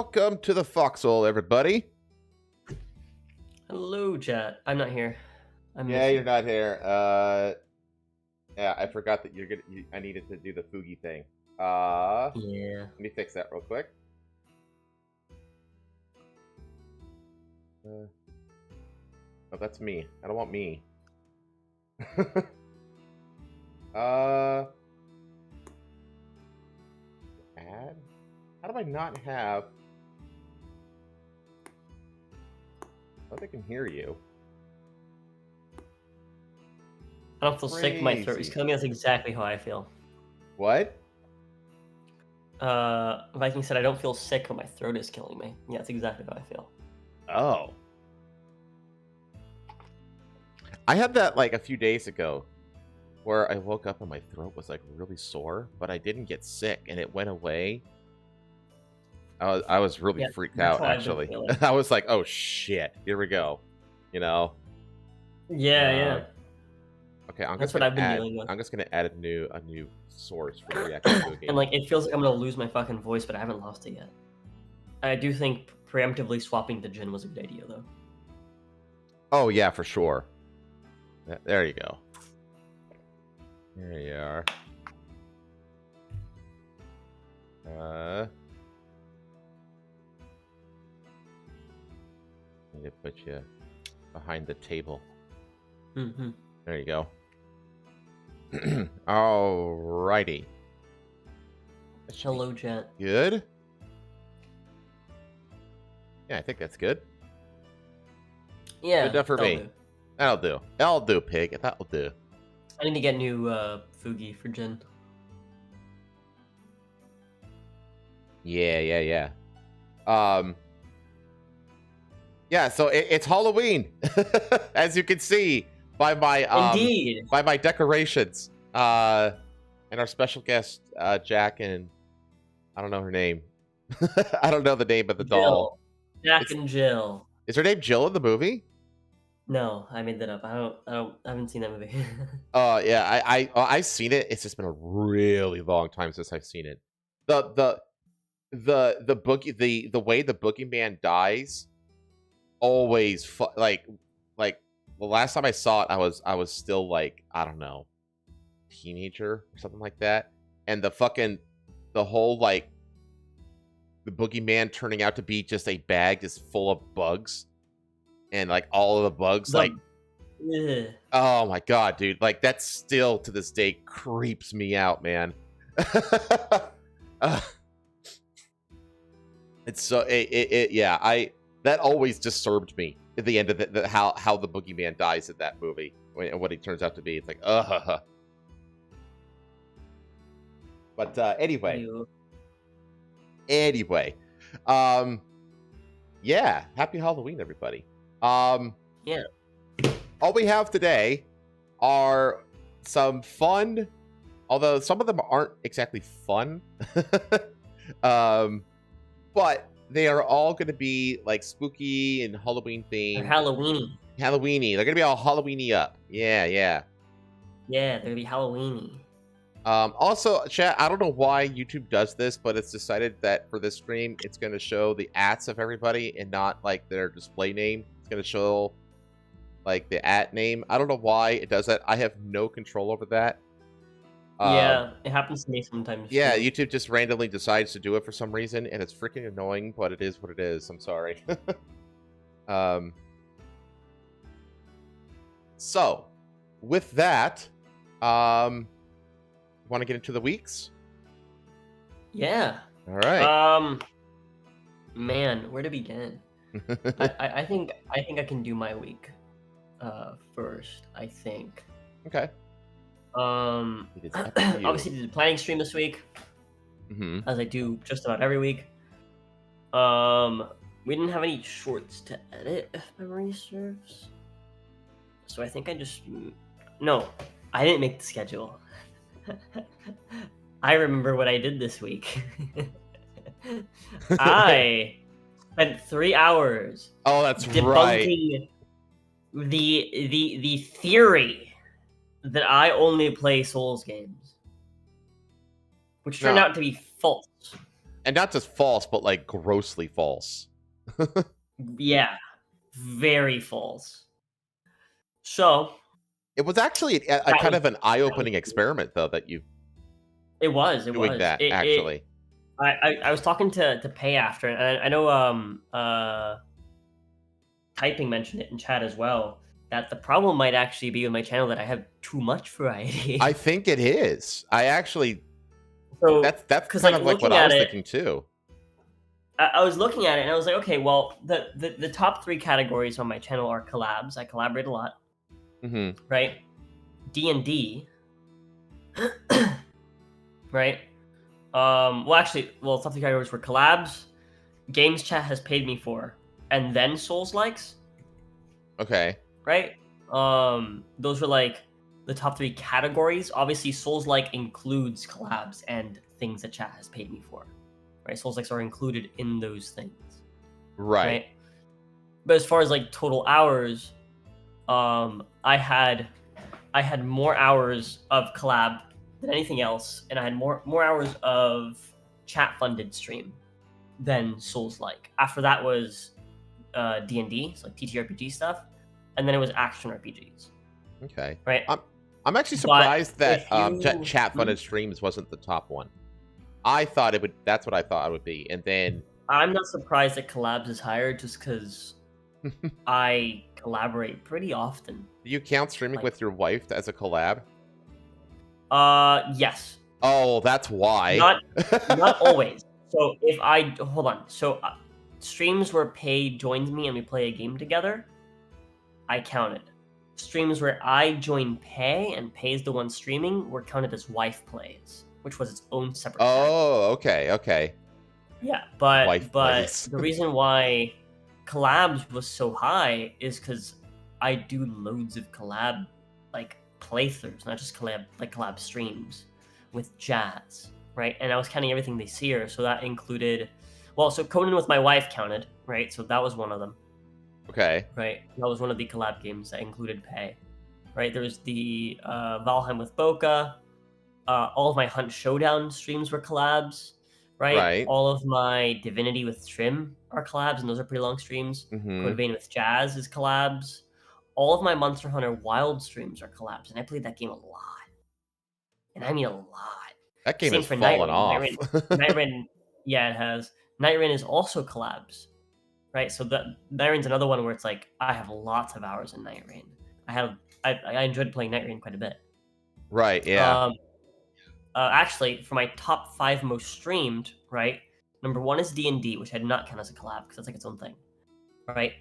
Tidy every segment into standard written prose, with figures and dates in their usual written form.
welcome to the Foxhole, everybody. Hello, chat. I'm not here. You're not here. Yeah, I forgot that I needed to do the Fugi thing. Yeah. Let me fix that real quick. Oh, that's me. I don't want me. Add? How do I not have... I don't think I can hear you. I don't feel sick. My throat is killing me. That's exactly how I feel. What? Viking said I don't feel sick, but my throat is killing me. Yeah, that's exactly how I feel. Oh. I had that like a few days ago where I woke up and my throat was like really sore, but I didn't get sick and it went away. I was really freaked out, actually. I was like, oh shit, here we go. You know? Yeah. Okay, that's what I've been dealing with. I'm just gonna add a new source for the actual game. And like it feels like I'm gonna lose my fucking voice, but I haven't lost it yet. I do think preemptively swapping to Jin was a good idea though. Oh yeah, for sure. There you go. There you are. Need to put you behind the table. Mm-hmm. There you go. Alrighty. Hello, chat. Good? Yeah, I think that's good. Yeah. Good enough for me. That'll do. That'll do, pig. That'll do. I need to get new Fugi for Jin. Yeah. Yeah, so it's Halloween, as you can see by my Indeed. by my decorations. And our special guest, Jack, and I don't know her name. I don't know the name of the doll. Jack and Jill. Is her name Jill in the movie? No, I made that up. I haven't seen that movie. Yeah, I've seen it. It's just been a really long time since I've seen it. The boogie the way the boogeyman dies always like the last time I saw it, I was still like, I don't know, teenager or something like that, and the whole like the boogeyman turning out to be just a bag just full of bugs, and like all of the bugs oh my god, dude, like that still to this day creeps me out, man. It's so that always disturbed me at the end of how the boogeyman dies in that movie and what he turns out to be. It's like But anyway, yeah, happy Halloween, everybody. Yeah. All we have today are some fun, although some of them aren't exactly fun. But they are all going to be like spooky and Halloween themed. Halloweeny. Halloweeny. They're going to be all Halloweeny up. Yeah. Yeah, they're going to be Halloweeny. Also, chat, I don't know why YouTube does this, but it's decided that for this stream, it's going to show the ats of everybody and not like their display name. It's going to show like the at name. I don't know why it does that. I have no control over that. Yeah, it happens to me sometimes. Yeah, too. YouTube just randomly decides to do it for some reason, and it's freaking annoying, but it is what it is. I'm sorry. So, with that, want to get into the weeks? Yeah. All right. Man, where to begin? I think I can do my week first. I think. Okay. Obviously did the planning stream this week, as I do just about every week. We didn't have any shorts to edit, if memory serves. So I think I didn't make the schedule. I remember what I did this week. I spent 3 hours. Oh, that's debunking the theory that I only play Souls games, which turned out to be false. And not just false, but like grossly false. Yeah, very false. So It was actually a that kind was of an eye-opening experiment, though, that you it was doing that it. actually. I was talking to Pay after, and I know Typing mentioned it in chat as well, that the problem might actually be with my channel that I have too much variety. I think it is. I actually So, that's because kind like of like what looking I at was it, thinking too. I was looking at it and I was like, okay, well, the top 3 categories on my channel are collabs. I collaborate a lot, Hmm. right? D&D, right? Top 3 categories were collabs, games chat has paid me for, and then Souls likes, Okay. right? Those were like the top 3 categories. Obviously, Souls like includes collabs and things that chat has paid me for, right? Souls likes are included in those things, Right. right? But as far as like total hours, I had more hours of collab than anything else, and I had more hours of chat funded stream than Souls like. After that was D&D, so like TTRPG stuff, and then it was action RPGs, Okay. right? I'm actually But surprised that if you chat funded streams wasn't the top one. I thought it would. That's what I thought it would be, and then I'm not surprised that collabs is higher just because I collaborate pretty often. do you count streaming Like- with your wife as a collab? Yes. Oh, that's why. Not always. So if I hold on, so streams where Pay joins me and we play a game together, I counted. Streams where I join Pay and Pay is the one streaming were counted as wife plays, which was its own separate. Oh, okay, okay. Yeah, but Wife plays. the reason why collabs was so high is because I do loads of collab like playthroughs, not just collab streams with Jazz, right? And I was counting everything they see her, so that included, so Conan with my wife counted, right? So that was one of them, Okay. right? That was one of the collab games that included Pay, right? There was the Valheim with Boca. All of my Hunt Showdown streams were collabs, right? Right. All of my Divinity with Trim are collabs, and those are pretty long streams. Mm-hmm. Code Vein with Jazz is collabs. All of my Monster Hunter Wild streams are collabs, and I played that game a lot. And I mean a lot. That game Same has for fallen Night off. Night Rain, yeah, it has. Night Rain is also collabs, right? So Night Rain's another one where it's like I have lots of hours in Night Rain. I enjoyed playing Night Rain quite a bit. Right. Yeah. Actually, for my top 5 most streamed, right? Number 1 is D&D, which I did not count as a collab because that's like its own thing, right?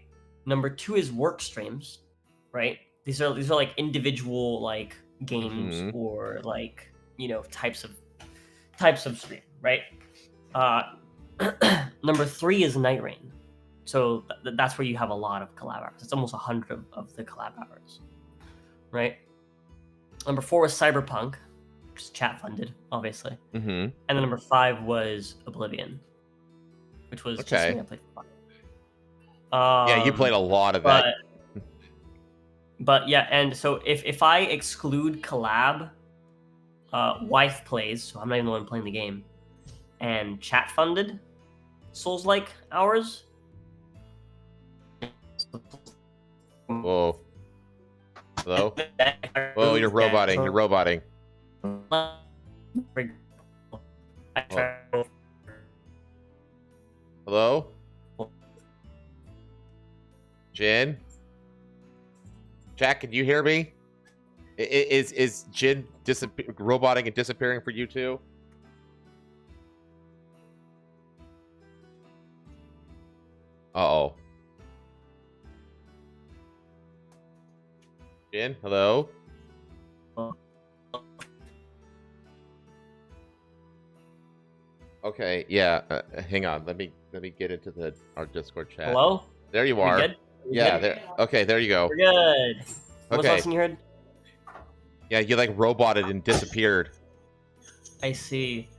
Number 2 is work streams, right? These are like individual like games Mhm. or like types of stream, right? Number 3 is Night Rain, so that's where you have a lot of collab hours. It's almost 100 of the collab hours, right? Number 4 is Cyberpunk, which is chat funded, obviously, Mm-hmm. and then number 5 was Oblivion, which was just Okay. something I played for fun. Yeah, you played a lot of that. But yeah, and so if I exclude collab, wife plays, so I'm not even the one playing the game, and chat funded Souls-like hours. Whoa. Hello? Whoa, you're roboting. You're roboting. Hello? Jin? Jack, can you hear me? Is Jin roboting and disappearing for you too? Uh-oh. Jin, hello? Okay, yeah. Hang on. Let me get into our Discord chat. Hello? There you We are. good? We Yeah, good? there. Okay, there you go. We're good. What was the Okay. last thing you heard? Yeah, you like roboted and disappeared. I see.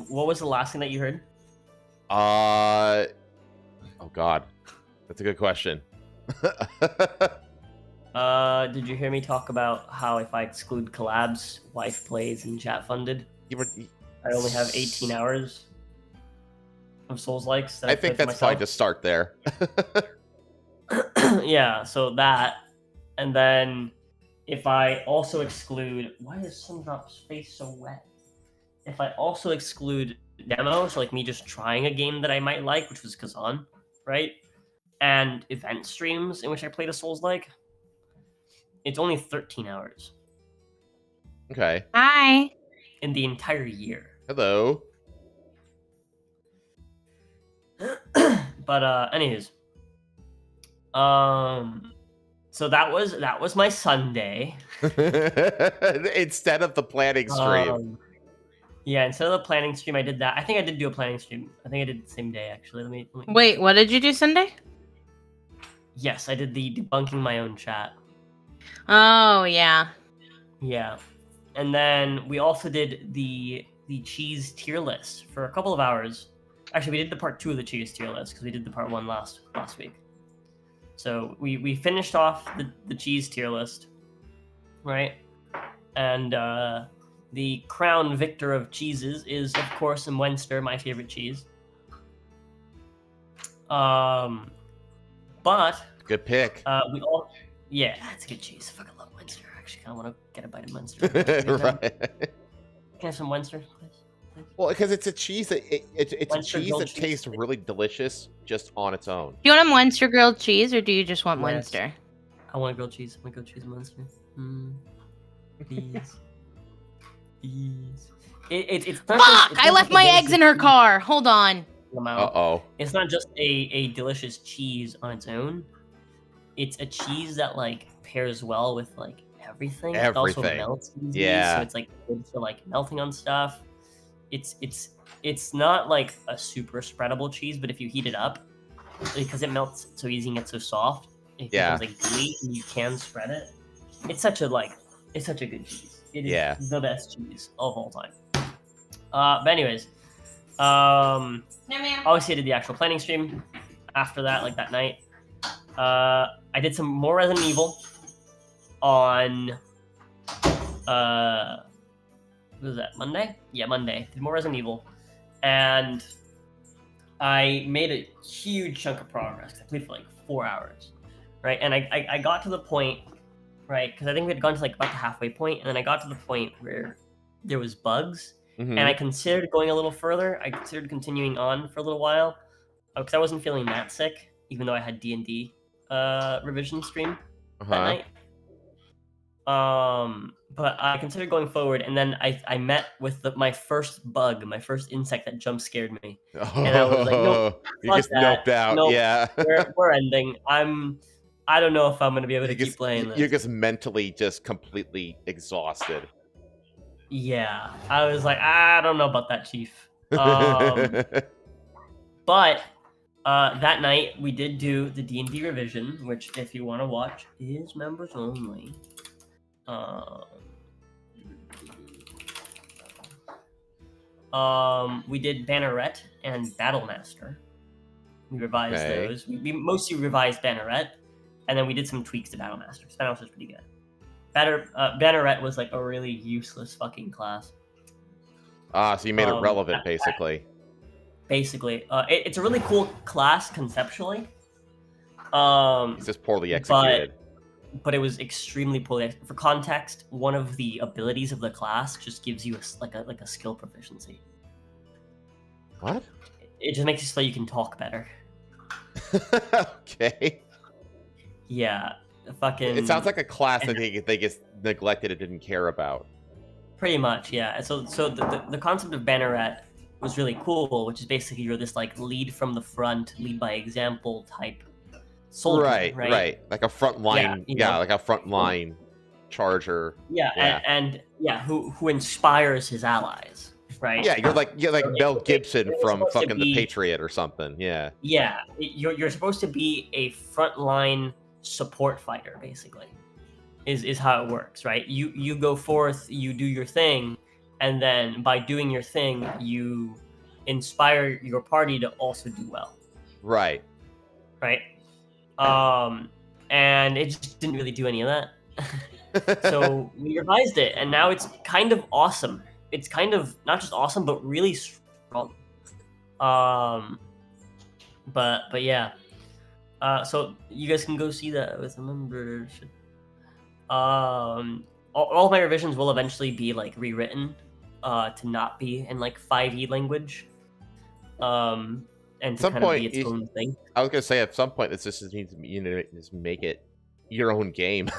What was the last thing that you heard? Oh God, that's a good question. Did you hear me talk about how if I exclude collabs, wife plays, and chat funded, I only have 18 hours? of Souls-likes that I I've think played for that's fine myself. to start there. Yeah, so that, and then if I also exclude, why is Sundrop's face so wet? If I also exclude demos, like me just trying a game that I might like, which was Kazan, right? And event streams in which I played a Souls-like, it's only 13 hours Okay. Hi. in the entire year. Hello. But anyways, so that was my Sunday. Instead of the planning stream. Yeah, instead of the planning stream, I did that. I think I did do a planning stream. I think I did the same day actually. Let me Wait, what did you do Sunday? Yes, I did the debunking my own chat. Oh, yeah. Yeah. And then we also did the cheese tier list for a couple of hours. Actually, we did the part 2 of the cheese tier list because we did the part 1 last week. So we finished off the cheese tier list, right? And the crown victor of cheeses is, of course, in Munster, my favorite cheese. But Good pick. we all, yeah, it's good cheese. I fucking love Munster. I actually kind of want to get a bite of Munster. Right. Can I have some Munster, please? Well, because it's a cheese that it's a Munster cheese grilled that cheese. tastes really delicious just on its own. Do you want a Munster grilled cheese or do you just want Yes. Munster? I want grilled cheese. I want grilled cheese Munster. Please. Please. It's not Fuck! I left my eggs in her car. Hold on. Uh-oh. It's not just a delicious cheese on its own. It's a cheese that like pairs well with like everything. It also Everything. melts easily, Yeah. so it's like good for like melting on stuff. It's not like a super spreadable cheese, but if you heat it up, because it melts so easy and gets so soft, it Yeah. becomes like gooey and you can spread it. It's such a good cheese. It is Yeah. the best cheese of all time. But anyways, obviously I did the actual planning stream after that, like that night. I did some more Resident Evil on what was that, Monday? Yeah, Monday. Did more Resident Evil. And I made a huge chunk of progress. I played for like 4 hours. Right? And I got to the point, right? Because I think we had gone to like about the halfway point, and then I got to the point where there was bugs. Mhm. And I considered going a little further. I considered continuing on for a little while. Because I wasn't feeling that sick, even though I had D&D revision stream that night. But I considered going forward, and then I met with my first bug, my first insect that jump scared me. And I was like, nope, you fuck just that. noped out. Nope. Yeah. We're ending. I don't know if I'm gonna be able to keep playing this. You're just mentally just completely exhausted. Yeah, I was like, I don't know about that, Chief. But that night we did do the D&D revision, which, if you want to watch, is members only. We did Banneret and Battlemaster. We revised those. We mostly revised Banneret, and then we did some tweaks to Battlemaster. Battlemaster's pretty good. Banneret was like a really useless fucking class. So you made it relevant, basically. Basically, it's a really cool class conceptually. It's just poorly executed. But it was extremely poorly. For context, one of the abilities of the class just gives you a skill proficiency. What? It just makes it so you can talk better. Okay. Yeah, fucking. It sounds like a class that they just neglected and didn't care about. Pretty much, yeah. So the concept of Banneret was really cool, which is basically you're this like lead from the front, lead by example type soldier, right? Like a front line, like a front line charger. And who inspires his allies, right? Yeah, you're like Mel Gibson from fucking The Patriot or something. Yeah. Yeah, you're supposed to be a frontline support fighter, basically. Is how it works, right? You go forth, you do your thing, and then by doing your thing, you inspire your party to also do well. Right. Right. And it just didn't really do any of that. So we revised it, and now it's kind of awesome. It's kind of not just awesome, but really strong. But yeah. So you guys can go see that with a membership. All of my revisions will eventually be like rewritten to not be in like 5e language. And to Some kind of point, be its own thing. I was gonna say at some point this just needs to just make it your own game.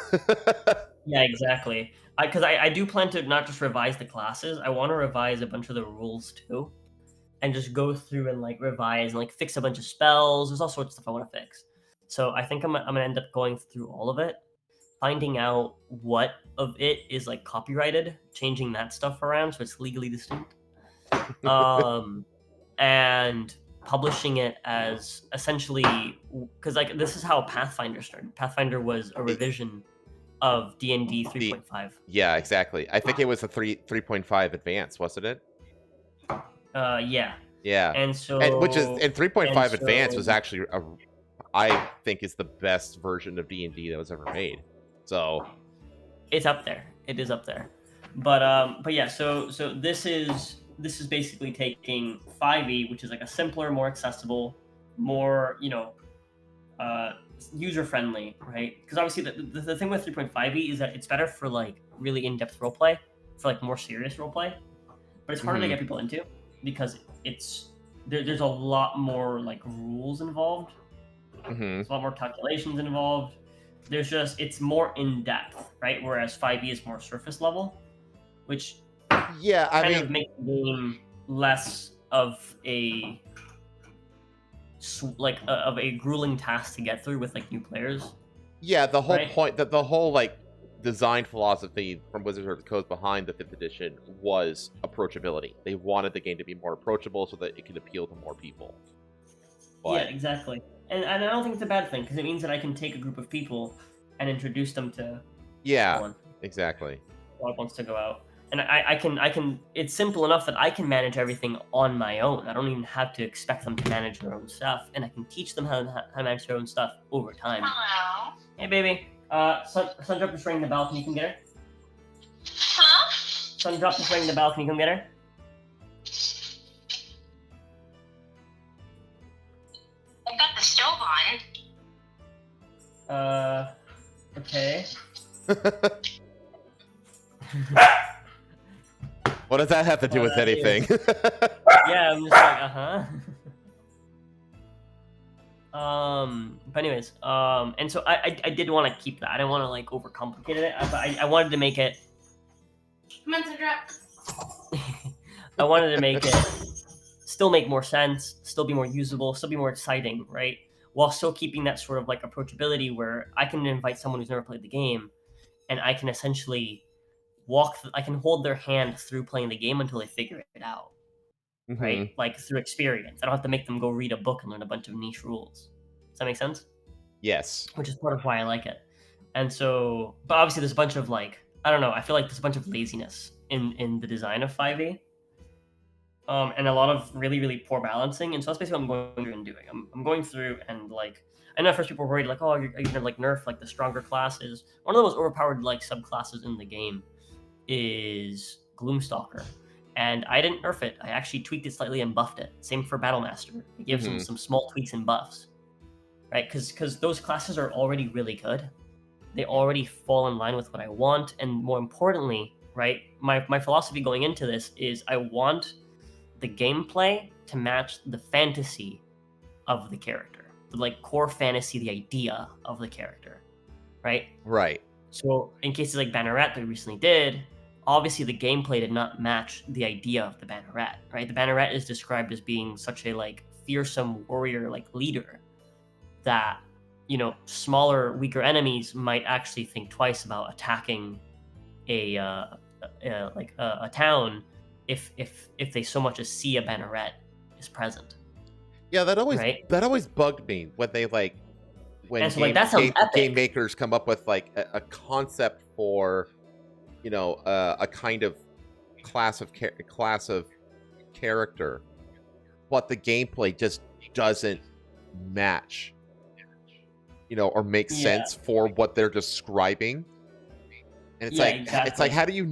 Yeah, exactly. Because I do plan to not just revise the classes. I want to revise a bunch of the rules too, and just go through and like revise and like fix a bunch of spells. There's all sorts of stuff I want to fix. So I think I'm gonna end up going through all of it, finding out what of it is like copyrighted, changing that stuff around so it's legally distinct, and publishing it as essentially, because like this is how Pathfinder started. Pathfinder was a revision of D&D 3.5. Yeah, exactly. I think it was a 3.5 advance, wasn't it? Yeah. Yeah. And so, and 3.5 advance was so- actually I think is the best version of D&D that was ever made. So it's up there. It is up there. But yeah, so this is basically taking 5e, which is like a simpler, more accessible, more, user friendly, right? Because obviously the thing with 3.5e is that it's better for like really in-depth roleplay, for like more serious roleplay, but it's harder to get people into because there's a lot more like rules involved. There's a lot more calculations involved. It's more in depth, right? Whereas 5e is more surface level, which kind of makes the game less of a of a grueling task to get through with like new players. Yeah, the whole right? point, the whole like design philosophy from Wizards of the Coast behind the 5th edition was approachability. They wanted the game to be more approachable so that it could appeal to more people. Yeah, exactly. And I don't think it's a bad thing because it means that I can take a group of people and introduce them to someone exactly. who wants to go out. And I can. It's simple enough that I can manage everything on my own. I don't even have to expect them to manage their own stuff, and I can teach them how to manage their own stuff over time. Hello. Hey, baby. Sundrop is ringing the bell. Can you come get her? Huh? Sundrop is ringing the bell. Can you come get her? I got the stove on. Okay. What does that have to do with anything? Yeah, I'm just like, But anyways, and so I did want to keep that. I didn't want to like overcomplicate it. I wanted to make it. Come on, Sandra. I wanted to make it still make more sense, still be more usable, still be more exciting, right? While still keeping that sort of like approachability where I can invite someone who's never played the game, and I can essentially I can hold their hand through playing the game until they figure it out, right? Like through experience. I don't have to make them go read a book and learn a bunch of niche rules. Does that make sense? Yes. Which is part of why I like it. And so, but obviously there's a bunch of like, I don't know, I feel like there's a bunch of laziness in the design of 5e. And a lot of really, really poor balancing. And so that's basically what I'm going through and doing. I'm going through and like, I know at first people were worried like, oh, are you gonna like nerf like the stronger classes? One of the most overpowered like subclasses in the game is Gloomstalker, and I didn't nerf it. I actually tweaked it slightly and buffed it. Same for Battlemaster. I gave some small tweaks and buffs, right? Because those classes are already really good. They already fall in line with what I want, and more importantly, right? My philosophy going into this is I want the gameplay to match the fantasy of the character, the like core fantasy, the idea of the character, right? Right. So in cases like Banneret that we recently did, obviously the gameplay did not match the idea of the Banneret, right? The Banneret is described as being such a like fearsome warrior like leader that, smaller, weaker enemies might actually think twice about attacking a town if they so much as see a Banneret is present. Yeah, that always bugged me when they like when and so, that sounds epic. Game makers come up with like a concept for a kind of class of character, but the gameplay just doesn't match, or make sense for what they're describing. And it's it's like, how do you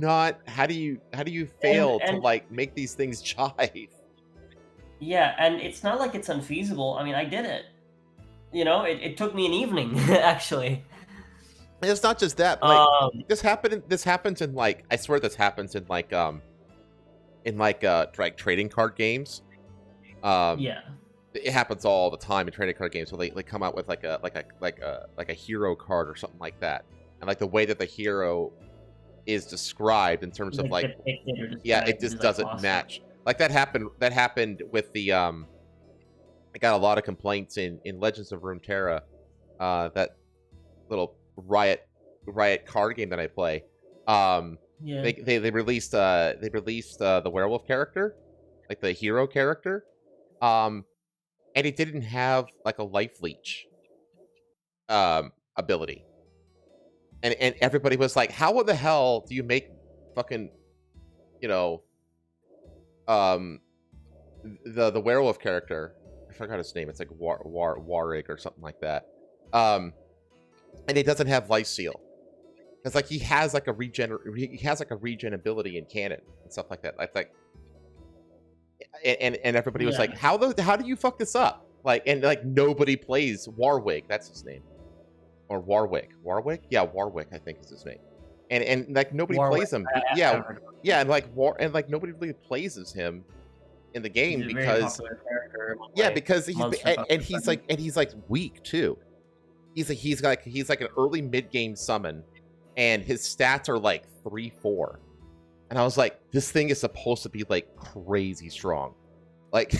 fail to like make these things jive? Yeah, and it's not like it's unfeasible. I mean, I did it. You know, it took me an evening actually. And it's not just that, but like Um, this happens in like, I swear this happens in like trading card games. yeah, It happens all the time in trading card games where they come out with like a hero card or something like that. And like the way that the hero is described in terms of like, depicted or yeah, described it is, just like, doesn't awesome. match. Like that happened with the I got a lot of complaints in Legends of Runeterra, that little riot card game that I play. Yeah, They released the werewolf character, like the hero character, and it didn't have like a life leech ability, and everybody was like, how the hell do you make fucking, you know, um the werewolf character, I forgot his name, it's like Warig or something like that, and he doesn't have life seal. It's like he has like a regen ability in canon and stuff like that. Like and everybody was yeah, like, how do you fuck this up? Like, and like nobody plays Warwick, that's his name. Or Warwick. Yeah, Warwick, I think is his name. And like nobody Warwick. plays him. I've heard of him. Yeah, and like nobody really plays as him in the game He's a very because popular character. yeah, because he's like weak too. He's like an early mid game summon, and his stats are like 3-4. And I was like, this thing is supposed to be like crazy strong. Like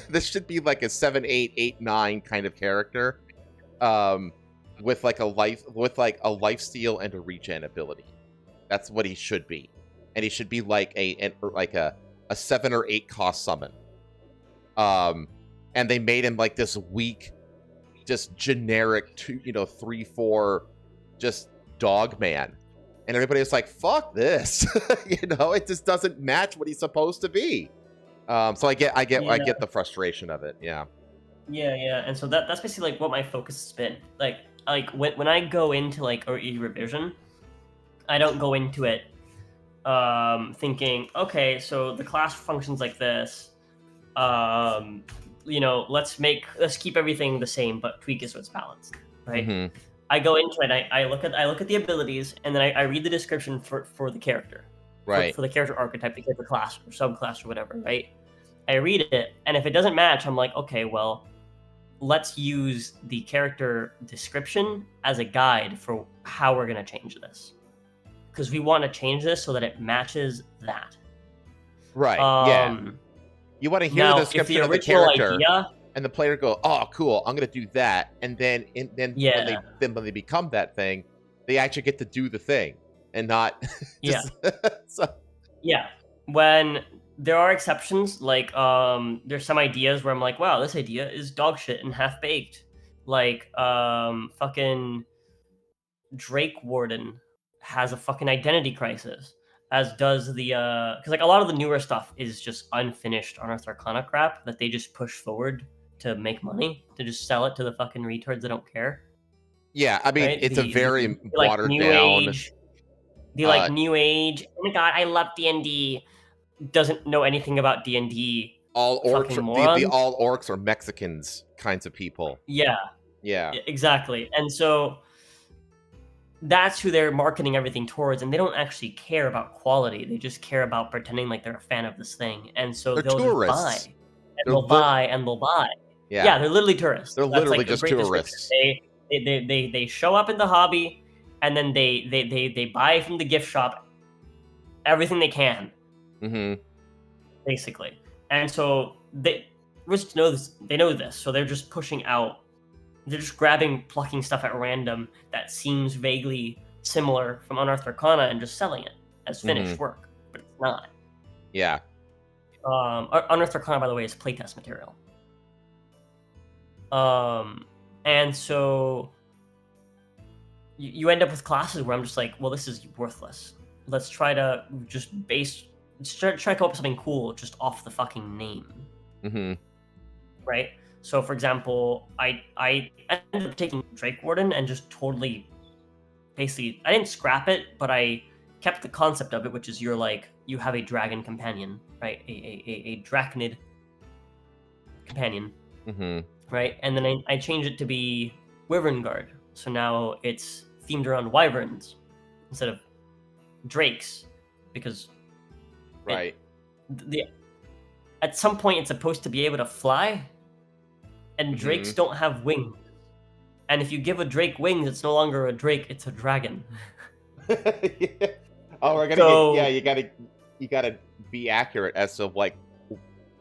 this should be like a 7-8, 8-9 kind of character, with like a life steal and a regen ability. That's what he should be, and he should be like a 7 or 8 cost summon. And they made him like this weak, just generic 3-4, just dog man. And everybody was like, fuck this. It just doesn't match what he's supposed to be. So I get the frustration of it. Yeah. Yeah, and so that's basically like what my focus has been. Like when I go into like OE revision, I don't go into it thinking, okay, so the class functions like this. Let's keep everything the same but tweak it so it's balanced, right? Mm-hmm. I go into it, I look at the abilities, and then I read the description for the character, Right. for the character archetype, the character class or subclass or whatever, right? I read it, and if it doesn't match, I'm like, okay, well, let's use the character description as a guide for how we're going to change this, because we want to change this so that it matches that. Right. Yeah. You want to hear the description of the character, and the player go, "Oh, cool! I'm going to do that." And then when they become that thing, they actually get to do the thing, and not just... Yeah. When there are exceptions, like there's some ideas where I'm like, wow, this idea is dog shit and half baked. Like fucking Drake Warden has a fucking identity crisis, as does the because like a lot of the newer stuff is just unfinished Unearthed Arcana crap that they just push forward to make money, to just sell it to the fucking retards that don't care. Yeah, I mean, right? It's a very watered new down age, like new age. Oh my god, I love D&D. Doesn't know anything about D&D. All orcs, the all orcs are Mexicans kinds of people. Yeah, exactly. And so that's who they're marketing everything towards, and they don't actually care about quality. They just care about pretending like they're a fan of this thing, and so they'll tourists. Just buy, and they'll buy, and they'll buy. Yeah, they're literally tourists. They're literally just tourists. They show up in the hobby, and then they buy from the gift shop everything they can. Mm-hmm. Basically, and so they know this, so they're just pushing out. They're just plucking stuff at random that seems vaguely similar from Unearthed Arcana and just selling it as finished work, but it's not. Yeah. Unearthed Arcana, by the way, is playtest material. And so you end up with classes where I'm just like, well, this is worthless. Let's try to just try to come up with something cool just off the fucking name. Mm-hmm. Right? So, for example, I ended up taking Drake Warden and just totally, basically, I didn't scrap it, but I kept the concept of it, which is you have a dragon companion, right? A drachnid companion, Mm-hmm. right? And then I changed it to be Wyvern Guard. So now it's themed around wyverns instead of drakes, because Right. at some point it's supposed to be able to fly, and drakes don't have wings. And if you give a drake wings, it's no longer a drake; it's a dragon. Yeah. Oh, we're gonna So- get. Yeah, you gotta be accurate as to like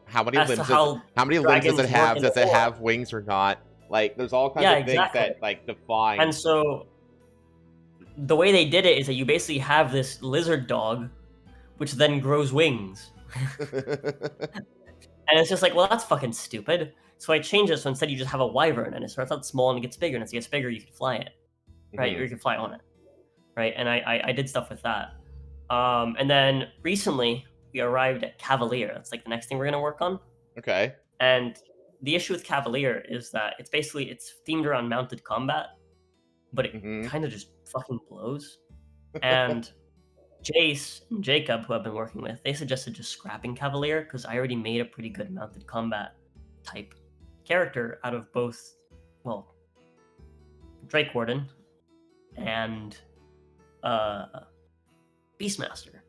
how many As to limbs how limbs does dragons it have? work in Does it lore. have wings or not? Like, there's all kinds Yeah, of things exactly. that like define. And so the way they did it is that you basically have this lizard dog, which then grows wings. And it's just like, well, that's fucking stupid. So I changed it, so instead you just have a wyvern, and it starts out small and it gets bigger, and as it gets bigger, you can fly it, right? Or you can fly on it, right? And I did stuff with that. And then recently, we arrived at Cavalier. That's like the next thing we're going to work on. Okay. And the issue with Cavalier is that it's themed around mounted combat, but it kind of just fucking blows. And Jace and Jacob, who I've been working with, they suggested just scrapping Cavalier because I already made a pretty good mounted combat type character out of both, well, Drake Warden and Beastmaster,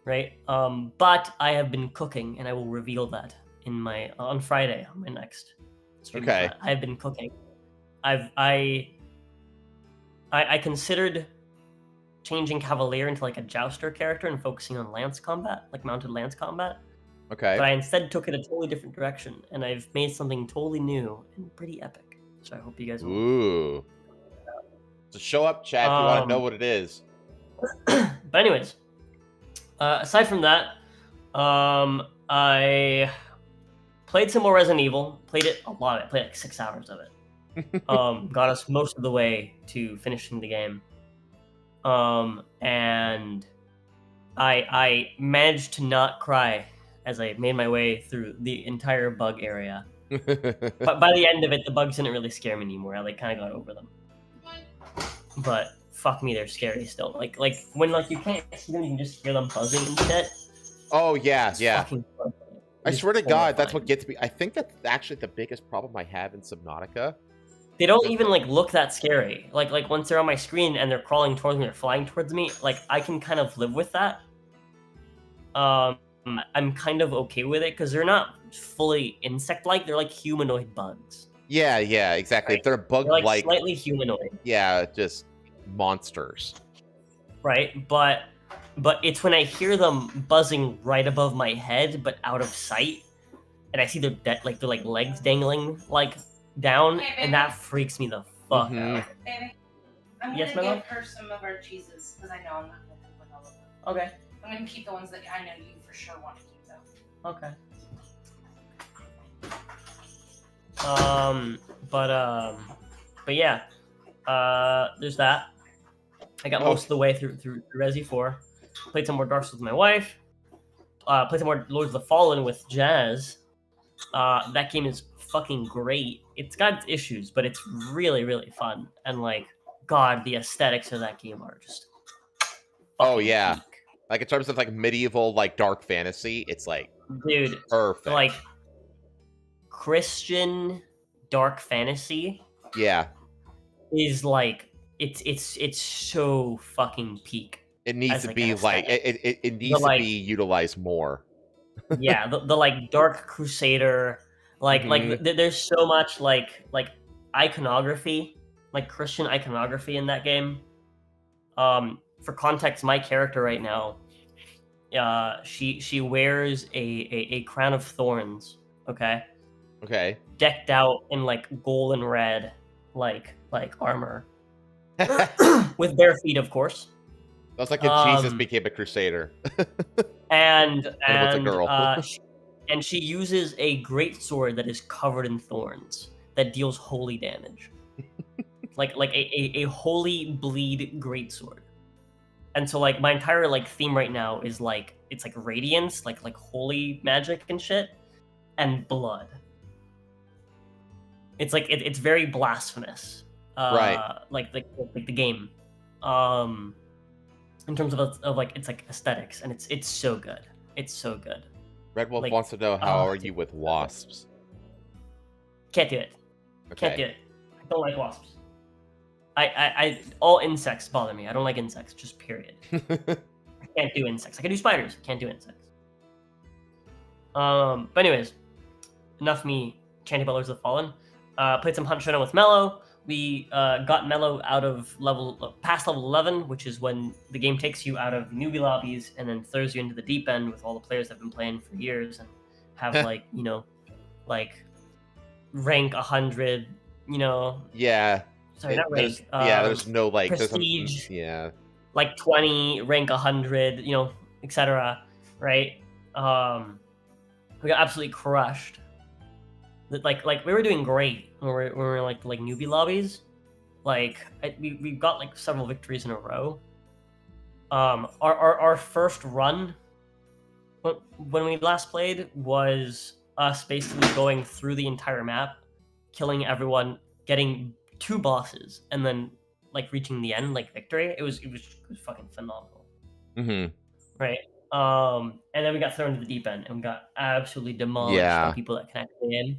right? But I have been cooking, and I will reveal that on Friday on my next stream. Okay. I have been cooking. I considered changing Cavalier into like a jouster character and focusing on lance combat, like mounted lance combat. Okay. But I instead took it a totally different direction, and I've made something totally new and pretty epic. So I hope you guys will. Ooh. So show up, chat, if you want to know what it is. But anyways, aside from that, I played some more Resident Evil. Played it a lot. I played like 6 hours of it. Got us most of the way to finishing the game. And I managed to not cry as I made my way through the entire bug area. But by the end of it, the bugs didn't really scare me anymore. I like kind of got over them. But fuck me, they're scary still. Like when like you can't see them, you can just hear them buzzing and shit. Oh yeah, It's yeah. fucking fun. I It's swear to God, that's what horrifying. gets me. I think that's actually the biggest problem I have in Subnautica. They don't even like look that scary. Like once they're on my screen and they're crawling towards me or flying towards me, like I can kind of live with that. I'm kind of okay with it because they're not fully insect-like. They're like humanoid bugs. Yeah, yeah, exactly. Right. They're bug They're like like, slightly humanoid, yeah, just monsters. right? But it's when I hear them buzzing right above my head but out of sight, and I see their legs dangling like down, Hey, and that freaks me the fuck out. Baby, I'm Yes, gonna my give her some of our cheeses because I know I'm not gonna cook with all of them. Okay. I'm gonna keep the ones that I know you for sure want to keep though. Okay. But yeah, there's that. I got most of the way through Resi 4. Played some more Dark Souls with my wife. Played some more Lords of the Fallen with Jazz. That game is fucking great. It's got its issues, but it's really, really fun. And like, God, the aesthetics of that game are just. Oh, fucking yeah. peak. Like in terms of like medieval, like dark fantasy, it's like Dude, perfect. like Christian dark fantasy yeah, is like it's so fucking peak. it needs as, to like, be an like aesthetic. it needs to like- be utilized more. Yeah, the like dark crusader, like there's so much like iconography, like Christian iconography in that game. For context, my character right now, she wears a crown of thorns, okay, Okay. decked out in like gold and red, like armor, with bare feet, of course. That's like if Jesus Um, became a crusader. And But it was a girl. and she uses a great sword that is covered in thorns that deals holy damage, like a holy bleed great sword. And so like my entire like theme right now is like it's like radiance, like holy magic and shit, and blood. It's like it's very blasphemous, Right. Like the game, in terms of like it's like aesthetics, and it's so good. It's so good. Red Wolf like, wants to know how oh, are you with wasps? Can't do it. Can't do Okay. it. I don't like wasps. I all insects bother me. I don't like insects, just period. I can't do insects. I can do spiders. I can't do insects. But anyways, enough me chanting about Lords of the Fallen. Played some Hunt Showdown with Mello. We got Mello out of past level 11, which is when the game takes you out of newbie lobbies and then throws you into the deep end with all the players that have been playing for years and have like rank 100. Yeah. Sorry, not rank. There's no like prestige. Yeah. Like 20, rank 100, etc. Right? We got absolutely crushed. Like we were doing great when we were like newbie lobbies. We got like several victories in a row. Our first run when we last played was us basically going through the entire map, killing everyone, getting 2 bosses, and then like reaching the end, like victory. It was fucking phenomenal. Mm-hmm. Right. And then we got thrown into the deep end and we got absolutely demolished by people that connected in.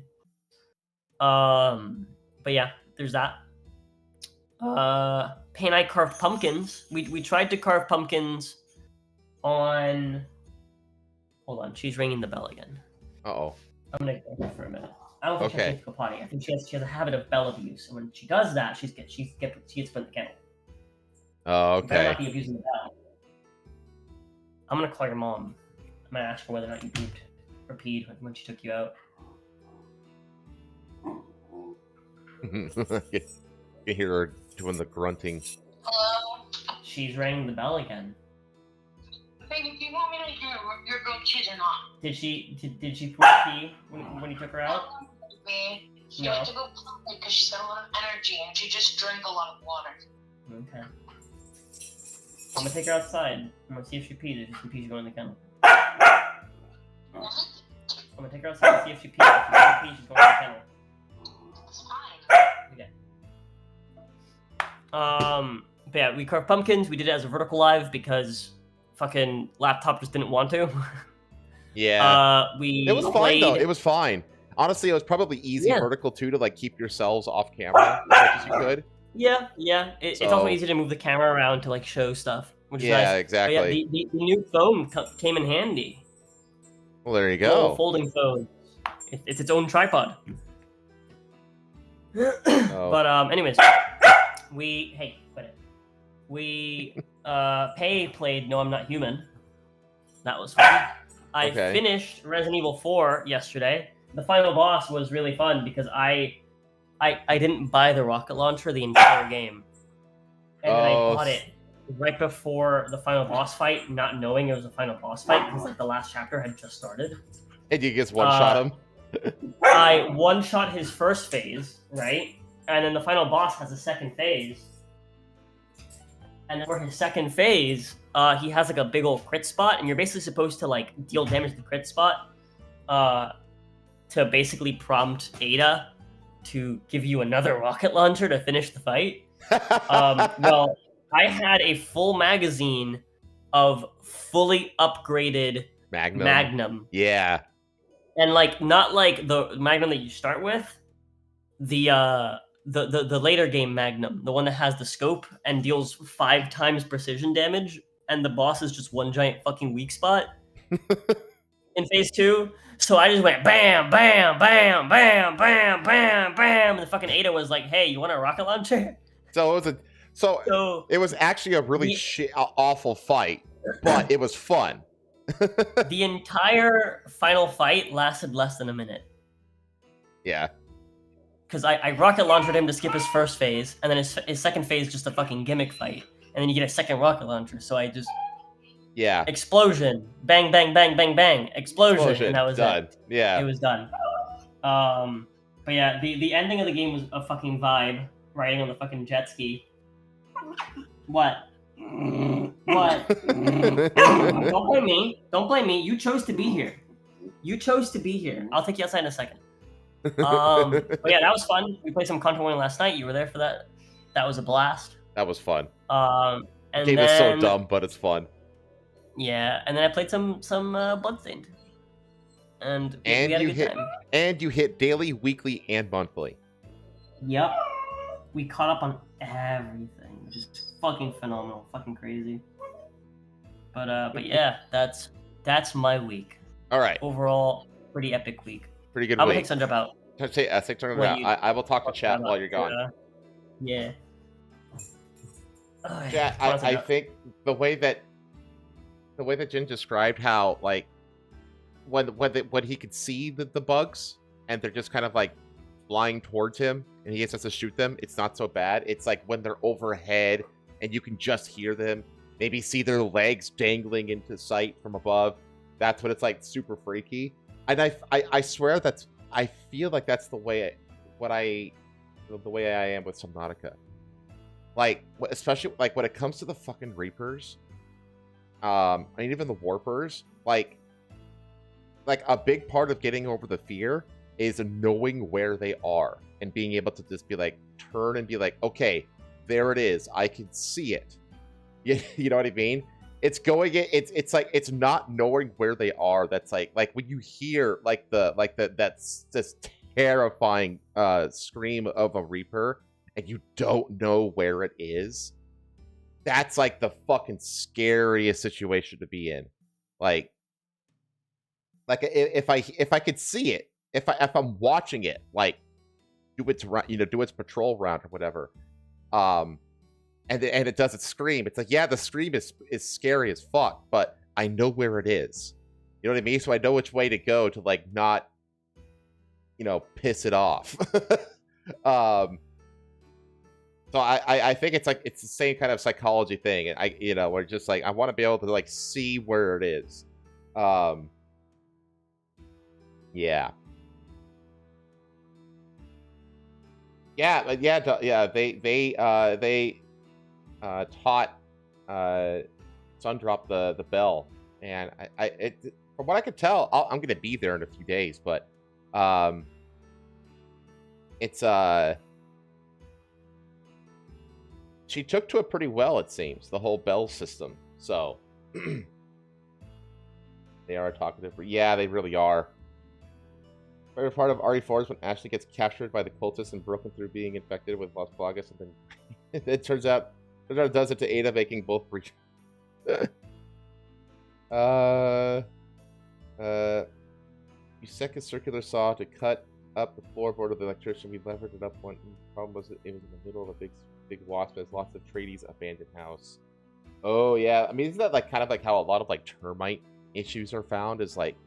But yeah, there's that. Pay and I carved pumpkins. We tried to carve pumpkins on. Hold on, she's ringing the bell again. Uh-oh. I'm gonna go her for a minute. I don't think she Okay. has to go potty. I think she has a habit of bell abuse, and when she does that, she gets put in the kennel. Oh, You better okay. not be abusing the bell. I'm gonna call your mom. I'm gonna ask her whether or not you pooped or peed when she took you out. You hear her doing the grunting. Hello? She's ringing the bell again. Baby, do you want me to hear your girl kids or not? Did she poop pee when you took her out? Baby, you No. have to go play because she's got a lot of energy and she just drank a lot of water. Okay. I'm gonna take her outside. I'm gonna see if she pees. If she pees, she's going in the kennel. I'm gonna take her outside and see if she pees. If she pees, she's going in the kennel. It's fine. Okay. But yeah, we carved pumpkins. We did it as a vertical live because fucking laptop just didn't want to. Yeah. It was fine though. It was fine. Honestly, it was probably easy vertical too to like keep yourselves off camera as much as you could. Yeah. It's also easy to move the camera around to like show stuff, which is nice. Yeah, exactly. But yeah, the new phone came in handy. Well, there you The little go. folding phone. It's its own tripod. Oh. But anyways, quit it. We played No I'm Not Human. That was fun. I finished Resident Evil 4 yesterday. The final boss was really fun because I didn't buy the rocket launcher the entire game. And then I bought it right before the final boss fight, not knowing it was a final boss fight because like the last chapter had just started. And you just one-shot him? I one-shot his first phase, right? And then the final boss has a second phase. And then for his second phase, he has like a big old crit spot, and you're basically supposed to like deal damage to the crit spot to basically prompt Ada to give you another rocket launcher to finish the fight. Well, I had a full magazine of fully upgraded Magnum. Yeah. And like not like the Magnum that you start with, the later game Magnum, the one that has the scope and deals 5 times precision damage, and the boss is just one giant fucking weak spot in phase 2. So I just went bam, bam, bam, bam, bam, bam, bam, and the fucking Ada was like, "Hey, you want a rocket launcher?" So it was actually a really awful fight, but it was fun. The entire final fight lasted less than a minute. Yeah. Because I rocket launched him to skip his first phase, and then his second phase is just a fucking gimmick fight, and then you get a second rocket launcher. So I just explosion, bang, bang, bang, bang, bang, explosion, and that was done. it. Yeah, it was done. But yeah, the ending of the game was a fucking vibe, riding on the fucking jet ski. What? What? Don't blame me. Don't blame me. You chose to be here. You chose to be here. I'll take you outside in a second. But yeah, that was fun. We played some Contra 1 last night. You were there for that. That was a blast. That was fun. And game is so dumb, but it's fun. Yeah, and then I played some Bloodstained. and we And had a you good hit time. and you hit daily, weekly, and monthly. Yep. We caught up on everything, which is fucking phenomenal, fucking crazy. But yeah, that's my week. All right, Overall, pretty epic week. pretty good I'm gonna week. take Sundrop out. Take Sundrop What out. do you- I will talk to chat while you're gone. Yeah. Chat, I think the way that Jin described how like when he could see the bugs and they're just kind of like flying towards him and he gets us to shoot them, it's not so bad. It's like when they're overhead and you can just hear them, maybe see their legs dangling into sight from above. That's when it's like super freaky. And I swear I feel like that's the way I am with Subnautica. Like, especially like when it comes to the fucking Reapers, and even the Warpers, like a big part of getting over the fear is knowing where they are and being able to just be like, turn and be like, okay, there it is. I can see it. You know what I mean? It's going. It's like it's not knowing where they are. That's like when you hear that's this terrifying scream of a Reaper and you don't know where it is. That's like the fucking scariest situation to be in. Like if I could see it, if I'm watching it, like do its patrol round or whatever, and it does its scream. It's like, yeah, the scream is scary as fuck, but I know where it is. You know what I mean? So I know which way to go to like not, piss it off. So I think it's like it's the same kind of psychology thing, and we're just like I want to be able to like see where it is. Yeah. They taught Sundrop the bell, and from what I could tell, I'm gonna be there in a few days, but it's she took to it pretty well, it seems, the whole bell system. So they are talkative. Yeah, they really are. Favorite part of RE4 is when Ashley gets captured by the cultists and broken through being infected with Las Plagas, and then it turns out it does it to Ada, making both breach. You set a circular saw to cut up the floorboard of the electrician. We levered it up one. The problem was it was in the middle of a big wasp. There's lots of tradies' abandoned house. Oh yeah, I mean, isn't that like kind of like how a lot of like termite issues are found? Is like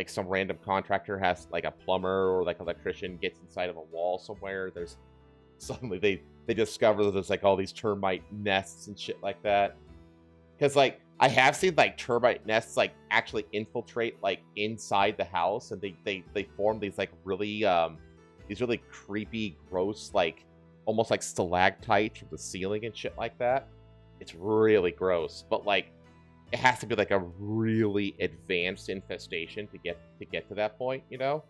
some random contractor has like a plumber or like electrician gets inside of a wall somewhere. There's suddenly they discover that there's like all these termite nests and shit like that. Because like I have seen like termite nests like actually infiltrate like inside the house, and they form these like really creepy, gross, like almost like stalactites from the ceiling and shit like that. It's really gross, but like it has to be like a really advanced infestation to get to that point, you know.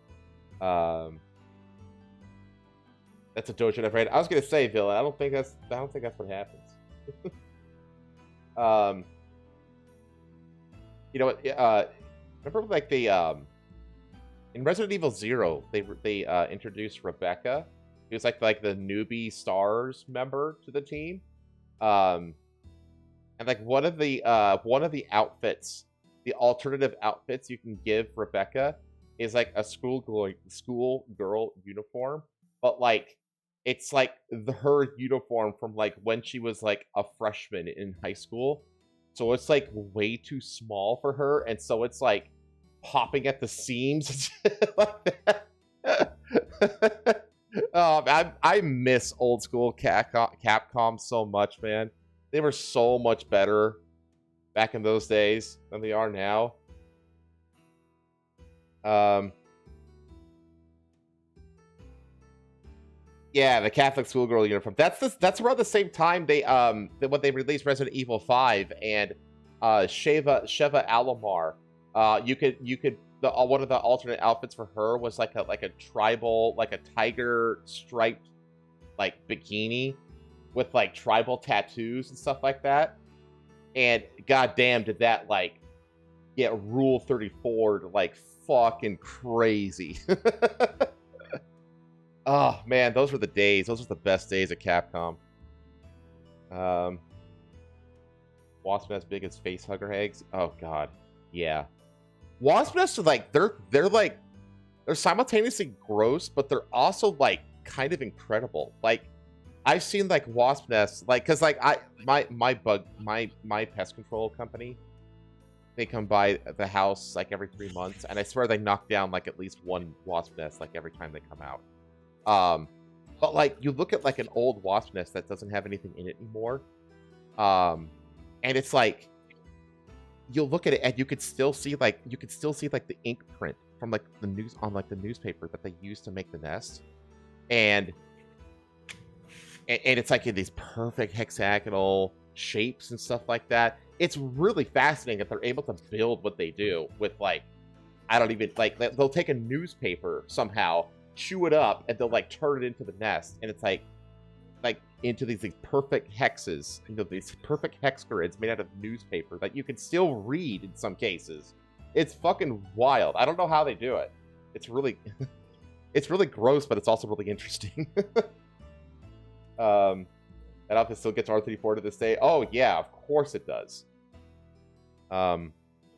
That's a dojo I've read. I was gonna say, Villain. I don't think that's what happens. You know what? Remember, like they in Resident Evil 0, they introduced Rebecca. She was like the newbie stars member to the team. And like one of the outfits, the alternative outfits you can give Rebecca is like a schoolgirl uniform, but like it's like her uniform from like when she was like a freshman in high school. So it's like way too small for her, and so it's like popping at the seams like that. I miss old school Capcom so much, man. They were so much better back in those days than they are now. Yeah, the Catholic schoolgirl uniform. That's around the same time when they released Resident Evil 5 and Sheva Alomar. You could one of the alternate outfits for her was like a tribal, like a tiger striped like bikini with like tribal tattoos and stuff like that. And goddamn, did that like get Rule 34 to like fucking crazy. Oh man, those were the days. Those were the best days at Capcom. Wasp Nest big as face hugger eggs. Oh god, yeah. Wasp Nests are like they're simultaneously gross, but they're also like kind of incredible. Like I've seen like wasp nests, like because like my pest control company, they come by the house like every 3 months, and I swear they knock down like at least one wasp nest like every time they come out. But like you look at like an old wasp nest that doesn't have anything in it anymore, and it's like you'll look at it and you could still see like the ink print from like the news on like the newspaper that they used to make the nest, and it's like in these perfect hexagonal shapes and stuff like that. It's really fascinating that they're able to build what they do with like I don't even like they'll take a newspaper somehow, chew it up, and they'll like turn it into the nest, and it's like into these like, perfect hexes, these perfect hex grids made out of newspaper that you can still read in some cases. It's fucking wild. I don't know how they do it. It's really it's really gross, but it's also really interesting. That outfit still gets R34 to this day. Oh yeah, of course it does. Yeah,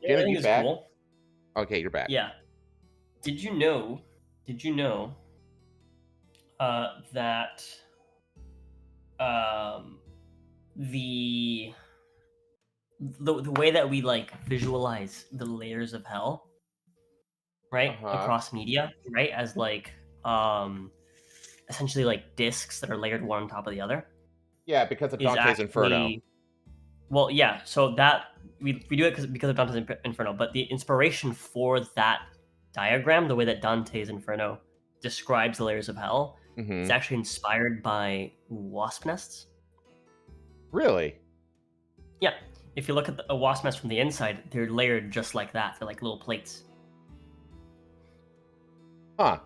Janet, you back? cool. Okay, you're back. Yeah. Did you know that the way that we like visualize the layers of hell, right, across media, right, as like essentially like discs that are layered one on top of the other. Yeah, because of Dante's Inferno. Well, yeah, so that we do it because of Dante's Inferno, but the inspiration for that diagram, the way that Dante's Inferno describes the layers of hell, is actually inspired by wasp nests. Really? Yeah. If you look at a wasp nest from the inside, they're layered just like that. They're like little plates. Huh.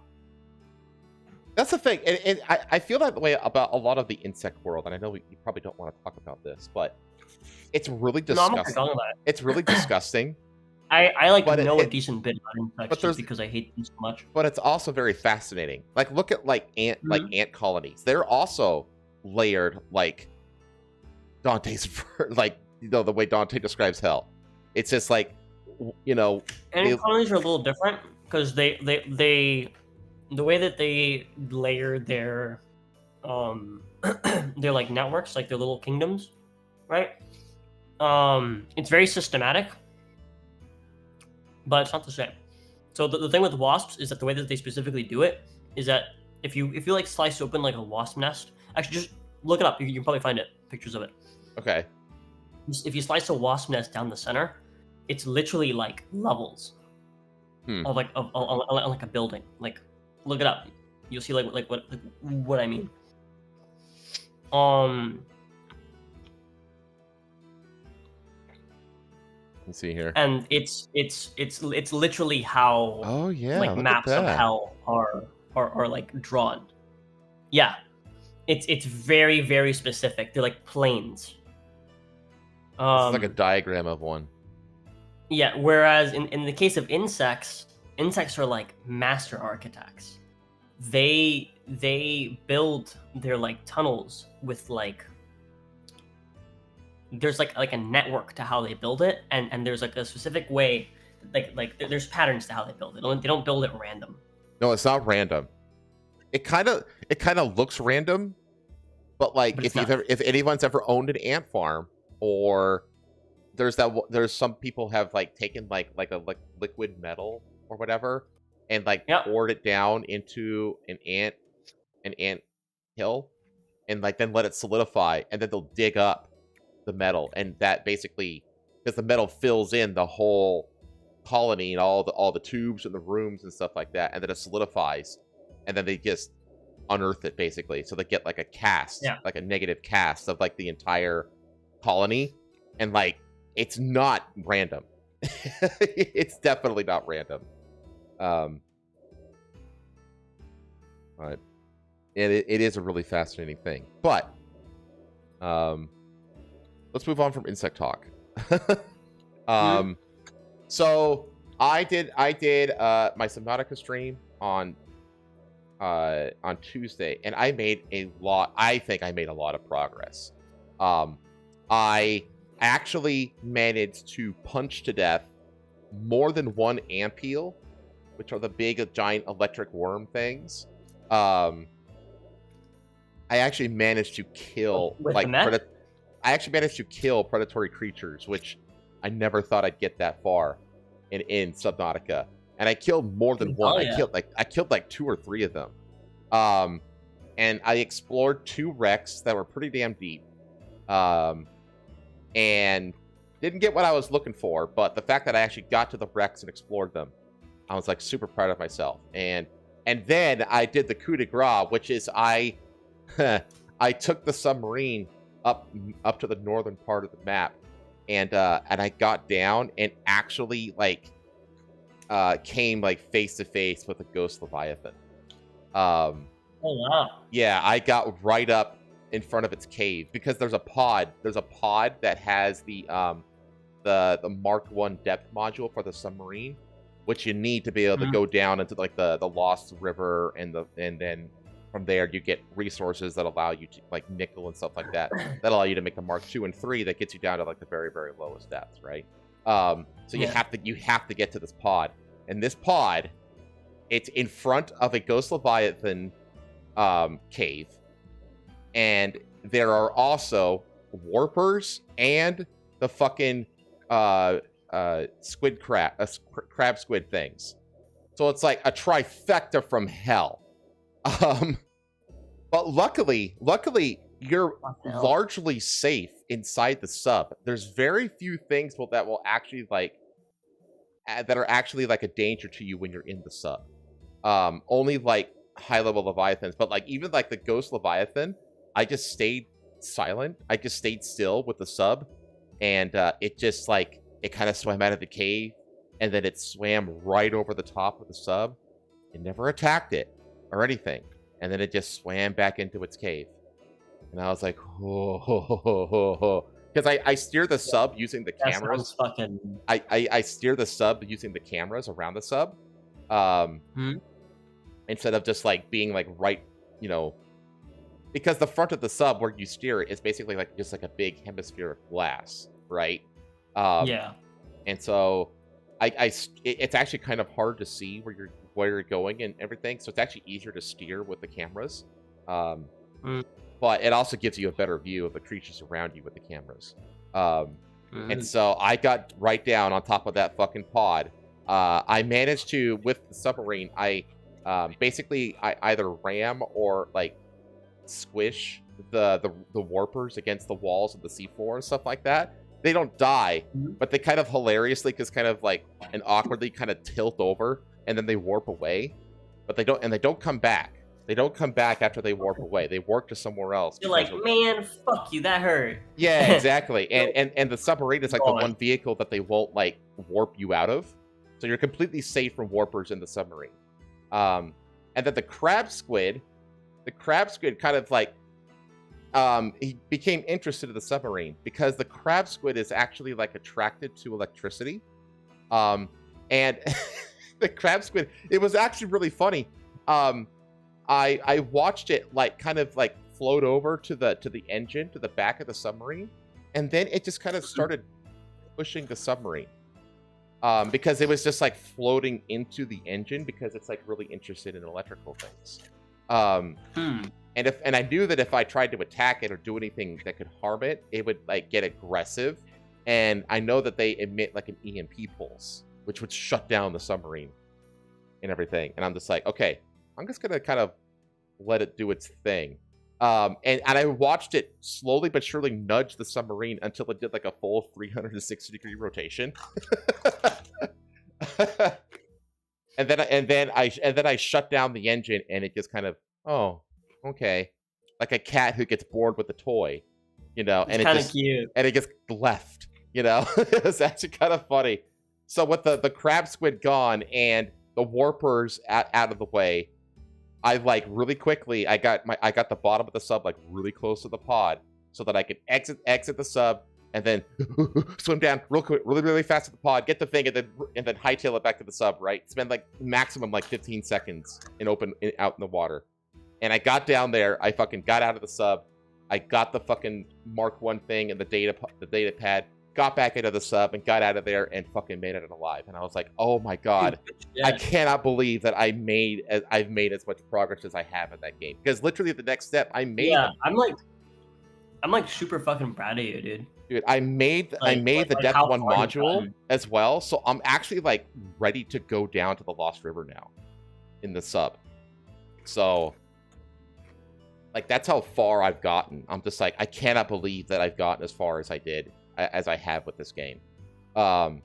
That's the thing. And I feel that way about a lot of the insect world. And I know you probably don't want to talk about this, but it's really disgusting. No, I'm not talking about it. It's really disgusting. I like know a decent bit about insects just because I hate them so much. But it's also very fascinating. Like look at like ant colonies. They're also layered like Dante's like the way Dante describes hell. It's just like ant colonies are a little different because they the way that they layer their they're like networks, like their little kingdoms, right? It's very systematic, but it's not the same. So the thing with wasps is that the way that they specifically do it is that if you like slice open like a wasp nest, actually just look it up. You can probably find pictures of it. Okay. If you slice a wasp nest down the center, it's literally like levels of like a building. Like, look it up. You'll see like what I mean. Let's see here. And it's literally how like maps of hell are like drawn. Yeah. It's very, very specific. They're like planes. It's like a diagram of one. Yeah, whereas in the case of insects are like master architects. They build their like tunnels with like there's like a network to how they build it, and there's like a specific way like there's patterns to how they build it. They don't build it random. No, it's not random. It kind of looks random, but like if anyone's ever owned an ant farm, or there's some people have like taken like liquid metal or whatever and like poured it down into an ant hill and like then let it solidify, and then they'll dig up the metal, and that basically, because the metal fills in the whole colony and all the tubes and the rooms and stuff like that, and then it solidifies, and then they just unearth it basically, so they get like a cast, like a negative cast of like the entire colony. And like it's not random. It's definitely not random. But it is a really fascinating thing. But let's move on from insect talk. So I did my Subnautica stream on Tuesday, and I made a lot. I think I made a lot of progress. I actually managed to punch to death more than one ampeel, which are the big giant electric worm things. I actually managed to kill I actually managed to kill predatory creatures, which I never thought I'd get that far in Subnautica. And I killed more than one. Oh, yeah. I killed like 2 or 3 of them. And I explored 2 wrecks that were pretty damn deep. And didn't get what I was looking for, but the fact that I actually got to the wrecks and explored them, I was like super proud of myself. And then I did the coup de grace, which is I took the submarine up to the northern part of the map, and I got down and actually like came like face to face with a ghost leviathan. Oh wow! Yeah, I got right up in front of its cave because there's a pod. There's a pod that has the Mark I depth module for the submarine, which you need to be able to go down into like the Lost River, and then from there you get resources that allow you to like nickel and stuff like that that allow you to make the Mark II and III that gets you down to like the very, very lowest depths, right? So you have to get to this pod, and this pod, it's in front of a ghost leviathan cave, and there are also warpers and the fucking squid crab squid things. So it's like a trifecta from hell. But luckily you're largely safe inside the sub. There's very few things that will actually like that are actually like a danger to you when you're in the sub. Only like high level leviathans, but like even like the ghost leviathan, I just stayed silent. I just stayed still with the sub, and it just like it kind of swam out of the cave, and then it swam right over the top of the sub. It never attacked it or anything, and then it just swam back into its cave. And I was like, because I steer the sub using the cameras. I steer the sub using the cameras around the sub, instead of just like being like right, because the front of the sub where you steer it is basically like just like a big hemisphere of glass, right? Yeah. And so it's actually kind of hard to see where you're going and everything. So it's actually easier to steer with the cameras. But it also gives you a better view of the creatures around you with the cameras. And so I got right down on top of that fucking pod. I managed to, with the submarine, I either ram or like squish the warpers against the walls of the seafloor and stuff like that. They don't die, but they kind of hilariously, because kind of like and awkwardly kind of tilt over, and then they warp away. But they don't come back. They don't come back after they warp away. They warp to somewhere else. You're like, man, fuck you, that hurt. Yeah, exactly. and the submarine is like the one vehicle that they won't like warp you out of. So you're completely safe from warpers in the submarine. And then the crab squid kind of like he became interested in the submarine because the crab squid is actually like attracted to electricity. And the crab squid, it was actually really funny. I watched it like kind of like float over to the engine, to the back of the submarine, and then it just kind of started pushing the submarine. Because it was just like floating into the engine because it's like really interested in electrical things. And I knew that if I tried to attack it or do anything that could harm it, it would like get aggressive. And I know that they emit like an EMP pulse, which would shut down the submarine and everything. And I'm just like, okay, I'm just gonna kind of let it do its thing. And I watched it slowly but surely nudge the submarine until it did like a full 360-degree rotation. and then I shut down the engine, and it just kind of, oh, okay, like a cat who gets bored with a toy, and it's kind of cute, and it just left. It was actually kind of funny. So with the crab squid gone and the warpers out of the way, I like really quickly I got the bottom of the sub like really close to the pod so that I could exit the sub, and then swim down real quick, really, really fast to the pod, get the thing, and then hightail it back to the sub, right? Spend like maximum like 15 seconds out in the water. And I got down there, I fucking got out of the sub, I got the fucking Mark 1 thing and the data pad, got back into the sub and got out of there and fucking made it alive. And I was like, oh my god, Yeah. I cannot believe that I've made as much progress as I have in that game. Because literally the next step, I made Yeah, I'm like super fucking proud of you, dude. Dude, I made the Depth how 1 far you've module gotten. as well, so I'm actually like ready to go down to the Lost River now in the sub. So like that's how far I've gotten. I'm just like, I cannot believe that I've gotten as far as I did, as I have with this game. So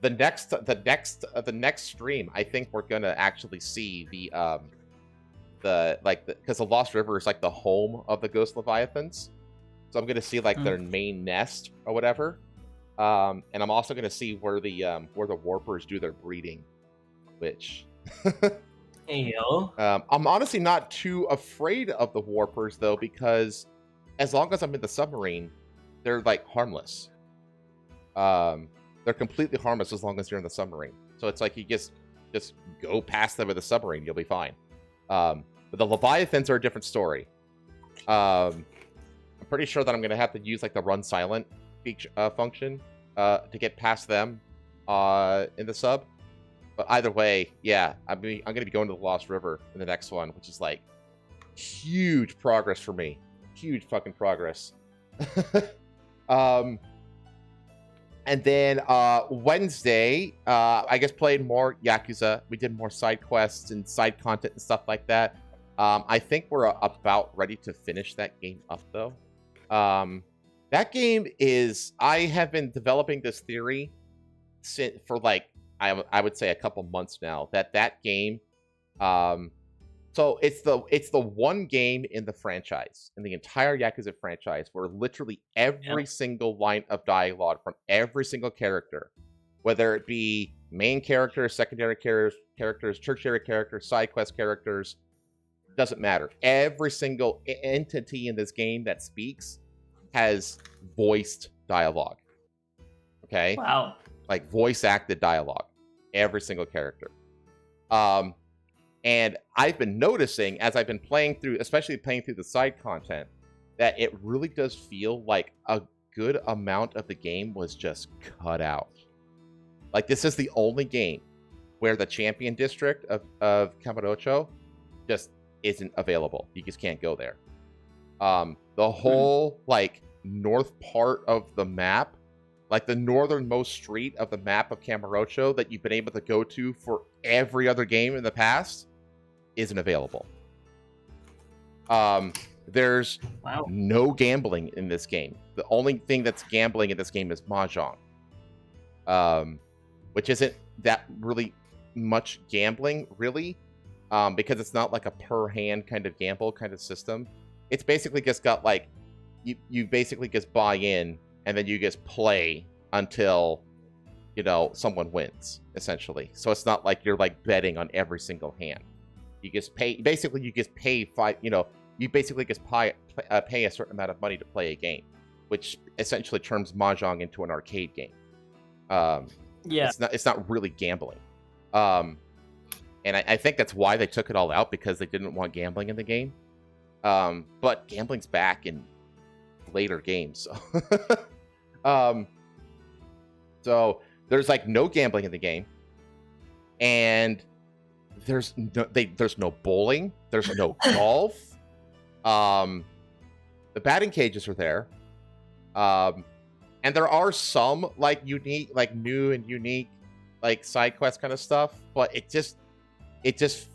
the next stream, I think we're gonna actually see because the Lost River is like the home of the Ghost Leviathans. So I'm gonna see like their main nest or whatever. And I'm also gonna see where the warpers do their breeding, which Hey yo. I'm honestly not too afraid of the warpers though, because as long as I'm in the submarine, they're like harmless. They're completely harmless as long as you're in the submarine. So it's like you just go past them with the submarine, you'll be fine. But the Leviathans are a different story. I'm pretty sure that I'm gonna have to use like the run silent function to get past them in the sub. But either way, yeah, I'm gonna be going to the Lost River in the next one, which is like huge progress for me. Huge fucking progress. And then Wednesday, I guess played more Yakuza. We did more side quests and side content and stuff like that. I think we're about ready to finish that game up, though. That game is... I have been developing this theory for, like, I would say a couple months now, that game... so it's the one game in the franchise, in the entire Yakuza franchise, where literally every single line of dialogue from every single character, whether it be main characters, secondary characters, tertiary characters, side quest characters, doesn't matter. Every single entity in this game that speaks has voiced dialogue. Okay? Wow. Like voice acted dialogue. Every single character. And I've been noticing as I've been playing through, especially playing through the side content, that it really does feel like a good amount of the game was just cut out. Like, this is the only game where the champion district of Kamurocho just isn't available. You just can't go there. The whole, like, north part of the map, like the northernmost street of the map of Kamurocho that you've been able to go to for every other game in the past, isn't available. There's no gambling in this game. The only thing that's gambling in this game is mahjong, which isn't that really much gambling, really, because it's not like a per hand kind of gamble kind of system. It's basically just got like you basically just buy in and then you just play until, you know, someone wins, essentially. So it's not like you're like betting on every single hand. You just pay, basically you just pay you basically just pay a certain amount of money to play a game, which essentially turns mahjong into an arcade game. Yeah. It's not really gambling. And I think that's why they took it all out, because they didn't want gambling in the game. But gambling's back in later games. So there's like no gambling in the game, and there's no bowling, there's no golf. The batting cages are there, and there are some like unique, like new and unique, like side quest kind of stuff, but it just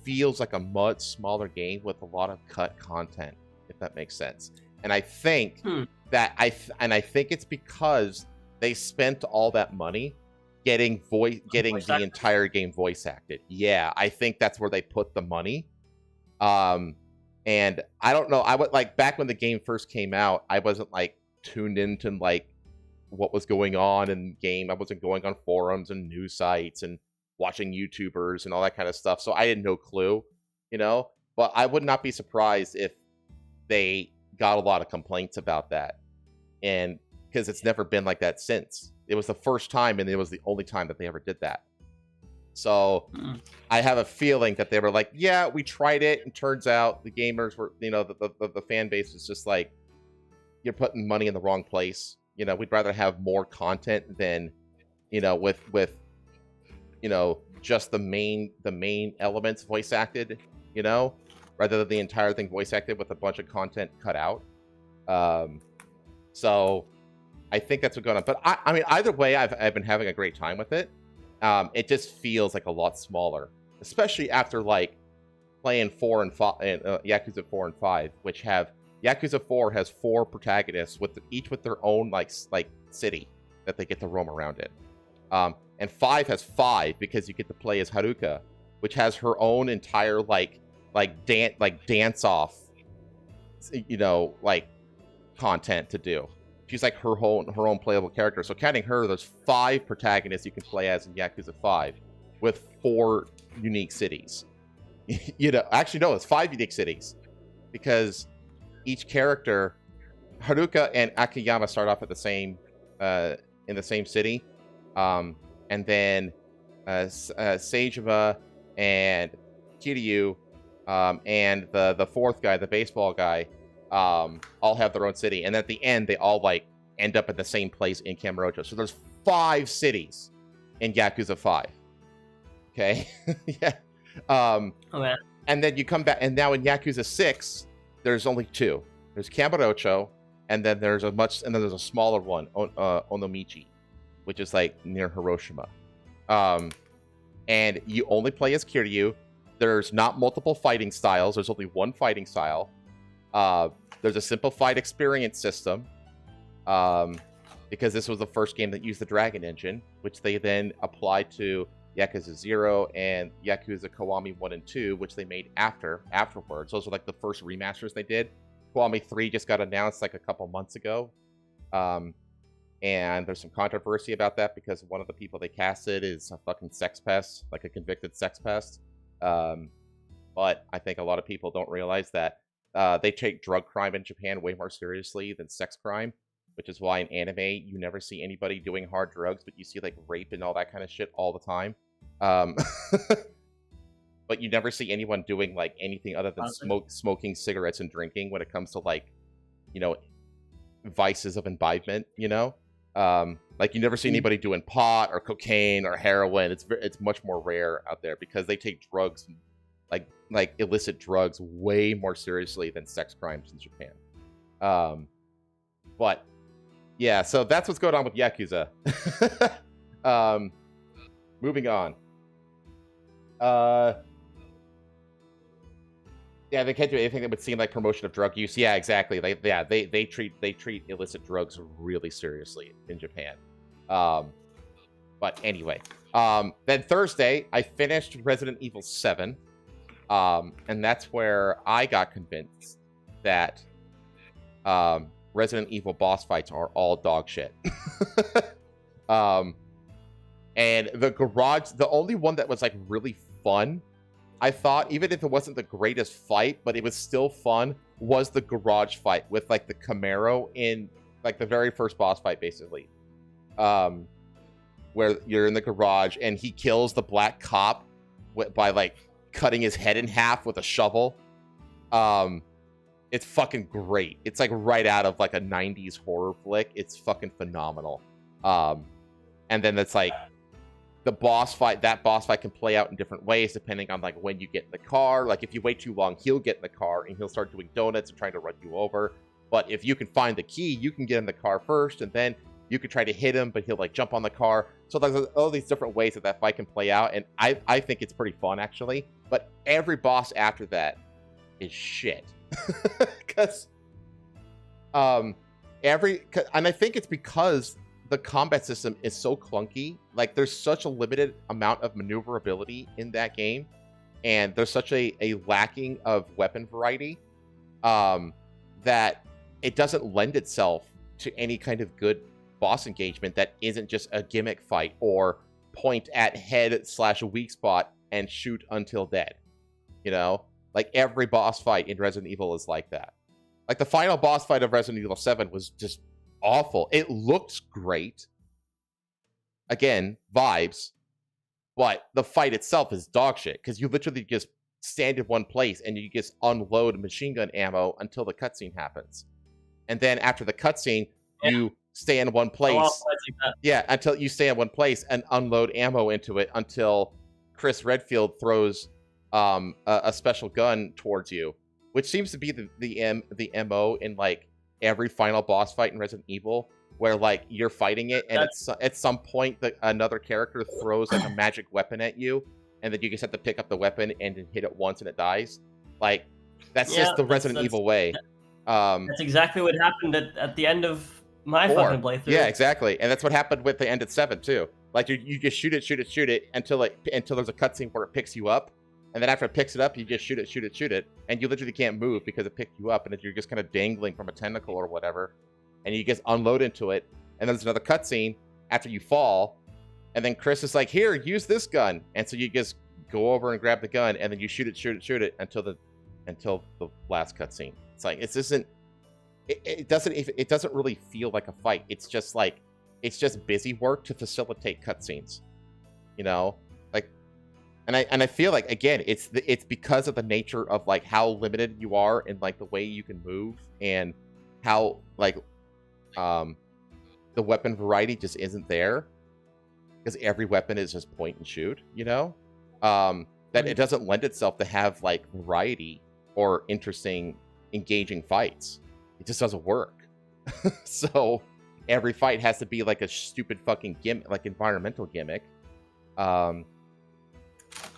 feels like a much smaller game with a lot of cut content, if that makes sense. And I think that I think it's because they spent all that money getting the entire game voice acted. Yeah, I think that's where they put the money. And I don't know. I would like back when the game first came out, I wasn't like tuned into like what was going on in the game. I wasn't going on forums and news sites and watching YouTubers and all that kind of stuff. So I had no clue, you know. But I would not be surprised if they got a lot of complaints about that. and because it's never been like that since. It was the first time, and it was the only time that they ever did that. So I have a feeling that they were like, yeah, we tried it, and turns out the gamers were, the fan base was just like, you're putting money in the wrong place. We'd rather have more content than, with just the main elements voice acted, rather than the entire thing voice acted with a bunch of content cut out. So I think that's what's going on. But I mean, either way, I've been having a great time with it. It just feels like a lot smaller, especially after like playing 4 and 5, Yakuza 4 and 5, which have Yakuza 4 has 4 protagonists each with their own like city that they get to roam around in. And 5 has 5 because you get to play as Haruka, which has her own entire dance off, content to do. She's like her own playable character. So counting her, there's 5 protagonists you can play as in Yakuza 5 with 4 unique cities. Actually no, it's 5 unique cities because each character, Haruka and Akiyama, start off at the same in the same city, and then Seijima and Kiryu and the 4th guy, the baseball guy, all have their own city, and at the end they all end up at the same place in Kamurocho. So there's 5 cities in Yakuza 5. Okay. Yeah. Okay. And then you come back, and now in Yakuza 6 there's only 2. There's Kamurocho, and then there's a smaller one, Onomichi, which is near Hiroshima. And you only play as Kiryu. There's not multiple fighting styles. There's only one fighting style. There's a simplified experience system, because this was the first game that used the Dragon Engine, which they then applied to Yakuza 0 and Yakuza Kiwami 1 and 2, which they made afterwards. Those were the first remasters they did. Kiwami 3 just got announced a couple months ago. And there's some controversy about that because one of the people they casted is a fucking sex pest, a convicted sex pest. But I think a lot of people don't realize that they take drug crime in Japan way more seriously than sex crime, which is why in anime you never see anybody doing hard drugs, but you see rape and all that kind of shit all the time. But you never see anyone doing anything other than smoking cigarettes and drinking when it comes to vices of imbibement. You never see anybody doing pot or cocaine or heroin. It's much more rare out there because they take drugs, like illicit drugs, way more seriously than sex crimes in Japan. But yeah, so that's what's going on with Yakuza. Moving on. Yeah, they can't do anything that would seem like promotion of drug use. Yeah, exactly. They treat illicit drugs really seriously in Japan. But anyway, then Thursday I finished Resident Evil 7, and that's where I got convinced that Resident Evil boss fights are all dog shit. And the garage, the only one that was really fun, I thought, even if it wasn't the greatest fight, but it was still fun, was the garage fight with the Camaro in the very first boss fight, basically. Where you're in the garage and he kills the black cop by cutting his head in half with a shovel. It's fucking great. It's right out of a 90s horror flick. It's fucking phenomenal. And then it's the boss fight, that boss fight can play out in different ways depending on when you get in the car. If you wait too long, he'll get in the car and he'll start doing donuts and trying to run you over. But if you can find the key, you can get in the car first, and then you could try to hit him, but he'll jump on the car. So there's all these different ways that fight can play out, and I think it's pretty fun, actually. But every boss after that is shit. Because and I think it's because the combat system is so clunky. There's such a limited amount of maneuverability in that game, and there's such a lacking of weapon variety, that it doesn't lend itself to any kind of good boss engagement that isn't just a gimmick fight or point at head / weak spot and shoot until dead. Every boss fight in Resident Evil is like that. The final boss fight of Resident Evil 7 was just awful. It looks great. Again, vibes, but the fight itself is dog shit because you literally just stand in one place and you just unload machine gun ammo until the cutscene happens, and then after the cutscene, you stay in one place. Yeah, until you stay in one place and unload ammo into it until Chris Redfield throws a special gun towards you, which seems to be the MO in like every final boss fight in Resident Evil, where like you're fighting it and at some point another character throws like a magic weapon at you, and then you just have to pick up the weapon and then hit it once and it dies. Like that's just the Resident Evil way. That's exactly what happened at the end of my fucking playthrough. Yeah, exactly, and that's what happened with the end at 7 too. Like you just shoot it until there's a cutscene where it picks you up, and then after it picks it up, you just shoot it, and you literally can't move because it picked you up, and you're just kind of dangling from a tentacle or whatever, and you just unload into it, and there's another cutscene after you fall, and then Chris is like, "Here, use this gun," and so you just go over and grab the gun, and then you shoot it until the last cutscene. It's like it doesn't really feel like a fight. It's just busy work to facilitate cutscenes, you know, like, and I feel like again it's because of the nature of like how limited you are in like the way you can move and how like the weapon variety just isn't there because every weapon is just point and shoot, you know, that it doesn't lend itself to have like variety or interesting engaging fights. It just doesn't work. So every fight has to be like a stupid fucking gimmick, like environmental gimmick. And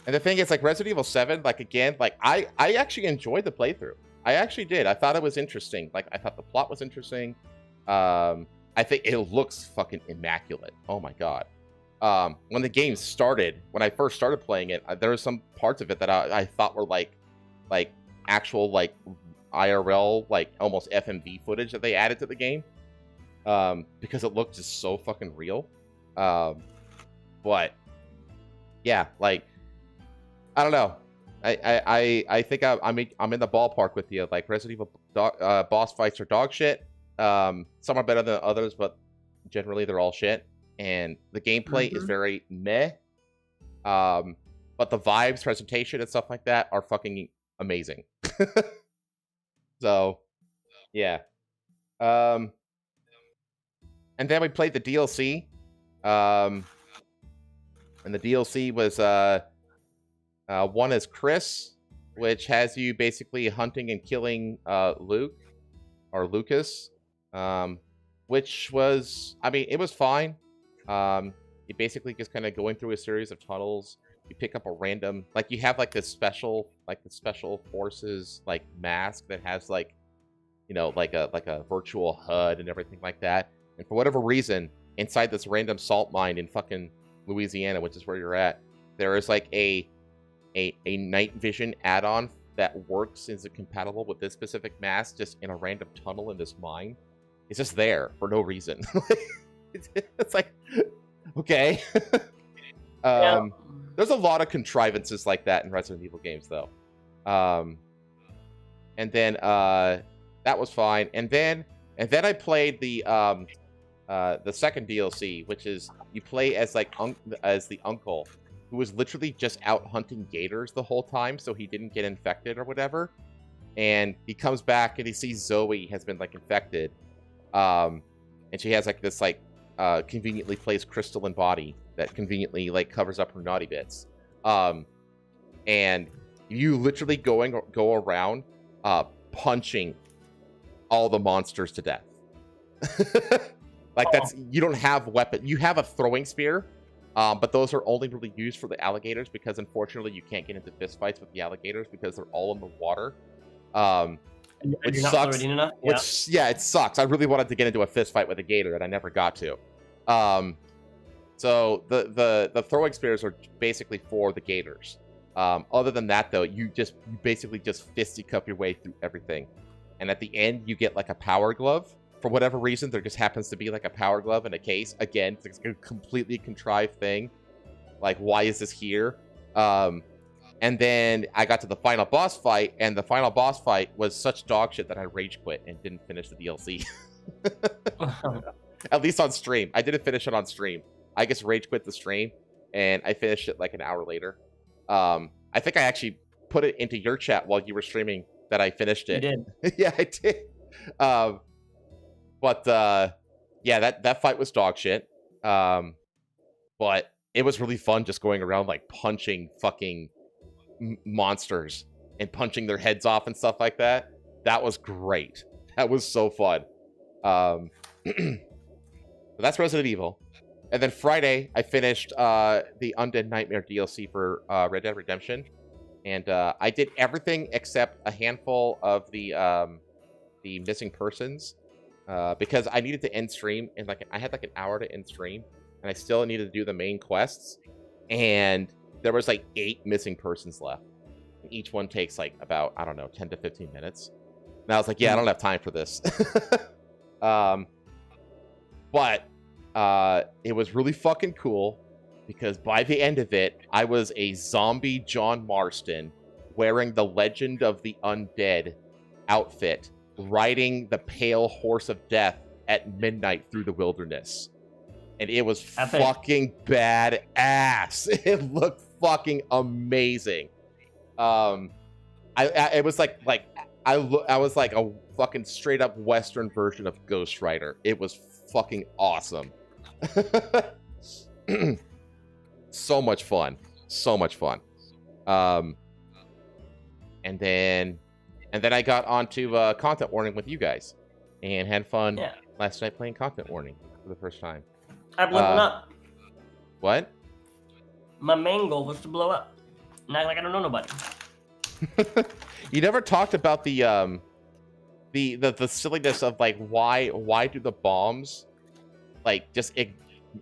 the thing is, like Resident Evil 7, like again, like I actually enjoyed the playthrough. I actually did. I thought it was interesting. Like I thought the plot was interesting. I think it looks fucking immaculate. Oh my god. When the game started, when I first started playing it, there were some parts of it that I thought were like actual like IRL, like almost FMV footage that they added to the game, because it looked just so fucking real. But yeah, like I don't know. I think I'm in the ballpark with you. Like Resident Evil boss fights are dog shit. Some are better than others, but generally they're all shit. And the gameplay is very meh. But the vibes, presentation, and stuff like that are fucking amazing. So, yeah. And then we played the DLC. And the DLC was one is Chris, which has you basically hunting and killing Luke or Lucas, which was, I mean, it was fine. You basically just kind of going through a series of tunnels. You pick up a random, like you have like this special, like the special forces like mask that has like, you know, like a virtual HUD and everything like that. And for whatever reason, inside this random salt mine in fucking Louisiana, which is where you're at, there is like a night vision add-on that works, is compatible with this specific mask, just in a random tunnel in this mine. It's just there for no reason. It's like, okay. Yeah. There's a lot of contrivances like that in Resident Evil games, though. And then that was fine. And then I played the second DLC, which is you play as like as the uncle who was literally just out hunting gators the whole time, so he didn't get infected or whatever. And he comes back and he sees Zoe has been like infected, and she has like this like conveniently placed crystalline body that conveniently like covers up her naughty bits. And you literally go around punching all the monsters to death. Like that's, you don't have weapon. You have a throwing spear, but those are only really used for the alligators because unfortunately you can't get into fist fights with the alligators because they're all in the water. Which sucks. Enough? Yeah. Which, yeah, it sucks. I really wanted to get into a fist fight with a gator and I never got to. So the throwing spears are basically for the gators. Other than that, though, you basically just fisticuff your way through everything. And at the end, you get like a power glove. For whatever reason, there just happens to be like a power glove in a case. Again, it's a completely contrived thing. Like, why is this here? And then I got to the final boss fight, and the final boss fight was such dog shit that I rage quit and didn't finish the DLC. At least on stream. I didn't finish it on stream. I just rage quit the stream, and I finished it like an hour later. I think I actually put it into your chat while you were streaming that I finished it. You did. Yeah, I did. Yeah, that fight was dog shit. But it was really fun just going around like punching fucking monsters and punching their heads off and stuff like that. That was great. That was so fun. That's Resident Evil. And then Friday, I finished the Undead Nightmare DLC for Red Dead Redemption. And I did everything except a handful of the missing persons because I needed to end stream. And like I had like an hour to end stream. And I still needed to do the main quests. And there was like 8 missing persons left. And each one takes like about, I don't know, 10 to 15 minutes. And I was like, yeah, I don't have time for this. But it was really fucking cool because by the end of it, I was a zombie John Marston wearing the Legend of the Undead outfit, riding the pale horse of death at midnight through the wilderness. And it was fucking badass. It looked fucking amazing. It was like I was like a fucking straight up Western version of Ghost Rider. It was fucking awesome. So much fun. So much fun. And then I got onto Content Warning with you guys and had fun last night playing Content Warning for the first time. I'm leveling up. What? My main goal was to blow up. Not like I don't know nobody. You never talked about the silliness of like why do the bombs like just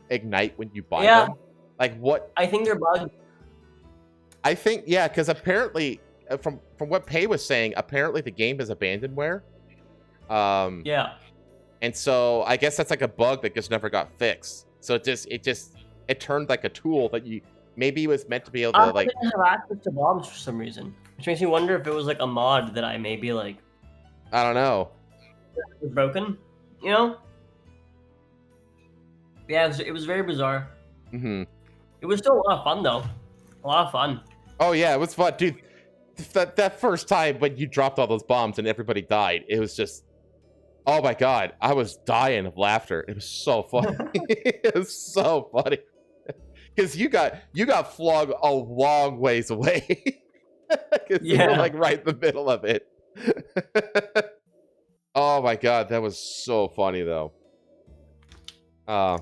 ignite when you buy them? Like what? I think they're bugged. I think because apparently from what Pei was saying, apparently the game is abandonware. And so I guess that's like a bug that just never got fixed. So it turned like a tool that you maybe was meant to be able to like. I didn't have access to bombs for some reason, which makes me wonder if it was like a mod that I maybe like. I don't know. It was broken, you know? Yeah, it was very bizarre. Mm-hmm. It was still a lot of fun though. A lot of fun. Oh yeah, it was fun, dude. That first time when you dropped all those bombs and everybody died, it was just. Oh my god, I was dying of laughter. It was so funny. It was so funny. Because you got flogged a long ways away. You were like right in the middle of it. Oh my god, that was so funny though. And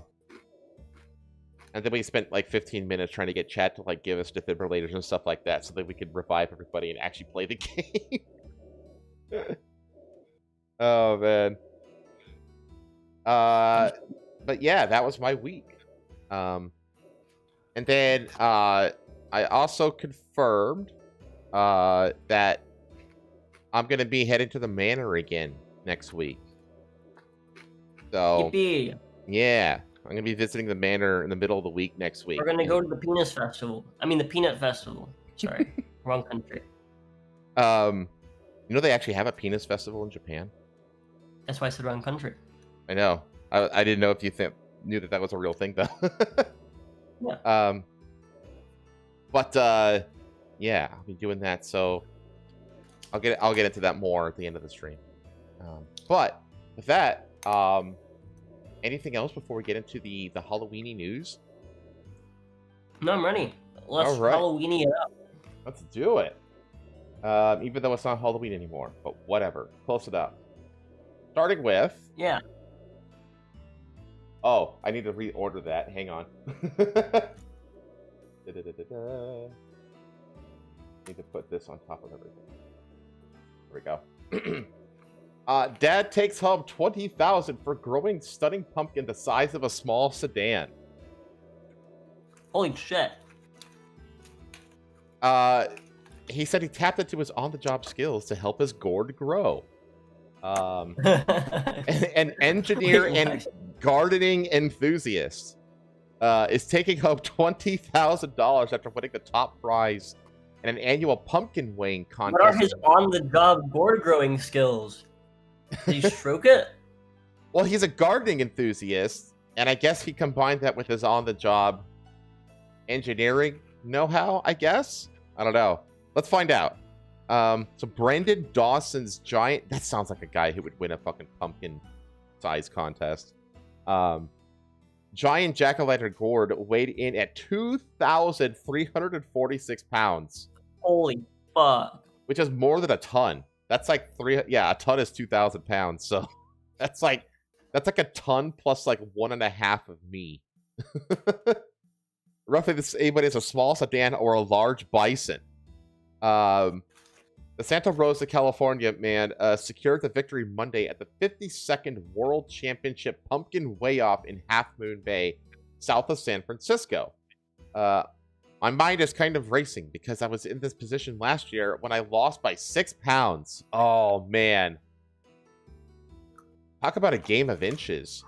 then we spent like 15 minutes trying to get chat to like give us defibrillators and stuff like that so that we could revive everybody and actually play the game. Oh man. But yeah, that was my week. And then I also confirmed that I'm gonna be heading to the manor again next week. So Yippee. Yeah, I'm gonna be visiting the manor in the middle of the week next week. We're gonna go to the Penis Festival. I mean the Peanut Festival. Sorry, wrong country. You know they actually have a penis festival in Japan. That's why I said wrong country. I know. I didn't know if you knew that was a real thing though. Yeah. Yeah, I'll be doing that. So I'll get into that more at the end of the stream. But with that, anything else before we get into the Halloweeny news? No, I'm ready. Let's All right. Halloweeny it up. Let's do it. Even though it's not Halloween anymore, but whatever. Close enough. Starting with... Yeah. Oh, I need to reorder that. Hang on. Need to put this on top of everything. There we go. Dad takes home $20,000 for growing stunning pumpkin the size of a small sedan. Holy shit. He said he tapped into his on-the-job skills to help his gourd grow. An engineer and gardening enthusiast is taking home $20,000 after winning the top prize in an annual pumpkin weighing contest. What are his on-the-job gourd growing skills? Did he stroke it? Well, he's a gardening enthusiast, and I guess he combined that with his on-the-job engineering know-how, I guess? I don't know. Let's find out. So Brandon Dawson's giant... That sounds like a guy who would win a fucking pumpkin size contest. Giant jack-o'-lantern gourd weighed in at 2,346 pounds. Holy fuck. Which is more than a ton. That's like a ton is 2,000 pounds. So that's like a ton plus like 1.5 of me. Roughly the same as a small sedan or a large bison. The Santa Rosa, California man secured the victory Monday at the 52nd World Championship Pumpkin Weigh-Off in Half Moon Bay, south of San Francisco. My mind is kind of racing because I was in this position last year when I lost by 6 pounds. Oh, man. Talk about a game of inches.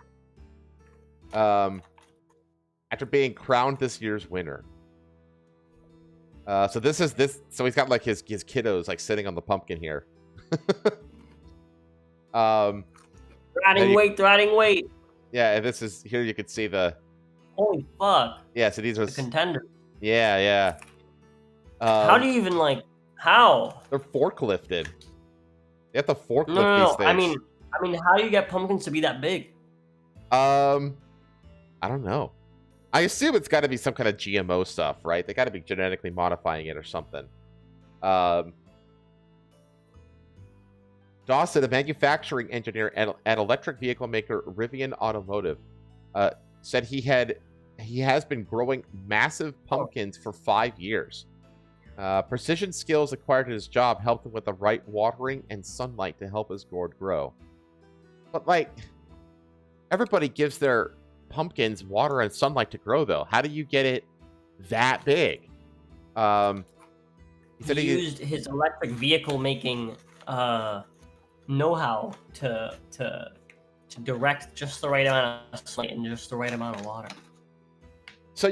After being crowned this year's winner. So he's got like his kiddos like sitting on the pumpkin here. They're adding weight. Yeah, and this is here you can see the Holy fuck. Yeah, so these are the contenders. Yeah. How do you even how? They're forklifted. You have to forklift No. these things. I mean, how do you get pumpkins to be that big? I don't know. I assume it's got to be some kind of GMO stuff, right? They got to be genetically modifying it or something. Dawson, a manufacturing engineer at electric vehicle maker Rivian Automotive, said he has been growing massive pumpkins for 5 years. Precision skills acquired in his job helped him with the right watering and sunlight to help his gourd grow. But everybody gives their pumpkins water and sunlight to grow, though. How do you get it that big? He used his electric vehicle making know-how to direct just the right amount of sunlight and just the right amount of water. So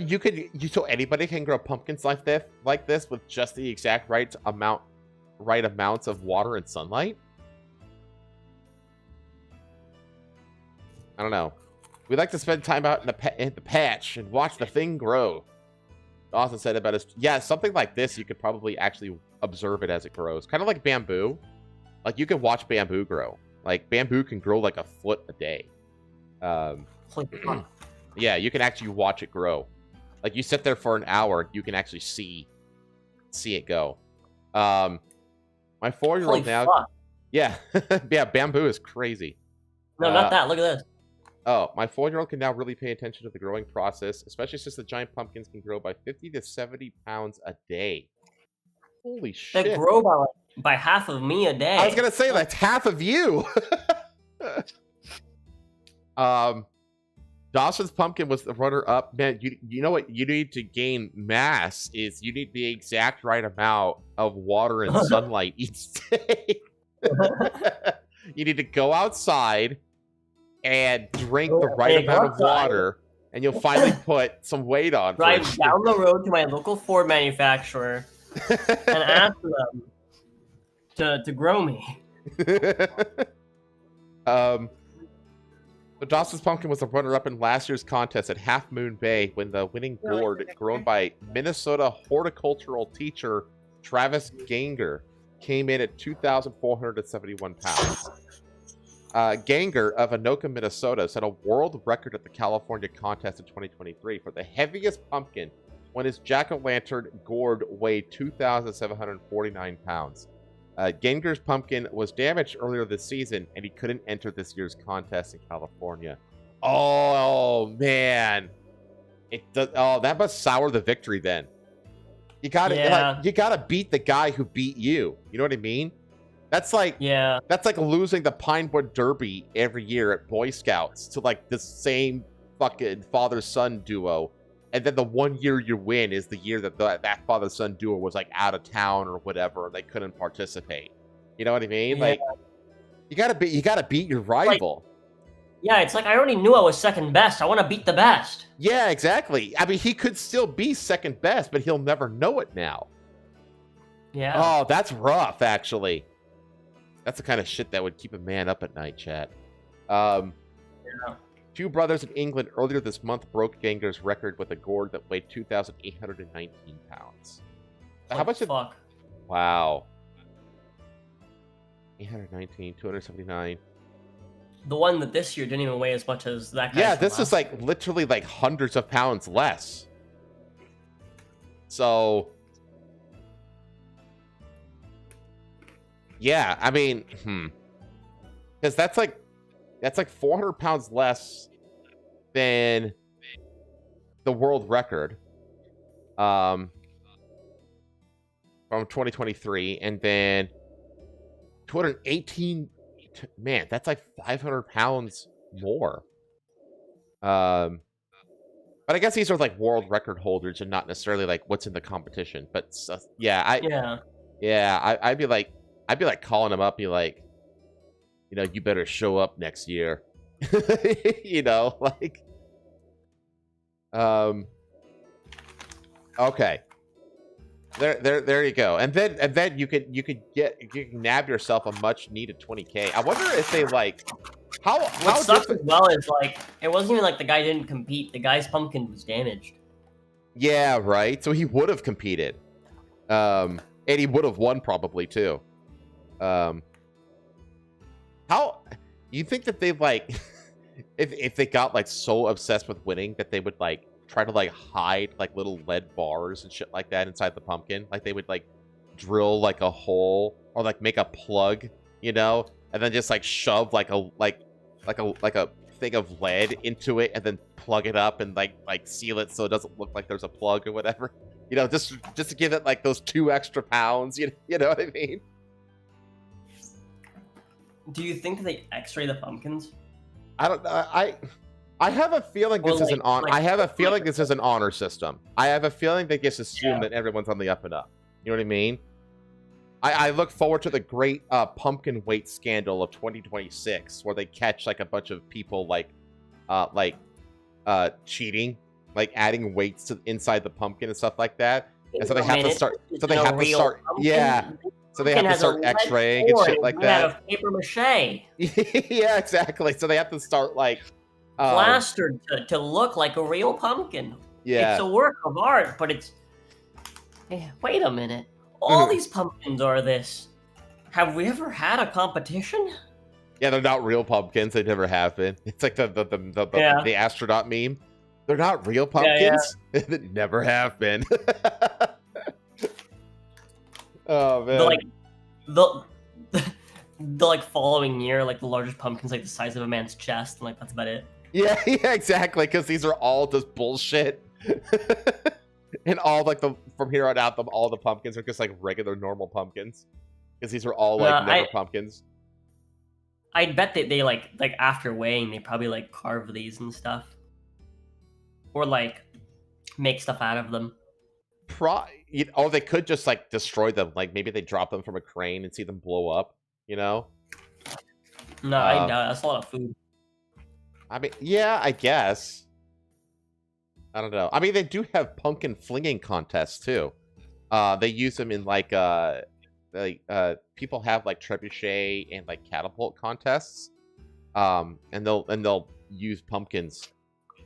so anybody can grow pumpkins like this with just the exact right amounts of water and sunlight? I don't know. We like to spend time out in the patch and watch the thing grow. Dawson said about his... Yeah, something like this, you could probably actually observe it as it grows. Kind of like bamboo. You could watch bamboo grow. Bamboo can grow a foot a day. Yeah, you can actually watch it grow. You sit there for an hour, you can actually see it go. My 4-year-old now... Fuck. Yeah. Yeah, bamboo is crazy. No, not that. Look at this. Oh, my 4-year-old can now really pay attention to the growing process, especially since the giant pumpkins can grow by 50 to 70 pounds a day. Holy shit. They grow by half of me a day. I was going to say, that's half of you. Dawson's pumpkin was the runner-up. Man, you know what you need to gain mass is you need the exact right amount of water and sunlight each day. You need to go outside and drink the right amount of water, and you'll finally put some weight on. Drive down the road to my local Ford manufacturer and ask them to grow me. The Dawson's pumpkin was the runner-up in last year's contest at Half Moon Bay when the winning gourd, grown by Minnesota horticultural teacher Travis Ganger, came in at 2,471 pounds. Ganger of Anoka, Minnesota, set a world record at the California contest in 2023 for the heaviest pumpkin when his jack-o'-lantern gourd weighed 2,749 pounds. Ganger's pumpkin was damaged earlier this season, and he couldn't enter this year's contest in California. Oh, man. That must sour the victory then. You gotta beat the guy who beat you. You know what I mean? That's like losing the Pinewood Derby every year at Boy Scouts to the same fucking father-son duo, and then the one year you win is the year that that father-son duo was out of town or whatever, and they couldn't participate. You know what I mean? Yeah. You gotta beat your rival. It's I already knew I was second best. I want to beat the best. Yeah, exactly. I mean, he could still be second best, but he'll never know it now. Yeah. Oh, that's rough, actually. That's the kind of shit that would keep a man up at night, chat. Yeah. Two brothers in England earlier this month broke gangers' record with a gourd that weighed 2,819 pounds. How much? Fuck. Wow. 819, 279. The one that this year didn't even weigh as much as that guy. Yeah, this is like literally like hundreds of pounds less. So, yeah, I mean, because that's like 400 pounds less than the world record from 2023, and then 218. Man, that's like 500 pounds more. But I guess these are like world record holders and not necessarily like what's in the competition. But yeah, I'd be like calling them up, be like, you better show up next year. Like, okay. There you go. And then you can nab yourself a much needed 20K. I wonder if they like how sucks as well is like it wasn't even like the guy didn't compete. The guy's pumpkin was damaged. Yeah, right. So he would have competed. And he would have won probably too. How you think that they like if they got like so obsessed with winning that they would like try to like hide like little lead bars and shit like that inside the pumpkin? Like they would like drill like a hole or like make a plug, and then just like shove like a thing of lead into it and then plug it up and like seal it so it doesn't look like there's a plug or whatever. Just to give it like those 2 extra pounds, you know what I mean? Do you think they X-ray the pumpkins? I don't know. I have a feeling this is an honor. I have a feeling this is an honor system. I have a feeling they just assume that everyone's on the up and up. You know what I mean? I look forward to the great pumpkin weight scandal of 2026, where they catch like a bunch of people cheating, like adding weights to inside the pumpkin and stuff like that. And so they have to start. So they have to start. Yeah. So they have to start X-raying and shit like that. Out of paper mache. Yeah, exactly. So they have to start like plastered to look like a real pumpkin. Yeah, it's a work of art, but it's. Wait a minute. All these pumpkins are this. Have we ever had a competition? Yeah, they're not real pumpkins. They never have been. It's like the astronaut meme. They're not real pumpkins. Yeah. They never have been. Oh man. The following year, like the largest pumpkin's like the size of a man's chest, and like that's about it. Yeah, exactly. Because these are all just bullshit. And all like from here on out, all the pumpkins are just like regular normal pumpkins. Because these are all like never pumpkins. I bet that they like after weighing, they probably like carve these and stuff, or like make stuff out of them. They could just like destroy them. Like maybe they drop them from a crane and see them blow up. No, I doubt that's a lot of food. I mean, yeah, I guess. I don't know. I mean, they do have pumpkin flinging contests too. They use them in like people have like trebuchet and like catapult contests. And they'll use pumpkins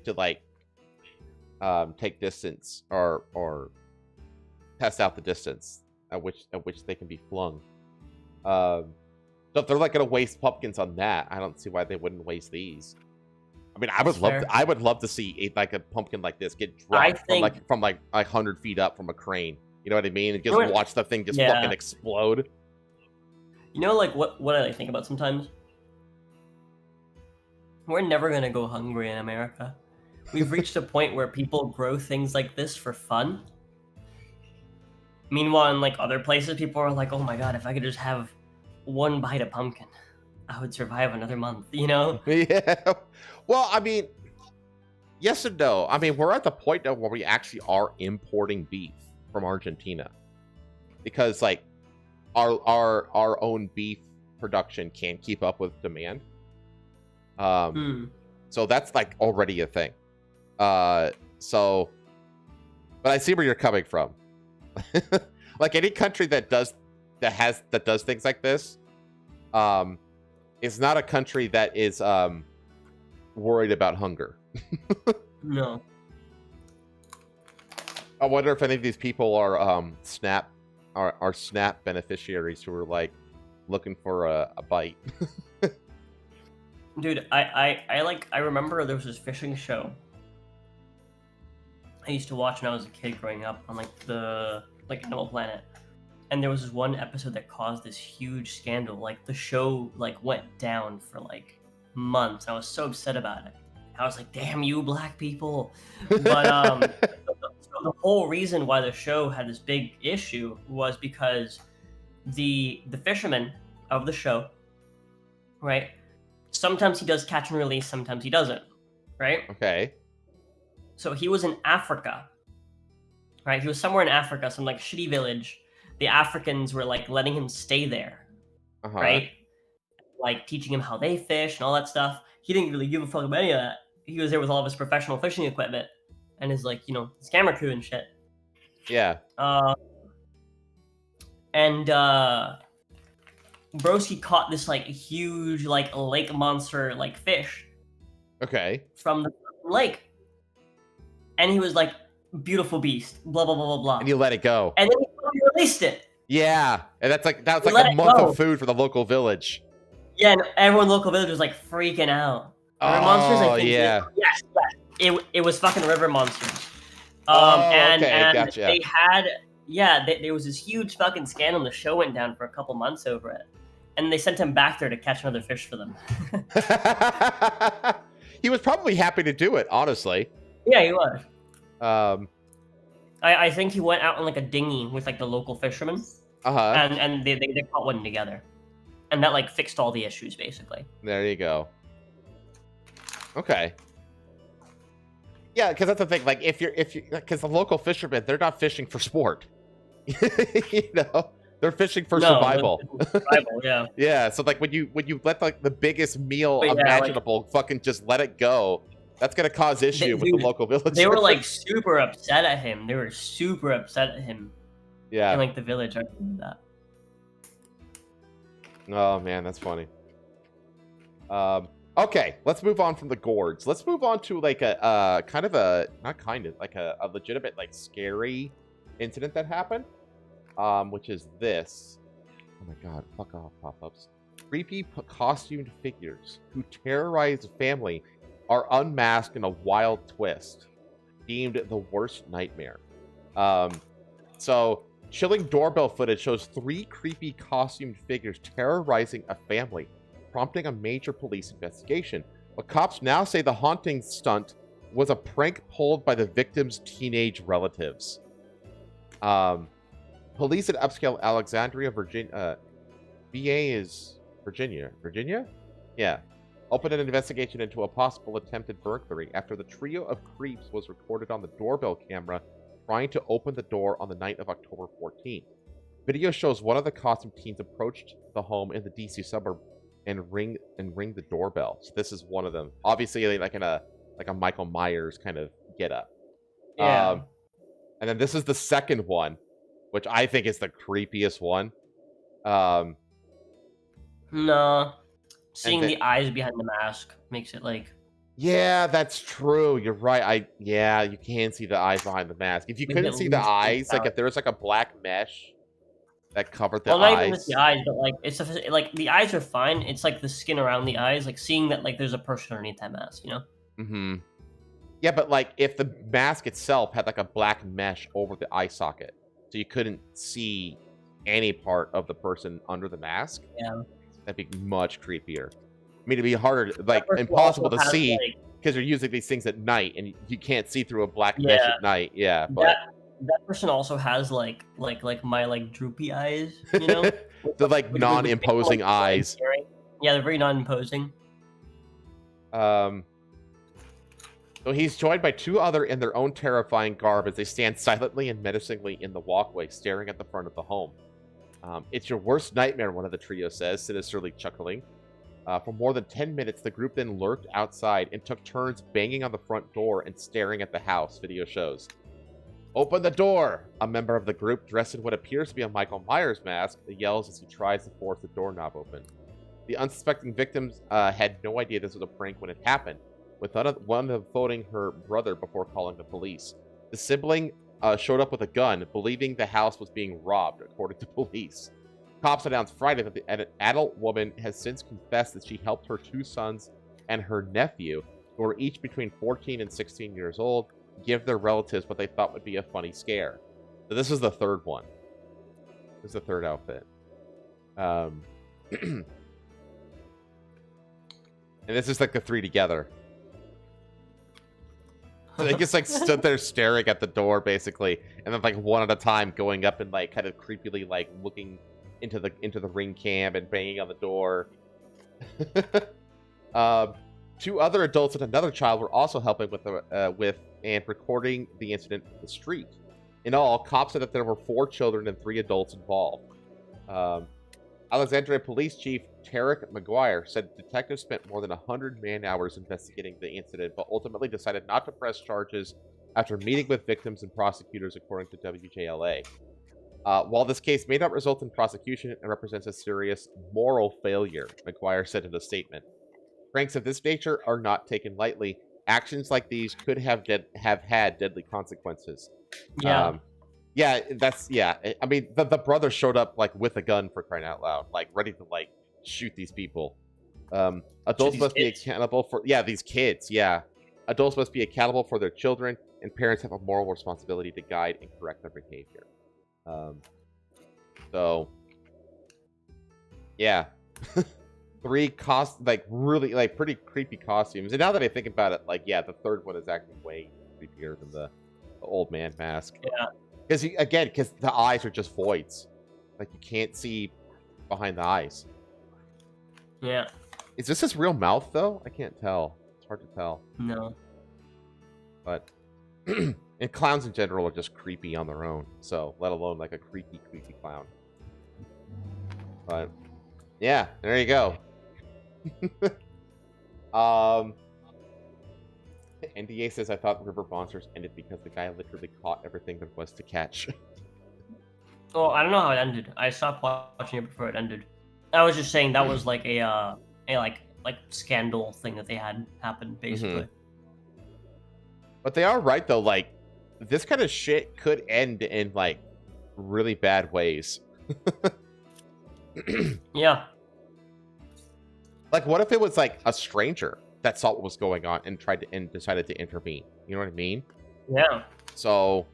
to like take distance or test out the distance at which they can be flung. So if they're like gonna waste pumpkins on that, I don't see why they wouldn't waste these. I mean, I would love to see a pumpkin like this get dropped from 100 feet up from a crane. You know what I mean? And just watch the thing just fucking explode. Like what I think about sometimes? We're never gonna go hungry in America. We've reached a point where people grow things like this for fun. Meanwhile, in like other places, people are like, "Oh my god, if I could just have one bite of pumpkin, I would survive another month." Yeah. Well, I mean, yes and no. I mean, we're at the point now where we actually are importing beef from Argentina because like our own beef production can't keep up with demand. So that's like already a thing. But I see where you're coming from. Like any country that does things like this, is not a country that is worried about hunger. No. I wonder if any of these people are SNAP beneficiaries who are like looking for a bite. Dude, I remember there was this fishing show I used to watch when I was a kid growing up on like Animal Planet. And there was this one episode that caused this huge scandal. Like the show like went down for like months. I was so upset about it. I was like, damn you black people. But so the whole reason why the show had this big issue was because the fisherman of the show, right? Sometimes he does catch and release, sometimes he doesn't, right? Okay. So he was in Africa, right? He was somewhere in Africa, some like shitty village. The Africans were like letting him stay there, right? Like teaching him how they fish and all that stuff. He didn't really give a fuck about any of that. He was there with all of his professional fishing equipment and his like, his camera crew and shit. Yeah. And Broski caught this like huge like lake monster like fish. Okay. From the lake. And he was like, beautiful beast, blah blah blah blah blah. And you let it go. And then he released it. Yeah. And that was like a month of food for the local village. Yeah, and everyone in the local village was like freaking out. River monsters, I think. Yeah. Yes. It was fucking river monsters. Okay, and gotcha. they had there was this huge fucking scandal. The show went down for a couple months over it, and they sent him back there to catch another fish for them. He was probably happy to do it, honestly. Yeah, he was. I think he went out on like a dinghy with like the local fishermen. And they caught one together, and that like fixed all the issues basically. There you go. Okay. Yeah, because that's the thing. Like, if you, because the local fishermen, they're not fishing for sport. They're fishing for survival. Survival, yeah. Yeah. So like when you let like the biggest meal imaginable fucking just let it go, that's gonna cause issue with the local village. They were like super upset at him. They were super upset at him. Yeah. In like the village, I remember that. Oh man, that's funny. Okay, let's move on from the gourds. Let's move on to like a legitimate like scary incident that happened. Which is this. Oh my god, fuck off, pop-ups. Creepy costumed figures who terrorize a family are unmasked in a wild twist, deemed the worst nightmare. So chilling doorbell footage shows 3 creepy costumed figures terrorizing a family, prompting a major police investigation. But cops now say the haunting stunt was a prank pulled by the victim's teenage relatives. Police at upscale Alexandria, Virginia, VA is Virginia. Virginia? Yeah. Opened an investigation into a possible attempted burglary after the trio of creeps was recorded on the doorbell camera trying to open the door on the night of October 14th. Video shows one of the costumed teens approached the home in the DC suburb and ring the doorbell. So this is one of them. Obviously, like a Michael Myers kind of get up. Yeah. And then this is the second one, which I think is the creepiest one. No. Seeing the eyes behind the mask makes it like... Yeah, that's true. You're right. You can see the eyes behind the mask. If you couldn't see the eyes, like if there was like a black mesh that covered the eyes. Well, not even with the eyes, but like it's like the eyes are fine. It's like the skin around the eyes, like seeing that like there's a person underneath that mask, Mm-hmm. Yeah, but like if the mask itself had like a black mesh over the eye socket, so you couldn't see any part of the person under the mask. Yeah. That'd be much creepier. I mean, it'd be harder, like impossible to see because you're using these things at night and you can't see through a black mesh at night. Yeah, but that person also has like my like droopy eyes, the like non-imposing eyes. Yeah, they're very non-imposing. So he's joined by 2 other in their own terrifying garb as they stand silently and menacingly in the walkway, staring at the front of the home. It's your worst nightmare, one of the trio says, sinisterly chuckling. For more than 10 minutes, the group then lurked outside and took turns banging on the front door and staring at the house, video shows. Open the door! A member of the group, dressed in what appears to be a Michael Myers mask, yells as he tries to force the doorknob open. The unsuspecting victims had no idea this was a prank when it happened. with one of them phoning her brother before calling the police. The sibling showed up with a gun, believing the house was being robbed, according to police. Cops announced Friday that an adult woman has since confessed that she helped her 2 sons and her nephew, who were each between 14 and 16 years old, give their relatives what they thought would be a funny scare. So this is the third one. This is the third outfit. And this is like the 3 together. So they just like stood there staring at the door, basically, and then like one at a time going up and like kind of creepily like looking into the ring cam and banging on the door. 2 other adults and another child were also helping with and recording the incident in the street. In all, cops said that there were 4 children and 3 adults involved. Alexandria Police Chief Tarek McGuire said detectives spent more than 100 man-hours investigating the incident, but ultimately decided not to press charges after meeting with victims and prosecutors, according to WJLA. While this case may not result in prosecution, it represents a serious moral failure, McGuire said in a statement. Pranks of this nature are not taken lightly. Actions like these could have had deadly consequences. Yeah. Yeah. I mean, the brother showed up like with a gun, for crying out loud, like ready to like shoot these people. Adults must be accountable for these kids. Yeah, adults must be accountable for their children, and parents have a moral responsibility to guide and correct their behavior. So yeah. 3 really like pretty creepy costumes. And now that I think about it, like, yeah, the third one is actually way creepier than the old man mask. Yeah. Because the eyes are just voids. Like, you can't see behind the eyes. Yeah. Is this his real mouth, though? I can't tell. It's hard to tell. No. But, and clowns in general are just creepy on their own. So, let alone, like, a creepy clown. But, yeah, there you go. NDA says, I thought River Monsters ended because the guy literally caught everything there was to catch. Well, I don't know how it ended. I stopped watching it before it ended. I was just saying that was like a like scandal thing that they had happen, basically. But they are right, though. Like, this kind of shit could end in, like, really bad ways. Yeah. Like, what if it was, like, a stranger that saw what was going on and decided to intervene? You know what I mean? Yeah. So,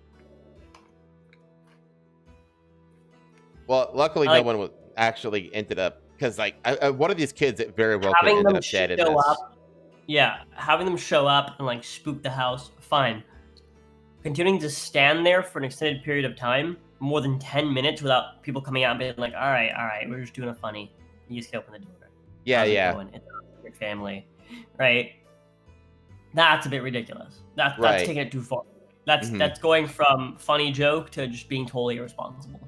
well, luckily no one was actually ended up, because like one of these kids, it very well could end up dead in this. Yeah, having them show up and like spook the house, fine. Continuing to stand there for an extended period of time, more than 10 minutes without people coming out and being like, all right, we're just doing a funny. You just open the door. Yeah. It's your family, right? That's a bit ridiculous. That's right. Taking it too far. That's going from funny joke to just being totally irresponsible.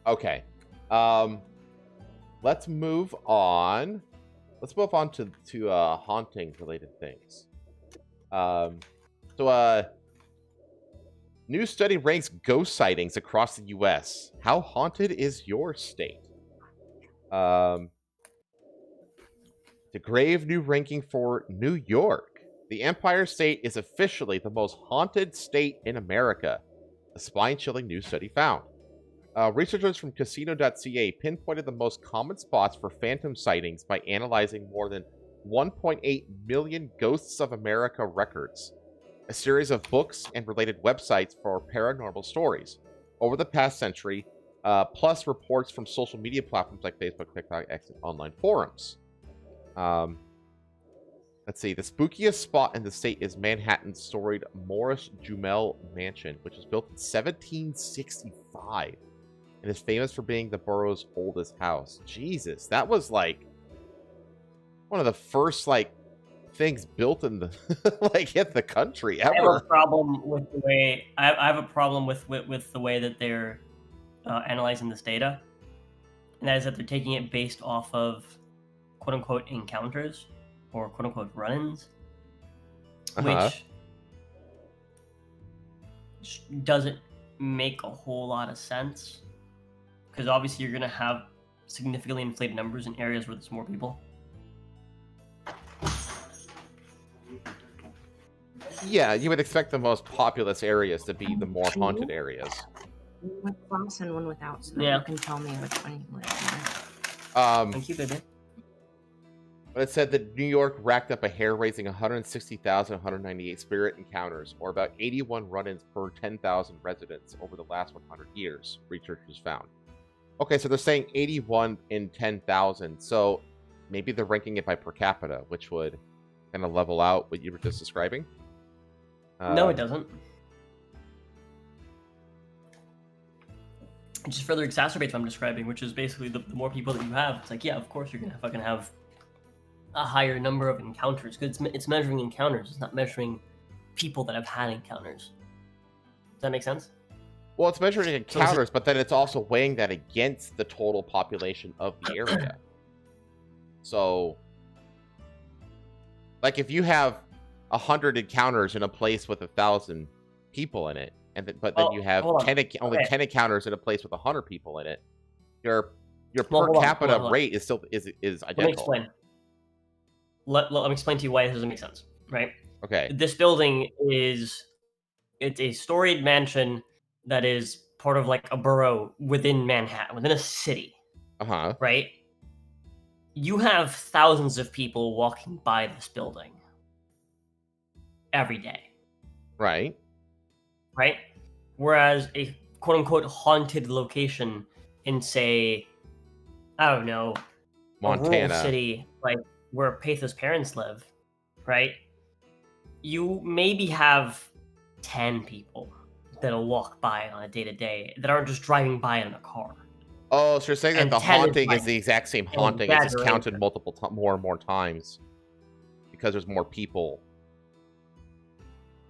Okay. Let's move on. Let's move on to haunting related things. New study ranks ghost sightings across the U.S. How haunted is your state? The grave new ranking for New York. The Empire State is officially the most haunted state in America. A spine-chilling new study found. Researchers from Casino.ca pinpointed the most common spots for phantom sightings by analyzing more than 1.8 million Ghosts of America records, a series of books and related websites for paranormal stories over the past century, plus reports from social media platforms like Facebook, TikTok, X, and online forums. Let's see. The spookiest spot in the state is Manhattan's storied Morris Jumel Mansion, which was built in 1765 and is famous for being the borough's oldest house. Jesus, that was like one of the first like things built in the like in the country ever. I have a problem with the way I have a problem with the way that they're analyzing this data, and that is that they're taking it based off of quote unquote encounters or quote unquote run-ins, which doesn't make a whole lot of sense, because obviously you're gonna have significantly inflated numbers in areas where there's more people. Yeah, you would expect the most populous areas to be the more haunted areas. One with plus and one without, so that Yeah. you can tell me which one you like more. Thank you, baby. But it said that New York racked up a hair-raising 160,198 spirit encounters, or about 81 run-ins per 10,000 residents over the last 100 years, researchers found. Okay, so they're saying 81 in 10,000, so maybe they're ranking it by per capita, which would kind of level out what you were just describing. No, it doesn't. It just further exacerbates what I'm describing, which is basically the more people that you have, it's like, yeah, of course you're gonna fucking have a higher number of encounters, because it's measuring encounters, it's not measuring people that have had encounters. Does that make sense? Well, it's measuring encounters, but then it's also weighing that against the total population of the area. So, like, if you have 100 encounters in a place with 1,000 people in it, but then you have only 10 encounters in a place with 100 people in it, your per capita rate is still is identical. Let me explain. Let me explain to you why this doesn't make sense, right? Okay. This building it's a storied mansion that is part of like a borough within Manhattan, within a city. Uh-huh. Right? You have thousands of people walking by this building every day. Right. Right? Whereas a quote unquote haunted location in, say, I don't know, Montana, a rural city like where Patha's parents live, right? You maybe have 10 people that'll walk by on a day-to-day that aren't just driving by in a car. Oh, so you're saying that And the 10 haunting is is the exact same haunting, it's just counted more and more times because there's more people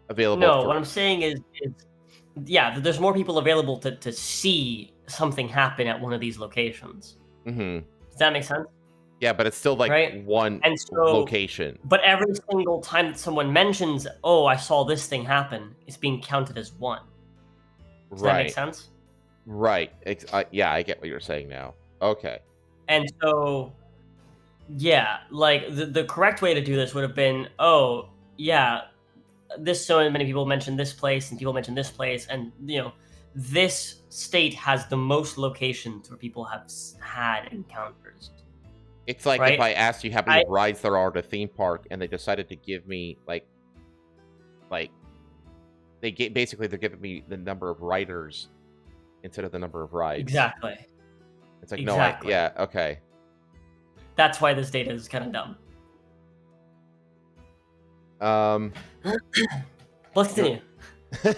available. No, what I'm saying is yeah, there's more people available to see something happen at one of these locations. Mm-hmm. Does that make sense? Yeah, but it's still like one location. But every single time that someone mentions, "Oh, I saw this thing happen," it's being counted as one. Does that make sense? Right. Yeah, I get what you're saying now. Okay. And so, yeah, like the correct way to do this would have been, oh, yeah, this so many people mentioned this place and people mentioned this place, and this state has the most locations where people have had encounters. It's like if I asked you how many rides there are at a theme park, and they decided to give me they're giving me the number of riders instead of the number of rides. Exactly. It's like yeah, okay. That's why this data is kind of dumb. Let's continue.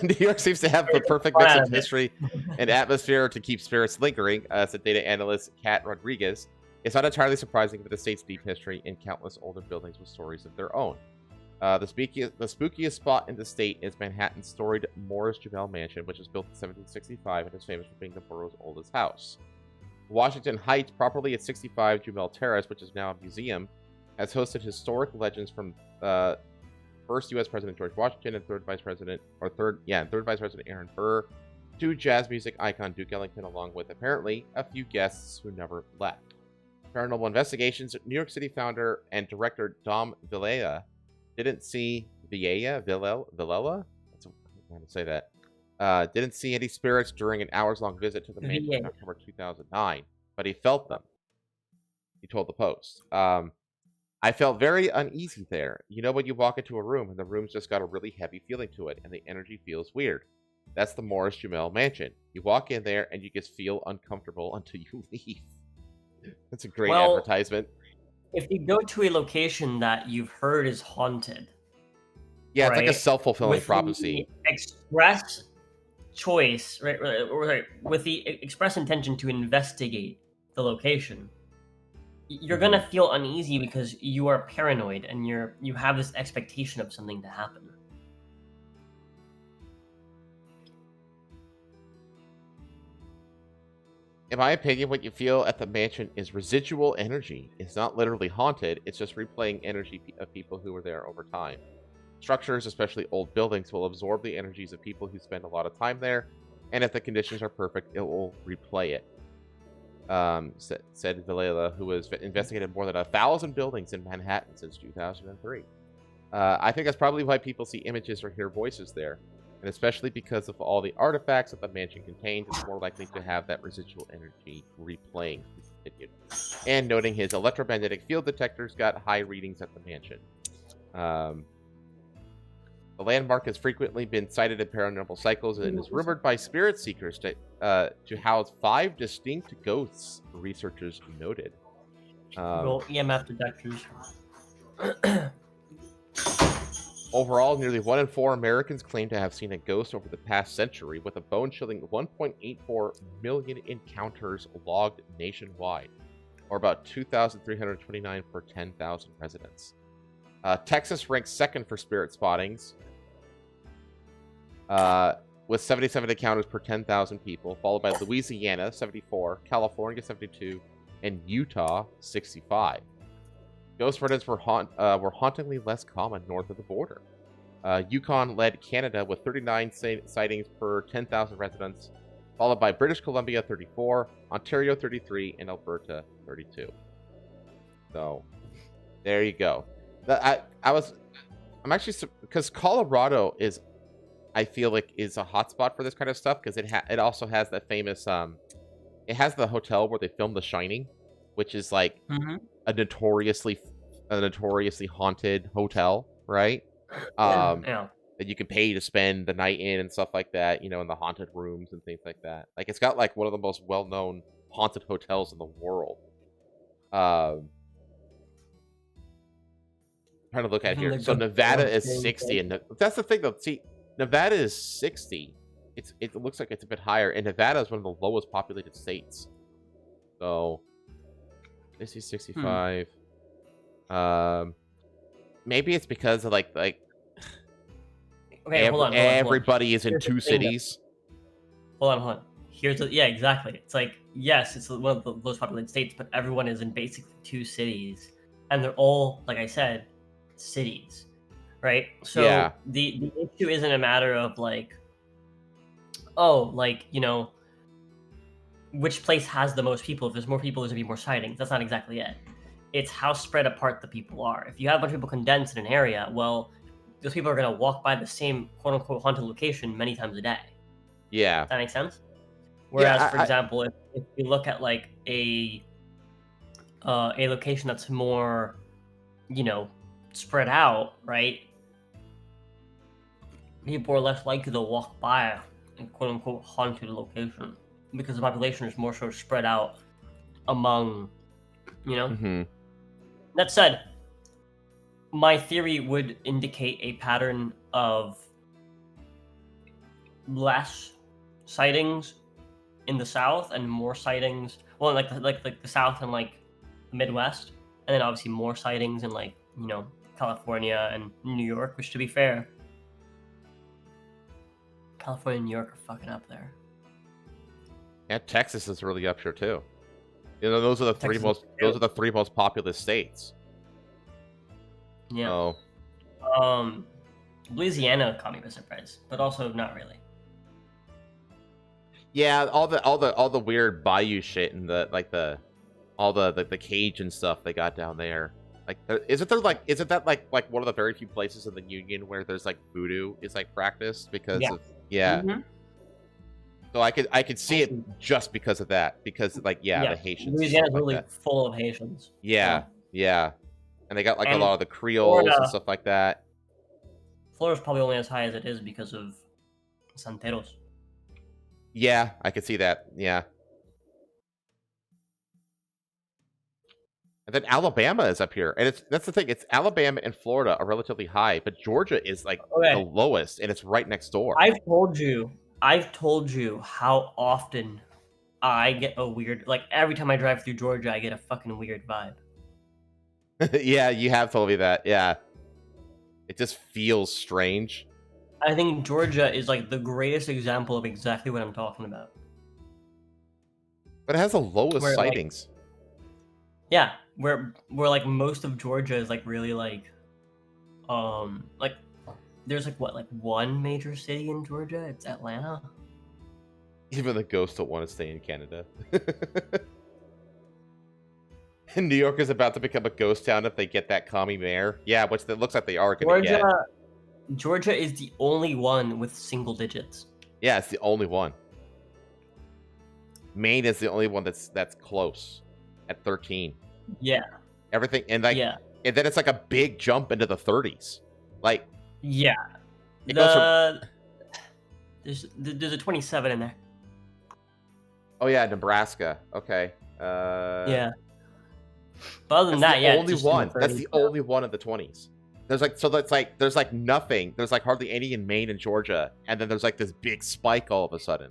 New York seems to have the perfect mix of history and atmosphere to keep spirits lingering, said data analyst Kat Rodriguez. It's not entirely surprising that the state's deep history in countless older buildings with stories of their own. The spookiest spot in the state is Manhattan's storied Morris Jumel Mansion, which was built in 1765 and is famous for being the borough's oldest house. Washington Heights, properly at 65 Jumel Terrace, which is now a museum, has hosted historic legends from first U.S. President George Washington and third Vice President Aaron Burr, to jazz music icon Duke Ellington, along with apparently a few guests who never left. Paranormal Investigations, New York City founder and director Dom Villela didn't see Villela? That's how to say that. Didn't see any spirits during an hours-long visit to the mansion in October 2009, but he felt them. He told the Post. I felt very uneasy there. You know when you walk into a room and the room's just got a really heavy feeling to it and the energy feels weird. That's the Morris Jumel Mansion. You walk in there and you just feel uncomfortable until you leave. That's a great advertisement. If you go to a location that you've heard is haunted, yeah, it's like a self-fulfilling prophecy. Express choice, right? With the express intention to investigate the location, you're gonna feel uneasy because you are paranoid and you have this expectation of something to happen. In my opinion, what you feel at the mansion is residual energy. It's not literally haunted, it's just replaying energy of people who were there over time. Structures, especially old buildings, will absorb the energies of people who spend a lot of time there, and if the conditions are perfect, it will replay it. said Vilela, who has investigated more than 1,000 buildings in Manhattan since 2003. I think that's probably why people see images or hear voices there, and especially because of all the artifacts that the mansion contains, it's more likely to have that residual energy replaying. He continued, and noting his electromagnetic field detectors got high readings at the mansion. The landmark has frequently been cited in paranormal cycles and is rumored by spirit seekers to house 5 distinct ghosts, researchers noted. Roll EMF detectors. Overall, nearly 1 in 4 Americans claim to have seen a ghost over the past century, with a bone-chilling 1.84 million encounters logged nationwide, or about 2,329 per 10,000 residents. Texas ranks second for spirit spottings, with 77 encounters per 10,000 people, followed by Louisiana, 74, California, 72, and Utah, 65. Ghost rodents were hauntingly less common north of the border. Yukon led Canada with 39 sightings per 10,000 residents, followed by British Columbia, 34, Ontario, 33, and Alberta, 32. So, there you go. I'm actually, because Colorado is, I feel like, is a hotspot for this kind of stuff, because it also has that famous, it has the hotel where they filmed The Shining, which is like a notoriously haunted hotel, right? Yeah. That you can pay to spend the night in and stuff like that, in the haunted rooms and things like that. Like, it's got like one of the most well-known haunted hotels in the world. Trying to look at here. So Nevada is 60, and that's the thing though. See, Nevada is 60. It looks like it's a bit higher, and Nevada is one of the lowest populated states. So this is 65. Maybe it's because of like okay, hold on. Everybody is in 2 cities. Hold on. Yeah, exactly. It's like, yes, it's one of the lowest populated states, but everyone is in basically 2 cities, and they're all, like I said, cities, right? So yeah. the issue isn't a matter of like, oh, like, which place has the most people. If there's more people, there's gonna be more sightings. That's not exactly it. It's how spread apart the people are. If you have a bunch of people condensed in an area, well, those people are gonna walk by the same quote unquote haunted location many times a day. Yeah. Does that make sense? Whereas, for example, if you look at like a location that's more, spread out, right? People are less likely to walk by a quote unquote haunted location because the population is more so spread out among, That said, my theory would indicate a pattern of less sightings in the South and more sightings, well, like the South and like the Midwest, and then obviously more sightings in like, California and New York, which, to be fair, California and New York are fucking up there. And Texas is really up here too. Those are the three most populous states. Yeah. Oh. Louisiana caught me by surprise, but also not really. Yeah, all the weird bayou shit and the Cajun stuff they got down there. Like, isn't that like one of the very few places in the Union where there's like voodoo is like practiced because of So I could see it just because of that, because the Haitians. Louisiana's really full of Haitians. Yeah, and they got like a lot of the Creoles and stuff like that. Florida's probably only as high as it is because of Santeros. Yeah, I could see that. Yeah. And then Alabama is up here, and that's the thing. It's Alabama and Florida are relatively high, but Georgia is like the lowest, and it's right next door. I've told you how often I get a weird, like every time I drive through Georgia, I get a fucking weird vibe. Yeah, you have told me that. Yeah, it just feels strange. I think Georgia is like the greatest example of exactly what I'm talking about. But it has the lowest sightings. Yeah, where like most of Georgia is like really like there's like one major city in Georgia. It's Atlanta. Even the ghosts don't want to stay in Canada. New York is about to become a ghost town if they get that commie mayor. Yeah, which it looks like they are going to get. Georgia is the only one with single digits. Yeah, it's the only one. Maine is the only one that's close at 13. Yeah. Everything and like and then it's like a big jump into the 30s. Like yeah. It goes from, there's a 27 in there. Oh yeah, Nebraska. Okay. Yeah. But other than that, yeah, only one. That's the only one of the 20s. There's like there's like nothing. There's like hardly any in Maine and Georgia, and then there's like this big spike all of a sudden.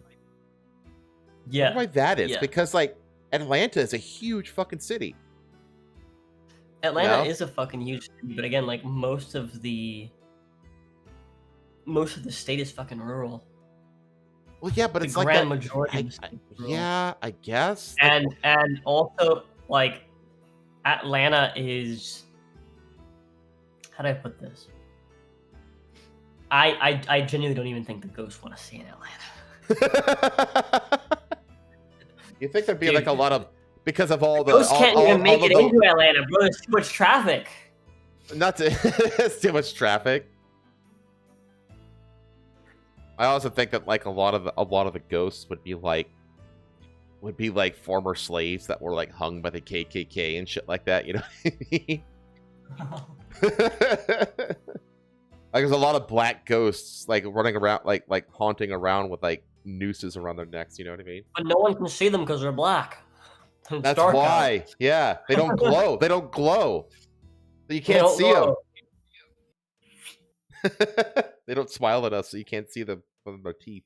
Yeah. I wonder why that is. Because like Atlanta is a huge fucking city. Atlanta is a fucking huge city, but again, like most of the state is fucking rural. Well, yeah, but it's like grand majority. Yeah, I guess. And also like Atlanta is. How do I put this? I genuinely don't even think the ghosts want to stay in Atlanta. You think there'd be like a lot of because of all the ghosts can't even make it into Atlanta, bro. There's too much traffic. Not to it's too much traffic. I also think that like a lot of the ghosts would be like former slaves that were like hung by the KKK and shit like that. You know what I mean? Like there's a lot of black ghosts like running around like haunting around with like nooses around their necks, you know what I mean? But no one can see them because they're black. That's why. Out. Yeah, they don't glow. They don't glow. So you can't see them. They don't smile at us, so you can't see them from their teeth.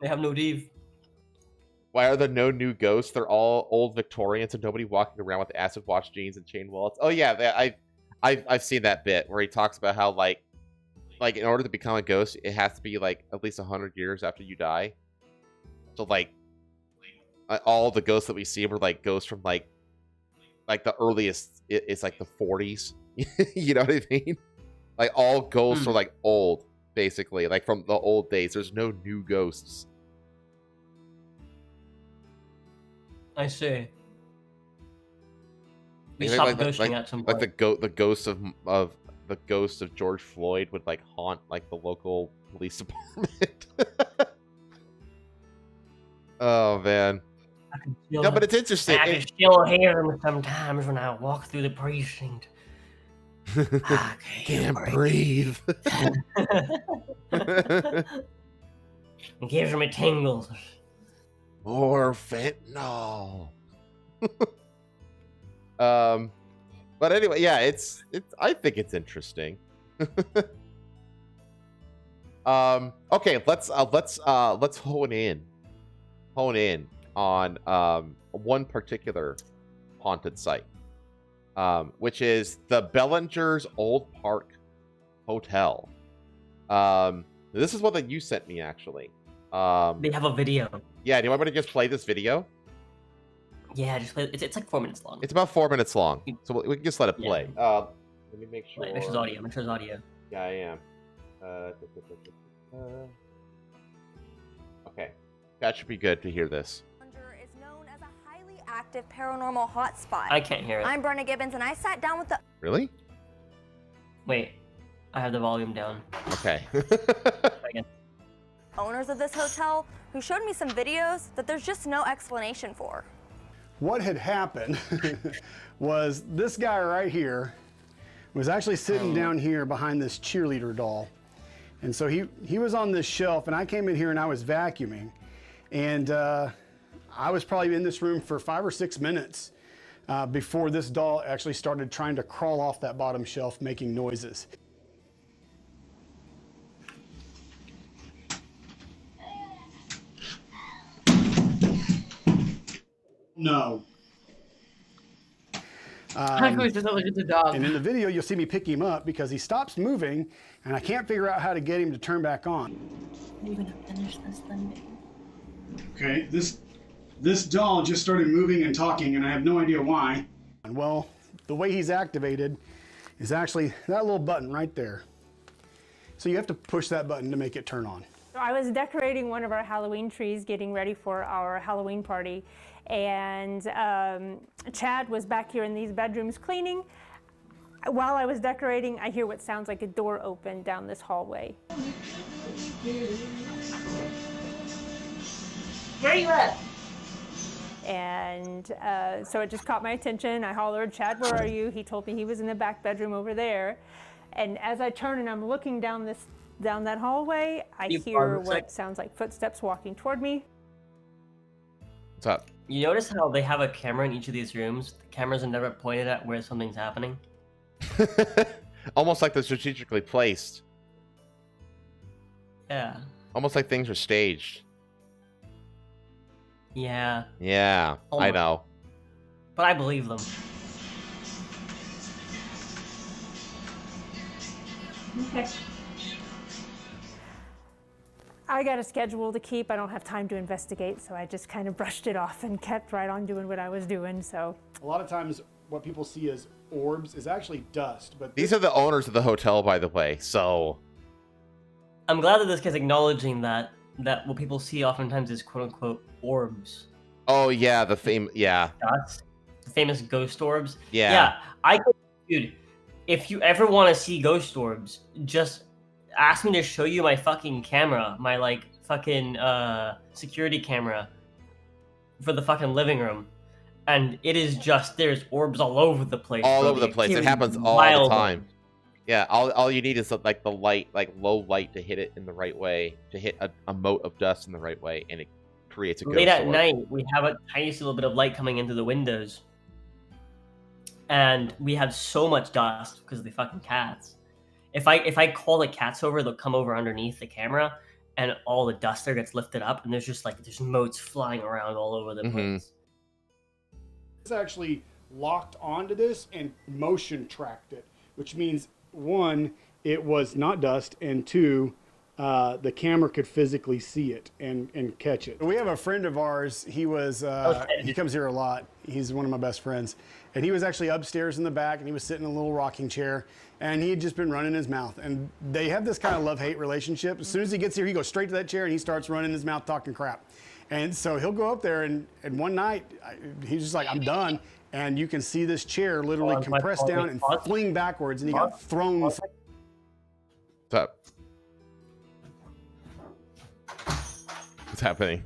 They have no teeth. Why are there no new ghosts? They're all old Victorians and nobody walking around with acid wash jeans and chain wallets. Oh yeah, I've seen that bit where he talks about how like in order to become a ghost, it has to be like at least 100 years after you die. So like all the ghosts that we see were like ghosts from like the earliest it's like the 40s. You know what I mean? Like all ghosts are like old, basically, like from the old days. There's no new ghosts. I see. We stopped ghosting at some point. Like the ghost of George Floyd would like haunt like the local police department. Oh man. No, but it's interesting. I can still hear them sometimes when I walk through the precinct. I can't breathe. It gives me tingles. More fentanyl. But anyway, yeah, it's I think it's interesting. Okay, let's hone in on one particular haunted site, which is the Bellinger's Old Park Hotel. This is one that you sent me actually. They have a video. Yeah, do you want me to just play this video? Yeah, just play. It's like 4 minutes long. It's about 4 minutes long, so we can just let it play. Let me make sure. Make sure it's audio. Make sure it's audio. Yeah, I am. Okay, that should be good to hear this. Is known as a highly active paranormal hotspot. I can't hear it. I'm Brenna Gibbons, and I sat down with the. Really? Wait, I have the volume down. Okay. Owners of this hotel who showed me some videos that there's just no explanation for. What had happened was this guy right here was actually sitting down here behind this cheerleader doll. And so he was on this shelf, and I came in here and I was vacuuming. And I was probably in this room for 5 or 6 minutes before this doll actually started trying to crawl off that bottom shelf making noises. No. And in the video, you'll see me pick him up because he stops moving, and I can't figure out how to get him to turn back on. You're gonna finish this then? Okay, this doll just started moving and talking, and I have no idea why. And well, the way he's activated is actually that little button right there. So you have to push that button to make it turn on. I was decorating one of our Halloween trees, getting ready for our Halloween party, and Chad was back here in these bedrooms cleaning. While I was decorating, I hear what sounds like a door open down this hallway. Where are you at? And so it just caught my attention. I hollered, "Chad, where are you?" He told me he was in the back bedroom over there. And as I turn and I'm looking down that hallway, I hear what sounds like footsteps walking toward me. What's up? You notice how they have a camera in each of these rooms? The cameras are never pointed at where something's happening. Almost like they're strategically placed. Yeah. Almost like things are staged. Yeah. Yeah, I know. But I believe them. Okay. I got a schedule to keep. I don't have time to investigate, so I just kind of brushed it off and kept right on doing what I was doing. So A lot of times, what people see as orbs is actually dust. But These are the owners of the hotel, by the way, so... I'm glad that this guy's acknowledging that what people see oftentimes is quote-unquote orbs. Oh, yeah, the famous ghost orbs. Yeah. Dude, if you ever want to see ghost orbs, just ask me to show you my fucking camera, my like fucking security camera for the fucking living room, and it is just there's orbs all over the place. All over the place. It happens all the time. Yeah, all you need is like the light, like low light, to hit it in the right way, to hit a mote of dust in the right way, and it creates a ghost Late at orb. night, we have a tiny little bit of light coming into the windows, and we have so much dust because of the fucking cats. If I call the cats over, they'll come over underneath the camera, and all the dust there gets lifted up, and there's motes flying around all over the place. it's actually locked onto this and motion tracked it, which means, one, it was not dust, and two, the camera could physically see it and catch it. We have a friend of ours. He was he comes here a lot. He's one of my best friends, and he was actually upstairs in the back, and he was sitting in a little rocking chair, and he had just been running his mouth. And they have this kind of love-hate relationship. As soon as he gets here, he goes straight to that chair and he starts running his mouth talking crap. And so he'll go up there, and one night he's just like, "I'm done." And you can see this chair literally compress down and fling backwards, and he got thrown. What's up? What's happening?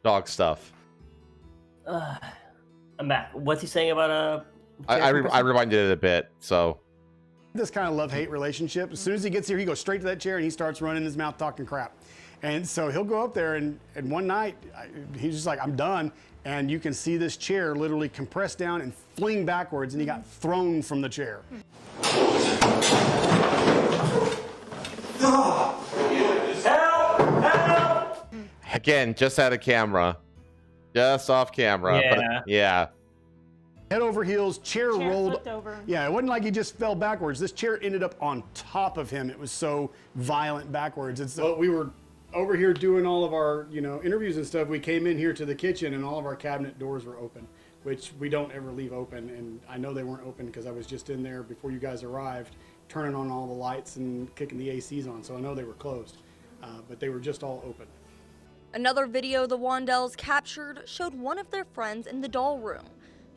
Dog stuff. I'm back. What's he saying about I rewinded it a bit, so... This kind of love-hate relationship. As soon as he gets here, he goes straight to that chair and he starts running his mouth talking crap. And so he'll go up there, and one night he's just like, "I'm done." And you can see this chair literally compress down and fling backwards, and he got thrown from the chair. Again, just out of camera. Just off camera. Yeah. But, yeah. Head over heels, chair rolled. flipped over. Yeah, it wasn't like he just fell backwards. This chair ended up on top of him. It was so violent backwards. Well, we were over here doing all of our, interviews and stuff. We came in here to the kitchen, and all of our cabinet doors were open, which we don't ever leave open. And I know they weren't open because I was just in there before you guys arrived, turning on all the lights and kicking the ACs on. So I know they were closed, but they were just all open. Another video the Wandells captured showed one of their friends in the doll room.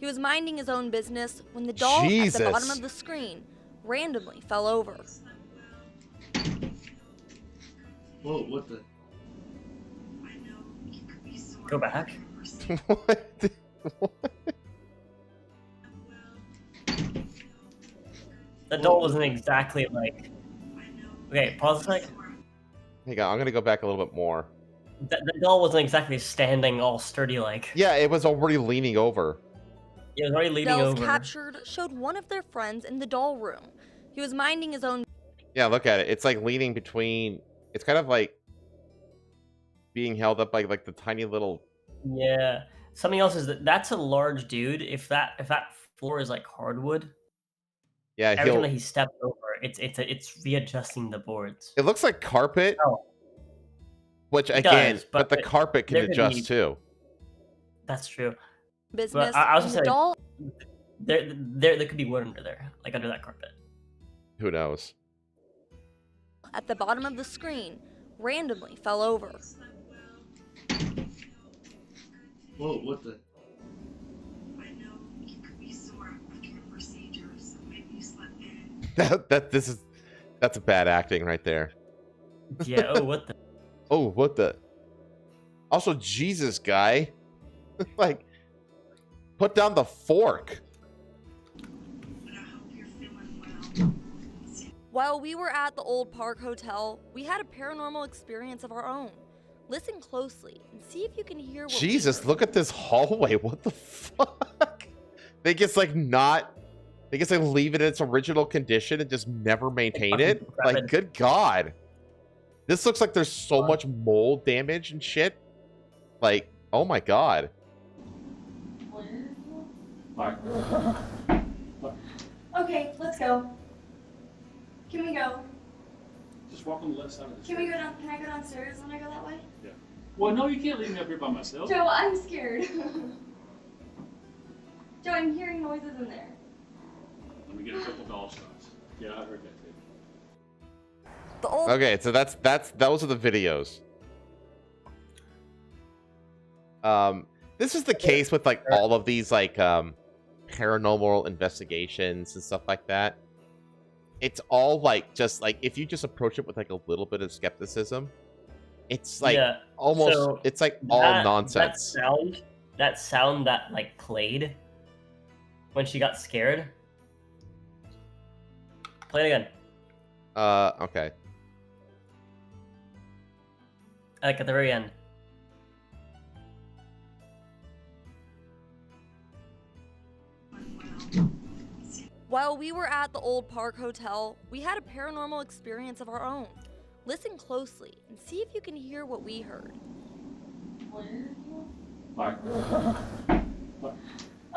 He was minding his own business when the doll at the bottom of the screen randomly fell over. Whoa, what the? Go back. What? The doll wasn't exactly like... Okay, pause a sec. Hang on, I'm gonna go back a little bit more. The doll wasn't exactly standing all sturdy like. Yeah, it was already leaning over. It was already leaning Wandells over. captured showed one of their friends in the doll room. He was minding his own. Yeah, look at it. It's like leaning between... It's kind of like being held up by like the tiny little... Yeah. Something else is that's a large dude. If that floor is like hardwood, Yeah, every time that he stepped over, it's readjusting the boards. It looks like carpet. Oh. Which It again, does, but the carpet can there could adjust be- too. That's true. business. I was And just the saying, doll there could be wood under there, like under that carpet. Who knows? at the bottom of the screen randomly fell over. Whoa, what the? I know you could be sore after your procedure, so maybe you slept in. That's a bad acting right there. Yeah. Oh, what the? Oh, what the? Also, Jesus, guy. Like, put down the fork. But I hope you're feeling well. While we were at the Old Park Hotel, we had a paranormal experience of our own. Listen closely and see if you can hear what Jesus, look at this hallway. What the fuck? They just like leave it in its original condition and just never maintain it. Like, good God. This looks like there's so much mold damage and shit. Like, oh my God. Okay, let's go. Can we go? Just walk on the left side of the street. Can we go down? Can I go downstairs when I go that way? Yeah. Well, no, you can't leave me up here by myself. Joe, I'm scared. Joe, I'm hearing noises in there. Let me get a couple doll shots. Yeah, I heard that too. The old Okay, so those are the videos. This is the case with like all of these like paranormal investigations and stuff like that. It's all like just like if you just approach it with like a little bit of skepticism, it's like almost so it's like all nonsense. That sound that like played when she got scared. Play it again. Okay. Like at the very end. While we were at the Old Park Hotel, we had a paranormal experience of our own. Listen closely and see if you can hear what we heard.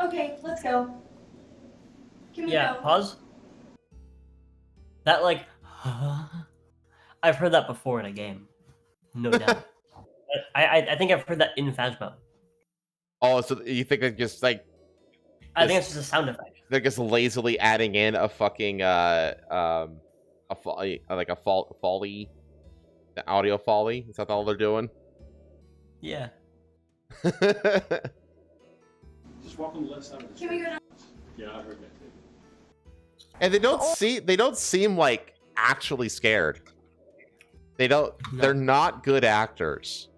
Okay, let's go. Can we Yeah, go? pause. That like, I've heard that before in a game, no doubt. I think I've heard that in Phasma. Oh, so you think they're just like I think it's just a sound effect. they're just lazily adding in a fucking folly, the audio folly? Is that all they're doing? Yeah. Just walk on the left side of the street. Can we go down? Yeah, I heard that too. And they don't seem like actually scared. They don't. No. They're not good actors.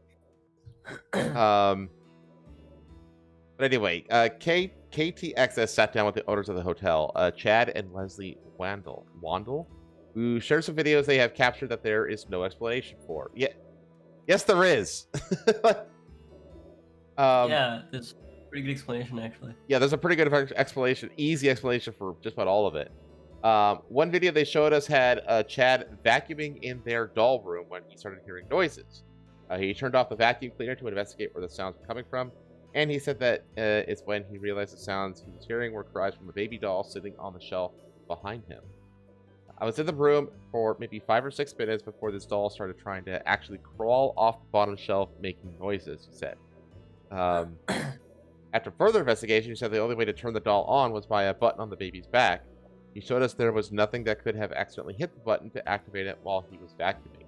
But anyway, KTXS sat down with the owners of the hotel, Chad and Leslie Wandel, who share some videos they have captured that there is no explanation for. Yeah, yes, there is. Yeah, there's a pretty good explanation actually. Yeah, there's a pretty good explanation, easy explanation for just about all of it. One video they showed us had Chad vacuuming in their doll room when he started hearing noises. He turned off the vacuum cleaner to investigate where the sounds were coming from, and he said that it's when he realized the sounds he was hearing were cries from a baby doll sitting on the shelf behind him. I was in the room for maybe 5 or 6 minutes before this doll started trying to actually crawl off the bottom shelf making noises, he said. After further investigation, he said the only way to turn the doll on was by a button on the baby's back. He showed us there was nothing that could have accidentally hit the button to activate it while he was vacuuming.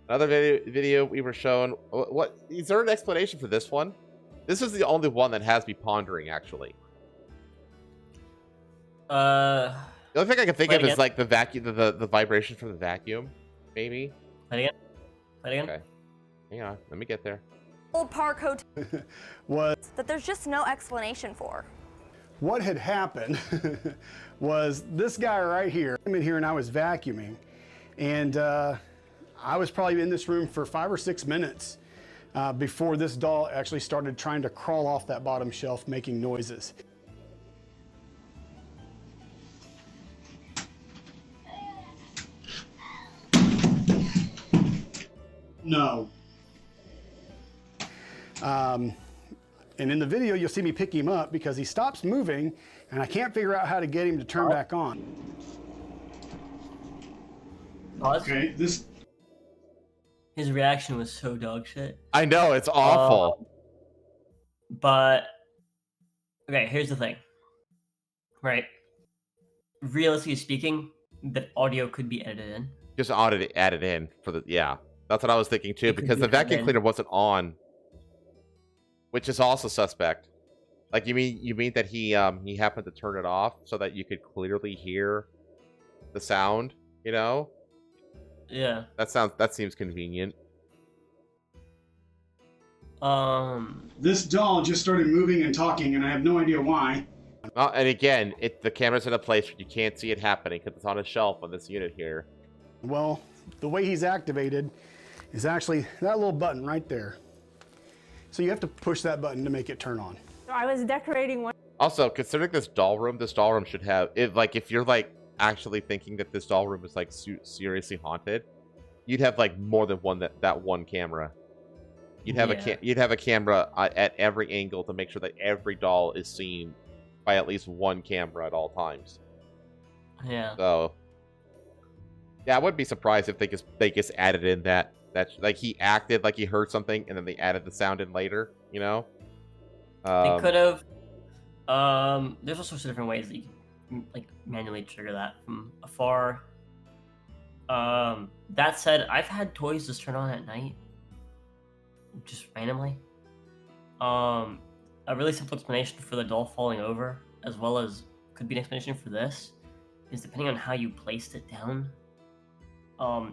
Another video we were shown. What is there an explanation for this one? This is the only one that has me pondering, actually. The only thing I can think of is like the vacuum, the vibration from the vacuum, maybe. Play it again. Okay. Hang on, let me get there. Old Park Hotel Was that there's just no explanation for. what had happened was this guy right here. I'm in here and I was vacuuming, and I was probably in this room for 5 or 6 minutes before this doll actually started trying to crawl off that bottom shelf making noises. No. And in the video, you'll see me pick him up because he stops moving, and I can't figure out how to get him to turn back on. Pause. Okay, this. His reaction was so dog shit. I know, it's awful. But okay, here's the thing. Right. Realistically speaking, the audio could be edited in. Just added in for the That's what I was thinking too, It could because be the vacuum added in. cleaner wasn't on, which is also suspect. Like you mean that he happened to turn it off so that you could clearly hear the sound, you know? Yeah. That seems convenient. This doll just started moving and talking, and I have no idea why. And again, the camera's in a place where you can't see it happening because it's on a shelf on this unit here. Well, the way he's activated is actually that little button right there. So you have to push that button to make it turn on. So I was decorating one. Also, considering this doll room should have if you're like actually thinking that this doll room is like seriously haunted, you'd have like more than that one camera. You'd have a camera at every angle to make sure that every doll is seen by at least one camera at all times. Yeah. So yeah, I wouldn't be surprised if they just added in that like he acted like he heard something and then they added the sound in later, you know? They could have. There's all sorts of different ways that you can like manually trigger that from afar. That said, I've had toys just turn on at night, just randomly. A really simple explanation for the doll falling over, as well as could be an explanation for this, is depending on how you placed it down,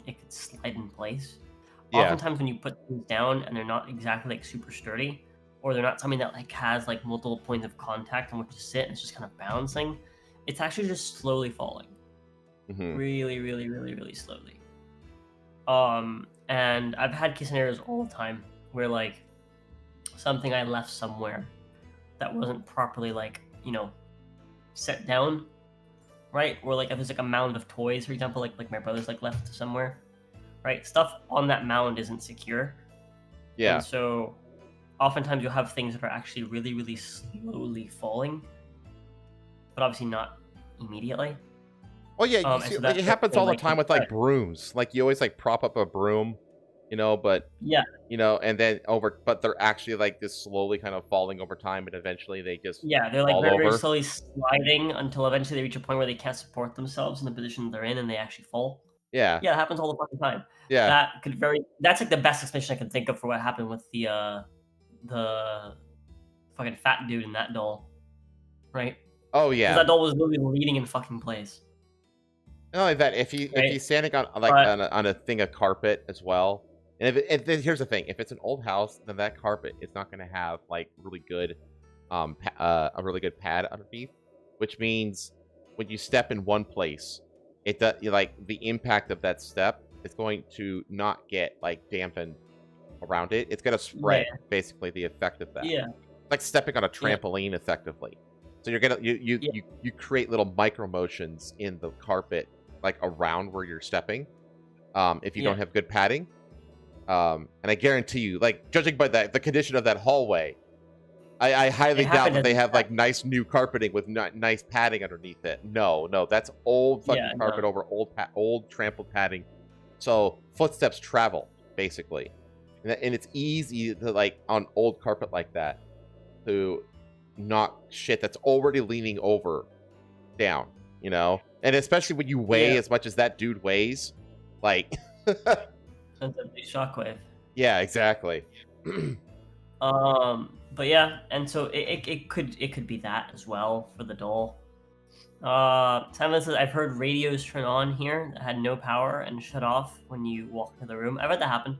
it could slide in place. Yeah. Oftentimes when you put things down and they're not exactly like super sturdy, or they're not something that like has like multiple points of contact on which to sit and it's just kind of bouncing, it's actually just slowly falling. Really, really, really, really slowly. And I've had case scenarios all the time where like something I left somewhere that wasn't properly like, you know, set down, right? Or like if there's like a mound of toys, for example, like my brother's like left somewhere, right? Stuff on that mound isn't secure. Yeah. And so oftentimes you'll have things that are actually really, really slowly falling, but obviously not immediately. Well, yeah, you see, so like, it happens all the time with like right. brooms. Like you always like prop up a broom, you know, but Yeah. you know, and then but they're actually like just slowly kind of falling over time, and eventually they just Yeah, they're like fall very, very over. slowly sliding until eventually they reach a point where they can't support themselves in the position they're in and they actually fall. Yeah. Yeah, it happens all the fucking time. Yeah. That's like the best explanation I can think of for what happened with the fucking fat dude in that doll. Right? Oh 'Cause yeah. that doll was literally leaning in fucking place. Not only that, if he's standing on like But- on a thing of carpet as well, and here's the thing: if it's an old house, then that carpet is not going to have like really good, a really good pad underneath, which means when you step in one place, like the impact of that step is going to not get like dampened around it. It's going to spread basically the effect of that. Yeah. Like stepping on a trampoline effectively. So you're gonna you create little micro motions in the carpet like around where you're stepping, if you don't have good padding. And I guarantee you, like judging by the condition of that hallway, I highly doubt that they have like nice new carpeting with nice padding underneath it. No, that's old fucking carpet over old trampled padding. So footsteps travel basically, and it's easy to like on old carpet like that to knock shit that's already leaning over down, you know? And especially when you weigh as much as that dude weighs, like That's a big shockwave. Yeah, exactly. But yeah, and so it could be that as well for the doll. Simon says, I've heard radios turn on here that had no power and shut off when you walk into the room. I've had that happen.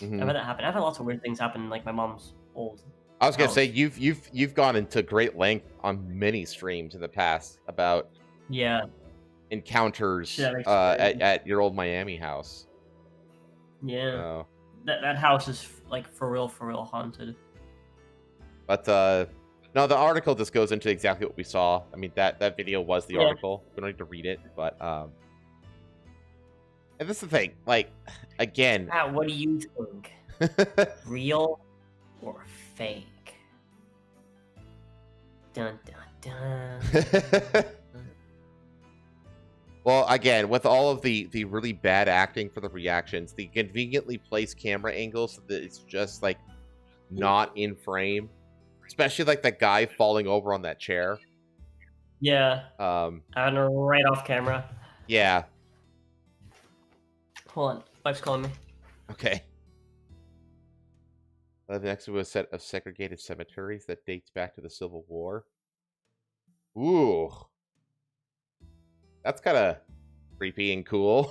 I've had that happen. I've had lots of weird things happen in like my mom's old I was gonna house. say you've gone into great length on many streams in the past about encounters at your old Miami house. Yeah. So, That house is like for real haunted. but no, the article just goes into exactly what we saw. I mean that video was the article. We don't need to read it, but and this is the thing, like again. Matt, what do you think? Real or fake? Dun dun dun. Well, again, with all of the really bad acting for the reactions, the conveniently placed camera angles so that it's just like not in frame, especially like that guy falling over on that chair. Yeah. Um, And right off camera. yeah. Hold on. Wife's calling me. Okay. Next to a set of segregated cemeteries that dates back to the Civil War. Ooh. That's kind of creepy and cool.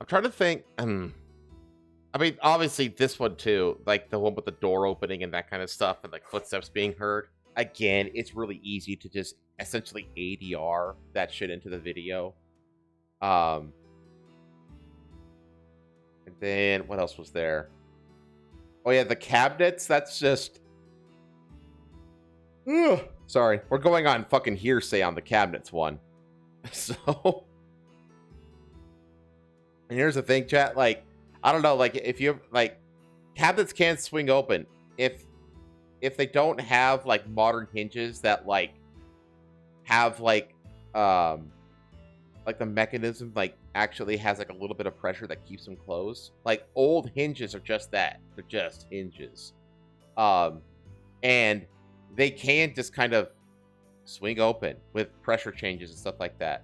I'm trying to think. I mean, obviously this one too, like the one with the door opening and that kind of stuff, and like footsteps being heard. Again, it's really easy to just essentially ADR that shit into the video. And then what else was there? Oh yeah, the cabinets. That's just. Ugh, sorry, we're going on fucking hearsay on the cabinets one. So. And here's the thing, chat. Like, I don't know. Like, if you like, cabinets can't swing open if they don't have like modern hinges that like have like the mechanism like actually has like a little bit of pressure that keeps them closed. Like old hinges are just that. They're just hinges. And they can just kind of swing open with pressure changes and stuff like that.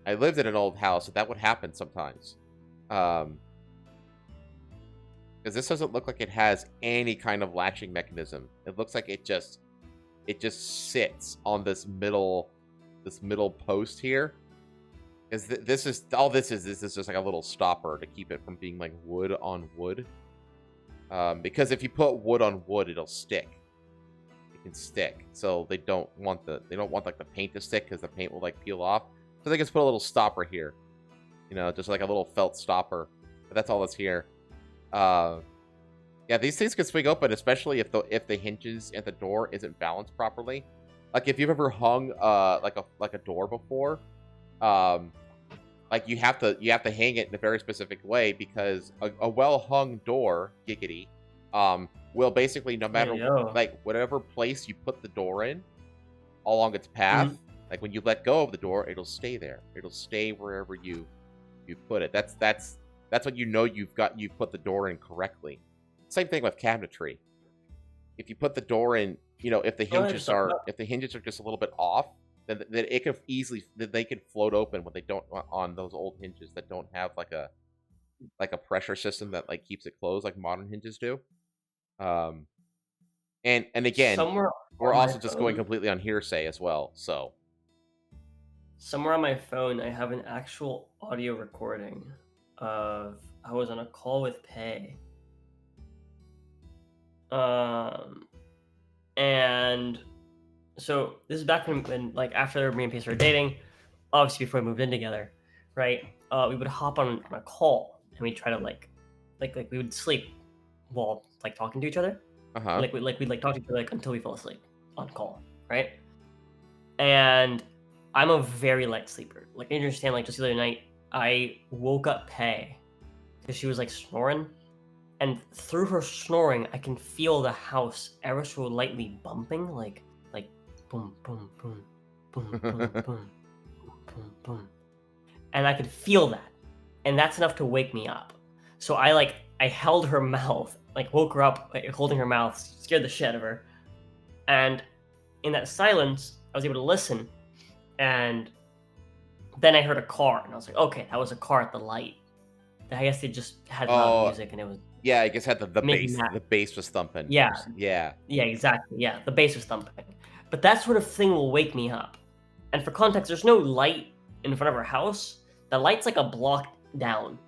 I lived in an old house, so that would happen sometimes. Because this doesn't look like it has any kind of latching mechanism. It looks like it just sits on this middle post here. Because this is just like a little stopper to keep it from being like wood on wood. Because if you put wood on wood, it'll stick. It can stick. So they don't want like the paint to stick because the paint will like peel off. So they just put a little stopper here, you know, just like a little felt stopper. But that's all that's here. Yeah, these things can swing open, especially if the hinges at the door isn't balanced properly. Like if you've ever hung like a door before, like you have to hang it in a very specific way because a well hung door, giggity, will basically no matter like whatever place you put the door in, along its path. Mm-hmm. Like when you let go of the door, it'll stay there. It'll stay wherever you put it. That's what you know you've put the door in correctly. Same thing with cabinetry. If you put the door in, you know, if the hinges are just a little bit off, then it could they could float open when they don't on those old hinges that don't have like a pressure system that like keeps it closed like modern hinges do. And again, we're also just going completely on hearsay as well. So. Somewhere on my phone, I have an actual audio recording of I was on a call with Pei. And so this is back when like after me and Pei started dating, obviously before we moved in together, right? We would hop on a call and we'd try to like we would sleep while like talking to each other. Uh-huh. We'd talk to each other like until we fell asleep on call, right? And I'm a very light sleeper. Like, you understand, like, just the other night, I woke up Pei because she was, like, snoring. And through her snoring, I can feel the house ever so lightly bumping, like boom, boom, boom, boom, boom, boom, boom, boom. And I could feel that. And that's enough to wake me up. So I held her mouth, like, woke her up, like, holding her mouth, scared the shit out of her. And in that silence, I was able to listen. And then I heard a car, and I was like, okay, that was a car at the light. I guess they just had loud music, and it was... Yeah, I guess had the bass. The bass was thumping. Yeah. Yeah. Yeah, exactly. Yeah, the bass was thumping. But that sort of thing will wake me up. And for context, there's no light in front of our house. The light's like a block down.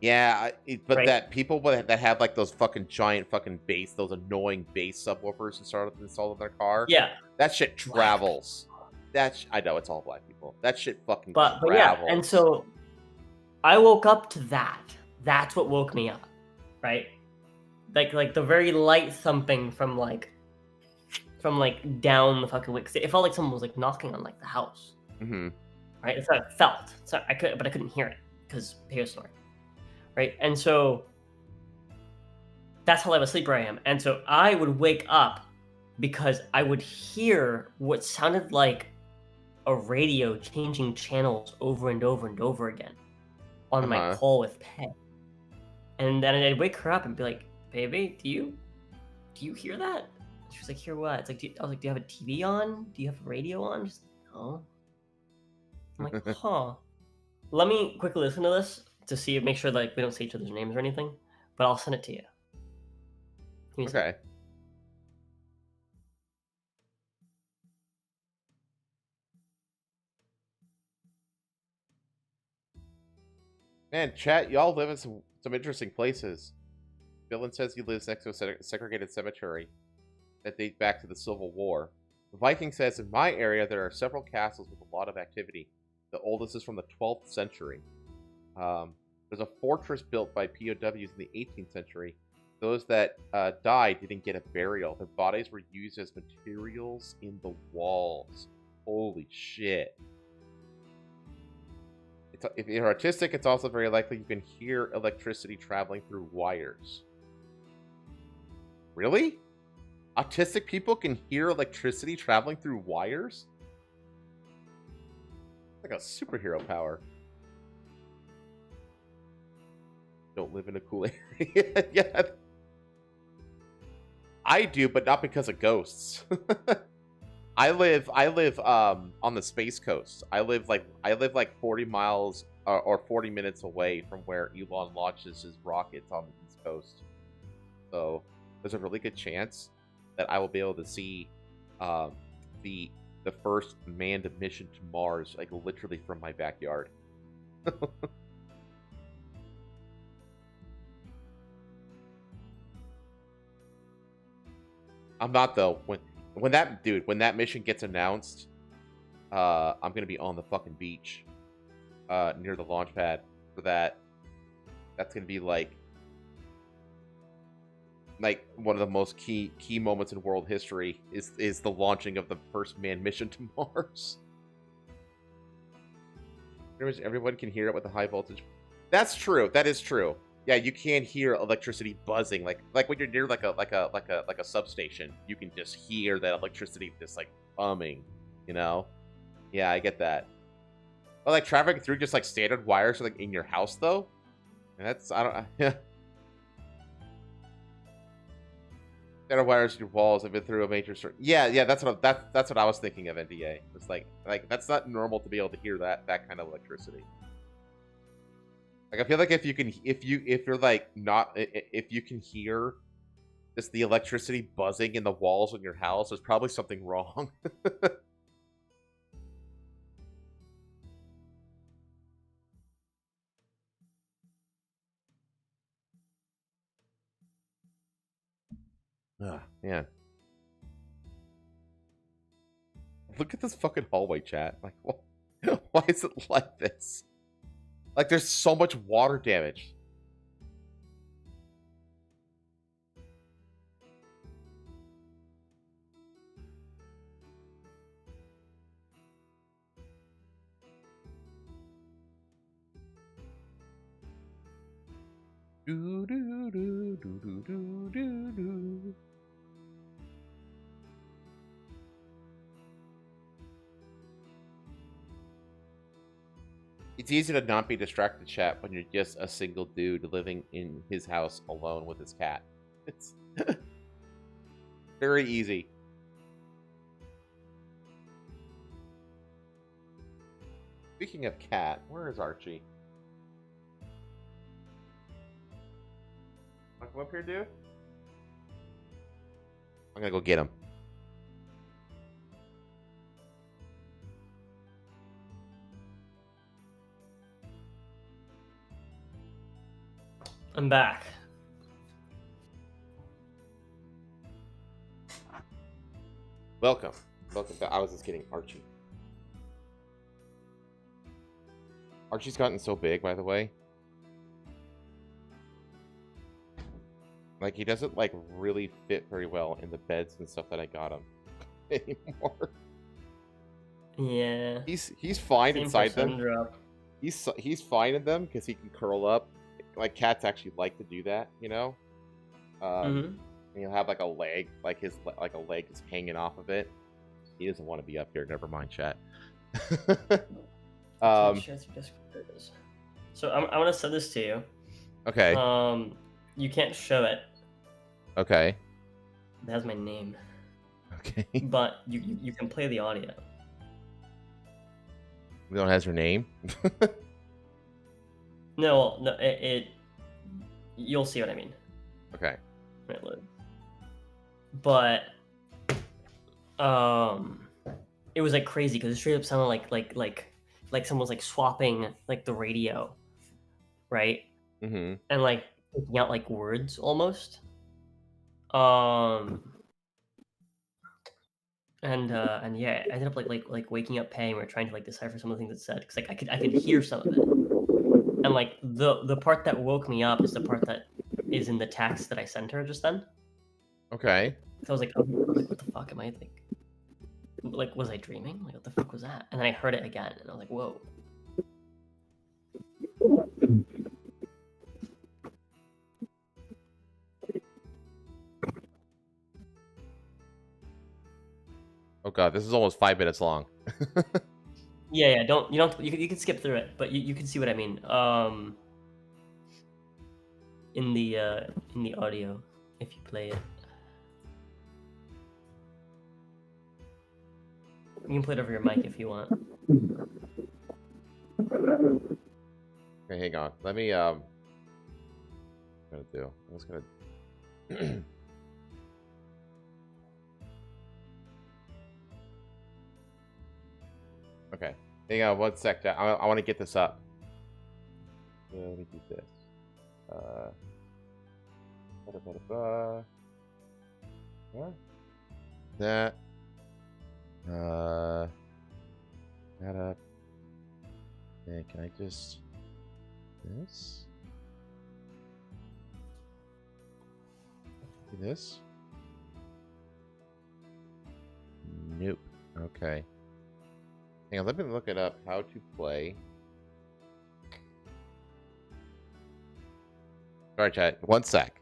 Yeah, but right? That people that have like those fucking giant fucking bass, those annoying bass subwoofers installed in their car. Yeah. That shit travels. I know it's all black people. That shit fucking travels. But yeah, and so I woke up to that. That's what woke me up, right? Like the very light thumping from down the fucking way. It felt like someone was like knocking on like the house. Mm-hmm. Right? That's what it felt. So I couldn't hear it because Pei was snoring. Right? And so that's how light of a sleeper I am. And so I would wake up because I would hear what sounded like a radio changing channels over and over and over again on my Uh-huh. call with Peg. And then I'd wake her up and be like, "Baby, do you hear that?" She was like, "Hear what?" It's like, I was like, "Do you have a TV on? Do you have a radio on?" She's like, "No." I'm like, "Huh." Let me quickly listen to this to see, make sure like we don't say each other's names or anything. But I'll send it to you. Give me a second. Okay. Man, chat, y'all live in some interesting places. Dylan says he lives next to a segregated cemetery that dates back to the Civil War. The Viking says, in my area, there are several castles with a lot of activity. The oldest is from the 12th century. There's a fortress built by POWs in the 18th century. Those that died didn't get a burial. Their bodies were used as materials in the walls. Holy shit. If you're artistic, it's also very likely you can hear electricity traveling through wires. Really? Autistic people can hear electricity traveling through wires? Like a superhero power. Don't live in a cool area. Yeah. I do, but not because of ghosts. I live on the Space Coast. I live like 40 miles or 40 minutes away from where Elon launches his rockets on the East Coast. So there's a really good chance that I will be able to see the first manned mission to Mars, like literally from my backyard. I'm not though. When that mission gets announced, I'm gonna be on the fucking beach, near the launch pad for that. That's gonna be like one of the most key moments in world history is the launching of the first manned mission to Mars. Pretty much everyone can hear it with the high voltage. That's true. That is true. Yeah, you can hear electricity buzzing, like when you're near like a substation. You can just hear that electricity just like humming, you know? Yeah, I get that. But like traveling through just like standard wires, like in your house though, that's yeah. Standard wires in your walls have been through a major storm. Yeah, that's what I was thinking of. NDA. It's like that's not normal to be able to hear that kind of electricity. Like I feel like if you can hear just the electricity buzzing in the walls in your house, there's probably something wrong. Man. Look at this fucking hallway, chat. Like, why is it like this? Like, there's so much water damage. Do do do do do do do do. It's easy to not be distracted, chat, when you're just a single dude living in his house alone with his cat. It's very easy. Speaking of cat, where is Archie? Wanna come up here, dude? I'm gonna go get him. I'm back. Welcome. Welcome back. I was just getting Archie. Archie's gotten so big, by the way. Like, he doesn't, like, really fit very well in the beds and stuff that I got him anymore. Yeah. He's fine Same inside for them. Sundrop. He's fine in them because he can curl up. Like, cats actually like to do that, you know? And he'll have, like, a leg, like a leg is hanging off of it. He doesn't want to be up here. Never mind, chat. Share through Discord. There it is. So I'm gonna send this to you. Okay. You can't show it. Okay. It has my name. Okay. But you can play the audio. We don't has your name. No, you'll see what I mean. Okay. Right, load. But it was like crazy because it straight up sounded like someone was like swapping like the radio, right? Mm-hmm. And like taking out like words almost. And yeah, I ended up like waking up paying. We were trying to like decipher some of the things it said because like I could hear some of it, and like the part that woke me up is the part that is in the text that I sent her just then. Okay. So I was like, oh, what the fuck am I like, was I dreaming? Like, what the fuck was that? And then I heard it again, and I was like, whoa. Oh god, this is almost 5 minutes long. Yeah, you can skip through it, but you can see what I mean. In the audio, if you play it. You can play it over your mic if you want. Okay, hang on. Let me what I'm gonna do. I was gonna Okay. Hang on 1 sec. I want to get this up. Let me do this. Yeah. That. That up. And can I just this? Do this? Nope. Okay. Hang on, let me look it up. How to play. Alright, chat. 1 sec.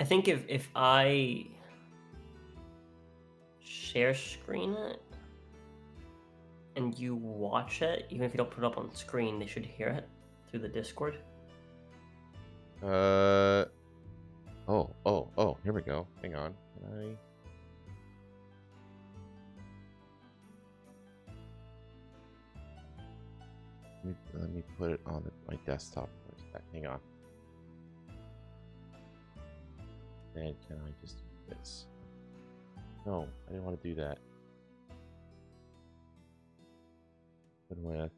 I think if I share screen it and you watch it, even if you don't put it up on screen, they should hear it through the Discord. Oh, here we go. Hang on. Can let me put it on my desktop for a sec. Hang on. And can I just do this? No, I didn't want to do that. Open with.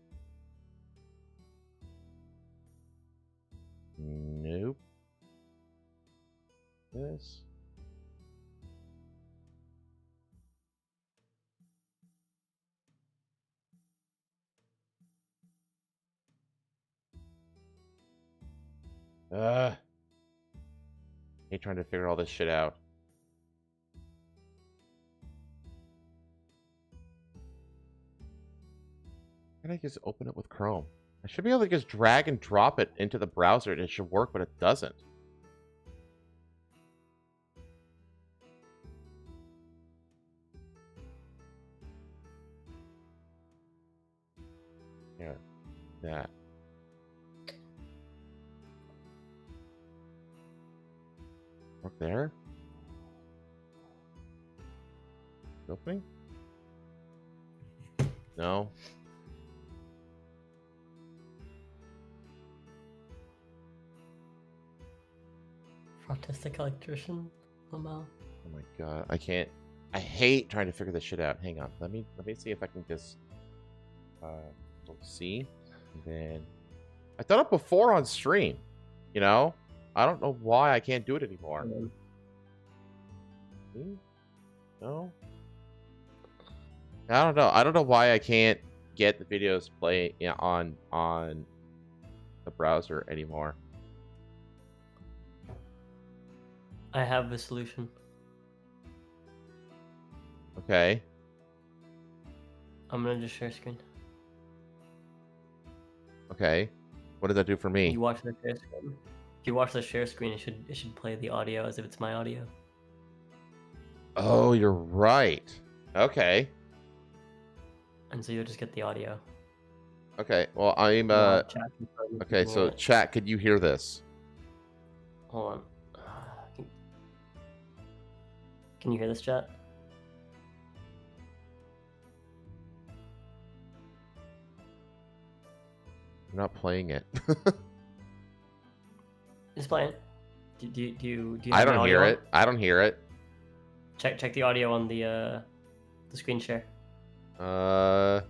Nope. This. Hate trying to figure all this shit out. Can I just open it with Chrome? I should be able to just drag and drop it into the browser and it should work, but it doesn't. Here. That. Work there? Opening? No. Autistic electrician, Lamel. Oh my god, I can't. I hate trying to figure this shit out. Hang on, let me see if I can just see. And then I've done it before on stream. You know, I don't know why I can't do it anymore. No. I don't know. I don't know why I can't get the videos play on the browser anymore. I have the solution. Okay. I'm gonna just share screen. Okay. What does that do for me? You watch the share screen. If you watch the share screen, it should play the audio as if it's my audio. Oh, you're right. Okay. And so you'll just get the audio. Okay. Well, I'm Chat confirmed okay, hearing so it. chat, could you hear this? Hold on. Can you hear this, chat? I'm not playing it. It's playing. Do you I have the don't hear audio it. I don't hear it. on? Check the audio on the screen share. Do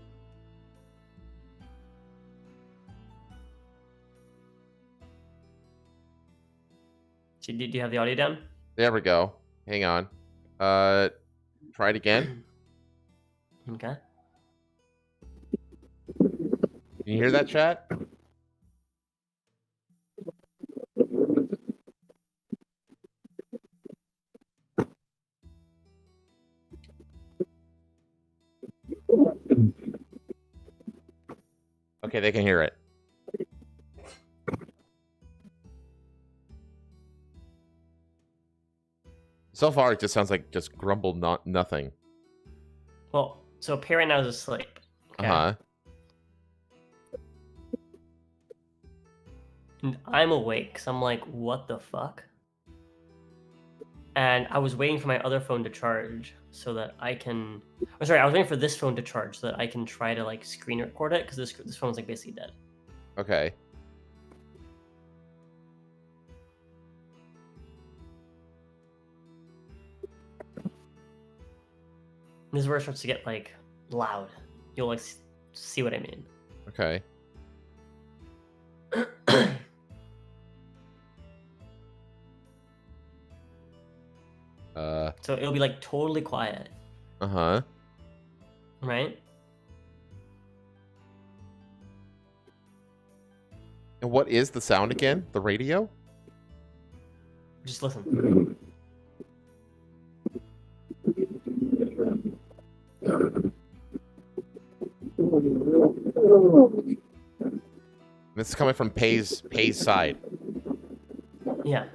you have the audio down? There we go. Hang on. Try it again. Okay. Can you hear that, chat? Okay, they can hear it. So far, it just sounds like just grumbled, not nothing. Well, so Perry right now is asleep. Okay? Uh-huh. And I'm awake, so I'm like, what the fuck? And I was waiting for my other phone to charge so that I can... Oh, sorry, I was waiting for this phone to charge so that I can try to, like, screen record it, because this phone's, like, basically dead. Okay. This is where it starts to get, like, loud. You'll, like, see what I mean. Okay. So it'll be, like, totally quiet, Uh-huh. right? And what is the sound again? The radio? Just listen. This is coming from Pay's side. Yeah.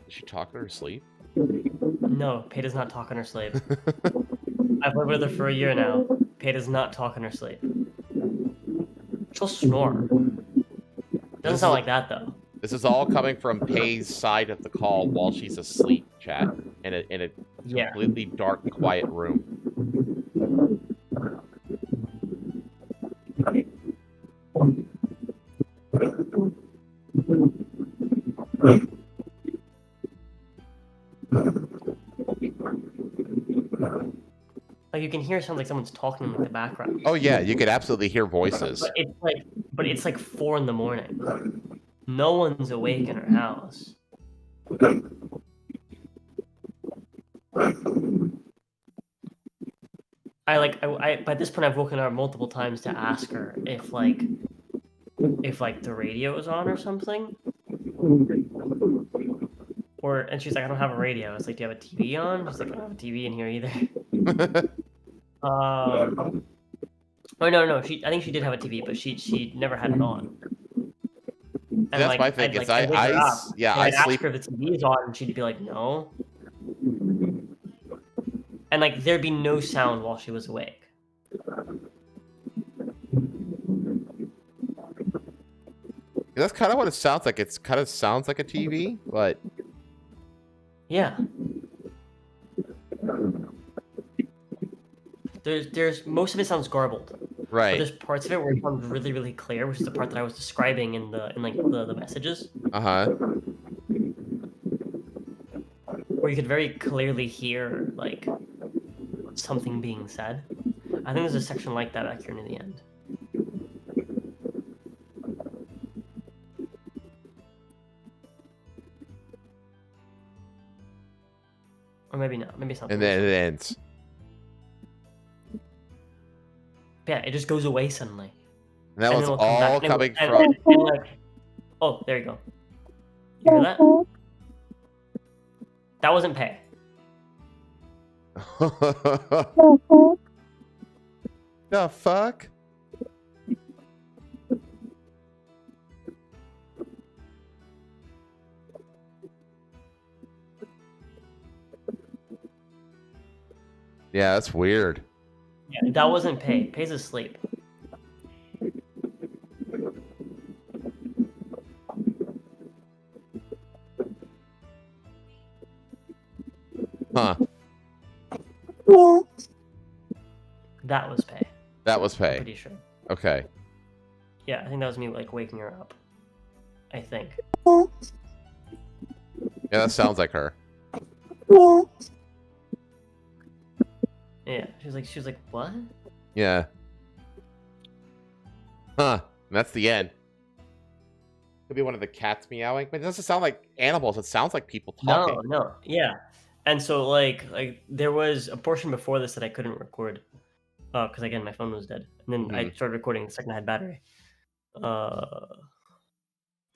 Is she talking in her sleep? No, Pay does not talk in her sleep. I've lived with her for a year now. Pay does not talk in her sleep. She'll snore. Doesn't sound like that, though. This is all coming from Pay's side of the call while she's asleep, chat. In a Yeah. completely dark, quiet room. Like, you can hear sounds like someone's talking in like, the background. Oh yeah, you could absolutely hear voices. But it's like 4 in the morning. No one's awake in her house. I by this point I've woken her up multiple times to ask her if the radio is on or something. And she's like, I don't have a radio. I was like, do you have a TV on? She's like, I don't have a TV in here either. Oh no. I think she did have a TV, but she never had it on. And that's my thing. Is I ask sleep. her if the TV is on, and she'd be like, no. And like there'd be no sound while she was awake. That's kind of what it sounds like. It kind of sounds like a TV, but yeah. There's most of it sounds garbled. right. But there's parts of it where it sounds really, really clear, which is the part that I was describing in the messages. Uh-huh. Where you could very clearly hear like something being said. I think there's a section like that back here near the end. Or maybe not. Maybe something. And then it ends. Yeah, it just goes away suddenly. And that And was then it'll come all back, coming and from. like, oh, there you go. You hear that? That wasn't Pay. The fuck? Yeah, that's weird. Yeah, that wasn't Pay. Pay's asleep. Huh. That was Pay. That was I'm Pay. pretty sure. Okay. Yeah, I think that was me like waking her up. I think. Yeah, that sounds like her. Yeah, she was like, what? Yeah. Huh. And that's the end. Could be one of the cats meowing, but it doesn't sound like animals. It sounds like people talking. No, yeah. And so like there was a portion before this that I couldn't record, because again my phone was dead, and then I started recording the second I had battery.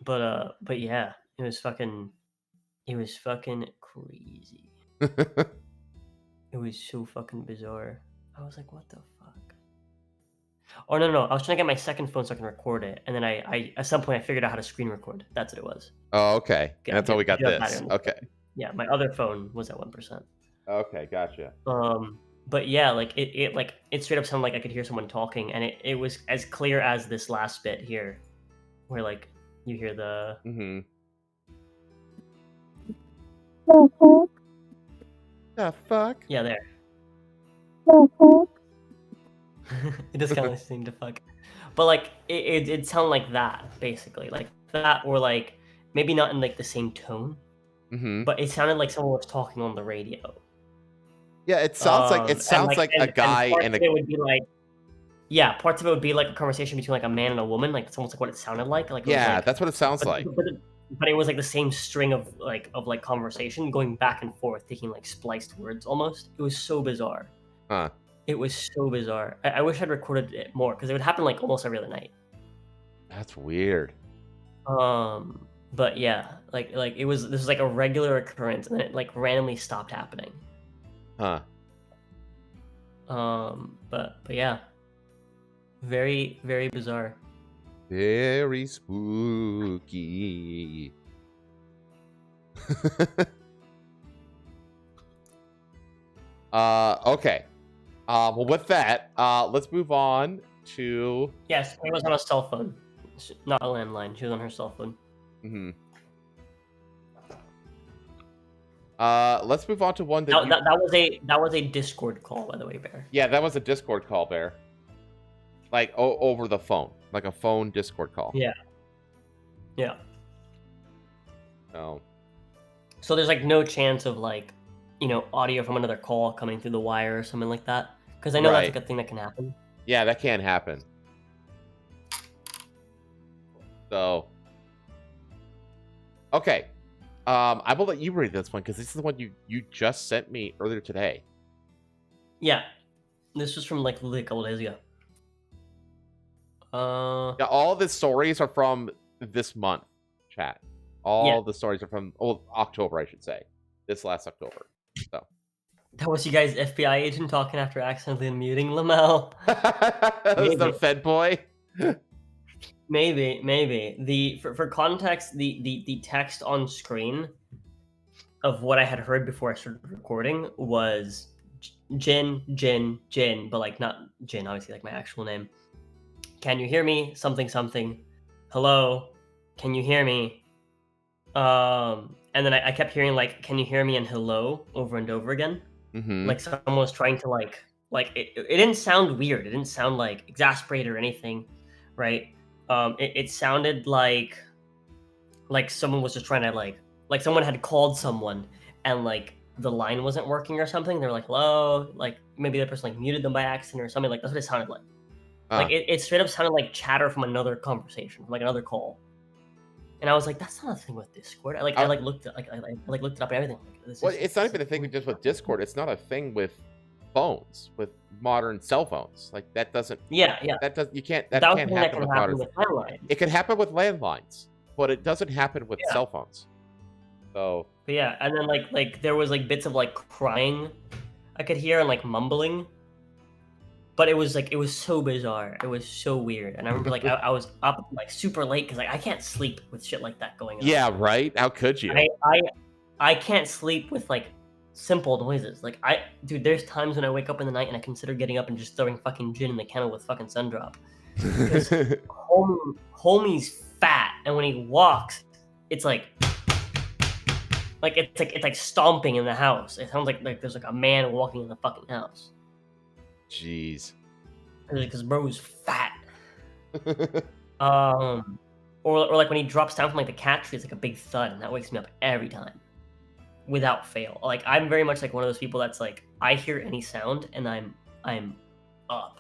But yeah, it was fucking crazy. It was so fucking bizarre. I was like, what the fuck? Oh no, I was trying to get my second phone so I can record it, and then I at some point I figured out how to screen record. That's what it was. Oh, okay. And that's how we got this. Okay. Yeah, my other phone was at 1%. Okay, gotcha. But yeah, like it straight up sounded like I could hear someone talking, and it was as clear as this last bit here, where like you hear the. Mm-hmm. The fuck? Yeah, there. It does kind of seem to fuck, but like it sounded like that basically, like that, or like maybe not in like the same tone, but it sounded like someone was talking on the radio. Yeah, it sounds like a guy and it would be like, yeah, parts of it would be like a conversation between like a man and a woman, like it's almost like what it sounded like. Like yeah, like, that's what it sounds like. But it was like the same string of conversation going back and forth, taking like spliced words almost. It was so bizarre. Huh. It was so bizarre. I wish I'd recorded it more because it would happen like almost every other night. That's weird. But yeah, like this was like a regular occurrence, and then it like randomly stopped happening. Huh. But yeah, very, very bizarre. Very spooky. Okay. Well, with that, let's move on to. Yes, it was on a cell phone, not a landline. She was on her cell phone. Mm-hmm. Let's move on to one that that was a Discord call, by the way, Bear. Yeah, that was a Discord call, Bear. Like over the phone, like a phone Discord call. Yeah. Yeah. Oh. So there's like no chance of like, audio from another call coming through the wire or something like that, because I know that's like a thing that can happen. Yeah, that can happen. So. Okay. I will let you read this one because this is the one you just sent me earlier today. Yeah, this was from like a couple days ago. Yeah, all the stories are from this month, chat. All the stories are from October, I should say. This last October. So that was you guys' FBI agent talking after accidentally unmuting Lamel. That was the Fed boy. Maybe. For context, the text on screen of what I had heard before I started recording was Jin, but like not Jin, obviously like my actual name. Can you hear me? Something. Hello? Can you hear me? And then I kept hearing like, can you hear me and hello over and over again. Mm-hmm. Like someone was trying to like it didn't sound weird. It didn't sound like exasperated or anything, right? It sounded like someone was just trying to like someone had called someone and like the line wasn't working or something. They were like, hello, like maybe the person like muted them by accident or something. Like that's what it sounded like. Like it straight up sounded like chatter from another conversation, from like another call. And I was like, that's not a thing with Discord. I looked it up and everything. Well, it's not even a thing just with Discord. It's not a thing with phones, with modern cell phones. Like that doesn't. Yeah. That does. You can't. That can't happen with modern. Landlines. It can happen with landlines, but it doesn't happen with cell phones. So. But yeah, and then like there was like bits of like crying. I could hear like mumbling, but it was so bizarre. It was so weird. And I remember like I was up like super late because like I can't sleep with shit like that going on. Yeah, right. How could you? I can't sleep with like simple noises. Like dude, there's times when I wake up in the night and I consider getting up and just throwing fucking gin in the kennel with fucking Sundrop. Because homie's fat, and when he walks, it's like stomping in the house. It sounds like there's like a man walking in the fucking house. Jeez. Because bro's fat. Or like when he drops down from like the cat tree, it's like a big thud, and that wakes me up every time, without fail. Like I'm very much like one of those people that's like I hear any sound and I'm up.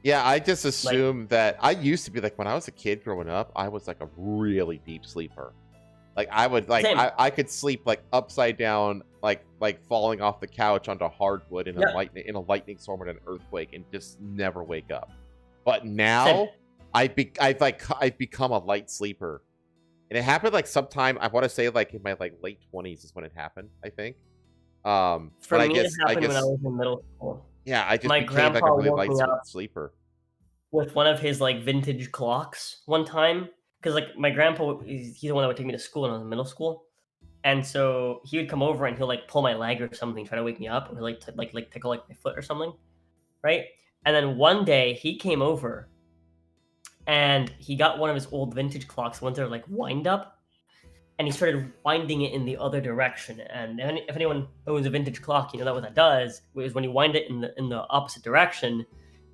Yeah, I just assume that I used to be like when I was a kid growing up, I was like a really deep sleeper. Like I would like I could sleep like upside down, like falling off the couch onto hardwood in a lightning storm and an earthquake, and just never wake up. But now I've become a light sleeper, and it happened like sometime I want to say like in my like late 20s is when it happened. I think. For me, it happened when I was in middle school. Yeah, I just my became like a really light sleeper. With one of his like vintage clocks one time, because like my grandpa, he's the one that would take me to school when I was in middle school, and so he would come over and he'll like pull my leg or something, try to wake me up, or like tickle like my foot or something, right? And then one day he came over, and he got one of his old vintage clocks, ones that are like wind up, and he started winding it in the other direction. And if anyone owns a vintage clock, you know that what that does is when you wind it in the opposite direction,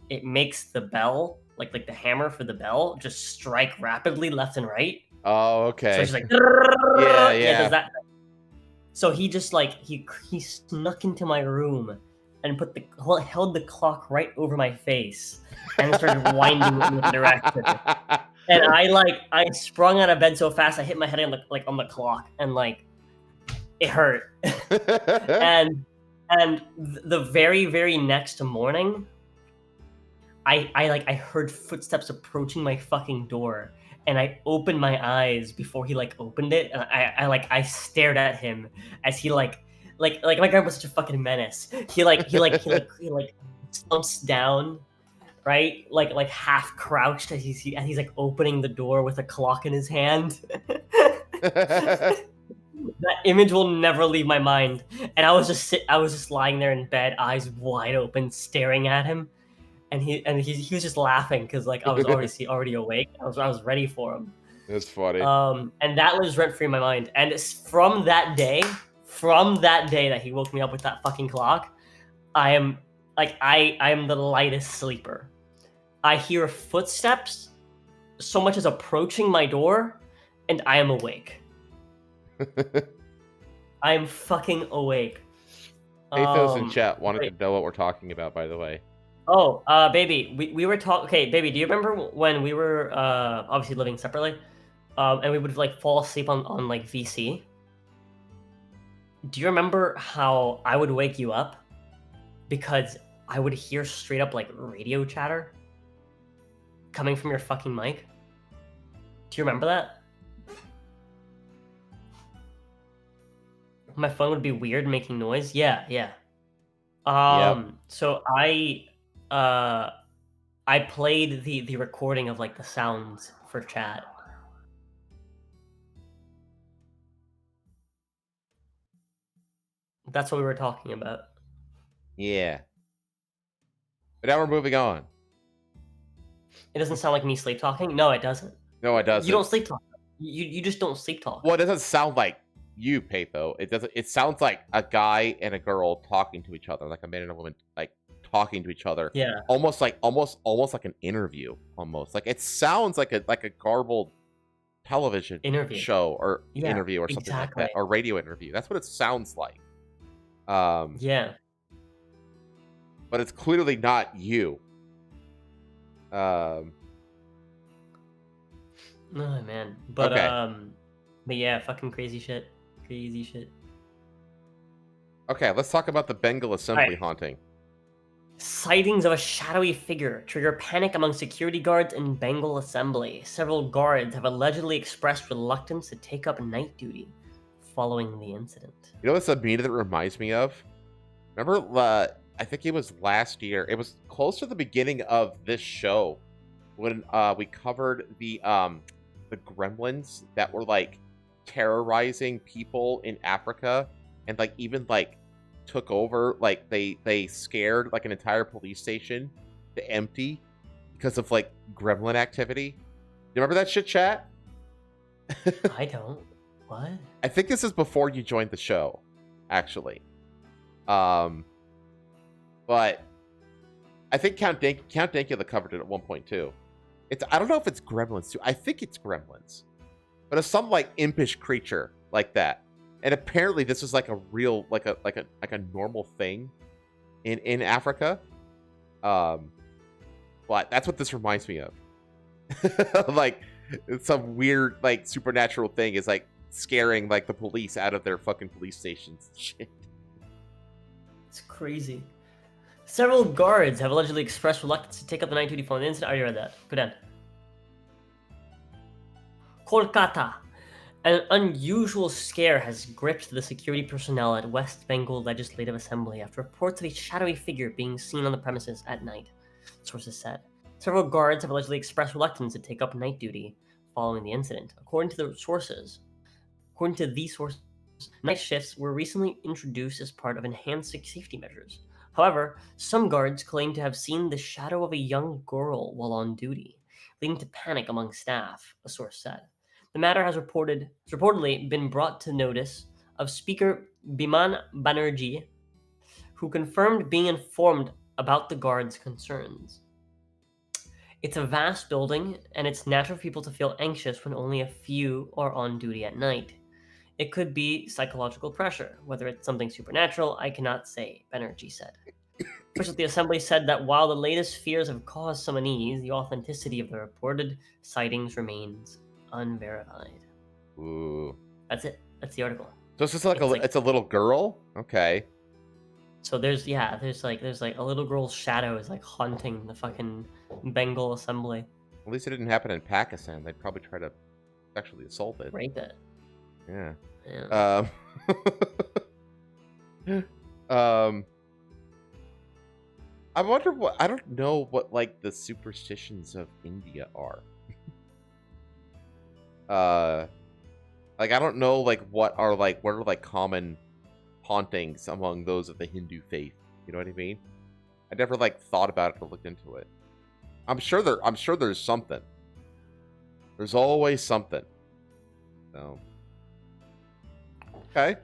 it makes the bell, like the hammer for the bell, just strike rapidly left and right. Oh, okay. So it's just like yeah, does that. So he just like he snuck into my room and held the clock right over my face and started winding it in the direction. And I sprung out of bed so fast I hit my head on the clock, and like it hurt. and the very, very next morning, I heard footsteps approaching my fucking door, and I opened my eyes before he like opened it, and I stared at him as he like my grandpa's such a fucking menace. He slumps down, right? Like half crouched as he's like opening the door with a clock in his hand. That image will never leave my mind. And I was just lying there in bed, eyes wide open, staring at him. And he was just laughing because like I was already awake. I was ready for him. That's funny. And that lives rent free in my mind. And it's from that day that he woke me up with that fucking clock, I am the lightest sleeper. I hear footsteps so much as approaching my door, and I am awake. I am fucking awake. Pathos in chat wanted to know what we're talking about, by the way. Oh, baby, we were talking. Okay, baby, do you remember when we were obviously living separately, and we would like fall asleep on like VC? Do you remember how I would wake you up because I would hear straight up like radio chatter coming from your fucking mic? Do you remember that? My phone would be weird making noise. Yeah. Yep. So I played the recording of like the sounds for chat. That's what we were talking about. Yeah. But now we're moving on. It doesn't sound like me sleep talking. No, it doesn't. No, it doesn't. You don't sleep talk. You just don't sleep talk. Well, it doesn't sound like you, Patho. It doesn't. It sounds like a guy and a girl talking to each other, like a man and a woman, like talking to each other. Yeah. Almost like an interview. Almost like it sounds like a garbled television show or interview or something like that, or radio interview. That's what it sounds like. Yeah. But it's clearly not you. Oh man, but okay. But yeah, fucking crazy shit. Okay, let's talk about the Bengal Assembly haunting. Sightings of a shadowy figure trigger panic among security guards in Bengal Assembly. Several guards have allegedly expressed reluctance to take up night duty following the incident. You know what's a media that reminds me of? Remember, I think it was last year. It was close to the beginning of this show when we covered the gremlins that were like terrorizing people in Africa and like even like took over, like they scared like an entire police station to empty because of like gremlin activity. You remember that shit, chat? I don't. What? I think this is before you joined the show, actually. But I think Count Dankula covered it at one point too. I don't know if it's gremlins too. I think it's gremlins, but it's some like impish creature like that. And apparently, this is like a real like a normal thing in Africa. But that's what this reminds me of. Like it's some weird like supernatural thing is like scaring like the police out of their fucking police stations and shit. It's crazy. Several guards have allegedly expressed reluctance to take up the night duty following the incident. I already read that. Good end. Kolkata. An unusual scare has gripped the security personnel at West Bengal Legislative Assembly after reports of a shadowy figure being seen on the premises at night, sources said. Several guards have allegedly expressed reluctance to take up night duty following the incident. According to these sources, night shifts were recently introduced as part of enhanced safety measures. However, some guards claim to have seen the shadow of a young girl while on duty, leading to panic among staff, a source said. The matter has reportedly been brought to notice of Speaker Biman Banerjee, who confirmed being informed about the guards' concerns. It's a vast building, and it's natural for people to feel anxious when only a few are on duty at night. It could be psychological pressure. Whether it's something supernatural, I cannot say, Banerjee said. Officials at the assembly said that while the latest fears have caused some unease, the authenticity of the reported sightings remains unverified. Ooh. That's it. That's the article. So it's just like it's a little girl? Okay. So there's like a little girl's shadow is like haunting the fucking Bengal assembly. At least it didn't happen in Pakistan. They'd probably try to sexually assault it. Rape it. Yeah. Yeah. I wonder I don't know what like the superstitions of India are. Like I don't know like what are common hauntings among those of the Hindu faith. You know what I mean? I never like thought about it or looked into it. I'm sure there's something. There's always something. So okay.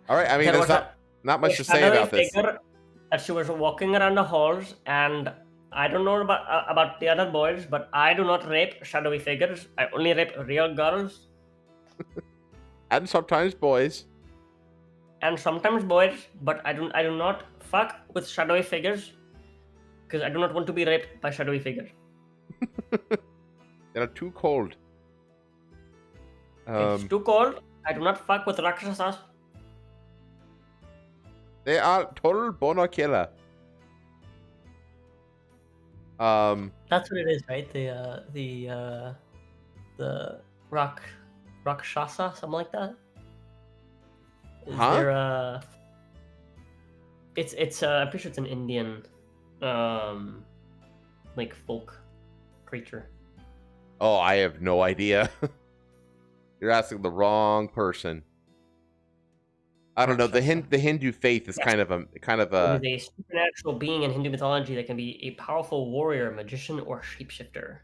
All right. I mean, there's not much to say about this. That she was walking around the halls, and I don't know about the other boys, but I do not rape shadowy figures. I only rape real girls. And sometimes boys. And sometimes boys, but I do not fuck with shadowy figures because I do not want to be raped by shadowy figures. They're too cold. It's too cold. I do not fuck with rakshasas. They are total boner killer. That's what it is, right? The rakshasa, something like that. Is there it's I'm pretty sure it's an Indian like folk creature. Oh, I have no idea. You're asking the wrong person. I don't know. The Hindu faith is kind of a It is a supernatural being in Hindu mythology that can be a powerful warrior, magician, or shapeshifter,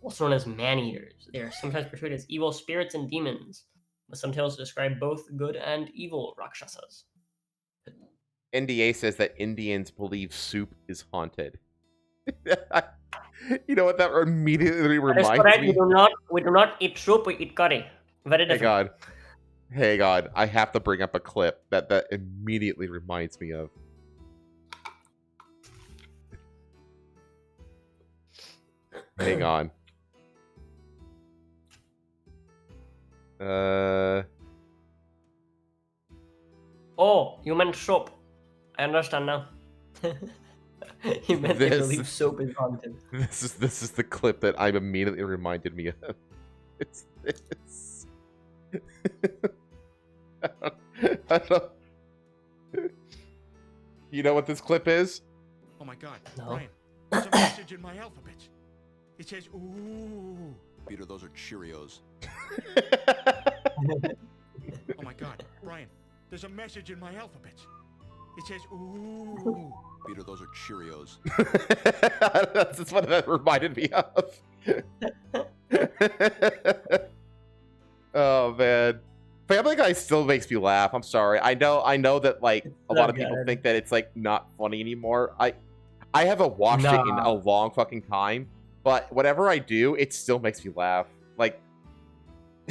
also known as man-eaters. They are sometimes portrayed as evil spirits and demons, but some tales describe both good and evil rakshasas. NDA says that Indians believe soup is haunted. You know what that immediately reminds me? We do not eat soup. We eat curry. Very different. Hey God, I have to bring up a clip that immediately reminds me of. Hang on. Oh, you meant soap. I understand now. You meant they believe soap is haunted. This is the clip that I'm immediately reminded me of. It's this. You know what this clip is? Oh my God, No. Brian, there's a message in my alphabet. It says, ooh. Peter, those are Cheerios. Oh my God, Brian, there's a message in my alphabet. It says, ooh. Peter, those are Cheerios. That's what that reminded me of. Oh man, Family Guy still makes me laugh. I'm sorry. I know that like a lot of people think that it's like not funny anymore. I haven't watched it in a long fucking time, but whatever I do, it still makes me laugh. Like,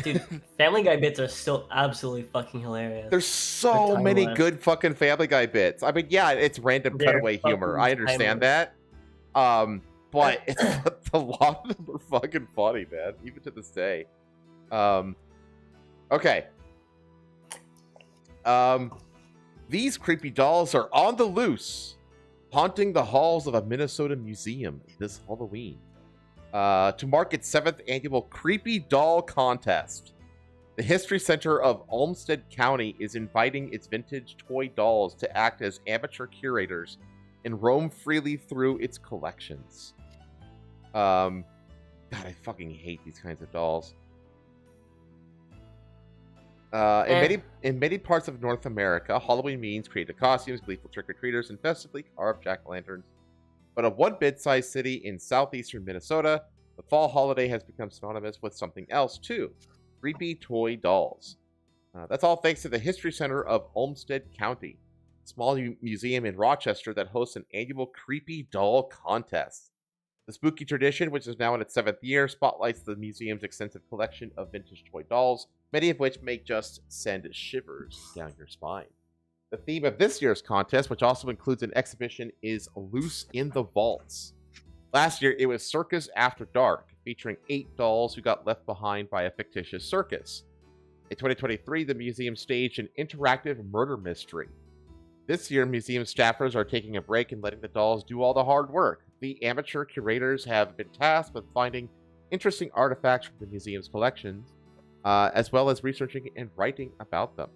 dude, Family Guy bits are still absolutely fucking hilarious. There's so many good fucking Family Guy bits. I mean, yeah, it's random They're cutaway humor. I understand timeless. that. But it's a lot of them are fucking funny, man. Even to this day. Okay. These creepy dolls are on the loose, haunting the halls of a Minnesota museum this Halloween. To mark its 7th annual Creepy Doll Contest, the History Center of Olmsted County is inviting its vintage toy dolls to act as amateur curators and roam freely through its collections. God, I fucking hate these kinds of dolls. In many parts of North America, Halloween means creative costumes, gleeful trick-or-treaters, and festively carved jack-o'-lanterns. But a one bid-sized city in southeastern Minnesota, the fall holiday has become synonymous with something else, too. Creepy toy dolls. That's all thanks to the History Center of Olmsted County, a small museum in Rochester that hosts an annual Creepy Doll Contest. The spooky tradition, which is now in its 7th year, spotlights the museum's extensive collection of vintage toy dolls, many of which may just send shivers down your spine. The theme of this year's contest, which also includes an exhibition, is Loose in the Vaults. Last year, it was Circus After Dark, featuring 8 dolls who got left behind by a fictitious circus. In 2023, the museum staged an interactive murder mystery. This year, museum staffers are taking a break and letting the dolls do all the hard work. The amateur curators have been tasked with finding interesting artifacts from the museum's collections, as well as researching and writing about them.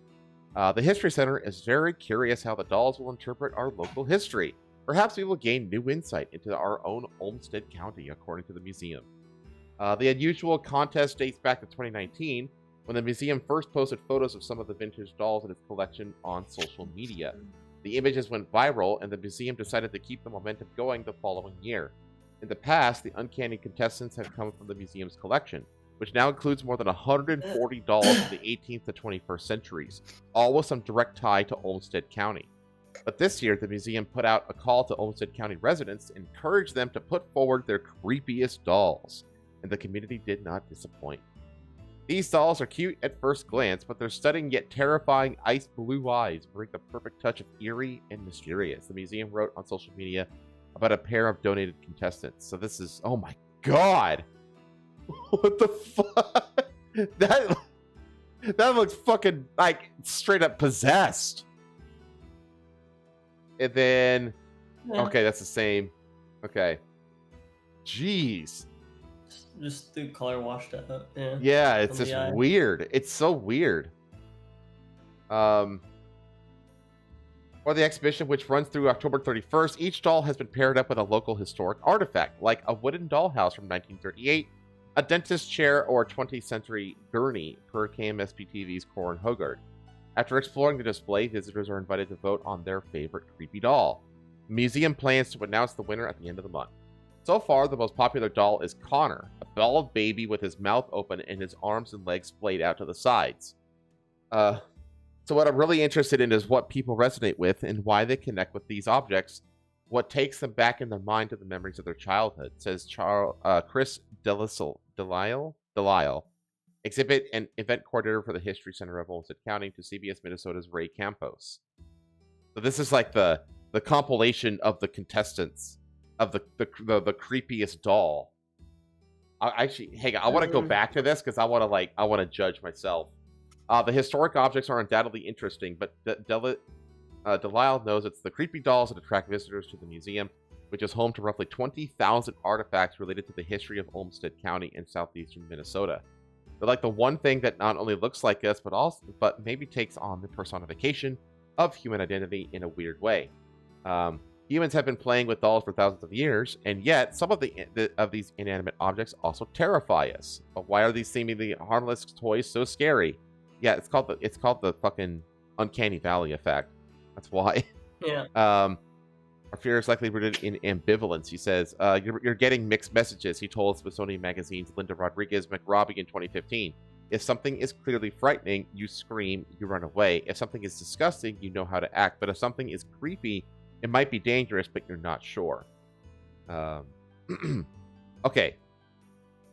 The History Center is very curious how the dolls will interpret our local history. Perhaps we will gain new insight into our own Olmsted County, according to the museum. The unusual contest dates back to 2019, when the museum first posted photos of some of the vintage dolls in its collection on social media. The images went viral, and the museum decided to keep the momentum going the following year. In the past, the uncanny contestants have come from the museum's collection, which now includes more than 140 dolls from the 18th to 21st centuries, all with some direct tie to Olmsted County. But this year, the museum put out a call to Olmsted County residents to encourage them to put forward their creepiest dolls, and the community did not disappoint. These dolls are cute at first glance, but their stunning yet terrifying ice blue eyes bring the perfect touch of eerie and mysterious. The museum wrote on social media about a pair of donated contestants. So this is, oh my god! What the fuck? That looks fucking, like, straight up possessed. And then, okay, that's the same. Okay. Jeez. Just the color washed out. Yeah, it's just weird. It's so weird. For the exhibition, which runs through October 31st, each doll has been paired up with a local historic artifact, like a wooden dollhouse from 1938, a dentist chair, or a 20th century gurney, per KMSP-TV's Corin Hogard. After exploring the display, visitors are invited to vote on their favorite creepy doll. The museum plans to announce the winner at the end of the month. So far, the most popular doll is Connor, a bald baby with his mouth open and his arms and legs splayed out to the sides. So what I'm really interested in is what people resonate with and why they connect with these objects, what takes them back in their mind to the memories of their childhood, says Chris Delisle, exhibit and event coordinator for the History Center of Olmsted County, to CBS Minnesota's Ray Campos. So this is like the compilation of the contestants of the creepiest doll. Actually, hang on, I want to go back to this because I want to judge myself. The historic objects are undoubtedly interesting, but Delisle knows it's the creepy dolls that attract visitors to the museum, which is home to roughly 20,000 artifacts related to the history of Olmsted County in southeastern Minnesota. They're like the one thing that not only looks like us, but maybe takes on the personification of human identity in a weird way. Humans have been playing with dolls for thousands of years, and yet some of these inanimate objects also terrify us. But why are these seemingly harmless toys so scary? Yeah, it's called the fucking uncanny valley effect. That's why. Yeah. Our fear is likely rooted in ambivalence. He says, you're getting mixed messages. He told Smithsonian Magazine's Linda Rodriguez McRobbie in 2015. If something is clearly frightening, you scream, you run away. If something is disgusting, you know how to act. But if something is creepy, it might be dangerous, but you're not sure. Okay.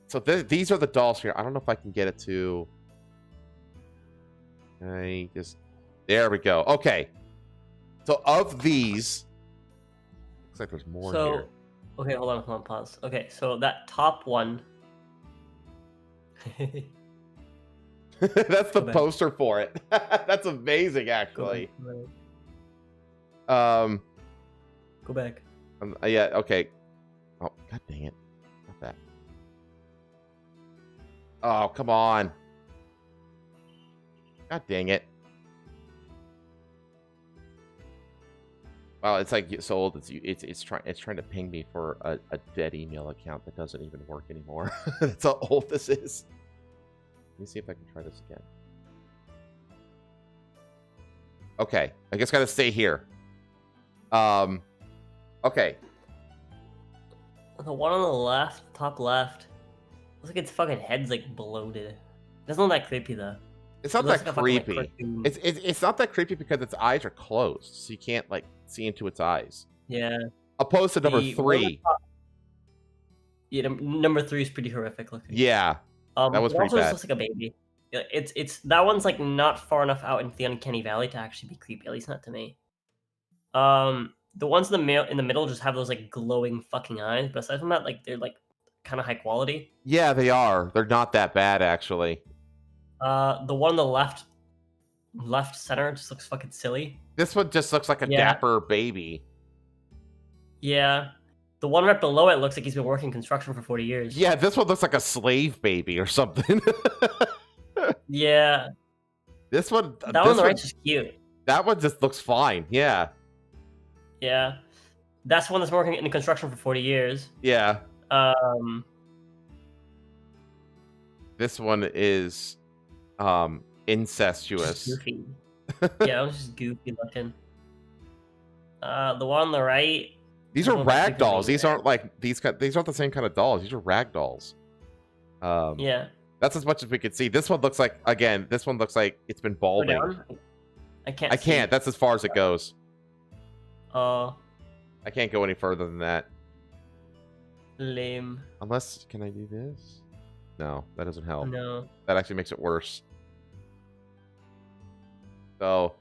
So these are the dolls here. I don't know if I can get it to... There we go. Okay. So of these... Looks like there's more here. Okay, hold on, pause. Okay, so that top one... That's the poster for it. That's amazing, actually. Go back. Yeah, okay. Oh, god dang it. Not that. Oh, come on. God dang it. Well, it's like so old. It's trying to ping me for a dead email account that doesn't even work anymore. That's how old this is. Let me see if I can try this again. Okay, I guess gotta stay here. Okay. The one on the left, top left, looks like its fucking head's like bloated. Doesn't look that creepy though. It's not that creepy. It's not that creepy because its eyes are closed, so you can't like see into its eyes. Yeah. Opposed to number 3. Yeah, number 3 is pretty horrific looking. Yeah. That was pretty bad. Looks like a baby. It's that one's like not far enough out into the uncanny valley to actually be creepy. At least not to me. The ones in the middle just have those like glowing fucking eyes, but aside from that, like they're like kind of high quality. Yeah, they are. They're not that bad actually. The one on the left center just looks fucking silly. This one just looks like a dapper baby. Yeah. The one right below it looks like he's been working construction for 40 years. Yeah, this one looks like a slave baby or something. Yeah. This one... That one on the right's just cute. That one just looks fine, yeah. Yeah. That's one that's been working in construction for 40 years. Yeah. This one is incestuous. Goofy. Yeah, it was just goofy looking. The one on the right... These are rag dolls. These aren't like these aren't the same kind of dolls. These are rag dolls. Yeah. That's as much as we could see. This one looks like this one looks like it's been balding. I can't. I can't. That's as far as it goes. Oh. I can't go any further than that. Lame. Unless, can I do this? No, that doesn't help. No. That actually makes it worse. So,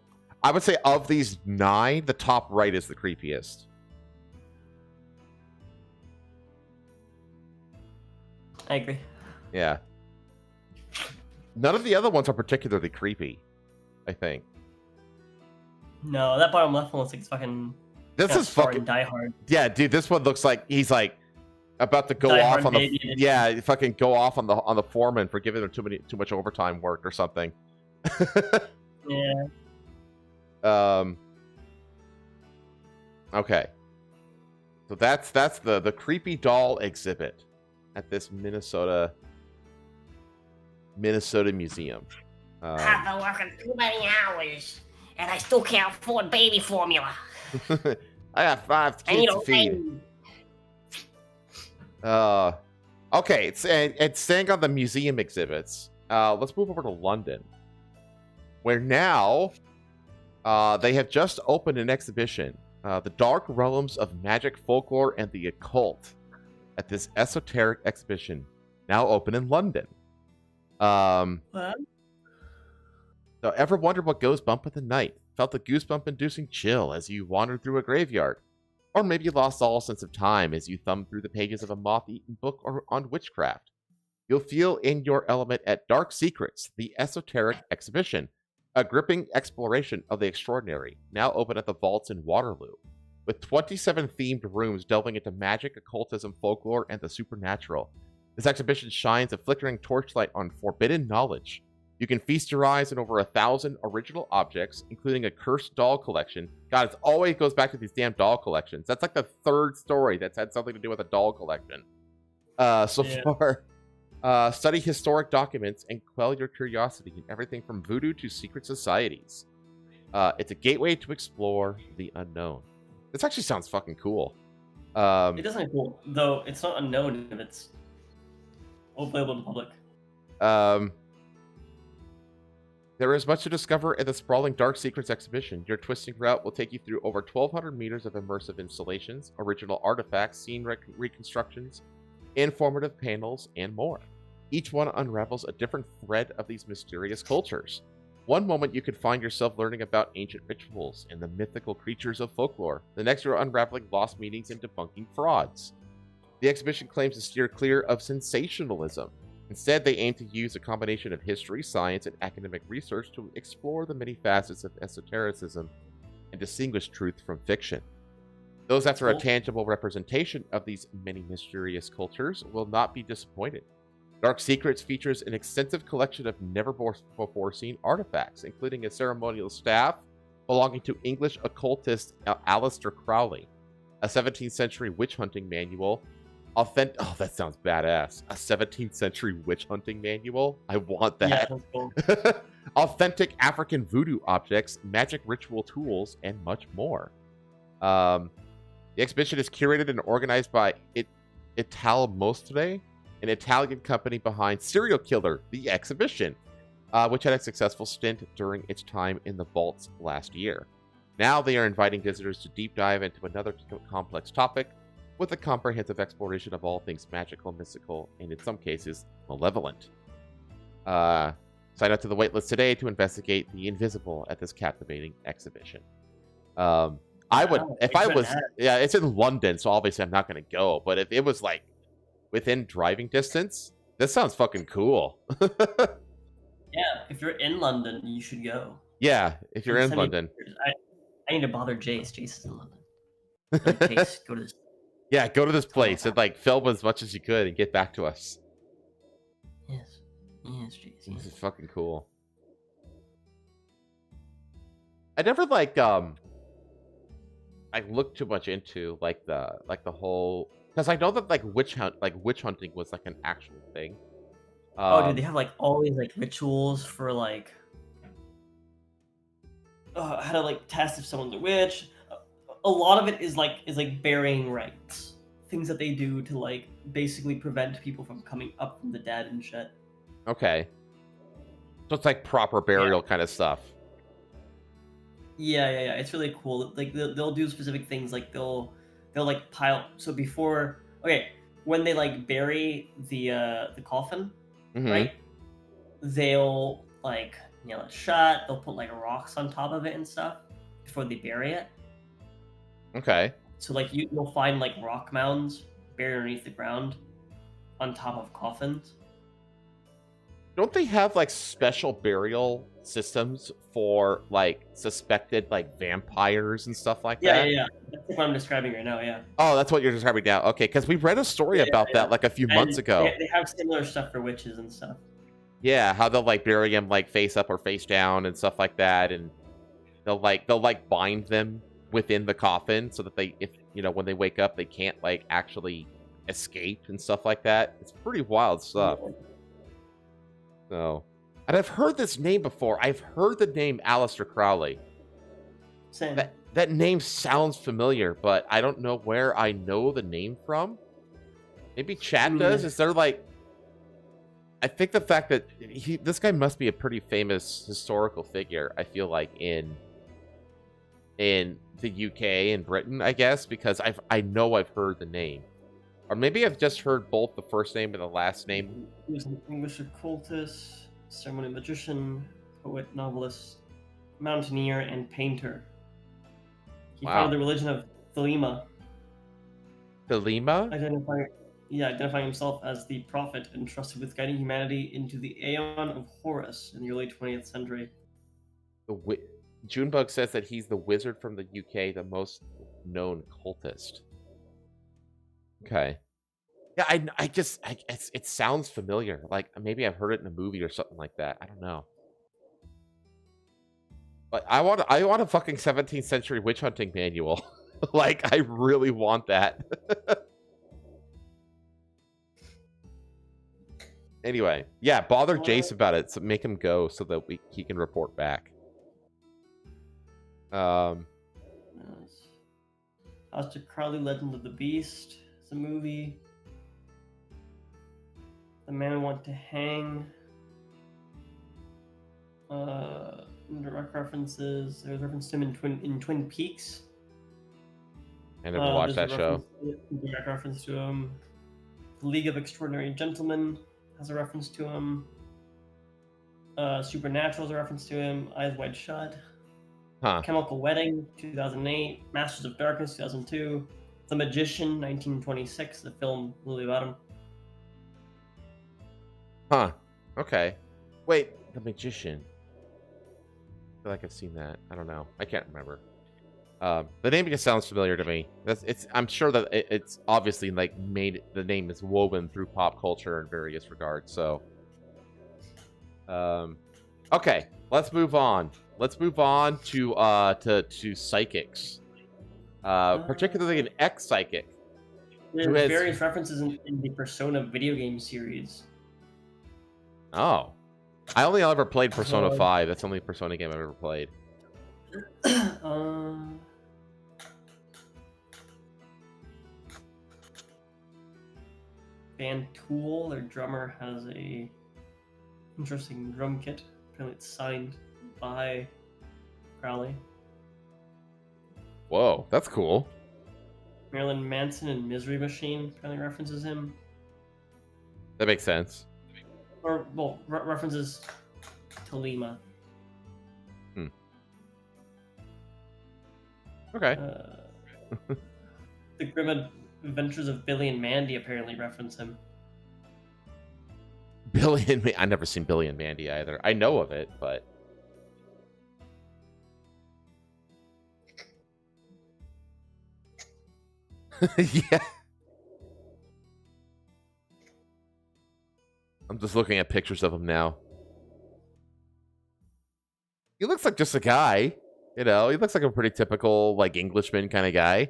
I would say of these 9, the top right is the creepiest. I agree. Yeah. None of the other ones are particularly creepy, I think. No, that bottom left one looks like it's fucking... This is fucking... Die Hard. Yeah, dude, this one looks like he's like about to go Die off Hard on the... baby. Yeah, fucking go off on the foreman for giving him too much overtime work or something. Yeah. Okay. So that's the creepy doll exhibit at this Minnesota museum. I've been working too many hours, and I still can't afford baby formula. I got 5 kids to feed. Okay, it's staying on the museum exhibits. Let's move over to London, where now they have just opened an exhibition, The Dark Realms of Magic, Folklore, and the Occult, at this esoteric exhibition, now open in London. What? So ever wondered what goes bump in the night? Felt a goosebump-inducing chill as you wandered through a graveyard? Or maybe you lost all sense of time as you thumbed through the pages of a moth-eaten book on witchcraft? You'll feel in your element at Dark Secrets, the esoteric exhibition, a gripping exploration of the extraordinary, now open at the Vaults in Waterloo. With 27 themed rooms delving into magic, occultism, folklore, and the supernatural, this exhibition shines a flickering torchlight on forbidden knowledge. You can feast your eyes on over 1,000 original objects, including a cursed doll collection. God, it always goes back to these damn doll collections. That's like the third story that's had something to do with a doll collection. Study historic documents and quell your curiosity in everything from voodoo to secret societies. It's a gateway to explore the unknown. This actually sounds fucking cool. It does sound cool, though it's not unknown if it's available to the public. There is much to discover in the sprawling Dark Secrets exhibition. Your twisting route will take you through over 1,200 meters of immersive installations, original artifacts, scene reconstructions, informative panels, and more. Each one unravels a different thread of these mysterious cultures. One moment you could find yourself learning about ancient rituals and the mythical creatures of folklore. The next you're unraveling lost meanings and debunking frauds. The exhibition claims to steer clear of sensationalism. Instead, they aim to use a combination of history, science, and academic research to explore the many facets of esotericism and distinguish truth from fiction. Those after a tangible representation of these many mysterious cultures will not be disappointed. Dark Secrets features an extensive collection of never-before-seen artifacts, including a ceremonial staff belonging to English occultist Aleister Crowley, a 17th century witch hunting manual. Oh, that sounds badass. A 17th century witch hunting manual? I want that. Yeah, that's cool. Authentic African voodoo objects, magic ritual tools, and much more. The exhibition is curated and organized by Ital Mostre, an Italian company behind Serial Killer, the exhibition, which had a successful stint during its time in the vaults last year. Now they are inviting visitors to deep dive into another complex topic with a comprehensive exploration of all things magical, mystical, and in some cases, malevolent. Sign up to the waitlist today to investigate the invisible at this captivating exhibition. I would, if I was, yeah, it's in London, so obviously I'm not going to go, but if it was like within driving distance, this sounds fucking cool. Yeah, if you're in London, you should go. Yeah, if you're in London. I need to bother Jace. Jace is in London. Jace, go to this. Yeah, go to this place and like film as much as you could and get back to us. Yes. Yes, Jace. This is fucking cool. I never like looked too much into like the whole, because I know that like witch hunting was like an actual thing. Oh, dude, they have like all these like rituals for like how to like test if someone's a witch. A lot of it is like burying rites, things that they do to like basically prevent people from coming up from the dead and shit. Okay, so it's like proper burial kind of stuff. Yeah. It's really cool. Like they'll do specific things. Like they'll like pile. So before, when they like bury the coffin, right? They'll like nail it shut. They'll put like rocks on top of it and stuff before they bury it. Okay. So like you'll find like rock mounds buried underneath the ground on top of coffins. Don't they have like special burial systems for like suspected like vampires and stuff like that? Yeah. That's what I'm describing right now, yeah. Oh, that's what you're describing now. Okay, because we read a story about that like a few months ago. They have similar stuff for witches and stuff. Yeah, how they'll like bury them like face up or face down and stuff like that, and they'll bind them within the coffin so that they, if when they wake up, they can't like actually escape and stuff like that. It's pretty wild stuff. So, and I've heard this name before. I've heard the name Aleister Crowley. Same. That name sounds familiar, but I don't know where I know the name from. Maybe chat does. Is there like? I think the fact that this guy must be a pretty famous historical figure. I feel like in the UK and Britain, I guess, because I know I've heard the name, or maybe I've just heard both the first name and the last name. He was an English occultist, ceremonial magician, poet, novelist, mountaineer, and painter. He founded the religion of Thelema. Thelema? Identifying himself as the prophet entrusted with guiding humanity into the Aeon of Horus in the early 20th century. Junebug says that he's the wizard from the UK, the most known cultist. Okay. Yeah, it sounds familiar. Like maybe I've heard it in a movie or something like that. I don't know. Like, I want a fucking 17th century witch hunting manual. Like, I really want that. Anyway, yeah, bother Jace about it. So make him go so that he can report back. House of Crowley, Legend of the Beast. It's a movie. The Man Who Wanted to Hang. Direct references. There's a reference to him in Twin Peaks. I never watched that show. Direct reference to him. The League of Extraordinary Gentlemen has a reference to him. Supernatural has a reference to him. Eyes Wide Shut. Huh. Chemical Wedding, 2008. Masters of Darkness, 2002. The Magician, 1926. The film really about him. Huh. Okay. Wait, The Magician. I feel like I've seen that. I don't know. I can't remember. The name just sounds familiar to me. I'm sure that it's obviously like the name is woven through pop culture in various regards. So, okay, let's move on. Let's move on to psychics, particularly an ex-psychic. There's various references in the Persona video game series. Oh, I only ever played Persona 5. That's the only Persona game I've ever played. Band Tool, their drummer, has a interesting drum kit. Apparently it's signed by Crowley. Whoa, that's cool. Marilyn Manson and Misery Machine apparently references him. That makes sense. Or, well, references Thelema. Okay. The Grim Adventures of Billy and Mandy apparently reference him. Billy and I've never seen Billy and Mandy either. I know of it, but yeah. I'm just looking at pictures of him now. He looks like just a guy, you know. He looks like a pretty typical like Englishman kind of guy.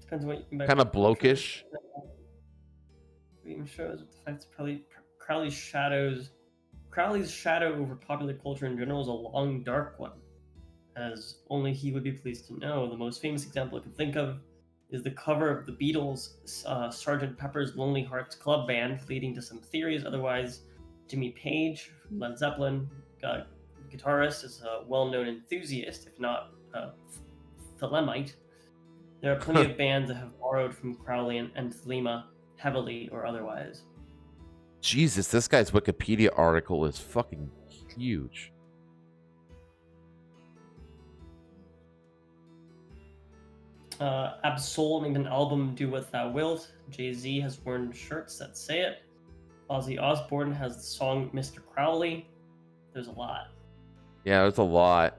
Depends what you kind of blokish. Even shows the fact that Crowley's shadow over popular culture in general is a long, dark one, as only he would be pleased to know. The most famous example I can think of is the cover of the Beatles' Sgt. Pepper's Lonely Hearts Club Band, leading to some theories. Otherwise, Jimmy Page, Led Zeppelin, guitarist, is a well-known enthusiast, if not Thelemite. There are plenty of bands that have borrowed from Crowley and Thelema, heavily or otherwise. Jesus, this guy's Wikipedia article is fucking huge. Absol named an album Do What Thou Wilt. Jay-Z has worn shirts that say it. Ozzy Osbourne has the song Mr. Crowley. There's a lot. Yeah, there's a lot.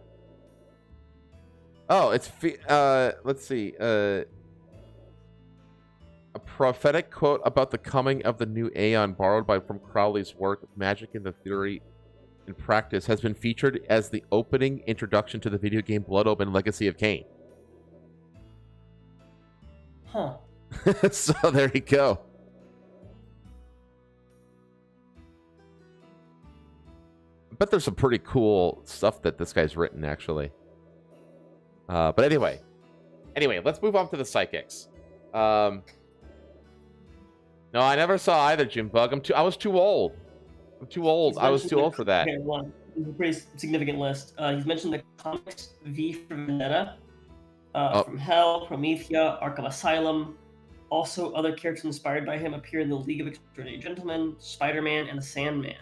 Oh, it's let's see. A prophetic quote about the coming of the new Aeon, borrowed from Crowley's work Magic in the Theory and Practice, has been featured as the opening introduction to the video game Blood Omen: Legacy of Kain. Huh. So there you go. I bet there's some pretty cool stuff that this guy's written, actually. But anyway, let's move on to the psychics. No, I never saw either, Jim Bug. I was too old. I was too old for that. Okay, one. It's a pretty significant list. He's mentioned the comics V for Vendetta, From Hell, Promethea, Arkham Asylum. Also, other characters inspired by him appear in the League of Extraordinary Gentlemen, Spider-Man, and the Sandman.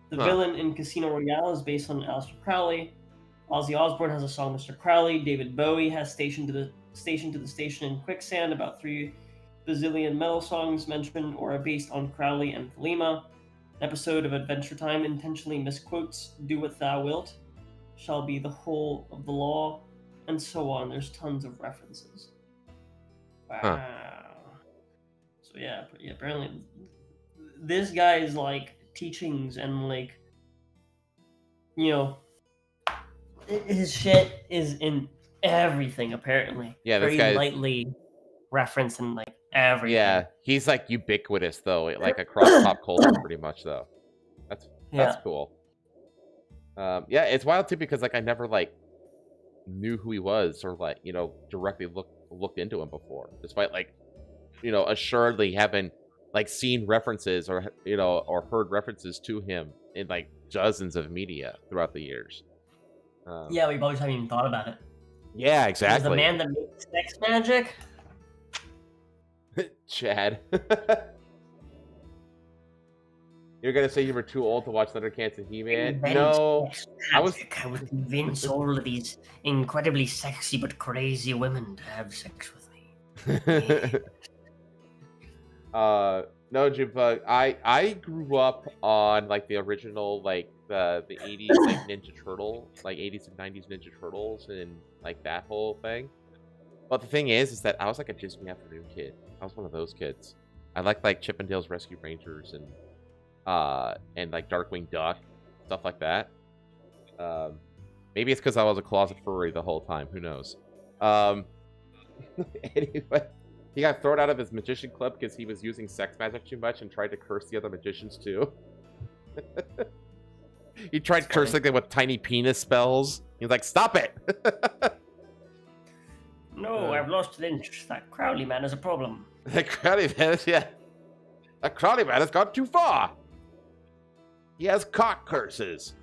The villain in Casino Royale is based on Aleister Crowley. Ozzy Osbourne has a song, Mr. Crowley. David Bowie has Station to the Station in Quicksand, about 3 bazillion metal songs mentioned or are based on Crowley and Thelema. An episode of Adventure Time intentionally misquotes Do What Thou Wilt, Shall Be the Whole of the Law, and so on. There's tons of references. Wow. So yeah, apparently this guy's like teachings and like you know, his shit is in everything apparently. Yeah, this very guy's lightly referenced in like everything. Yeah, he's like ubiquitous though, like across pop culture pretty much though. That's cool. Yeah, it's wild too because like I never like knew who he was or like, you know, directly looked into him before, despite like, you know, assuredly having like seen references or, you know, or heard references to him in like dozens of media throughout the years. Yeah, we probably haven't even thought about it. Yeah, He's the exactly. man that makes sex magic. Chad. You're gonna say you were too old to watch Thundercats and He-Man? No, I was would convince all of these incredibly sexy but crazy women to have sex with me. No, Jibug. I grew up on like the original like the 80s like Ninja Turtle, like 80s and 90s Ninja Turtles and like that whole thing. But the thing is that I was like a Disney afternoon kid. I was one of those kids. I liked like Chippendales Rescue Rangers and like Darkwing Duck, stuff like that. Maybe it's because I was a closet furry the whole time. Who knows? Anyway, he got thrown out of his magician club because he was using sex magic too much and tried to curse the other magicians too. He tried cursing them with tiny penis spells. He's like, "Stop it!" No, I've lost an inch. That Crowley man is a problem. The Crowley man, yeah. The Crowley man has gone too far. He has cock curses.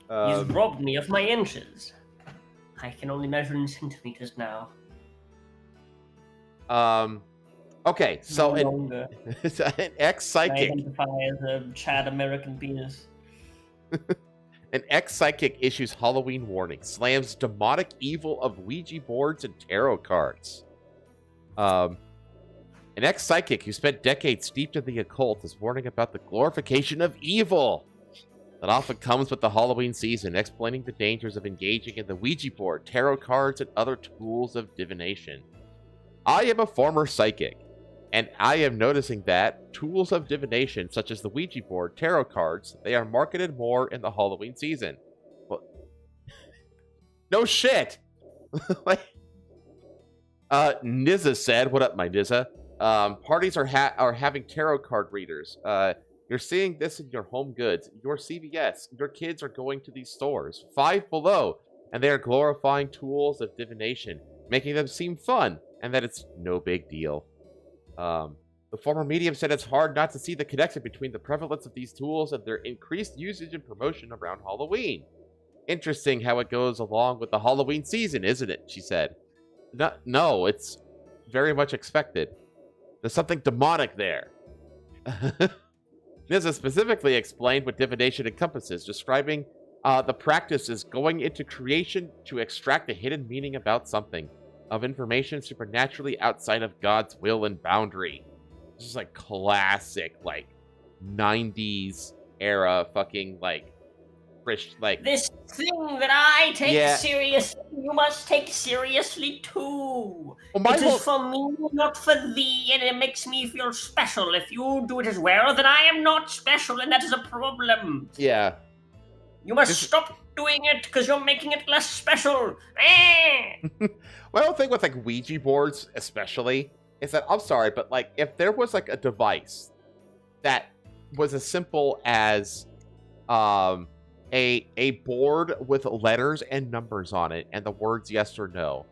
He's robbed me of my inches. I can only measure in centimeters now. Okay, so No longer. an ex-psychic. I identify as a Chad American penis. An ex-psychic issues Halloween warning, slams demonic evil of Ouija boards and tarot cards. An ex-psychic who spent decades steeped in the occult is warning about the glorification of evil that often comes with the Halloween season, explaining the dangers of engaging in the Ouija board, tarot cards, and other tools of divination. I am a former psychic, and I am noticing that tools of divination, such as the Ouija board, tarot cards, they are marketed more in the Halloween season. Well, no shit! Like, Nizza said, what up, my Nizza? Parties are having tarot card readers. You're seeing this in your home goods, your CVS. Your kids are going to these stores, Five Below, and they are glorifying tools of divination, making them seem fun, and that it's no big deal. The former medium said it's hard not to see the connection between the prevalence of these tools and their increased usage and promotion around Halloween. Interesting how it goes along with the Halloween season, isn't it? She said. No, it's very much expected. There's something demonic there. Nizza specifically explained what divination encompasses, describing the practice as going into creation to extract a hidden meaning about something, of information supernaturally outside of God's will and boundary. This is like classic, like 90s era fucking like like This thing that I take seriously, you must take seriously too. Well, it is for me, not for thee, and it makes me feel special. If you do it as well, then I am not special, and that is a problem. Yeah. You must stop doing it because you're making it less special. Well, the thing with like Ouija boards, especially, is that I'm sorry, but like if there was like a device that was as simple as a board with letters and numbers on it and the words yes or no,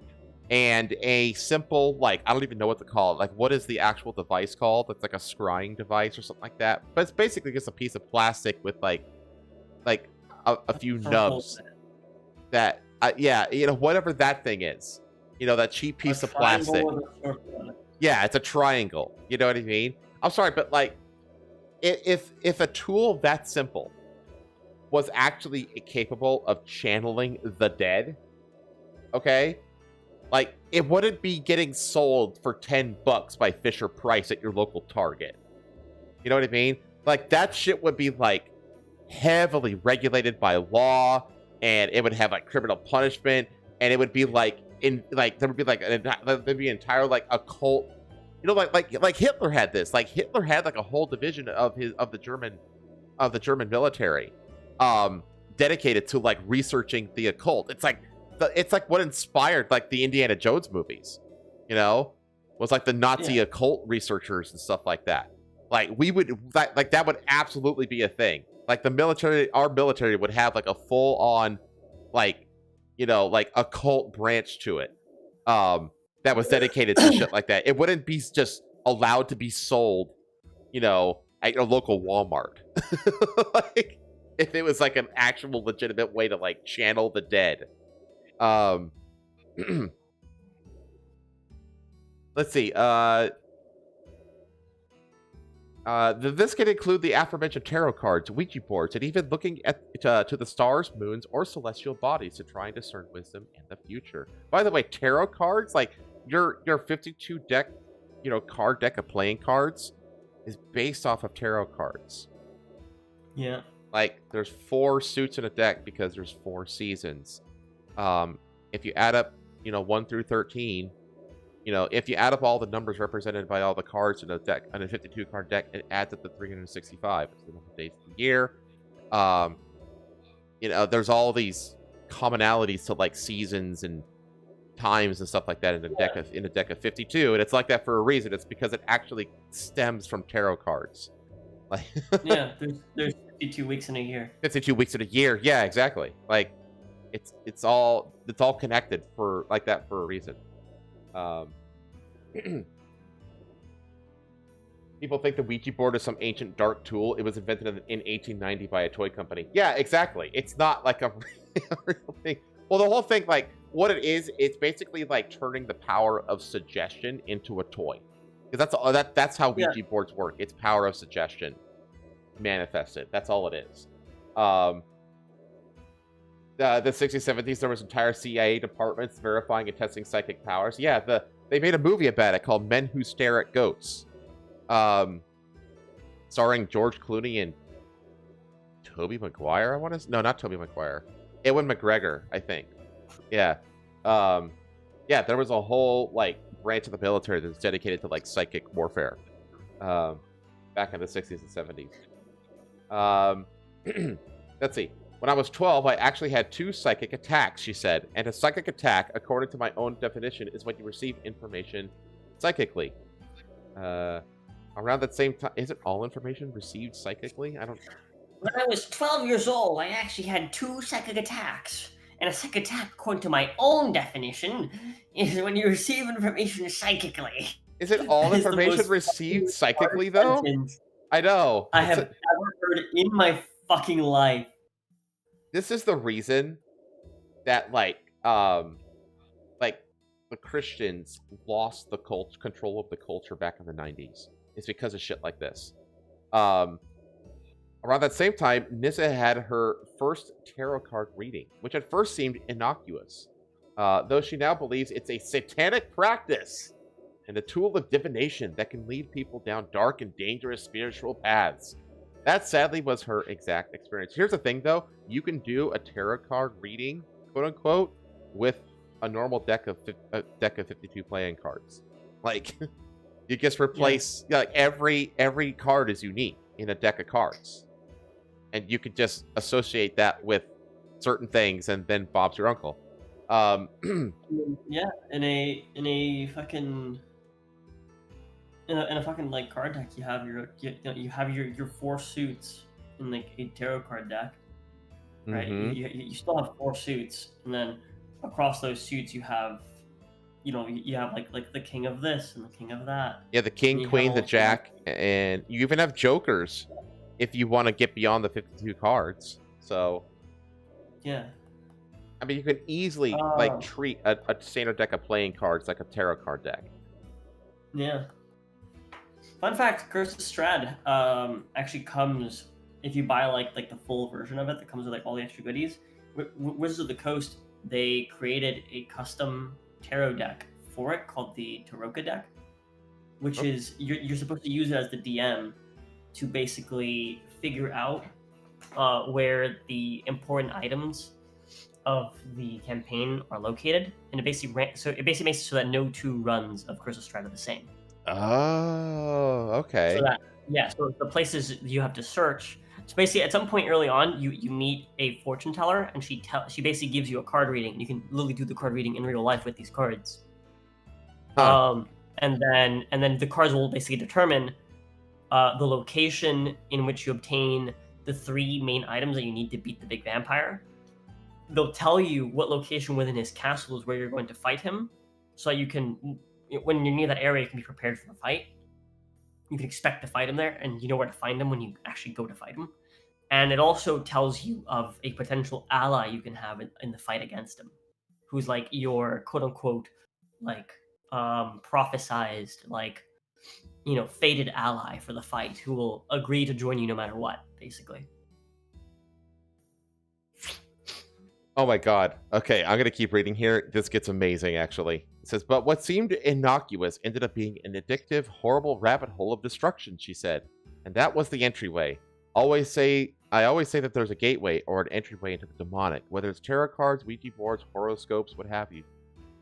and a simple, like, I don't even know what to call it, like what is the actual device called? It's like a scrying device or something like that, but it's basically just a piece of plastic with like a few nubs that yeah, you know, whatever that thing is, you know, that cheap piece of plastic. Yeah, it's a triangle, you know what I mean? I'm sorry, but like if a tool that simple was actually capable of channeling the dead, okay, like it wouldn't be getting sold for $10 by Fisher Price at your local Target. You know what I mean? Like that shit would be like heavily regulated by law, and it would have like criminal punishment, and it would be like there would be like there'd be an entire like occult, you know, like Hitler had this. Like Hitler had like a whole division of the German military dedicated to like researching the occult. It's like what inspired like the Indiana Jones movies, you know, was like the Nazi occult researchers and stuff like that. Like that would absolutely be a thing. Like our military would have like a full on, like, you know, like occult branch to it, that was dedicated to shit like that. It wouldn't be just allowed to be sold, you know, at your local Walmart. Like, if it was like an actual legitimate way to like channel the dead. Let's see. This can include the aforementioned tarot cards, Ouija boards, and even looking at to the stars, moons, or celestial bodies to try and discern wisdom and the future. By the way, tarot cards, like your 52 deck, you know, card deck of playing cards, is based off of tarot cards. Yeah. Like, there's 4 suits in a deck because there's 4 seasons. If you add up, you know, 1 through 13, you know, if you add up all the numbers represented by all the cards in a deck, in a 52 card deck, it adds up to 365. It's the number of days of the year. You know, there's all these commonalities to like seasons and times and stuff like that in a deck of 52, and it's like that for a reason. It's because it actually stems from tarot cards. Like, yeah, there's 52 weeks in a year. 52 weeks in a year. Yeah, exactly. Like, it's all connected for like that for a reason. People think the Ouija board is some ancient dark tool. It was invented in 1890 by a toy company. Yeah, exactly. It's not like a real thing. Well, the whole thing, like, what it is, it's basically like turning the power of suggestion into a toy. Because that's how Ouija boards work. It's power of suggestion manifested. That's all it is. The 60s, 70s, there was entire CIA departments verifying and testing psychic powers. Yeah, they made a movie about it called Men Who Stare at Goats, starring George Clooney and Tobey Maguire. No, not Tobey Maguire. Ewan McGregor, I think. Yeah. Yeah, there was a whole like branch of the military that's dedicated to like psychic warfare, back in the 60s and 70s. Let's see. When I was 12, I actually had 2 psychic attacks, she said. And a psychic attack, according to my own definition, is when you receive information psychically. Around that same time, isn't all information received psychically? I don't. When I was 12 years old, I actually had 2 psychic attacks. And a psychic attack, according to my own definition, is when you receive information psychically. Is it all information received psychically, though? Sentence I know. I have ever heard in my fucking life. This is the reason that, like the Christians lost the control of the culture back in the 90s. It's because of shit like this. Around that same time, Nissa had her first tarot card reading, which at first seemed innocuous, though she now believes it's a satanic practice and a tool of divination that can lead people down dark and dangerous spiritual paths. That sadly was her exact experience. Here's the thing, though. You can do a tarot card reading, quote unquote, with a normal deck of 52 playing cards. Like, you just replace like every card is unique in a deck of cards, and you could just associate that with certain things, and then Bob's your uncle. Yeah, in a fucking like card deck, you have your 4 suits in like a tarot card deck, right? Mm-hmm. You still have 4 suits, and then across those suits you have, you have like the king of this and the king of that. Yeah, the king, queen, the jack, and you even have jokers if you want to get beyond the 52 cards. So yeah, I mean, you can easily like treat a standard deck of playing cards like a tarot card deck. Yeah. Fun fact: Curse of Strahd actually comes, if you buy like the full version of it that comes with like all the extra goodies. Wizards of the Coast, they created a custom tarot deck for it called the Taroka deck, which is you're supposed to use it as the DM to basically figure out where the important items of the campaign are located, and it basically makes it so that no 2 runs of Curse of Strahd are the same. Oh, okay. So the places you have to search, So basically, at some point early on, you meet a fortune teller, and she basically gives you a card reading. You can literally do the card reading in real life with these cards. And then the cards will basically determine the location in which you obtain the 3 main items that you need to beat the big vampire. They'll tell you what location within his castle is where you're going to fight him, so you can, when you're near that area, you can be prepared for the fight. You can expect to fight him there, and you know where to find him when you actually go to fight him. And it also tells you of a potential ally you can have in the fight against him, who's like your quote-unquote, like, prophesized, like, you know, fated ally for the fight, who will agree to join you no matter what, basically. Oh my god. Okay, I'm gonna keep reading here. This gets amazing, actually. It says, but what seemed innocuous ended up being an addictive, horrible rabbit hole of destruction, she said. And that was the entryway. I always say that there's a gateway or an entryway into the demonic, whether it's tarot cards, Ouija boards, horoscopes, what have you.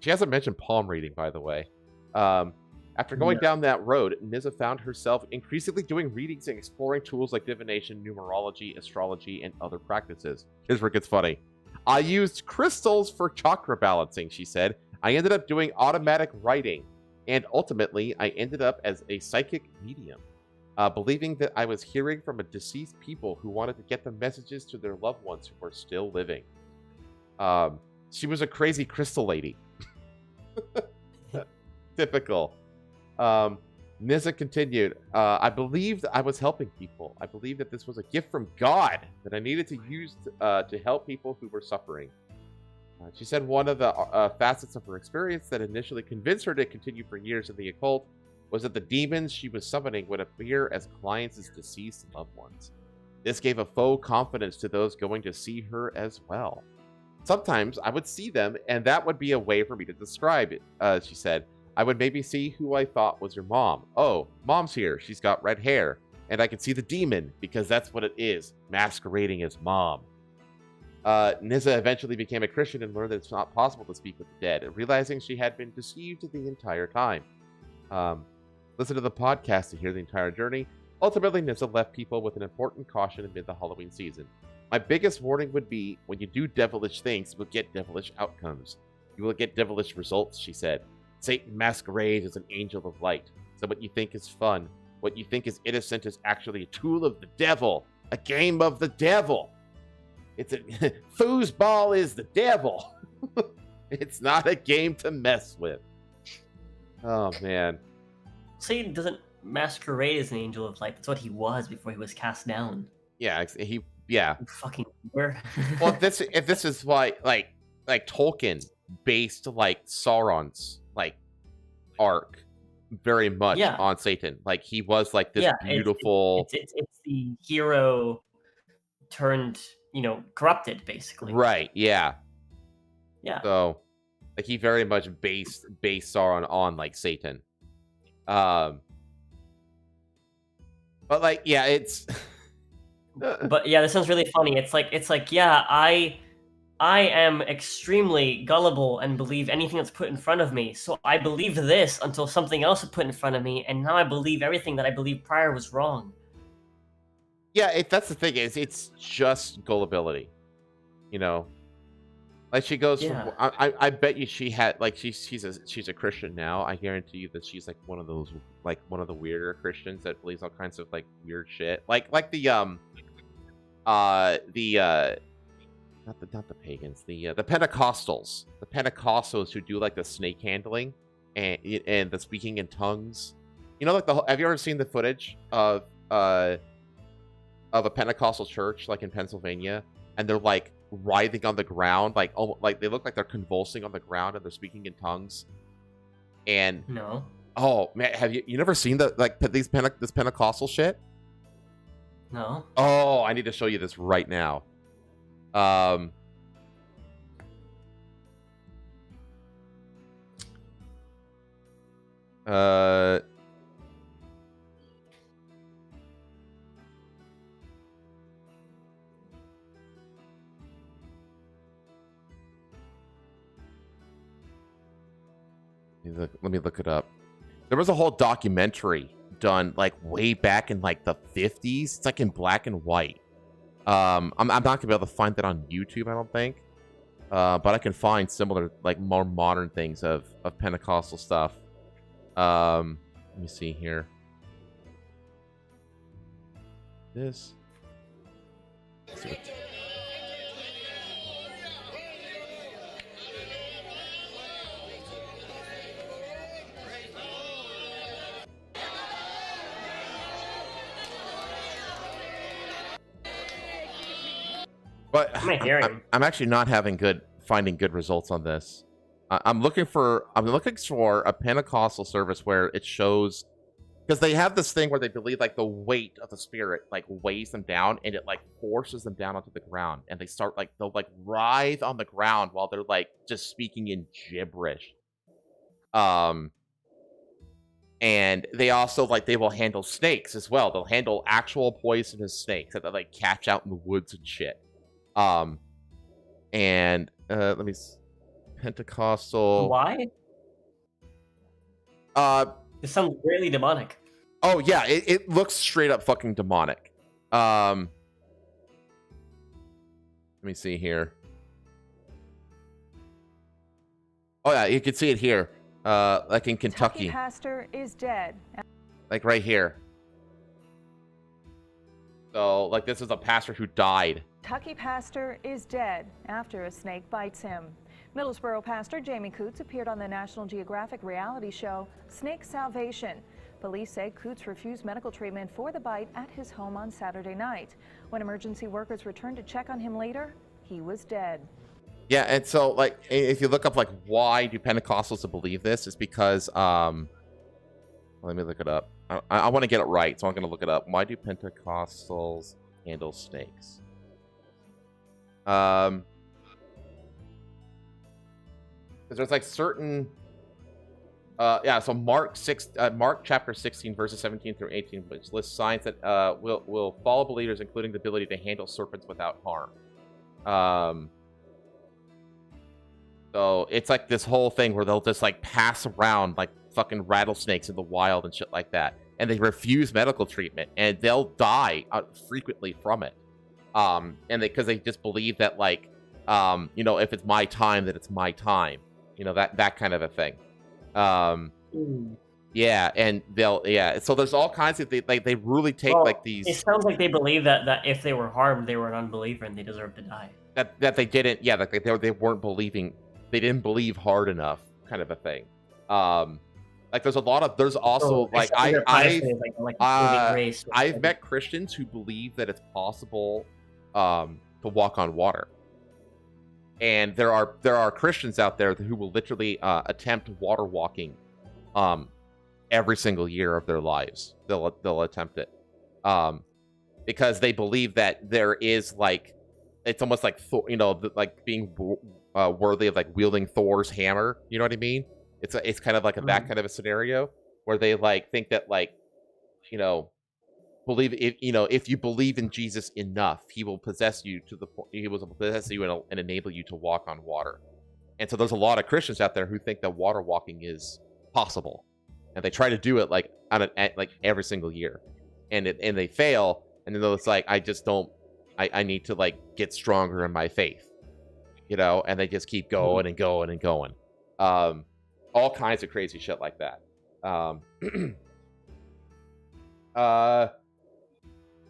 She hasn't mentioned palm reading, by the way. After going down that road, Niza found herself increasingly doing readings and exploring tools like divination, numerology, astrology, and other practices. Here's where it gets funny. I used crystals for chakra balancing, she said. I ended up doing automatic writing, and ultimately, I ended up as a psychic medium, believing that I was hearing from a deceased people who wanted to get the messages to their loved ones who were still living. She was a crazy crystal lady. Typical. Niza continued, I believed I was helping people. I believed that this was a gift from God that I needed to use to help people who were suffering. She said one of the facets of her experience that initially convinced her to continue for years in the occult was that the demons she was summoning would appear as clients' deceased loved ones. This gave a faux confidence to those going to see her as well. Sometimes I would see them, and that would be a way for me to describe it, she said. I would maybe see who I thought was your mom. Oh, mom's here. She's got red hair. And I could see the demon, because that's what it is, masquerading as mom. Niza eventually became a Christian and learned that it's not possible to speak with the dead, realizing she had been deceived the entire time. Listen to the podcast to hear the entire journey. Ultimately, Niza left people with an important caution amid the Halloween season. My biggest warning would be, when you do devilish things, you will get devilish outcomes. You will get devilish results, she said. Satan masquerades as an angel of light. So what you think is fun, what you think is innocent, is actually a tool of the devil. A game of the devil. It's a foosball is the devil. It's not a game to mess with. Oh man. Satan doesn't masquerade as an angel of light. That's what he was before he was cast down. Yeah, yeah. Fucking weird. Well, if this is why like Tolkien based like Sauron's like arc very much on Satan. Like he was like this beautiful. It's the hero turned, corrupted, basically. Right. Yeah. Yeah. So, like he very much based Sauron on like Satan. But like, yeah, it's. But yeah, this sounds really funny. It's like, yeah, I am extremely gullible and believe anything that's put in front of me. So I believed this until something else was put in front of me, and now I believe everything that I believed prior was wrong. Yeah, that's the thing, is it's just gullibility. Like she goes from, I bet you she had like she's a Christian now. I guarantee you that she's like one of the weirder Christians that believes all kinds of like weird shit. Like the not the pagans, the Pentecostals. The Pentecostals who do like the snake handling and the speaking in tongues. Have you ever seen the footage of a Pentecostal church like in Pennsylvania, and they're like writhing on the ground, like they look like they're convulsing on the ground and they're speaking in tongues? And no. Oh man, have you never seen this Pentecostal shit? No. Oh, I need to show you this right now. Let me look it up. There was a whole documentary done like way back in like the 50s. It's like in black and white. I'm not gonna be able to find that on YouTube, I don't think. But I can find similar, like, more modern things of Pentecostal stuff. Let me see here. This. Let's see what... But I'm actually not finding good results on this. I'm looking for a Pentecostal service where it shows, because they have this thing where they believe like the weight of the spirit like weighs them down and it like forces them down onto the ground, and they'll like writhe on the ground while they're like just speaking in gibberish. And they also they will handle snakes as well. They'll handle actual poisonous snakes that they like catch out in the woods and shit. And let me Pentecostal. Why? It sounds really demonic. Oh yeah, it looks straight up fucking demonic. Let me see here. Oh yeah, you can see it here. Like in Kentucky. Pastor is dead. Like right here. So like this is a pastor who died. Kentucky pastor is dead after a snake bites him. Middlesboro pastor Jamie Coots appeared on the National Geographic reality show Snake Salvation. Police say Coots refused medical treatment for the bite at his home on Saturday night. When emergency workers returned to check on him later, he was dead. Yeah, and so like if you look up like why do Pentecostals believe this, is because let me look it up. I want to get it right, so I'm going to look it up. Why do Pentecostals handle snakes? Because there's like certain so Mark chapter 16 verses 17 through 18, which lists signs that will follow believers, including the ability to handle serpents without harm. So it's like this whole thing where they'll just like pass around like fucking rattlesnakes in the wild and shit like that, and they refuse medical treatment, and they'll die frequently from it. And because they just believe that like if it's my time, that it's my time, that kind of a thing. Yeah, and so there's all kinds of they really take like these. It sounds like they believe that if they were harmed, they were an unbeliever and they deserve to die. That they didn't, they weren't believing, they didn't believe hard enough, kind of a thing. Like there's also I've met Christians who believe that it's possible to walk on water, and there are Christians out there who will literally attempt water walking every single year of their lives. They'll attempt it because they believe that there is like, it's almost like like being worthy of like wielding Thor's hammer. You know what I mean? It's kind of like that kind of a scenario where they like think that like believe if you believe in Jesus enough, he will possess you and enable you to walk on water. And so there's a lot of Christians out there who think that water walking is possible, and they try to do it like every single year, and they fail, and then it's like I need to like get stronger in my faith, and they just keep going and going and going. All kinds of crazy shit like that. You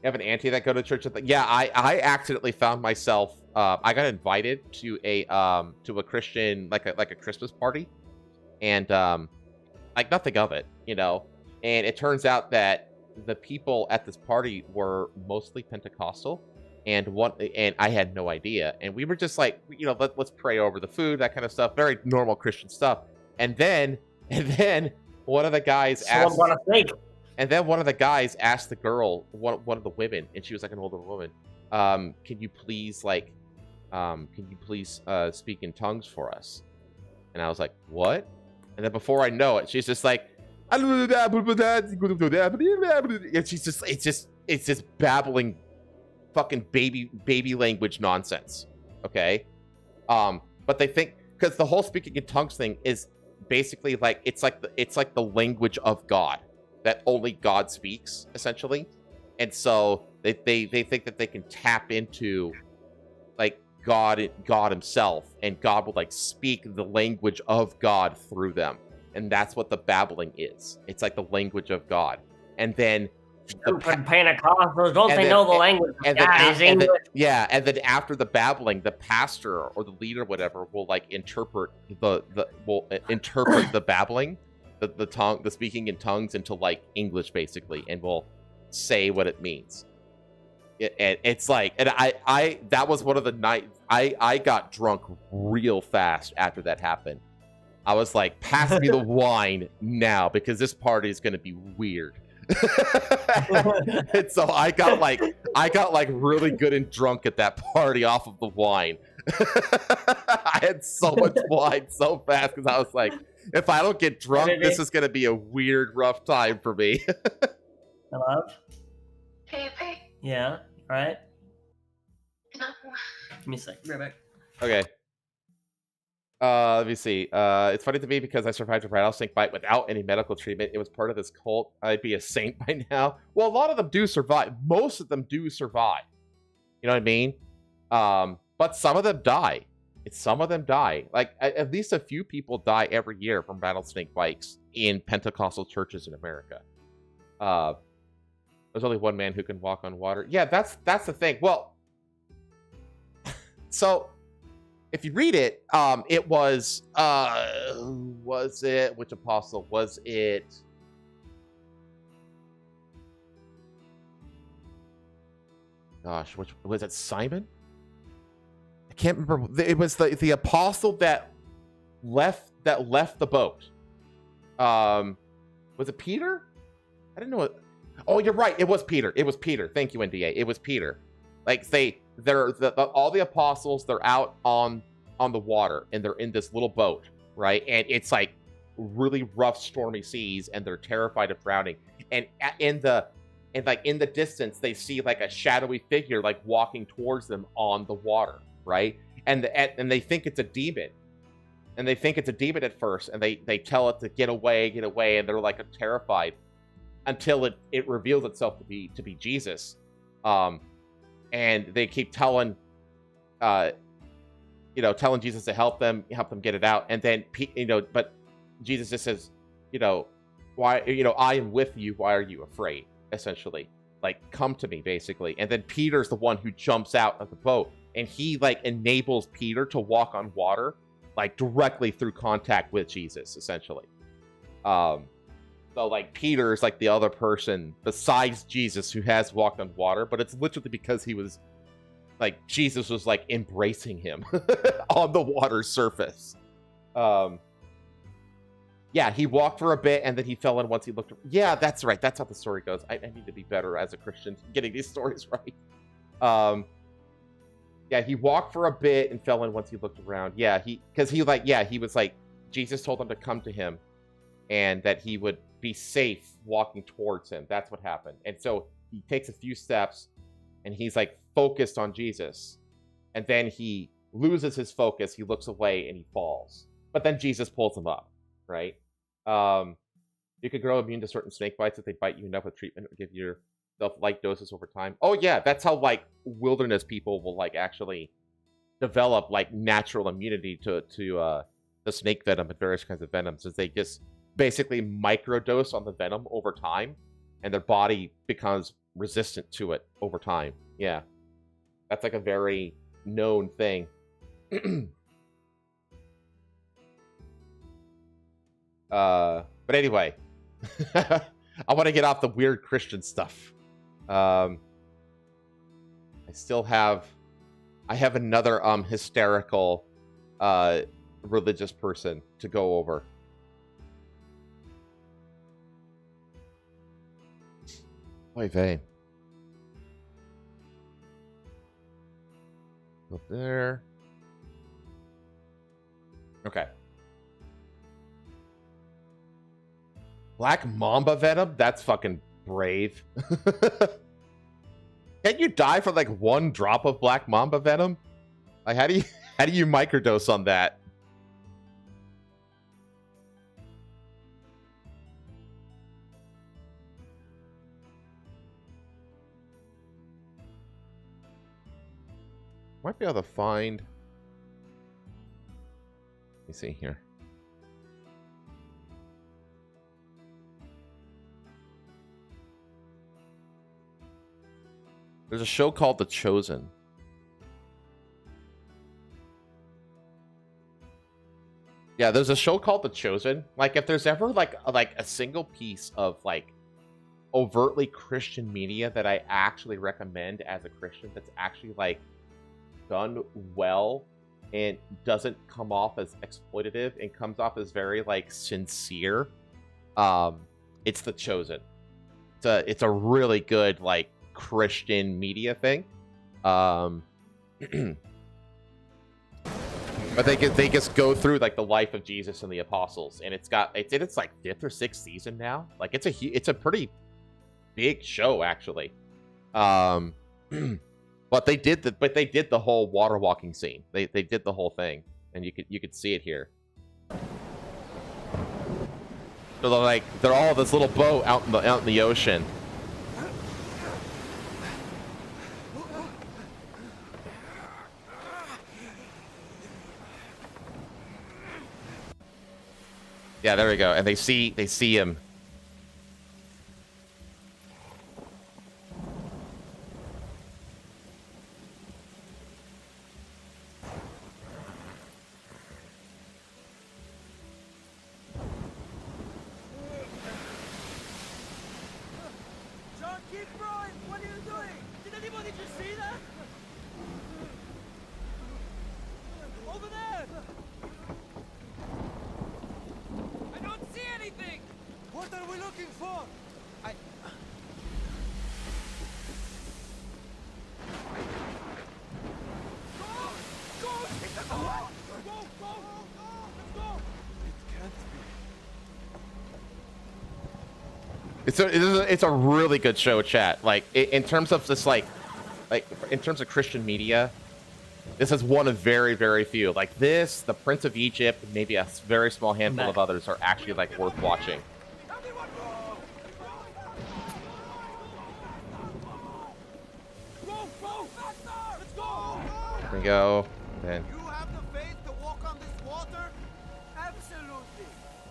have an auntie that go to church. Yeah, I accidentally found myself. I got invited to a Christian like a Christmas party, and like nothing of it, And it turns out that the people at this party were mostly Pentecostal, and I had no idea. And we were just like, let's pray over the food, that kind of stuff, very normal Christian stuff. And then one of the guys asked. And then one of the guys asked the girl, one of the women, and she was like an older woman, can you please speak in tongues for us? And I was like, what? And then before I know it, she's just like, and she's just, it's just babbling fucking baby language nonsense. Okay. But they think, because the whole speaking in tongues thing is basically like, it's like the language of God that only God speaks, essentially. and so they think that they can tap into like God himself, and God will like speak the language of God through them, and that's what the babbling is. It's like the language of God. And then Pentecostals, don't they know the language of God is English? And then after the babbling, the pastor or the leader, whatever, will like interpret the babbling, the tongue, the speaking in tongues into like English basically, and will say what it means. It's like, and I that was one of the nights I got drunk real fast after that happened. I was like, pass me the wine now, because this party is going to be weird. And so I got like really good and drunk at that party off of the wine. I had so much wine so fast because I was like, if I don't get drunk, this is going to be a weird, rough time for me. Hello? Hey. Yeah, alright. Give me a sec. Be right back. Okay. Let me see. It's funny to me because I survived a rattlesnake bite without any medical treatment. It was part of this cult. I'd be a saint by now. Well, a lot of them do survive. Most of them do survive. You know what I mean? But some of them die. Some of them die. Like, at least a few people die every year from rattlesnake bites in Pentecostal churches in America. There's only one man who can walk on water. Yeah, that's the thing. Well, so if you read it, it was it? Which apostle was it? Gosh, which was it? Simon? I can't remember. It was the apostle that left the boat. Was it Peter? I didn't know what. Oh, you're right. It was Peter. It was Peter. Thank you, NDA. It was Peter. Like all the apostles, they're out on the water, and they're in this little boat, right? And it's like really rough, stormy seas, and they're terrified of drowning. And in the distance, they see like a shadowy figure like walking towards them on the water, right? And they think it's a demon. And they think it's a demon at first, and they tell it to get away, and they're like terrified until it reveals itself to be Jesus. And they keep telling Jesus to help them get it out. And then but Jesus just says, why, I am with you, why are you afraid? Essentially, like, come to me, basically. And then Peter's the one who jumps out of the boat, and he like enables Peter to walk on water, like directly through contact with Jesus, essentially. So like Peter's like the other person besides Jesus who has walked on water, but it's literally because he was like, Jesus was like embracing him on the water surface. Yeah, he walked for a bit, and then he fell in once he looked. Yeah, that's right. That's how the story goes. I need to be better as a Christian getting these stories right. Yeah, he walked for a bit and fell in once he looked around. Yeah, he was like, Jesus told him to come to him, and that he would be safe walking towards him. That's what happened. And so he takes a few steps, and he's like focused on Jesus, and then he loses his focus. He looks away and he falls. But then Jesus pulls him up, right? You could grow immune to certain snake bites if they bite you enough with treatment or give yourself light doses over time. Oh yeah, that's how like wilderness people will like actually develop like natural immunity to the snake venom and various kinds of venoms, is they just basically microdose on the venom over time, and their body becomes resistant to it over time. Yeah, that's like a very known thing. But anyway, I want to get off the weird Christian stuff. I have another hysterical religious person to go over. Oy vey. Up there. Okay. Black mamba venom? That's fucking brave. Can't you die for like one drop of black mamba venom? Like, how do you microdose on that? Might be able to find. Let me see here. There's a show called The Chosen. Yeah, there's a show called The Chosen. Like, if there's ever like a single piece of like overtly Christian media that I actually recommend as a Christian, that's actually like done well and doesn't come off as exploitative and comes off as very like sincere, it's The Chosen. It's a really good like Christian media thing. But they just go through like the life of Jesus and the apostles, and it's in its like 5th or 6th season now. Like it's a pretty big show actually. But they did the whole water walking scene. They did the whole thing, and you could see it here. So they're all this little boat out in the ocean. Yeah, there we go. And they see him. John, keep rowing! What are you doing? Did anybody just see that? Over there! I don't see anything! What are we looking for? Go! Go! Go! Go! Let's go! It can't be. It's a really good show, chat. Like in terms of this like in terms of Christian media, this is one of very, very few. Like this, The Prince of Egypt, maybe a very small handful of others are actually like worth watching. There we go. And You have the faith to walk on this water? Absolutely.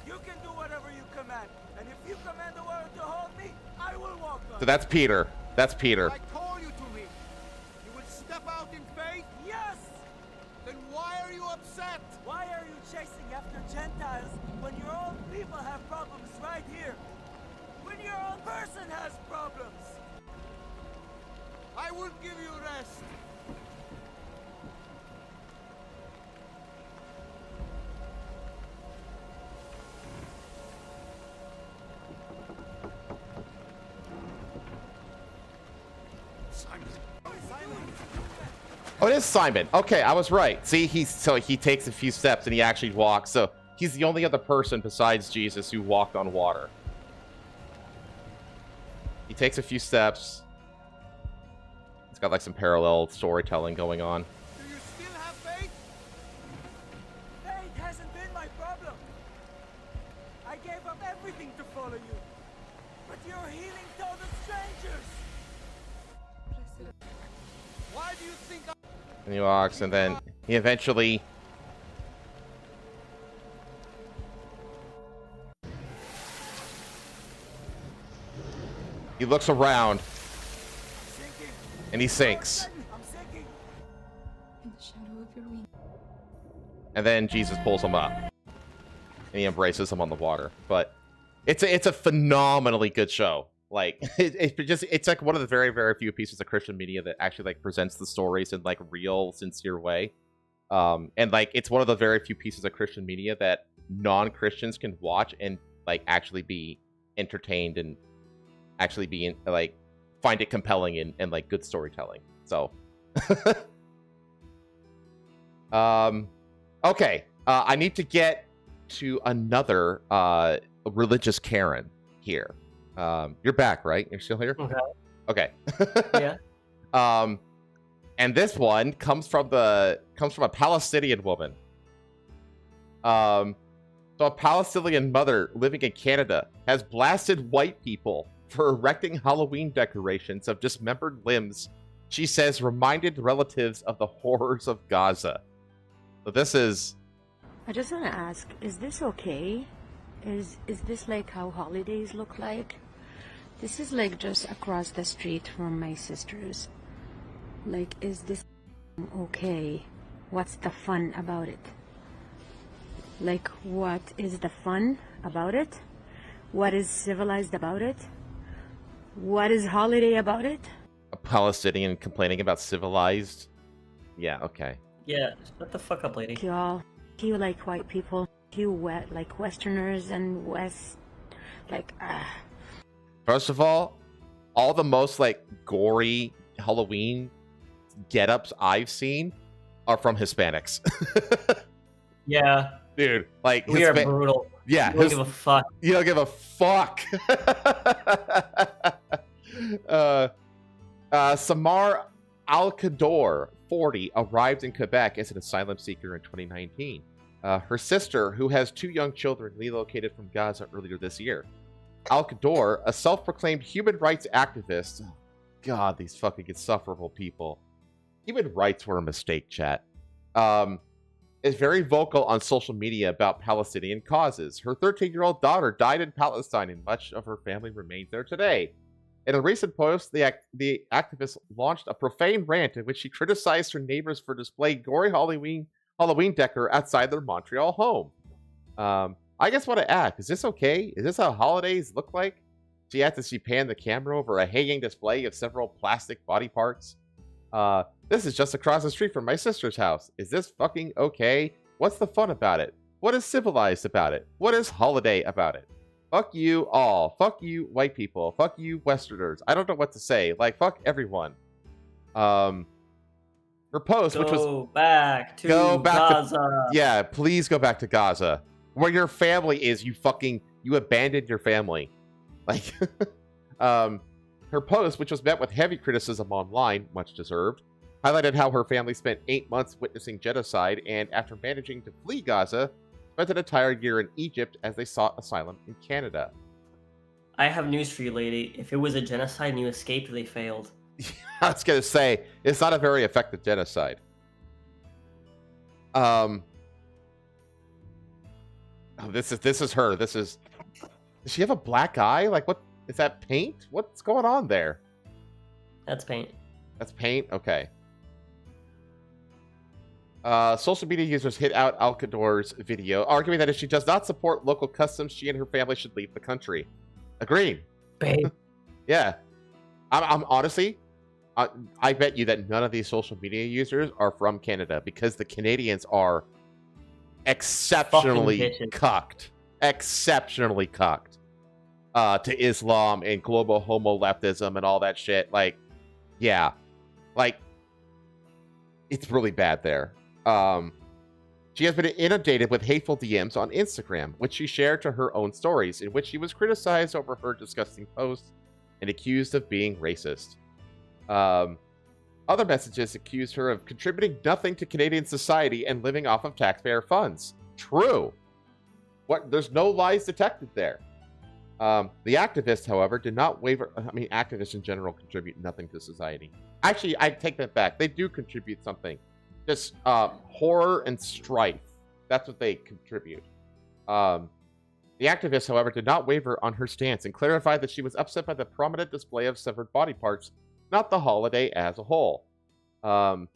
You can do whatever you command. And if you command the water to hold me, I will walk on. so that's Peter. That's Peter. I call you to me. You will step out in faith? Yes. Then why are you upset? Why are you chasing after Gentiles when your own people have problems right here? When your own person has problems? I will give you rest. Oh, it is Simon. Okay, I was right. See, he takes a few steps and he actually walks. So he's the only other person besides Jesus who walked on water. He takes a few steps. It's got like some parallel storytelling going on. Do you still have faith? Faith hasn't been my problem. I gave up everything to follow you. But you're healing total strangers. Why do you think And he walks, and then he eventually... He looks around, and he sinks. In the shadow of your wing. And then Jesus pulls him up, and he embraces him on the water. But it's a phenomenally good show. Like it's like one of the very, very few pieces of Christian media that actually like presents the stories in like real, sincere way. And like it's one of the very few pieces of Christian media that non-Christians can watch and like actually be entertained and actually be like find it compelling and like good storytelling. So okay. I need to get to another religious Karen here. You're back, right? You're still here? Okay. Yeah. And this one comes from a Palestinian woman. So a Palestinian mother living in Canada has blasted white people for erecting Halloween decorations of dismembered limbs She says reminded relatives of the horrors of Gaza. So this is... I just want to ask, is this okay? Is this like how holidays look like? This is like just across the street from my sister's. Like, is this okay? What's the fun about it? Like, what is the fun about it? What is civilized about it? What is holiday about it? A Palestinian complaining about civilized? Yeah, okay. Yeah, shut the fuck up, lady. Y'all, you like white people, you like Westerners and West, like, First of all the most, like, gory Halloween get-ups I've seen are from Hispanics. Yeah. Dude, like... We are brutal. Yeah. You don't give a fuck. You don't give a fuck. Samar Al-Khador, 40, arrived in Quebec as an asylum seeker in 2019. Her sister, who has 2 young children, relocated from Gaza earlier this year. Al-Khador, a self-proclaimed human rights activist... Oh, God, these fucking insufferable people. Human rights were a mistake, chat. Is very vocal on social media about Palestinian causes. Her 13-year-old daughter died in Palestine, and much of her family remains there today. In a recent post, the activist launched a profane rant in which she criticized her neighbors for displaying gory Halloween decor outside their Montreal home. I just want to ask, is this okay? Is this how holidays look like? She asked as she panned the camera over a hanging display of several plastic body parts. This is just across the street from my sister's house. Is this fucking okay? What's the fun about it? What is civilized about it? What is holiday about it? Fuck you all. Fuck you white people. Fuck you Westerners. I don't know what to say. Like, fuck everyone. Her post, which was... Go back to Gaza. Yeah, please go back to Gaza. Where your family is, you abandoned your family. Like, her post, which was met with heavy criticism online, much deserved, highlighted how her family spent 8 months witnessing genocide and, after managing to flee Gaza, spent an entire year in Egypt as they sought asylum in Canada. I have news for you, lady. If it was a genocide and you escaped, they failed. I was gonna say, it's not a very effective genocide. Oh, this is her. Does she have a black eye? Like, what is that, paint? What's going on there? That's paint. That's paint? Okay. Social media users hit out Al-Khador's video, arguing that if she does not support local customs, she and her family should leave the country. Agreed. Babe. Yeah. I'm honestly, I bet you that none of these social media users are from Canada, because the Canadians are exceptionally cucked. Exceptionally cucked. To Islam and global homo leftism and all that shit. Like, yeah. Like, it's really bad there. She has been inundated with hateful DMs on Instagram, which she shared to her own stories, in which she was criticized over her disgusting posts and accused of being racist. Other messages accused her of contributing nothing to Canadian society and living off of taxpayer funds. True. There's no lies detected there. The activist, however, did not waver. I mean, activists in general contribute nothing to society. Actually, I take that back. They do contribute something. Just horror and strife. That's what they contribute. The activist, however, did not waver on her stance and clarified that she was upset by the prominent display of severed body parts, not the holiday as a whole. Her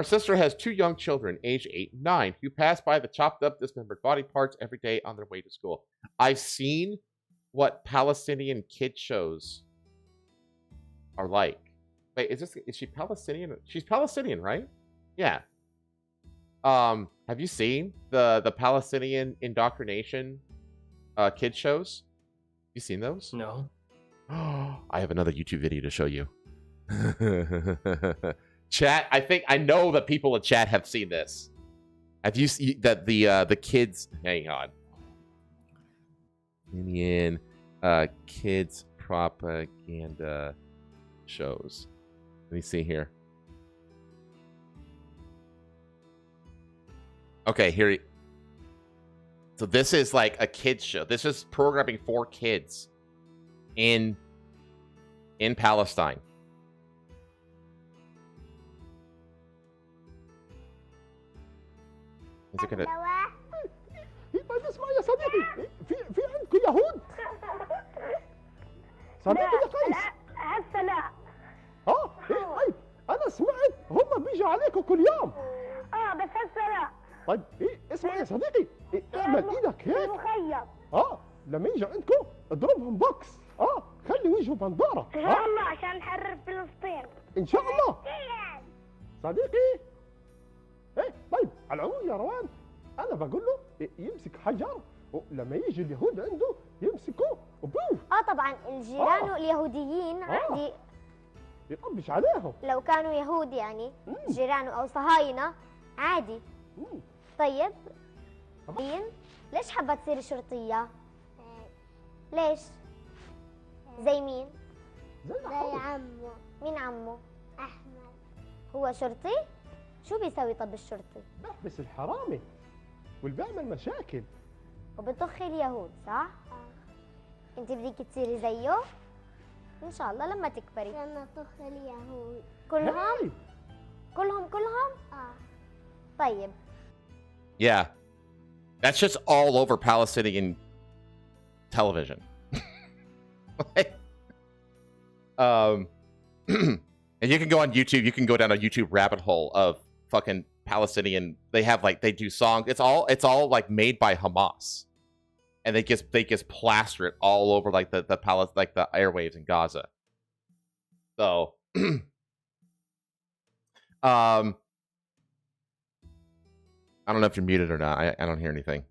sister has 2 young children, aged 8 and 9, who pass by the chopped up, dismembered body parts every day on their way to school. I've seen what Palestinian kid shows are like. Wait, is she Palestinian? She's Palestinian, right? Yeah. Have you seen the Palestinian indoctrination kid shows? You seen those? No. I have another YouTube video to show you. Chat, I know that people in chat have seen this. Have you seen that the kids? Hang on. Indian kids propaganda shows. Let me see here. Okay, here. So this is like a kids show. This is programming for kids in Palestine. Is it gonna... طيب اسمع يا صديقي، في عندكم يهود؟ صديقي يا قيس. هسه لا. طيب انا سمعت هم بيجوا عليكم كل يوم. بس هسه لا. طيب اسمع يا صديقي، اعمل ايدك هيك. مخيط. لما يجوا عندكم اضربهم بوكس. خلي وجهه بنضاره. ان شاء الله عشان نحرر فلسطين. ان شاء الله. صديقي. طيب على العموم يا روان، انا بقول له يمسك حجر، ولما يجي اليهود عنده يمسكوه وبوف. طبعا الجيران اليهوديين عادي يطبش عليهم لو كانوا يهود، يعني جيرانه او صهاينه عادي. طيب ليش حابه تصيري شرطيه؟ ليش؟ زي مين؟ زي عمه. مين عمه؟ احمد. هو شرطي؟ شو بيسوي طب الشرطي؟ بس الحرامي واللي بيعمل مشاكل وبطخ اليهود، صح؟ انت بدك تصيري زيه؟ ان شاء الله لما تكبري. لما طخ اليهود كلهم؟ كلهم؟ طيب. Yeah. That's just all over Palestinian television. And you can go on YouTube, you can go down a YouTube rabbit hole of fucking Palestinian. They have they do songs. It's all like made by Hamas. And they just plaster it all over the airwaves in Gaza. So I don't know if you're muted or not. I don't hear anything.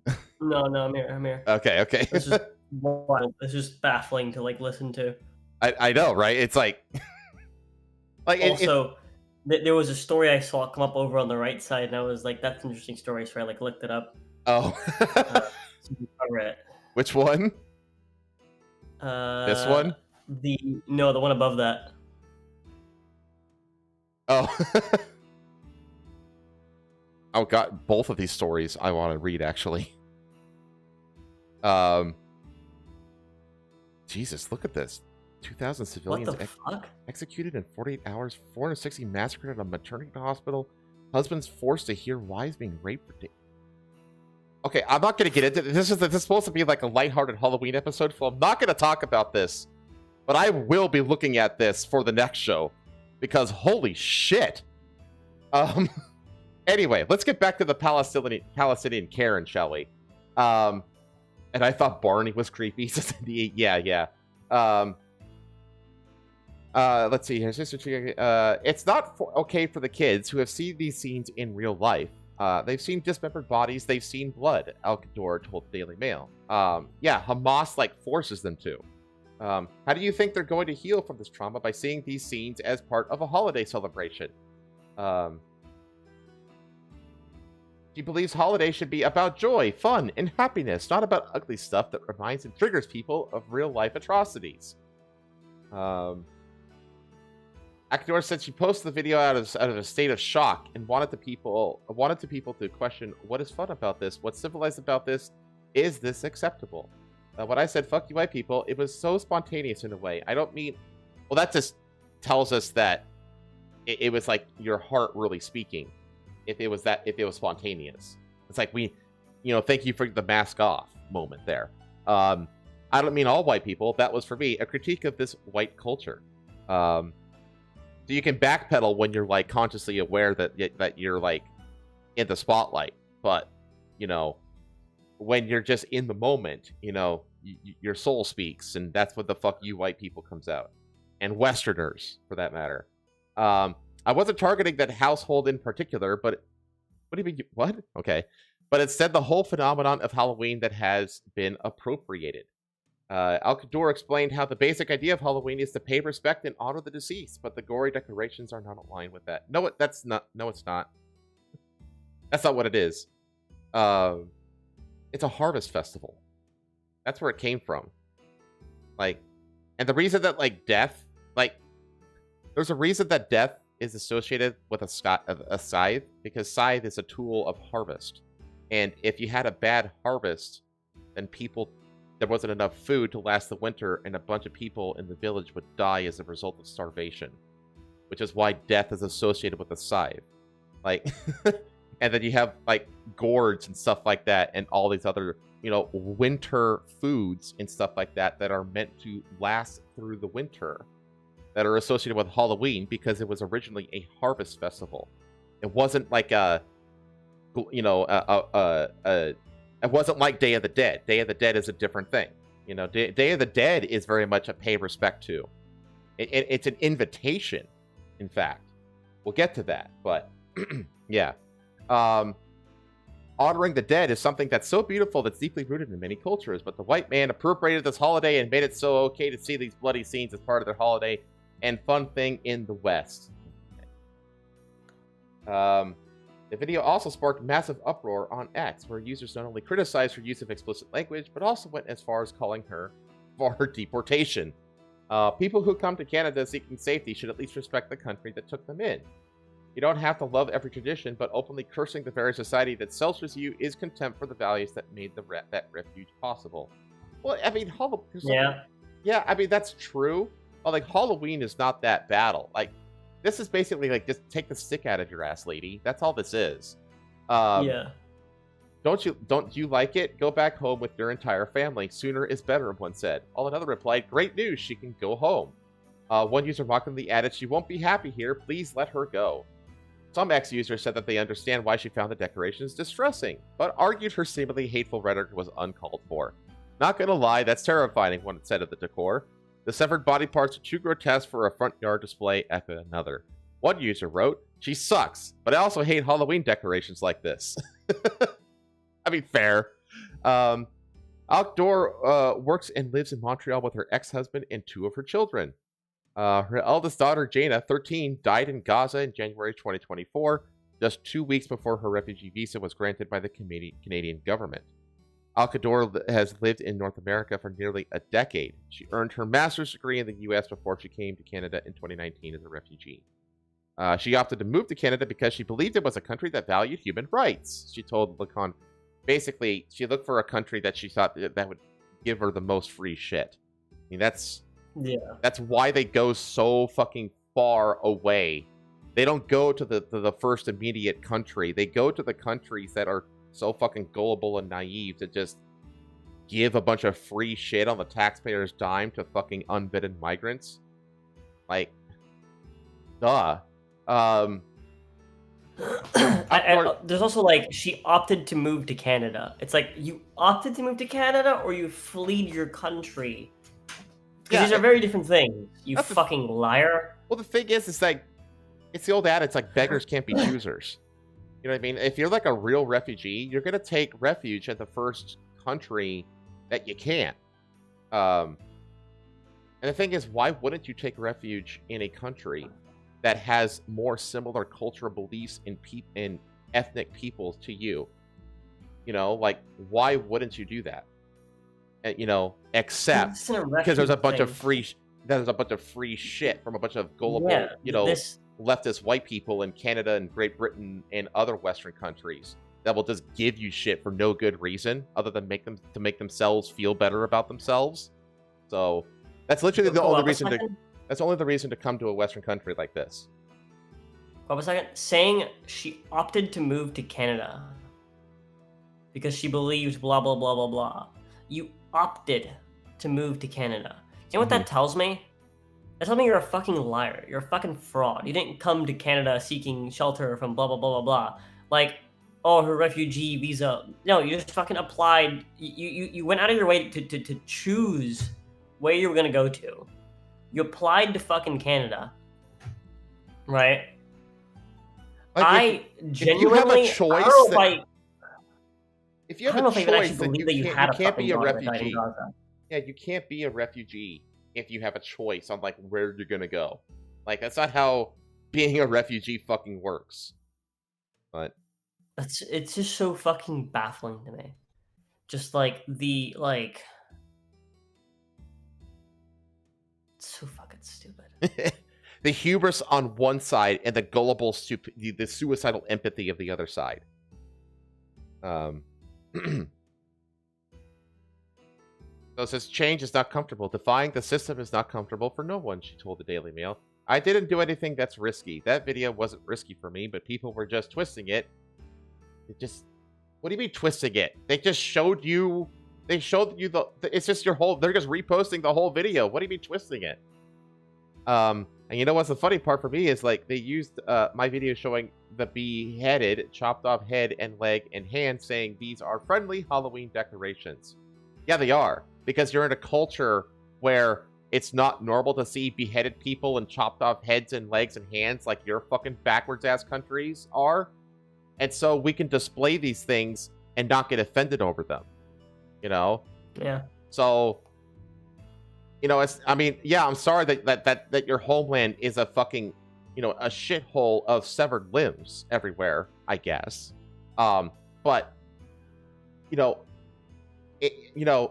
No, I'm here. Okay. It's just wild. It's just baffling to listen to. I know, right? It's like also, there was a story I saw come up over on the right side, and I was like, "That's an interesting story." So I looked it up. Oh, which one? This one? The one above that. Oh. Oh god, both of these stories I want to read actually. Jesus, look at this. 2,000 civilians executed in 48 hours, 460 massacred at a maternity hospital, husbands forced to hear wives being raped for days. Okay, I'm not going to get into this. This is supposed to be like a lighthearted Halloween episode, so I'm not going to talk about this. But I will be looking at this for the next show, because holy shit. Anyway, let's get back to the Palestinian Karen, shall we? And I thought Barney was creepy. Yeah. Let's see here. It's not okay for the kids who have seen these scenes in real life. They've seen dismembered bodies. They've seen blood. Al-Qador told the Daily Mail. Yeah, Hamas forces them to. How do you think they're going to heal from this trauma? By seeing these scenes as part of a holiday celebration. He believes holidays should be about joy, fun, and happiness, not about ugly stuff that reminds and triggers people of real-life atrocities. Al-Qador said she posted the video out of a state of shock and wanted the people to question what is fun about this, what's civilized about this, is this acceptable? When I said "fuck you, white people," it was so spontaneous in a way. I don't mean, well, that just tells us that it was like your heart really speaking. If it was spontaneous, it's like thank you for the mask off moment there. I don't mean all white people. That was for me a critique of this white culture. So you can backpedal when you're consciously aware that you're in the spotlight, but when you're just in the moment, your soul speaks, and that's what the "fuck you, white people" comes out, and Westerners for that matter. I wasn't targeting that household in particular, but what do you mean? What? Okay. But instead, the whole phenomenon of Halloween that has been appropriated. Al-Qador explained how the basic idea of Halloween is to pay respect and honor the deceased, but the gory decorations are not aligned with that. No, that's not. No, it's not. That's not what it is. It's a harvest festival. That's where it came from. And the reason that death, there's a reason that death is associated with a scythe, because scythe is a tool of harvest. And if you had a bad harvest, then there wasn't enough food to last the winter, and a bunch of people in the village would die as a result of starvation. Which is why death is associated with a scythe. And then you have like gourds and stuff like that, and all these other, you know, winter foods and stuff like that that are meant to last through the winter, that are associated with Halloween because it was originally a harvest festival. It wasn't like a, you know, it wasn't like Day of the Dead. Day of the Dead is a different thing. You know, Day of the Dead is very much a pay respect to. It's an invitation, in fact. We'll get to that, but yeah. Honoring the dead is something that's so beautiful that's deeply rooted in many cultures, but the white man appropriated this holiday and made it so okay to see these bloody scenes as part of their holiday and fun thing in the West. The video also sparked massive uproar on X, where users not only criticized her use of explicit language, but also went as far as calling her for her deportation. People who come to Canada seeking safety should at least respect the country that took them in. You don't have to love every tradition, but openly cursing the very society that shelters you is contempt for the values that made that refuge possible. Well, I mean, yeah, I mean, that's true. But, like, Halloween is not that battle. Like, this is basically, like, just take the stick out of your ass, lady. That's all this is. Yeah. Don't you like it? Go back home with your entire family. Sooner is better, one said. While another replied, great news, she can go home. One user mockingly added, she won't be happy here. Please let her go. Some X-users said that they understand why she found the decorations distressing, but argued her seemingly hateful rhetoric was uncalled for. Not gonna lie, that's terrifying, one said of the decor. The severed body parts are too grotesque for a front yard display, echoed another. One user wrote, she sucks, but I also hate Halloween decorations like this. I mean, fair. Outdoor works and lives in Montreal with her ex-husband and 2 of her children. Her eldest daughter, Jaina, 13, died in Gaza in January 2024, just 2 weeks before her refugee visa was granted by the Canadian government. Alcador has lived in North America for nearly a decade. She earned her master's degree in the U.S. before she came to Canada in 2019 as a refugee. She opted to move to Canada because she believed it was a country that valued human rights. She told Lacan, basically, she looked for a country that she thought that would give her the most free shit. I mean, that's why they go so fucking far away. They don't go to the first immediate country. They go to the countries that are so fucking gullible and naive to just give a bunch of free shit on the taxpayer's dime to fucking unvetted migrants. Like, duh. There's also, like, she opted to move to Canada. It's like, you opted to move to Canada or you fled your country? Because these are very different things, you fucking liar. Well, the thing is, it's like, it's the old adage, like, beggars can't be choosers. You know what I mean? If you're like a real refugee, you're going to take refuge at the first country that you can. And the thing is, why wouldn't you take refuge in a country that has more similar cultural beliefs in ethnic peoples to you? You know, like, why wouldn't you do that? You know, except because there's a bunch of free shit from a bunch of gullible, you know, leftist white people in Canada and Great Britain and other Western countries that will just give you shit for no good reason other than make themselves feel better about themselves. So that's literally the only reason to. That's only the reason to come to a Western country like this. Hold a second. Saying she opted to move to Canada because she believes blah blah blah blah blah. You opted to move to Canada. You know what that tells me? That tells me you're a fucking liar. You're a fucking fraud. You didn't come to Canada seeking shelter from blah blah blah blah blah. Like, oh, her refugee visa. No, you just fucking applied. You went out of your way to choose where you were gonna go to. You applied to fucking Canada, right? Like if you have a choice, if you have a choice, then you can't be a refugee. Yeah, you can't be a refugee if you have a choice on, like, where you're gonna go. Like, that's not how being a refugee fucking works. But it's just so fucking baffling to me. Just like it's so fucking stupid. The hubris on one side and the gullible, the suicidal empathy of the other side. So it says, change is not comfortable. Defying the system is not comfortable for no one, she told the Daily Mail. I didn't do anything that's risky. That video wasn't risky for me, but people were just twisting it What do you mean twisting it? They just showed you. They showed you it's just your whole. They're just reposting the whole video. What do you mean twisting it? And you know what's the funny part for me is like they used my video showing the beheaded, chopped off head and leg and hand, saying these are friendly Halloween decorations. Yeah, they are, because you're in a culture where it's not normal to see beheaded people and chopped off heads and legs and hands like your fucking backwards ass countries are. And so we can display these things and not get offended over them. You know? Yeah. So, you know, I mean, yeah, I'm sorry that your homeland is a fucking, you know, a shithole of severed limbs everywhere, I guess. But, you know,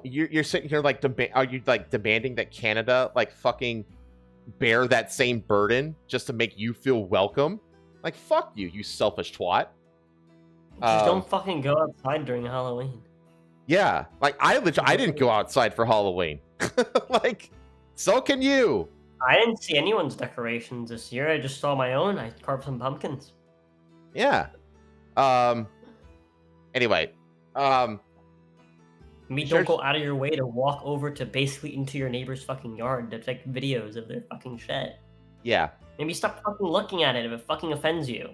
you're sitting here like, are you like demanding that Canada like fucking bear that same burden just to make you feel welcome? Like, fuck you, you selfish twat. Just don't fucking go outside during Halloween. Yeah, like I didn't go outside for Halloween. Like, so can you. I didn't see anyone's decorations this year. I just saw my own. I carved some pumpkins. Yeah. Anyway. Don't go out of your way to walk over to basically into your neighbor's fucking yard to take videos of their fucking shed. Yeah. Maybe stop fucking looking at it if it fucking offends you.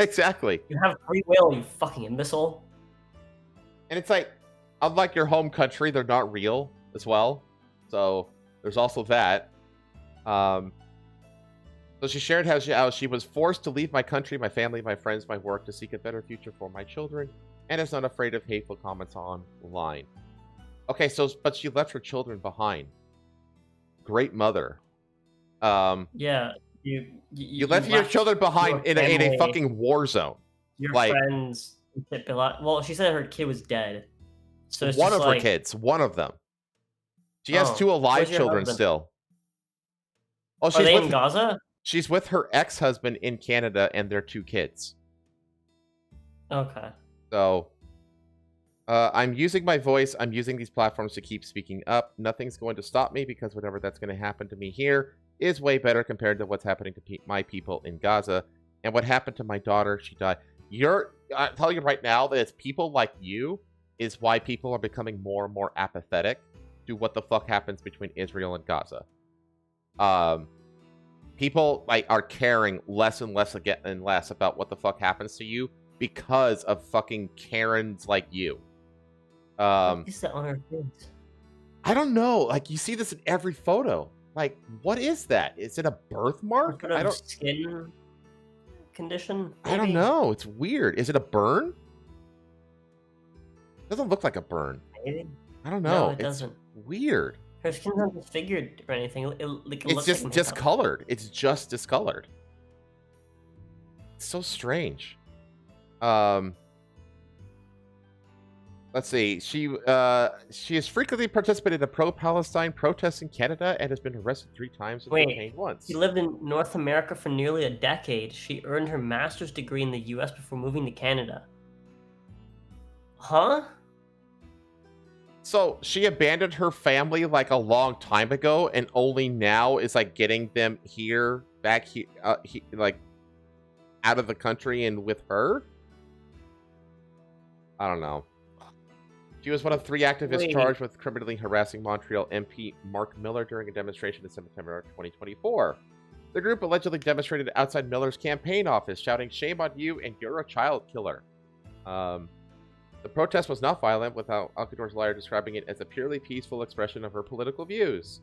Exactly. You have free will, you fucking imbecile. And it's like, unlike your home country, they're not real as well. So there's also that. So she shared how she was forced to leave my country, my family, my friends, my work to seek a better future for my children, and is not afraid of hateful comments online. Okay, but she left her children behind. Great mother. Yeah, you left your children behind in a fucking war zone. Your friends. Well, she said her kid was dead. So it's one just of her kids, one of them. She has 2 alive children still. Oh, Are they in Gaza? She's with her ex-husband in Canada and their 2 kids. Okay. So, I'm using my voice. I'm using these platforms to keep speaking up. Nothing's going to stop me because whatever that's going to happen to me here is way better compared to what's happening to my people in Gaza. And what happened to my daughter, she died. I tell you right now that it's people like you is why people are becoming more and more apathetic to what the fuck happens between Israel and Gaza. People like are caring less and less about what the fuck happens to you because of fucking Karens like you. What is that on her face? I don't know. Like, you see this in every photo. Like, what is that? Is it a birthmark? I don't skin condition. Maybe? I don't know. It's weird. Is it a burn? It doesn't look like a burn. Maybe. I don't know. No, it doesn't. Weird. Her skin's not disfigured or anything. It's just discolored. It's just discolored. It's so strange. Let's see. She has frequently participated in pro-Palestine protests in Canada and has been arrested 3 times and detained once. She lived in North America for nearly a decade. She earned her master's degree in the U.S. before moving to Canada. Huh? So she abandoned her family like a long time ago, and only now is like getting them back here, like out of the country and with her. I don't know. She was one of 3 activists charged with criminally harassing Montreal MP Mark Miller during a demonstration in September 2024. The group allegedly demonstrated outside Miller's campaign office, shouting, "Shame on you, and you're a child killer." The protest was not violent, with Alcador's lawyer describing it as a purely peaceful expression of her political views.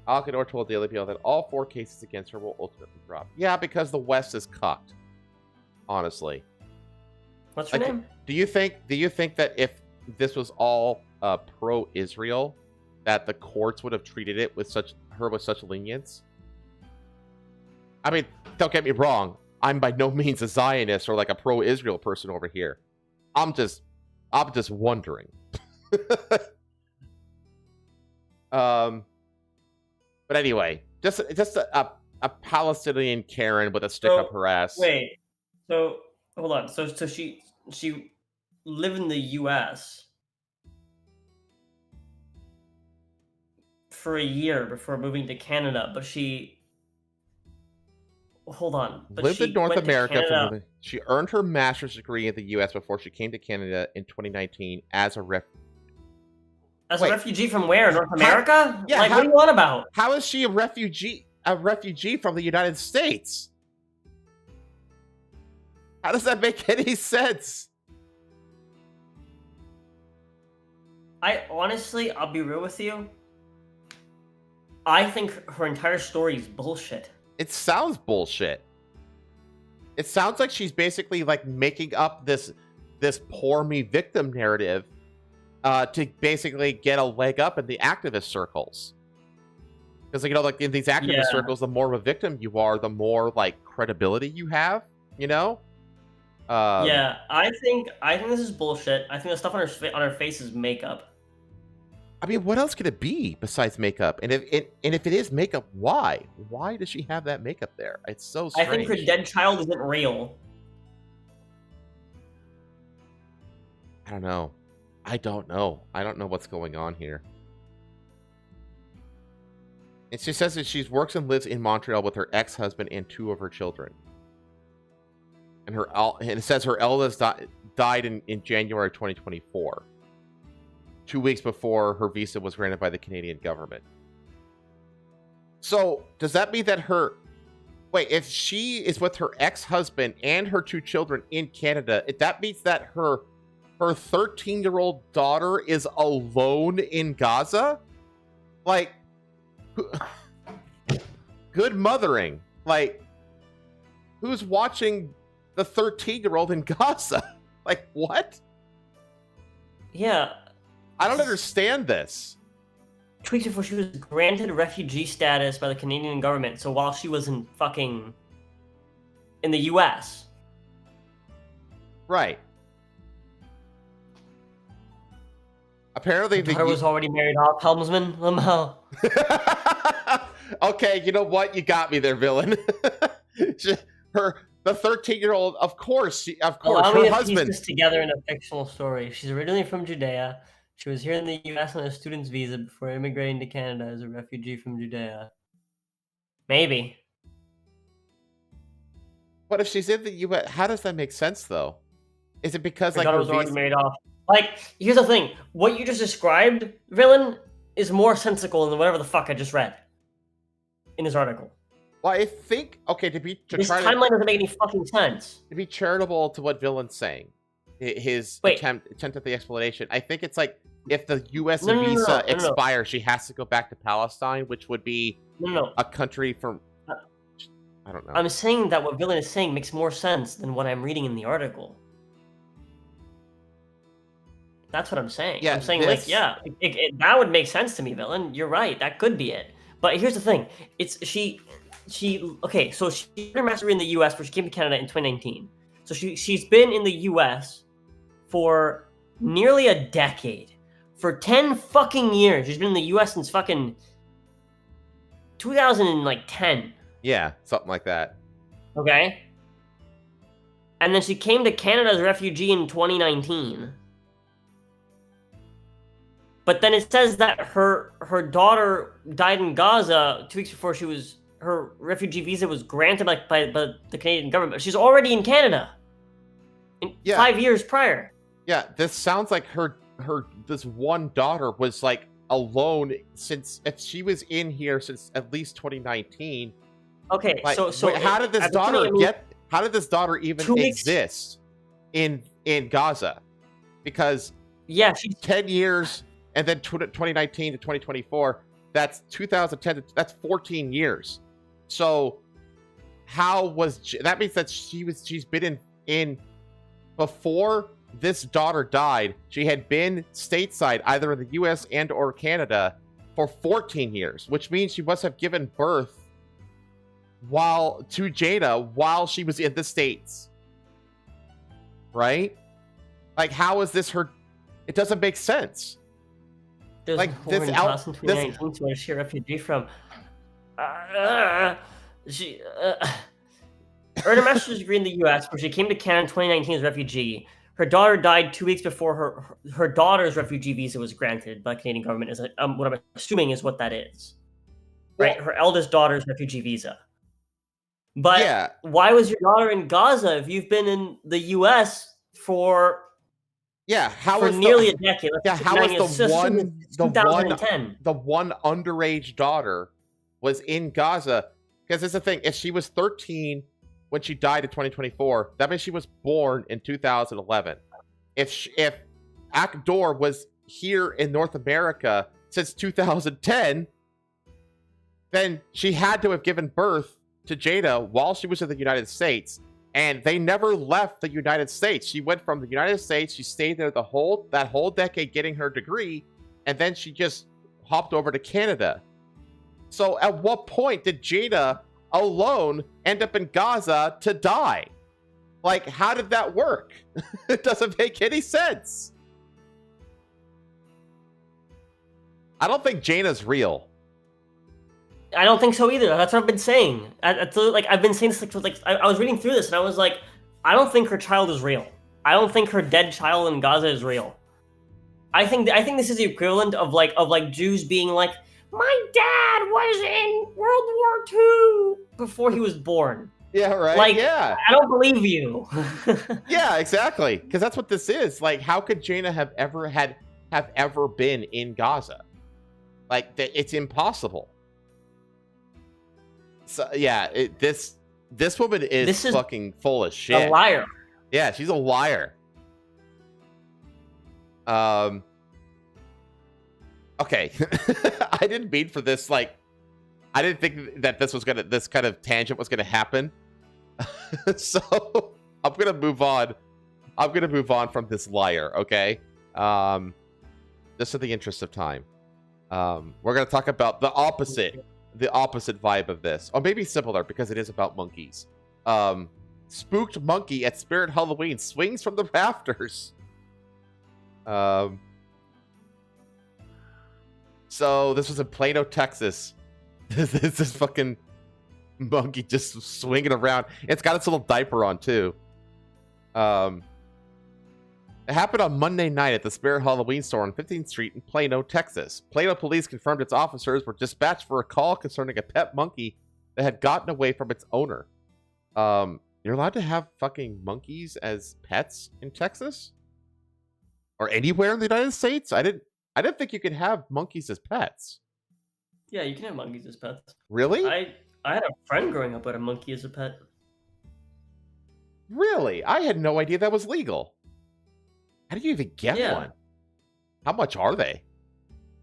Alcador told Daily Mail that all 4 cases against her will ultimately drop. Yeah, because the West is cucked. Honestly. What's her name? Do you think that if this was all pro-Israel, that the courts would have treated it with such lenience? I mean, don't get me wrong. I'm by no means a Zionist or like a pro-Israel person over here. I'm just wondering. But anyway, just a Palestinian Karen with a stick up her ass. Wait. So hold on. So she lived in the U.S. for a year before moving to Canada, but she hold on. But Lived she in North went to America. Canada She earned her master's degree in the U.S. before she came to Canada in 2019 as a as a refugee from where? North America? Yeah. Like, what do you want about? How is she a refugee? A refugee from the United States? How does that make any sense? I'll be real with you. I think her entire story is bullshit. It sounds bullshit. It sounds like she's basically like making up this poor me victim narrative to basically get a leg up in the activist circles. Because, you know, like in these activist circles, the more of a victim you are, the more like credibility you have, you know? Yeah, I think this is bullshit. I think the stuff on her face is makeup. I mean, what else could it be besides makeup? And if it is makeup, why? Why does she have that makeup there? It's so strange. I think her dead child isn't real. I don't know. I don't know what's going on here. And she says that she works and lives in Montreal with her ex-husband and 2 of her children. And it says her eldest died in January 2024. 2 weeks before her visa was granted by the Canadian government. So, does that mean that if she is with her ex-husband and her 2 children in Canada, that means that her 13-year-old daughter is alone in Gaza? Like, good mothering. Like, who's watching the 13-year-old in Gaza? Like, what? Yeah. I don't understand this. 2 weeks before she was granted refugee status by the Canadian government. So while she was in the U.S. Right. Apparently the daughter was already married off, helmsman. Okay, you know what? You got me there, villain. The 13-year-old, of course, Allow her me to husband. piece this together in a fictional story. She's originally from Judea. She was here in the U.S. on a student's visa before immigrating to Canada as a refugee from Judea. Maybe. But if she's in the U.S., how does that make sense, though? Is it because her daughter was already married off? Like, here's the thing. What you just described, villain, is more sensical than whatever the fuck I just read in this article. Well, I think, okay, this timeline doesn't make any fucking sense. To be charitable to what villain's saying, his attempt at the explanation, I think it's like, if the U.S. visa expires, she has to go back to Palestine, which would be a country from... I don't know. I'm saying that what villain is saying makes more sense than what I'm reading in the article. That's what I'm saying. Yeah, I'm saying, that would make sense to me, villain. You're right. That could be it. But here's the thing. Okay, so she did her master's degree in the U.S. before she came to Canada in 2019. So she's been in the U.S. for nearly a decade. For 10 fucking years. She's been in the U.S. since fucking 2010. Yeah, something like that. Okay? And then she came to Canada as a refugee in 2019. But then it says that her daughter died in Gaza 2 weeks before her refugee visa was granted by the Canadian government. She's already in Canada. 5 years prior. Yeah, this sounds like this one daughter was like alone if she was in here since at least 2019. Okay, like, so how did this daughter even exist in Gaza? Because she's 10 years and then 2019 to 2024, that's 2010 that's 14 years. So that means that she's been in before this daughter died, she had been stateside either in the US and or Canada for 14 years, which means she must have given birth to Jada while she was in the States. Right? Like, how is this her? It doesn't make sense. There's like this out in 2019 to where she a refugee from. She earned a master's degree in the U.S. where she came to Canada in 2019 as a refugee. Her daughter died 2 weeks before her daughter's refugee visa was granted by the Canadian government. Is what I'm assuming is what that is, right? Her eldest daughter's refugee visa. But why was your daughter in Gaza if you've been in the U.S. for nearly a decade? How was the one underage daughter was in Gaza? Because it's the thing, if she was 13 when she died in 2024, that means she was born in 2011. If Akdor was here in North America since 2010, then she had to have given birth to Jada while she was in the United States, and they never left the United States. She went from the United States, she stayed there that whole decade getting her degree, and then she just hopped over to Canada. So at what point did Jada alone end up in Gaza to die? Like, how did that work? It doesn't make any sense. I don't think Jada's real. I don't think so either. That's what I've been saying. I've been saying this I was reading through this and I was like, I don't think her child is real. I don't think her dead child in Gaza is real. I think this is the equivalent of Jews being like, my dad was in World War II before he was born. Yeah, right. I don't believe you. Yeah, exactly. Because that's what this is. Like, how could Jaina have ever been in Gaza? Like, it's impossible. So yeah, this woman is fucking full of shit. A liar. Yeah, she's a liar. Okay, I didn't mean for this. Like, I didn't think that this kind of tangent was gonna happen. So I'm gonna move on. I'm gonna move on from this liar. Okay. Just in the interest of time, we're gonna talk about the opposite vibe of this, or maybe similar because it is about monkeys. Spooked monkey at Spirit Halloween swings from the rafters. So this was in Plano, Texas. This fucking monkey just swinging around. It's got its little diaper on too. It happened on Monday night at the Spirit Halloween store on 15th Street in Plano, Texas. Plano police confirmed its officers were dispatched for a call concerning a pet monkey that had gotten away from its owner. You're allowed to have fucking monkeys as pets in Texas? Or anywhere in the United States? I didn't think you could have monkeys as pets. Yeah, you can have monkeys as pets. Really? I had a friend growing up with a monkey as a pet. Really? I had no idea that was legal. How do you even get one? How much are they?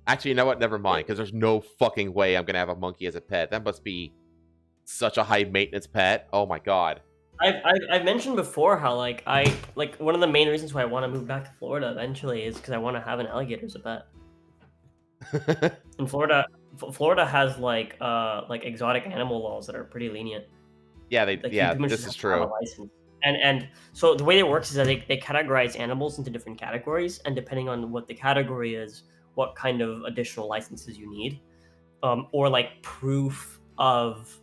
Actually, you know what? Never mind, because there's no fucking way I'm going to have a monkey as a pet. That must be such a high maintenance pet. Oh my god. I've mentioned before how one of the main reasons why I want to move back to Florida eventually is because I want to have an alligator as a pet. In Florida has like exotic animal laws that are pretty lenient. Yeah, this is true. And so the way it works is that they categorize animals into different categories, and depending on what the category is, what kind of additional licenses you need, or like proof of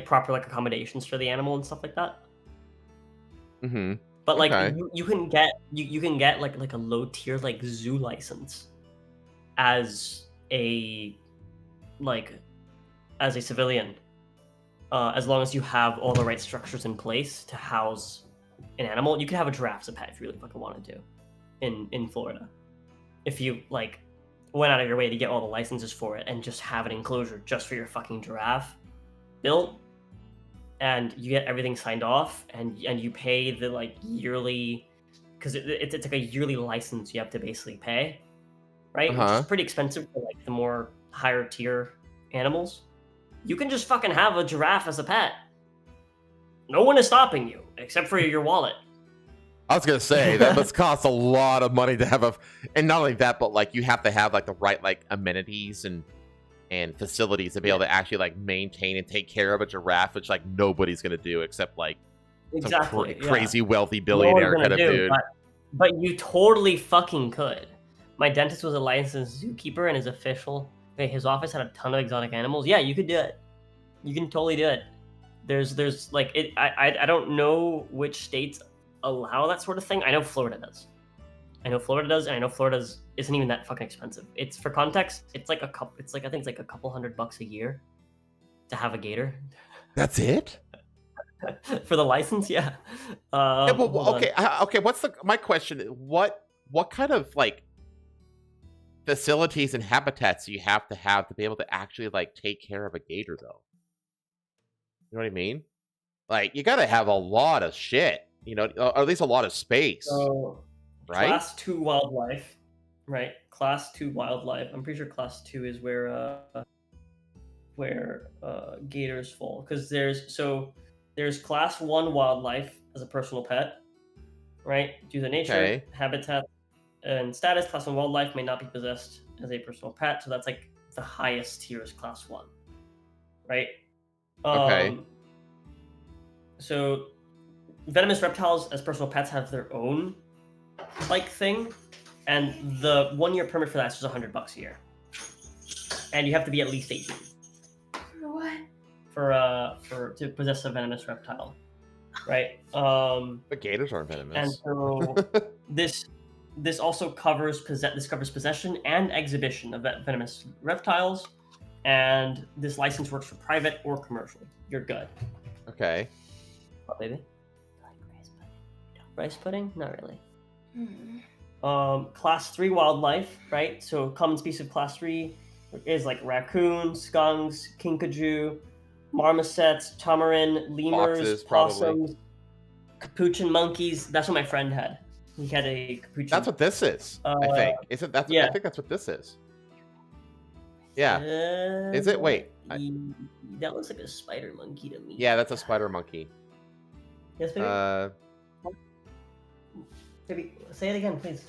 proper accommodations for the animal and stuff like that. Mm-hmm. But you can get like a low tier zoo license as a civilian, as long as you have all the right structures in place to house an animal. You can have a giraffe as a pet if you really fucking wanted to, in Florida, if you went out of your way to get all the licenses for it and just have an enclosure just for your fucking giraffe built, and you get everything signed off, and you pay the yearly, because it's like a yearly license you have to basically pay, right? Which is pretty expensive for the more higher tier animals. You can just fucking have a giraffe as a pet. No one is stopping you except for your wallet. I was gonna say that must cost a lot of money to have and not only that, but you have to have the right amenities and facilities to be able to actually maintain and take care of a giraffe, which nobody's gonna do except exactly, some crazy wealthy billionaire kind of dude. But you totally fucking could. My dentist was a licensed zookeeper, and his office had a ton of exotic animals. Yeah, you could do it. You can totally do it. I don't know which states allow that sort of thing. I know Florida does. And I know Florida's isn't even that fucking expensive. It's, for context, it's I think it's a couple $100 a year to have a gator. That's it? For the license, yeah. Yeah, well, hold on. okay, okay. What's my question? What kind of like facilities and habitats do you have to be able to actually like take care of a gator, though? You know what I mean? Like, you got to have a lot of shit, you know, or at least a lot of space, So, right? Class 2 wildlife, right? Class 2 wildlife. I'm pretty sure Class 2 is where gators fall, because there's Class 1 wildlife as a personal pet, right? Due to nature, Okay. habitat, and status, Class 1 wildlife may not be possessed as a personal pet, so that's like the highest tier is Class 1, right? Okay. So venomous reptiles as personal pets have their own like thing, and the 1-year permit for that is just $100 a year, and you have to be at least 18 For what? for to possess a venomous reptile, right? But gators aren't venomous. And so this also covers possession and exhibition of venomous reptiles, and this license works for private or commercial. You're good. Okay. What, baby? Rice pudding? Not really. Hmm. Class 3 wildlife, right? So common species of Class 3 is like raccoons, skunks, kinkajou, marmosets, tamarin, lemurs, Foxes, possums, capuchin monkeys. That's what my friend had. He had a capuchin. That's what this is, I think. Isn't that? yeah. I think that's what this is. Yeah. Is it? Wait. That looks like a spider monkey to me. Yeah, that's a spider monkey. Yes, baby? Baby, say it again, please.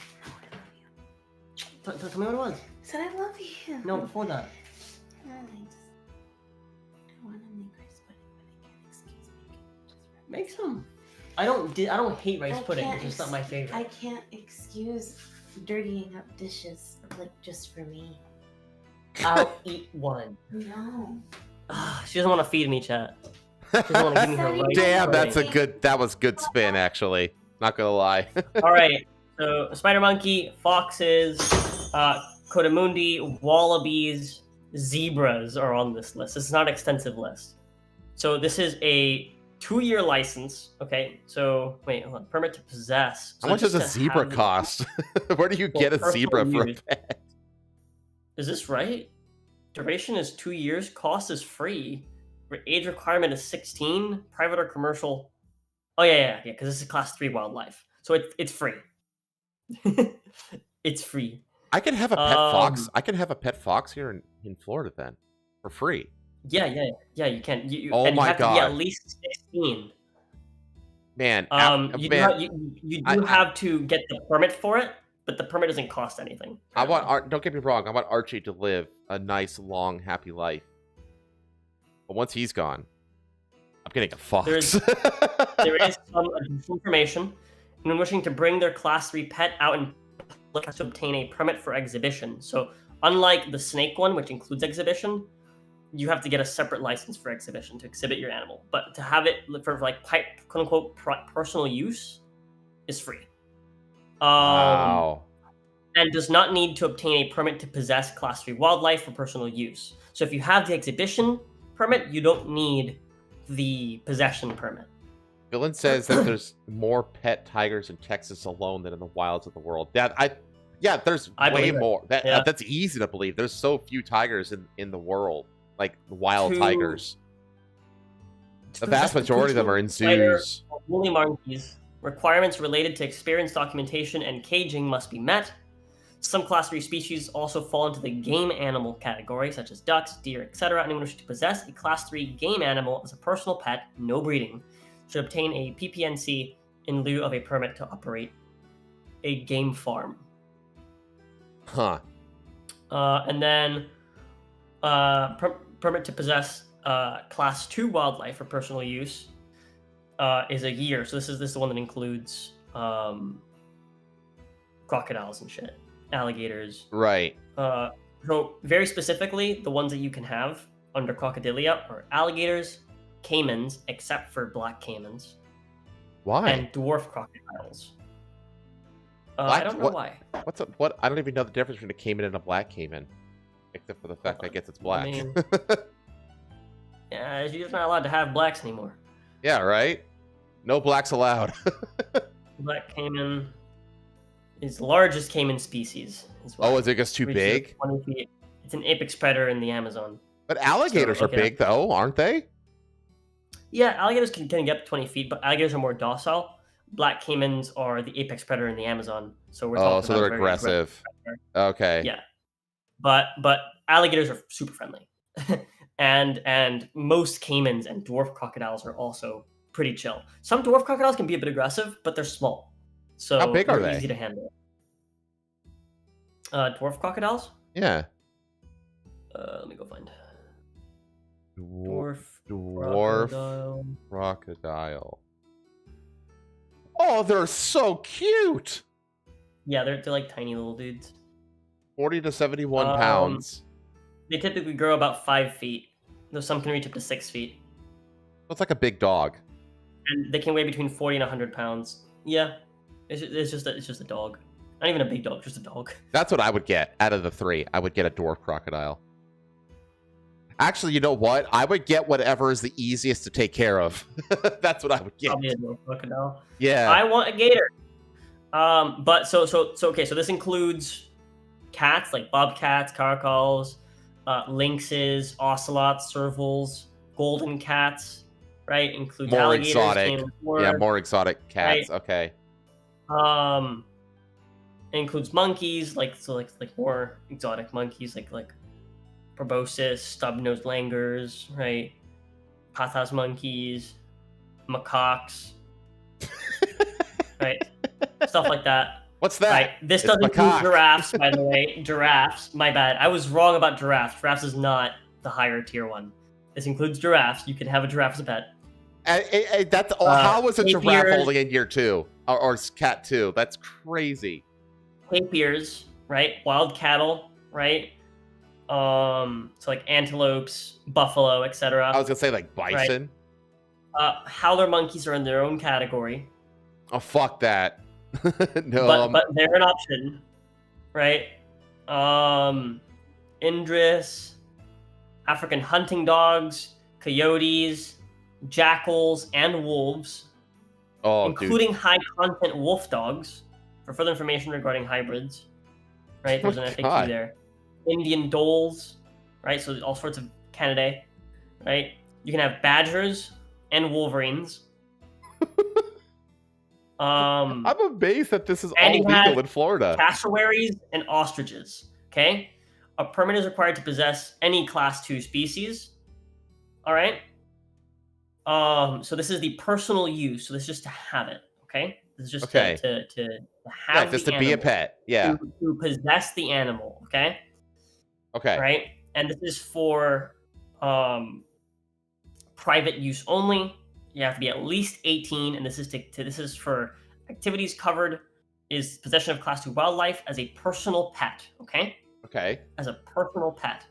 Tell me what it was. Said I love you. No, before that. I want to make rice pudding, but I can't excuse me. Make some. I don't hate rice pudding. can't It's just not my favorite. I can't excuse dirtying up dishes like just for me. I'll eat one. No. She doesn't want to feed me, chat. She doesn't want to give me her rice Damn, pudding. that was good spin, actually. Not gonna lie. All right. So spider monkey, foxes, coatimundi, wallabies, zebras are on this list. This is not an extensive list. So this is a 2-year license. Okay. So wait, hold on. Permit to possess. So How much does a just to zebra have the- cost? Where do you get a personal zebra for a use. pet? Is this right? Duration is 2 years. Cost is free. Age requirement is 16. Private or commercial? Oh yeah, because this is Class 3 wildlife, so it's free. It's free. I can have a pet fox. I can have a pet fox here in Florida then, for free. Yeah, you can. Oh and my you have God. to be at least 16. Man, You man, do have to get the permit for it, but the permit doesn't cost anything. I want don't get me wrong. I want Archie to live a nice, long, happy life. But once he's gone, I'm getting a fox. There is some additional information. When wishing to bring their Class 3 pet out in public, has to obtain a permit for exhibition. So, unlike the snake one, which includes exhibition, you have to get a separate license for exhibition to exhibit your animal. But to have it for like quote unquote personal use is free. Wow. And does not need to obtain a permit to possess Class 3 wildlife for personal use. So if you have the exhibition permit, you don't need the possession permit. Villain says that there's more pet tigers in Texas alone than in the wilds of the world. There's I way believe it. more. Yeah. That's easy to believe. There's so few tigers in the world, like wild tigers. The vast majority of them are in zoos. Woolly monkeys. Requirements related to experience documentation and caging must be met. Some Class 3 species also fall into the game animal category, such as ducks, deer, etc. Anyone wishing to possess a Class 3 game animal as a personal pet, no breeding, should obtain a PPNC in lieu of a permit to operate a game farm. Huh. And then permit to possess Class 2 wildlife for personal use is a year. So this is the one that includes crocodiles and shit, alligators. Right. So very specifically, the ones that you can have under crocodilia are alligators, caimans, except for black caimans. Why? And dwarf crocodiles. I don't know why. What? I don't even know the difference between a caiman and a black caiman, except for the fact I guess it's black. I mean, You're not allowed to have blacks anymore. Yeah, right? No blacks allowed. Black caiman is the largest caiman species. Oh, is it just too Reaches big? 20 feet. It's an apex predator in the Amazon. But alligators are big, though, aren't they? Yeah, alligators can get up to 20 feet, but alligators are more docile. Black caimans are the apex predator in the Amazon. So we're talking so about they're a very aggressive. predator. Okay. Yeah. But alligators are super friendly. and most caimans and dwarf crocodiles are also pretty chill. Some dwarf crocodiles can be a bit aggressive, but they're small. So how big are they're they? easy to handle. Dwarf crocodiles? Yeah. Let me go find. Dwarf crocodile. crocodile. Oh, they're so cute. Yeah, they're like tiny little dudes. 40 to 71 pounds. They typically grow about 5 feet, though some can reach up to 6 feet. That's like a big dog. And they can weigh between 40 and 100 pounds. Yeah, it's just a dog. Not even a big dog, just a dog. That's what I would get out of the 3. I would get a dwarf crocodile. Actually, you know what? I would get whatever is the easiest to take care of. That's what I would get. Probably a dwarf crocodile. Yeah. I want a gator. But so okay. So this includes cats like bobcats, caracals, lynxes, ocelots, servals, golden cats. Right? Includes more alligators, exotic. game of Yeah, more exotic cats. Right. Okay. It includes monkeys, like more exotic monkeys, like proboscis, stub-nosed langurs, right? Pathas monkeys, macaques, right? Stuff like that. What's that? Right. This It's doesn't include macaque. giraffes, by the way. Giraffes. My bad. I was wrong about giraffes. Giraffes is not the higher tier one. This includes giraffes. You can have a giraffe as a pet. That's how was a giraffe tapirs. only in year 2 or cat 2? That's crazy. Tapirs, right? Wild cattle, right? So like antelopes, buffalo, etc. I was gonna say like bison. Right? Howler monkeys are in their own category. Oh fuck that. No. But they're an option, right? Indris, African hunting dogs, coyotes, jackals, and wolves, including high content wolf dogs. For further information regarding hybrids, right? There's an FAQ God. there. Indian dholes, right? So all sorts of Canidae, right? You can have badgers and wolverines. I'm amazed that this is all and you have legal in Florida. Cassowaries and ostriches. Okay, a permit is required to possess any class 2 species. All right. So this is the personal use. So this is just to have it. Okay. This is just to have just the to be a animal, pet. Yeah. To possess the animal. Okay. Okay. Right. And this is for private use only. You have to be at least 18, and this is for activities covered is possession of class 2 wildlife as a personal pet. Okay. Okay. As a personal pet,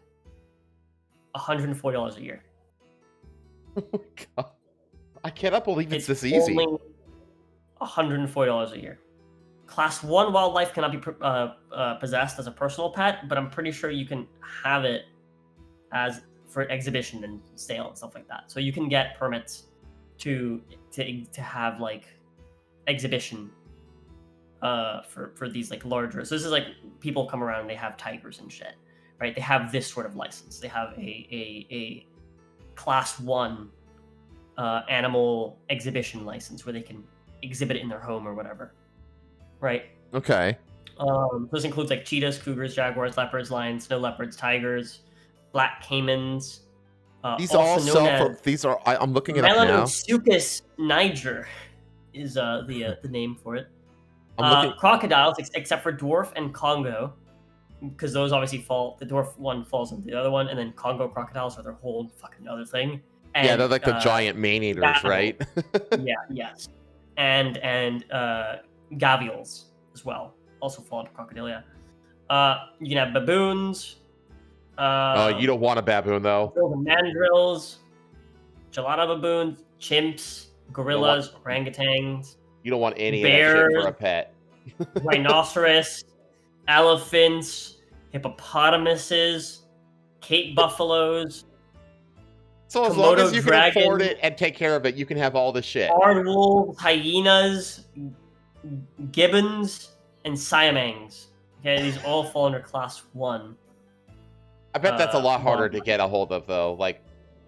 $140 a year. God. I cannot believe it's this easy. Only $140 a year. Class 1 wildlife cannot be possessed as a personal pet, but I'm pretty sure you can have it as for exhibition and sale and stuff like that. So you can get permits to have like exhibition for these like larger. So this is like people come around and they have tigers and shit, right? They have this sort of license. They have a class 1 animal exhibition license where they can exhibit it in their home or whatever, right? Okay. This includes like cheetahs, cougars, jaguars, leopards, lions, snow leopards, tigers, black caimans. These all sell for. These are. I'm looking it up now. Melanosuchus niger is the name for it. I'm looking. Crocodiles, except for dwarf and Congo, because those obviously fall. The dwarf one falls into the other one, and then Congo crocodiles are their whole fucking other thing. And, yeah, they're like the giant man-eaters, right? Yeah. Yes. And gavials as well also fall into crocodilia. You can have baboons. You don't want a baboon though. Mandrills, gelato baboons, chimps, gorillas, orangutans. You don't want any bears, of that shit for a pet. Rhinoceros, elephants, hippopotamuses, Cape buffaloes. So as long Komodo as you dragon, can afford it and take care of it, you can have all the shit. barred wolves, hyenas, gibbons, and siamangs. Okay, these all fall under class 1. I bet that's a lot harder to wildlife. get a hold of, though. Like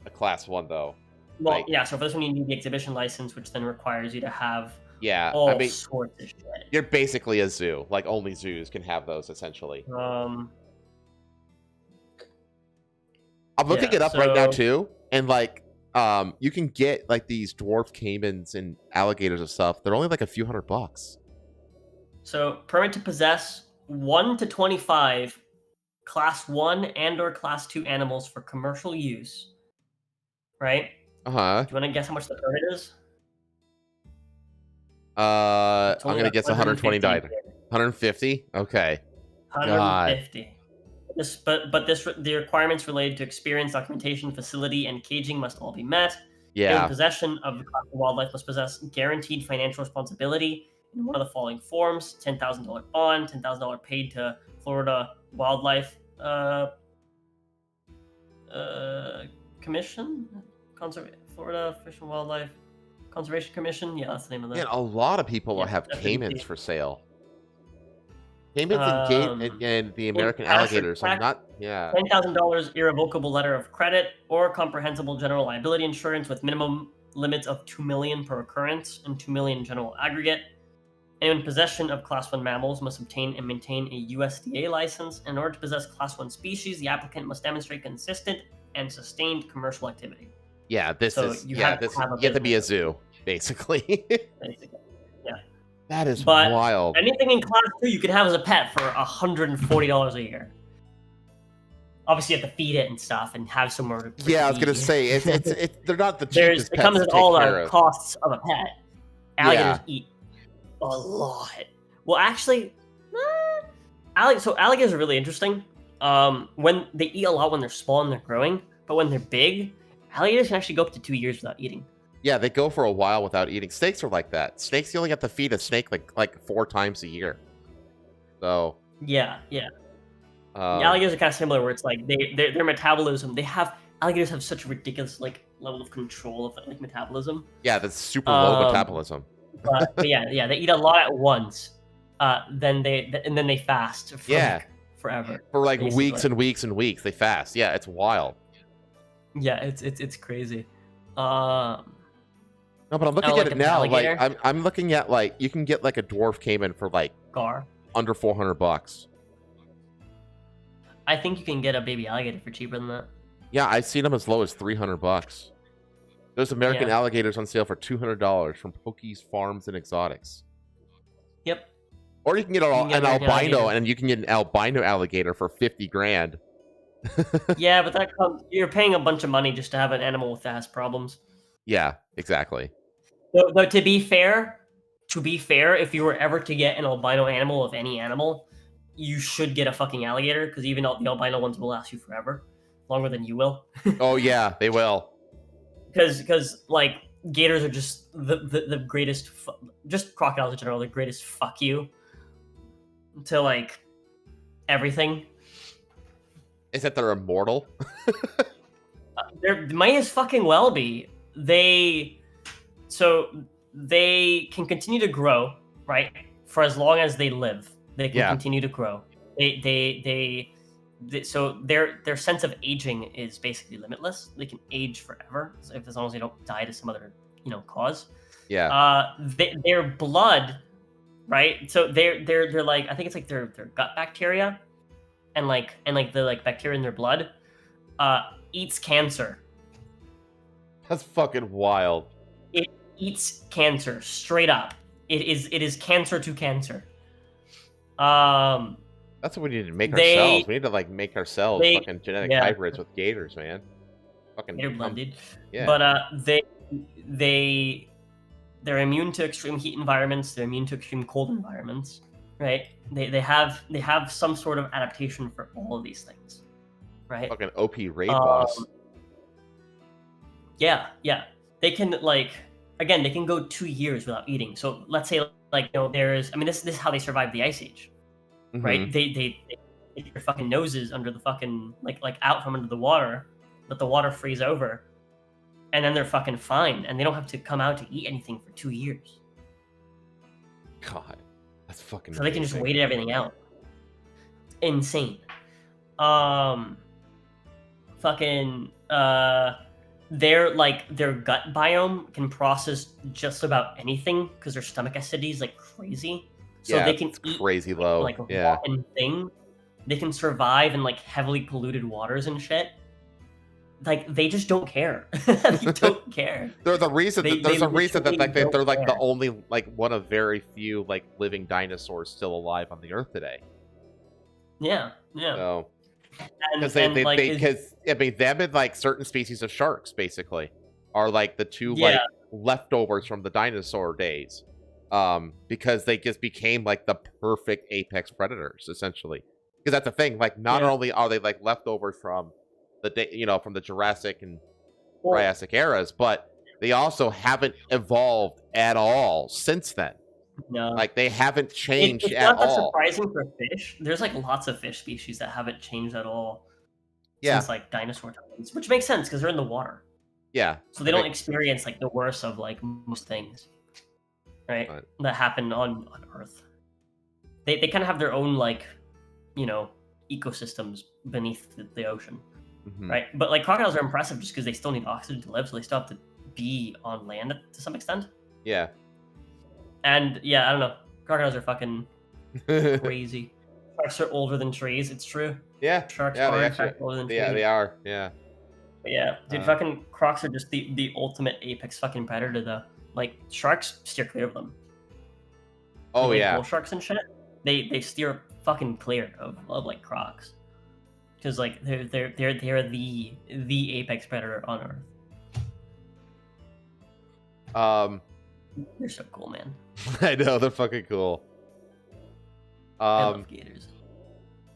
a class 1, though. Well, Like, yeah. So for this one, you need the exhibition license, which then requires you to have yeah, all I mean, sorts of shit. you're basically a zoo. Like only zoos can have those, essentially. I'm looking yeah, it up right now so- too, and like, you can get like these dwarf caimans and alligators and stuff. They're only like a few $100. So permit to possess 1 to 25 class 1 and/or class 2 animals for commercial use. Right? Uh huh. Do you want to guess how much the permit is? I'm only gonna like guess 129. 150. Okay. 150. The requirements related to experience, documentation, facility, and caging must all be met. Yeah. In possession of the class of wildlife must possess guaranteed financial responsibility in one of the following forms: $10,000 bond, $10,000 paid to Florida Wildlife Commission, Florida Fish and Wildlife Conservation Commission. Yeah, that's the name of that. Man, a lot of people Yeah, have that's caimans easy. for sale. Caimans and the American Patrick alligators. I'm Pack- not. Yeah. $10,000 irrevocable letter of credit or comprehensible general liability insurance with minimum limits of $2 million per occurrence and $2 million general aggregate. Anyone in possession of Class 1 mammals must obtain and maintain a USDA license. In order to possess Class 1 species, the applicant must demonstrate consistent and sustained commercial activity. Yeah. This So is. you Yeah. have to This. have a You have to be a business. zoo, basically. Basically. Yeah. That is But wild. anything in Class 2 you can have as a pet for $140 a year. Obviously, you have to feed it and stuff and have somewhere to Yeah, I was gonna be. say it's they're not the There's cheapest it pets comes to with take all care the of. costs of a pet. Alligators Yeah. eat a lot. Well, actually, so alligators are really interesting. When they eat a lot when they're small and they're growing, but when they're big, alligators can actually go up to 2 years without eating. Yeah, they go for a while without eating. Snakes are like that. Snakes, you only have to feed a snake like 4 times a year. So Yeah. The alligators are kind of similar, where it's like their metabolism. Alligators have such a ridiculous level of control of metabolism. yeah, that's super low Um, metabolism. But yeah, they eat a lot at once. Then they fast for Yeah. forever. For like basically. weeks and weeks and weeks, they fast. Yeah, it's wild. Yeah, it's crazy. No, but I'm looking at it now. Like I'm looking at like you can get like a dwarf caiman for like Gar. under $400. I think you can get a baby alligator for cheaper than that. Yeah, I've seen them as low as $300. There's American Yeah. alligators on sale for $200 from Pokey's Farms and Exotics. Yep. Or you can get You can get an American albino, alligator. and you can get an albino alligator for $50,000. Yeah, but you're paying a bunch of money just to have an animal that has problems. Yeah, exactly. Though to be fair, if you were ever to get an albino animal of any animal, you should get a fucking alligator, because even the albino ones will last you forever, longer than you will. Oh yeah, they will. Because like gators are just the greatest, just crocodiles in general, the greatest fuck you to like everything. Is that they're immortal? They might as fucking well be. They can continue to grow, right? For as long as they live, they can continue to grow. So their sense of aging is basically limitless. They can age forever, as long as they don't die to some other cause. Yeah. Their blood, right? So they're like, I think it's like their gut bacteria, and the bacteria in their blood, eats cancer. That's fucking wild. It eats cancer straight up. It is cancer to cancer. That's what we need to make ourselves. We need to like make ourselves fucking genetic yeah. hybrids with gators, man. Fucking They're blended. Yeah. But they're immune to extreme heat environments. They're immune to extreme cold environments. Right? They have some sort of adaptation for all of these things. Right? Fucking OP raid boss. Yeah. They can they can go 2 years without eating. So let's say this is how they survived the Ice Age. Right? They get their fucking noses under the fucking like out from under the water, let the water freeze over, and then they're fucking fine, and they don't have to come out to eat anything for 2 years. God, that's fucking. So they can just amazing. wait everything out. Insane. Fucking their gut biome can process just about anything because their stomach acidity is like crazy. So Yeah, they can it's eat crazy low. like a Yeah. rotten thing. They can survive in like heavily polluted waters and shit. Like they just don't care. They don't care. There's a reason. They- There's they a reason that like literally they're like don't the care. only like one of very few like living dinosaurs still alive on the Earth today. Yeah, yeah. So And- because and, like, it's- because I mean them and like certain species of sharks basically are like the two Yeah. like leftovers from the dinosaur days. Because they just became like the perfect apex predators essentially. Because that's the thing. Like not Yeah. only are they like leftovers from the day, from the Jurassic and Well- Triassic eras, but they also haven't evolved at all since then. No. Like they haven't changed It's at not that all. surprising for fish. There's like lots of fish species that haven't changed at all Yeah. since like dinosaur times, which makes sense because they're in the water, Yeah. so they don't experience like the worst of like most things, right? That happen on Earth. They kind of have their own like, ecosystems beneath the ocean, Mhm. right? But like crocodiles are impressive just because they still need oxygen to live, so they still have to be on land to some extent. Yeah. And yeah, I don't know. Crocodiles are fucking crazy. Sharks are older than trees. It's true. Yeah. Sharks Yeah, are they in fact older than trees. Yeah, they are. Yeah. But yeah, dude, fucking crocs are just the ultimate apex fucking predator though. Like sharks steer clear of them. Oh Like, yeah. bull sharks and shit. They steer fucking clear of like crocs. Because like they're the apex predator on Earth. They're so cool, man. I know they're fucking cool. I love gators.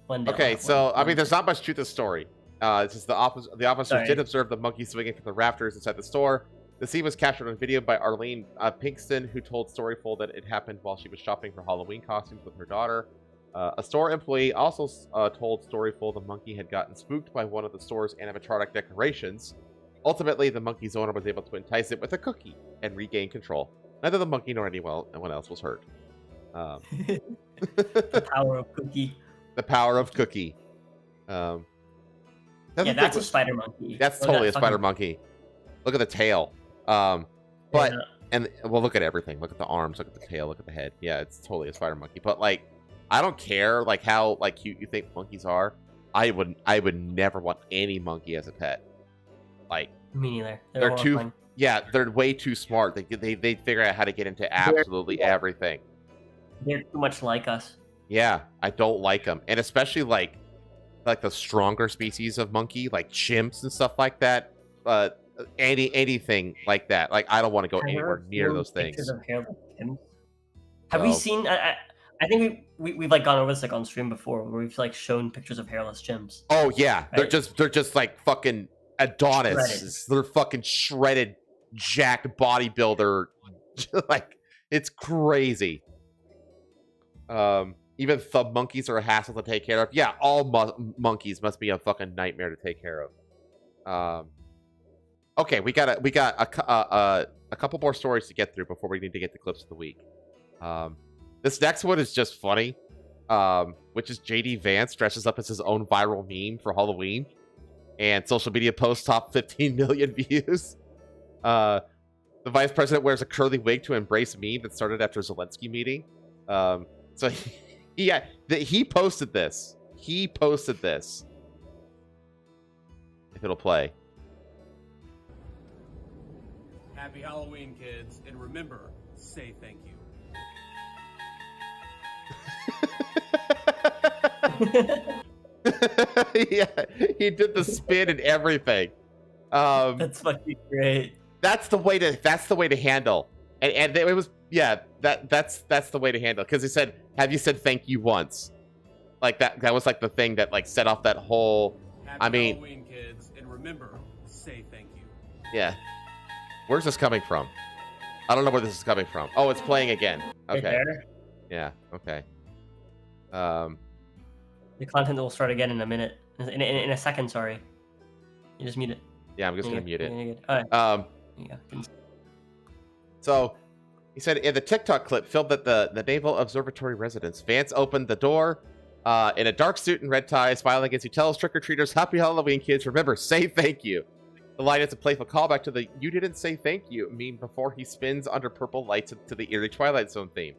One day I'll Okay, have so one. I mean, there's not much to the story. It's just the officers Sorry. did observe the monkey swinging from the rafters inside the store. The scene was captured on video by Arlene Pinkston, who told Storyful that it happened while she was shopping for Halloween costumes with her daughter. A store employee also told Storyful the monkey had gotten spooked by one of the store's animatronic decorations. Ultimately, the monkey's owner was able to entice it with a cookie and regain control. Neither the monkey nor anyone else was hurt. The power of cookie. The power of cookie. Yeah, that's a spider monkey. That's Look at totally a that spider fucking- monkey. Look at the tail. But and well, look at everything. Look at the arms. Look at the tail. Look at the head. Yeah, it's totally a spider monkey. But like, I don't care like how like cute you think monkeys are. I would never want any monkey as a pet. Like Me neither. they're too. horrifying. Yeah, they're way too smart. They figure out how to get into absolutely everything. They're too much like us. Yeah, I don't like them, and especially like the stronger species of monkey, like chimps and stuff like that. Anything like that. Like I don't want to go Have you anywhere ever near seen those pictures things. of hairless chimps? Have we No. seen? I think we've like gone over this like on stream before, where we've like shown pictures of hairless chimps. Oh yeah, Right. they're just like fucking Adonis. Shredded. They're fucking shredded, jacked bodybuilder. Like it's crazy. Even thumb monkeys are a hassle to take care of. Yeah, all monkeys must be a fucking nightmare to take care of. Okay, we got a couple more stories to get through before we need to get to clips of the week. This next one is just funny, which is JD Vance dresses up as his own viral meme for Halloween, and social media posts top 15 million views. The vice president wears a curly wig to embrace meme that started after Zelensky meeting. So he posted this. He posted this. If it'll play. Happy Halloween, kids, and remember, say thank you. Yeah, he did the spin and everything. That's fucking great. That's the way to handle. And it was that's the way to handle, because he said, "Have you said thank you once?" Like that was like the thing that like set off that whole. Happy Halloween, kids, and remember, say thank you. Yeah. Where's this coming from? I don't know where this is coming from. Oh, it's playing again. Right Okay. there. Yeah. Okay. The content will start again in a minute. In a second, sorry. You just mute it. Yeah, I'm just gonna mute it. All right. Yeah. So he said in the TikTok clip filmed at the Naval Observatory residence, Vance opened the door in a dark suit and red tie, smiling as he tells trick-or-treaters, "Happy Halloween, kids. Remember, say thank you." The line is a playful callback to the "You didn't say thank you" meme before he spins under purple lights to the eerie Twilight Zone theme.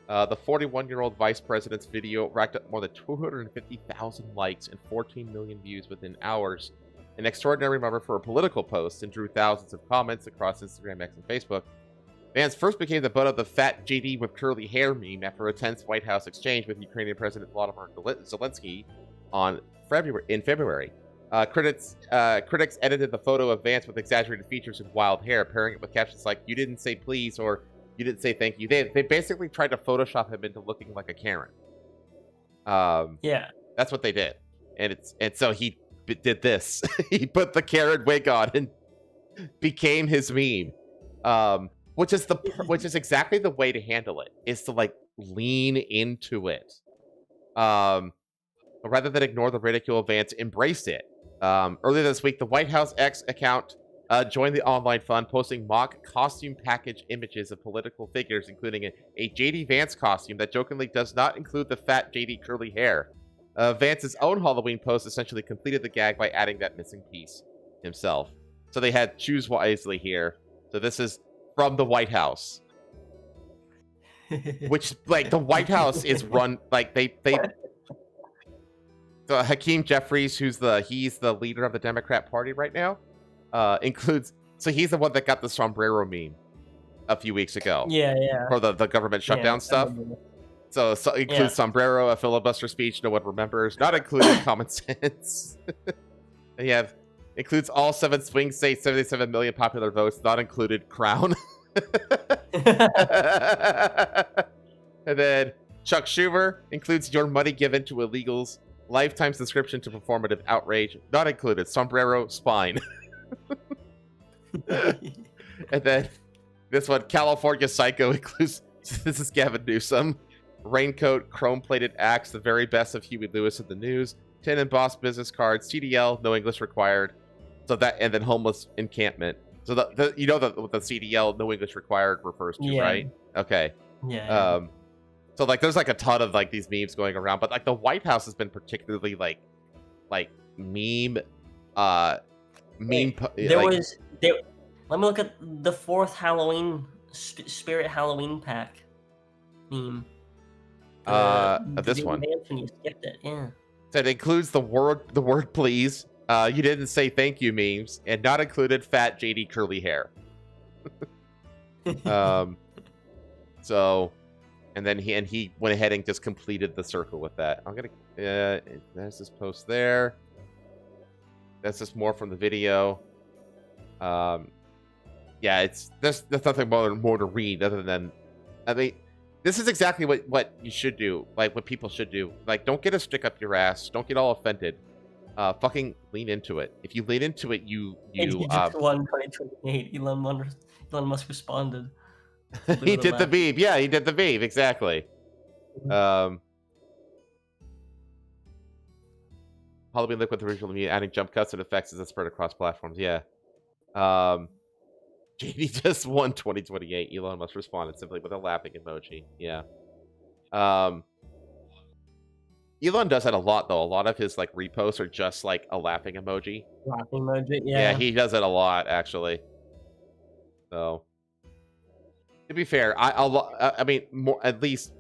The 41-year-old vice president's video racked up more than 250,000 likes and 14 million views within hours. An extraordinary number for a political post, and drew thousands of comments across Instagram, X, and Facebook. Vance first became the butt of the fat JD with curly hair meme after a tense White House exchange with Ukrainian President Volodymyr Zelensky in February. Critics edited the photo of Vance with exaggerated features and wild hair, pairing it with captions like "You didn't say please" or "You didn't say thank you." They basically tried to Photoshop him into looking like a Karen. Yeah, that's what they did, and so he did this. He put the Karen wig on and became his meme. Which is exactly the way to handle it, is to like lean into it. Rather than ignore the ridicule, Vance embraced it. Earlier this week, the White House X account joined the online fun, posting mock costume package images of political figures, including a JD Vance costume that jokingly does not include the fat JD curly hair. Vance's own Halloween post essentially completed the gag by adding that missing piece himself. So they had choose wisely here. So this is from the White House, which like the White House is run like they Hakeem Jeffries, he's the leader of the Democrat Party right now, includes, so he's the one that got the sombrero meme a few weeks ago. Yeah. For the government shutdown stuff. So it includes sombrero, a filibuster speech no one remembers, not including common sense. And you have includes all 7 swing states, 77 million popular votes, not included crown. And then Chuck Schumer includes your money given to illegals, lifetime subscription to performative outrage, not included sombrero, spine. And then this one, California Psycho, includes, this is Gavin Newsom, raincoat, chrome-plated axe, the very best of Huey Lewis in the news, tin and boss business card, CDL, no English required. So that, and then homeless encampment. So you know what the CDL, no English required, refers to, right? Okay. Yeah. So like, there's like a ton of like these memes going around, but like the White House has been particularly like meme. Let me look at the 4th Halloween Spirit Halloween pack meme. This one. When you skipped it, yeah. So it includes the word please. You didn't say thank you memes, and not included fat JD curly hair. So, and then he went ahead and just completed the circle with that. I'm gonna there's this post there. That's just more from the video. Yeah, there's nothing more to read other than, I mean, this is exactly what you should do, like what people should do. Like, don't get a stick up your ass. Don't get all offended. Fucking lean into it. If you lean into it, you just won 2028. Elon Musk responded. He did the meme. Yeah, he did the meme. Exactly. Halloween Liquid original meme, adding jump cuts and effects as it spread across platforms. Yeah. JD just won 2028. Elon Musk responded simply with a laughing emoji. Yeah. Elon does that a lot, though. A lot of his like reposts are just like a laughing emoji. Laughing emoji, yeah. Yeah, he does it a lot, actually. So, to be fair, I mean, at least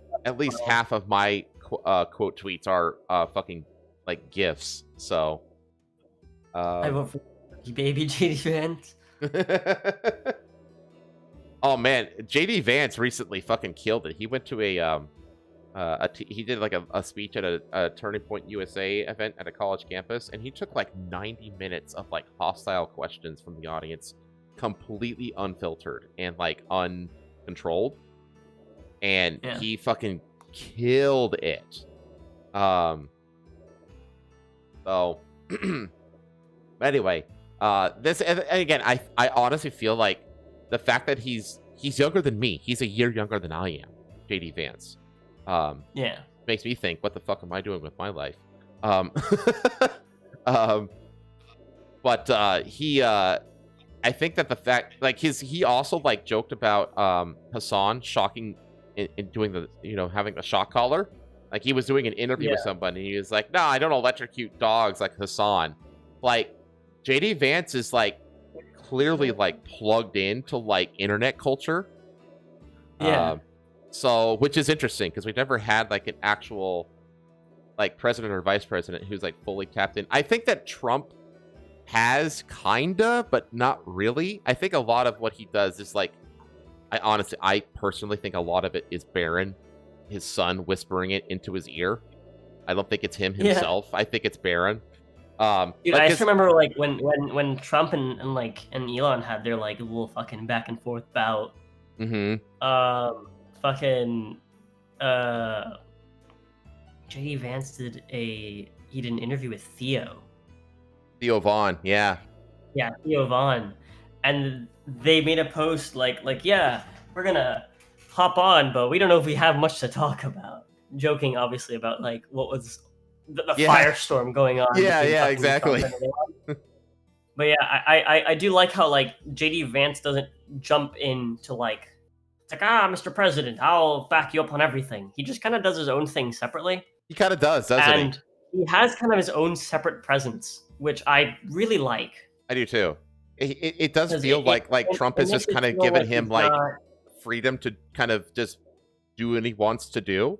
half of my quote tweets are fucking like gifs. So, I vote for baby JD Vance. Oh man, JD Vance recently fucking killed it. He went to he did like a speech at a Turning Point USA event at a college campus, and he took like 90 minutes of like hostile questions from the audience, completely unfiltered and like uncontrolled, and he fucking killed it. So anyway, this, and again, I honestly feel like the fact that he's younger than me, he's a year younger than I am, JD Vance. Makes me think, what the fuck am I doing with my life? But But I think that the fact, like, he also like joked about Hassan shocking in doing the, having a shock collar. Like, he was doing an interview with somebody, and he was like, "No, I don't electrocute dogs like Hassan." Like, JD Vance is like clearly like plugged into like internet culture. Yeah. So, which is interesting because we've never had like an actual like president or vice president who's like fully tapped in. I think that Trump has kinda, but not really. I think a lot of what he does is like, I personally think a lot of it is Barron, his son, whispering it into his ear. I don't think it's him himself. I think it's Barron. Dude, I just remember like when Trump and Elon had their like little fucking back and forth bout. Fucking JD Vance did an interview with Theo Vaughn, yeah, Theo Vaughn, and they made a post like yeah, we're gonna hop on, but we don't know if we have much to talk about, joking obviously about like what was the firestorm going on. Yeah, exactly. But yeah, I do like how like JD Vance doesn't jump into like, it's like, Mr. President, I'll back you up on everything. He just kind of does his own thing separately. He kind of does, doesn't he? And he has kind of his own separate presence, which I really like. I do too. It does feel like Trump has just kind of given him like freedom to kind of just do what he wants to do.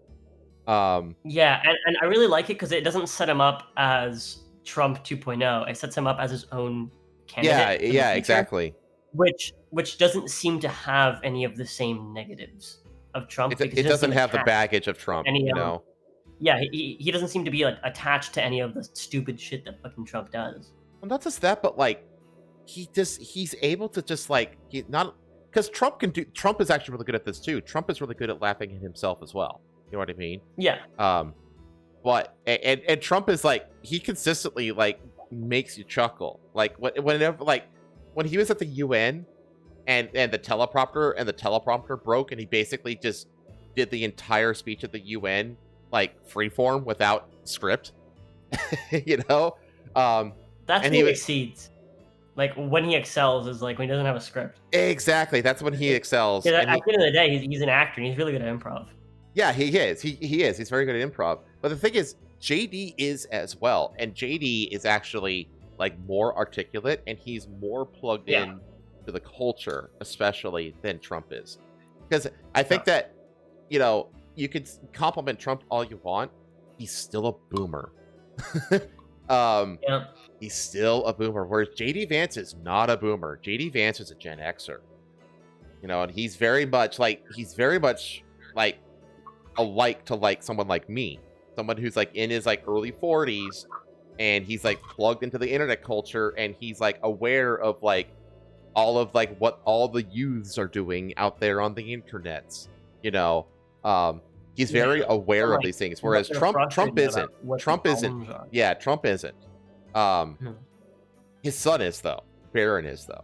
Yeah, and I really like it because it doesn't set him up as Trump 2.0. It sets him up as his own candidate. Yeah, exactly. Which doesn't seem to have any of the same negatives of Trump. It doesn't have the baggage of Trump, Yeah, he doesn't seem to be like attached to any of the stupid shit that fucking Trump does. Well, not just that, but like he's able to just like because Trump is actually really good at this too. Trump is really good at laughing at himself as well. You know what I mean? Yeah. But and Trump is like, he consistently like makes you chuckle. Like whenever, like when he was at the UN and the teleprompter broke, and he basically just did the entire speech at the UN like freeform without script. That's when he exceeds. Like when he excels is like when he doesn't have a script. Exactly, that's when he excels. At the end of the day, he's an actor and he's really good at improv. Yeah, he is. He is. He's very good at improv. But the thing is, JD is as well, and JD is actually like more articulate, and he's more plugged in to the culture, especially than Trump is. Because I think that you could compliment Trump all you want, he's still a boomer. He's still a boomer, whereas JD Vance is not a boomer. JD Vance is a Gen Xer. And he's very much like alike to like someone like me, someone who's like in his like early 40s, and he's like plugged into the internet culture, and he's like aware of like all of like what all the youths are doing out there on the internets. He's very aware of these things, whereas Trump isn't. Trump isn't. Yeah, Trump isn't. His son is though. Barron is though.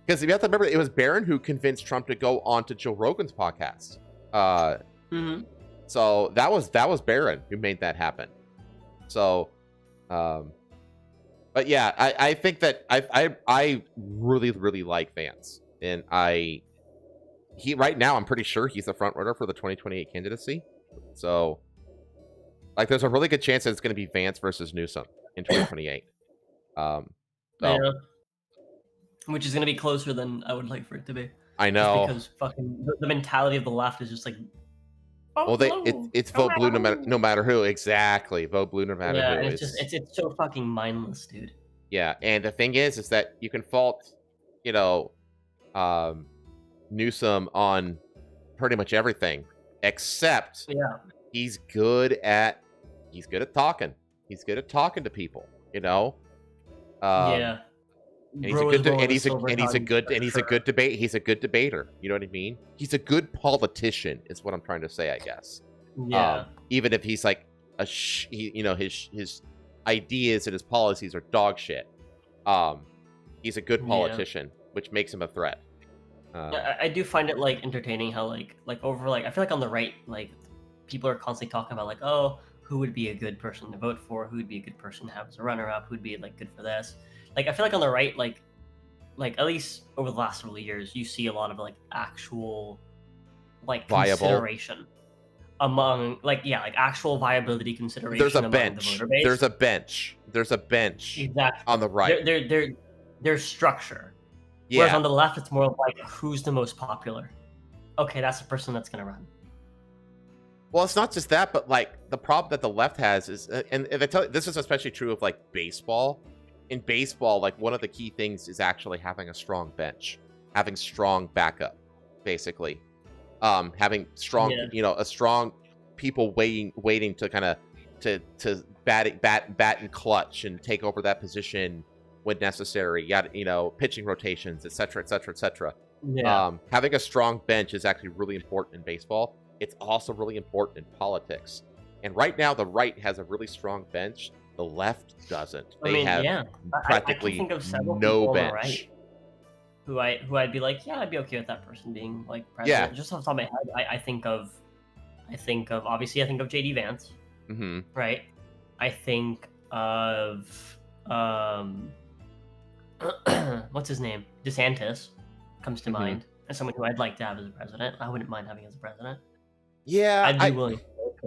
Because you have to remember, it was Barron who convinced Trump to go on to Joe Rogan's podcast. So that was Barron who made that happen. So, but yeah, I think that I really, really like Vance, and he right now I'm pretty sure he's the front runner for the 2028 candidacy. So, like, there's a really good chance that it's going to be Vance versus Newsom in 2028. Yeah. Which is going to be closer than I would like for it to be. I know. Just because fucking the mentality of the left is just like, well, it's vote blue no matter who. Exactly, vote blue no matter who. Yeah, it's so fucking mindless, dude. Yeah, and the thing is that you can fault, Newsom on pretty much everything, except he's good at talking. He's good at talking to people. And he's a good debater. You know what I mean? He's a good politician, is what I'm trying to say, I guess. Yeah. Even if he's like his ideas and his policies are dog shit. He's a good politician, which makes him a threat. I do find it like entertaining how like over like I feel like on the right, like people are constantly talking about like, oh, who would be a good person to vote for, who would be a good person to have as a runner-up, who'd be like good for this. Like I feel like on the right, like at least over the last several years, you see a lot of like actual like Viable. consideration among like actual viability consideration. There's a among bench. The voter base. There's a bench. There's a bench Exactly. on the right. There's structure. Yeah. Whereas on the left, it's more of like who's the most popular. Okay, that's the person that's gonna run. Well, it's not just that, but like the problem that the left has is, and if I tell you, this is especially true of like baseball. In baseball, like one of the key things is actually having a strong bench, having strong backup, basically, having strong, a strong people waiting to kind of to bat and clutch and take over that position when necessary. Pitching rotations, etc., etc., etc. Yeah. Having a strong bench is actually really important in baseball. It's also really important in politics. And right now, the right has a really strong bench. The left doesn't. They have practically I can think of several no people bench. on the right who I'd be like, yeah, I'd be okay with that person being like president. Yeah. Just off the top of my head, I think of obviously I think of JD Vance. Mm-hmm. Right. I think of what's his name? DeSantis comes to mind as someone who I'd like to have as a president. I wouldn't mind having as a president. Yeah, I'd be willing.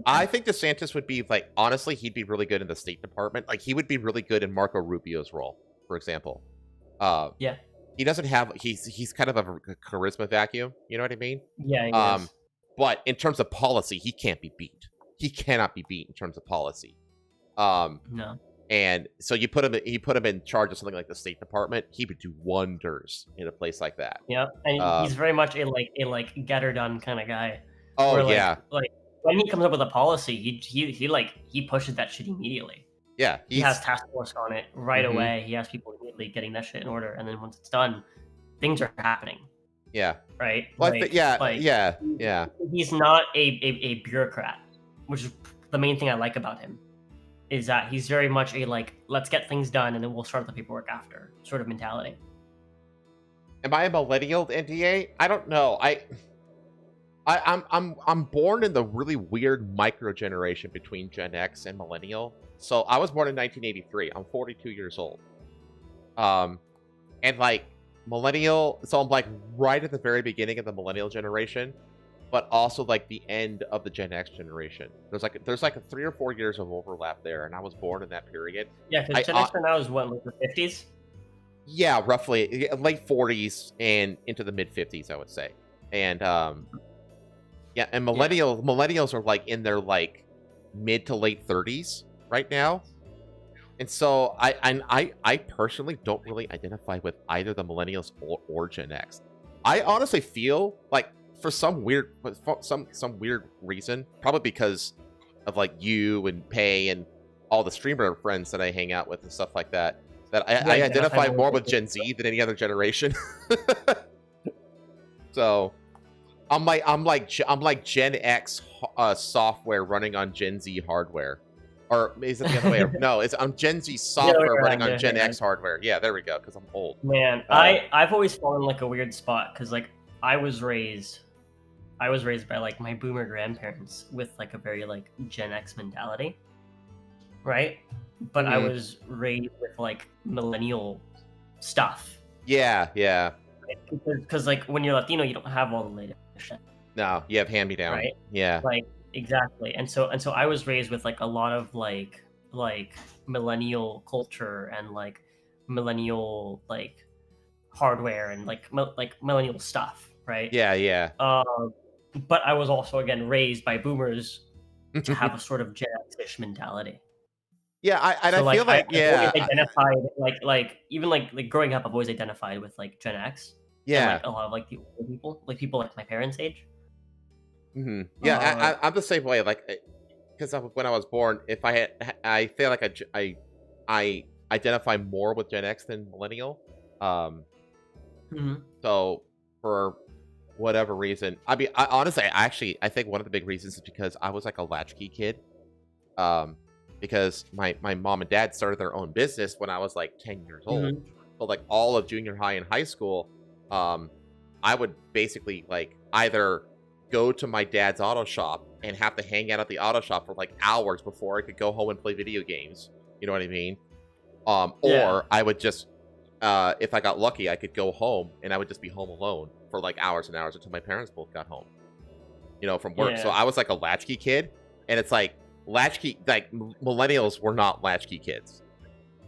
I think DeSantis would be like, honestly, he'd be really good in the State Department. Like he would be really good in Marco Rubio's role, for example. Yeah. He doesn't have he's kind of a charisma vacuum, you know what I mean? Yeah, he is. But in terms of policy, he can't be beat. He cannot be beat in terms of policy. No. And so you put him in charge of something like the State Department, he would do wonders in a place like that. Yeah, and he's very much a get her done kind of guy. Oh, where, yeah. Like when he comes up with a policy, he pushes that shit immediately. Yeah, he has task force on it right away. He has people immediately getting that shit in order, and then once it's done, things are happening. Yeah. Right. Well, Like, yeah. He's not a bureaucrat, which is the main thing I like about him. Is that he's very much a let's get things done and then we'll start the paperwork after sort of mentality. Am I a millennial, NDA? I don't know. I'm born in the really weird micro generation between Gen X and millennial. So I was born in 1983. I'm 42 years old. And like millennial, so I'm like right at the very beginning of the millennial generation, but also like the end of the Gen X generation. There's like a 3 or 4 years of overlap there, and I was born in that period. Yeah, because Gen X now is what, like the 50s? Yeah, roughly late 40s and into the mid 50s, I would say. And yeah, and millennials are like in their like mid to late 30s right now. And so I personally don't really identify with either the millennials or Gen X. I honestly feel like for some weird reason, probably because of like you and Pei and all the streamer friends that I hang out with and stuff like that, I identify more with Gen Z than any other generation. So I'm like Gen X software running on Gen Z hardware. Or is it the other way? No, I'm Gen Z software running on Gen X hardware. Yeah, there we go, because I'm old. Man, I've always fallen in like a weird spot, because like I was raised by like my boomer grandparents with like a very like Gen X mentality, right? But I was raised with like millennial stuff. Yeah. Because like when you're Latino, you don't have all the latest shit. No, you have hand-me-down. Right? Yeah. Like exactly. And so I was raised with like a lot of like millennial culture and like millennial like hardware and like millennial stuff, right? Yeah. But I was also again raised by boomers to have a sort of Gen X-ish mentality. Yeah, I feel like I've always identified like even like growing up, I've always identified with like Gen X. Yeah, and, like, a lot of like the older people like my parents' age. Mm-hmm. Yeah, I'm the same way. Like, because when I was born, I feel like I identify more with Gen X than millennial. So for whatever reason, I mean, honestly, I think one of the big reasons is because I was like a latchkey kid. Because my mom and dad started their own business when I was like 10 years old. But like all of junior high and high school, I would basically like either go to my dad's auto shop and have to hang out at the auto shop for like hours before I could go home and play video games. You know what I mean? Or I would just, if I got lucky, I could go home and I would just be home alone for like hours and hours until my parents both got home, you know, from work. Yeah. So I was like a latchkey kid, and it's like millennials were not latchkey kids.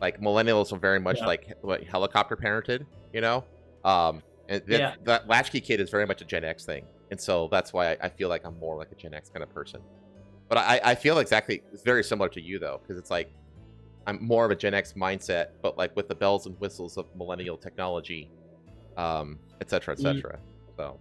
Like millennials are very much like what, helicopter parented, you know? And that latchkey kid is very much a Gen X thing. And so that's why I feel like I'm more like a Gen X kind of person. But I feel exactly, it's very similar to you though, because it's like, I'm more of a Gen X mindset, but like with the bells and whistles of millennial technology, et cetera, et cetera. So,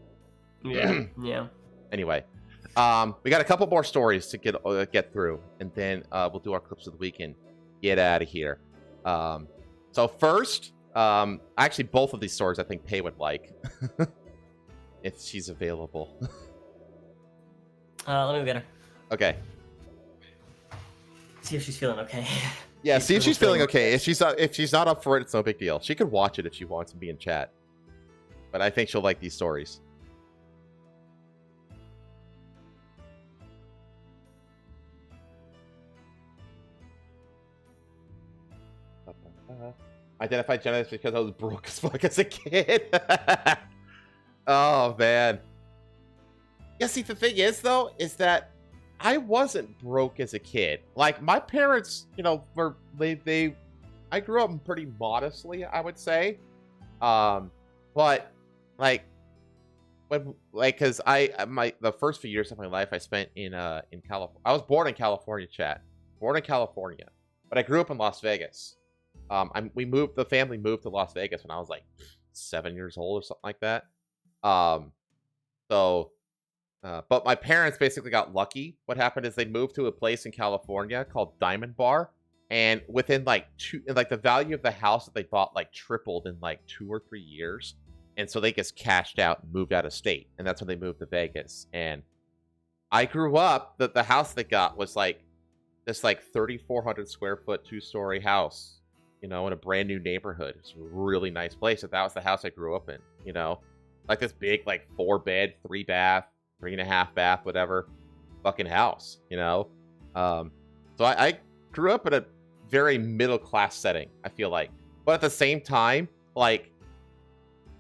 yeah. Anyway, we got a couple more stories to get through, and then we'll do our clips of the week and get out of here. So first, actually, both of these stories I think Pei would like, if she's available. Let me go get her. Okay. See if she's feeling okay. Yeah, see if she's feeling okay. If she's not up for it, it's no big deal. She could watch it if she wants and be in chat. But I think she'll like these stories. Identified Gen X because I was broke as fuck as a kid. Oh man. Yeah, see, the thing is though, is that I wasn't broke as a kid. Like my parents, you know, were I grew up pretty modestly, I would say. But like because the first few years of my life I spent in California. I was born in California, chat. Born in California, but I grew up in Las Vegas. The family moved to Las Vegas when I was like 7 years old or something like that. But my parents basically got lucky. What happened is they moved to a place in California called Diamond Bar, and within the value of the house that they bought like tripled in like 2 or 3 years, and so they just cashed out and moved out of state, and that's when they moved to Vegas. And I grew up the house they got was like this like 3,400 square foot 2-story house, you know, in a brand new neighborhood. It's a really nice place. That was the house I grew up in, you know, like this big like 4-bed, 3-bath. 3.5 bath, whatever, fucking house, you know? So I grew up in a very middle-class setting, I feel like. But at the same time, like,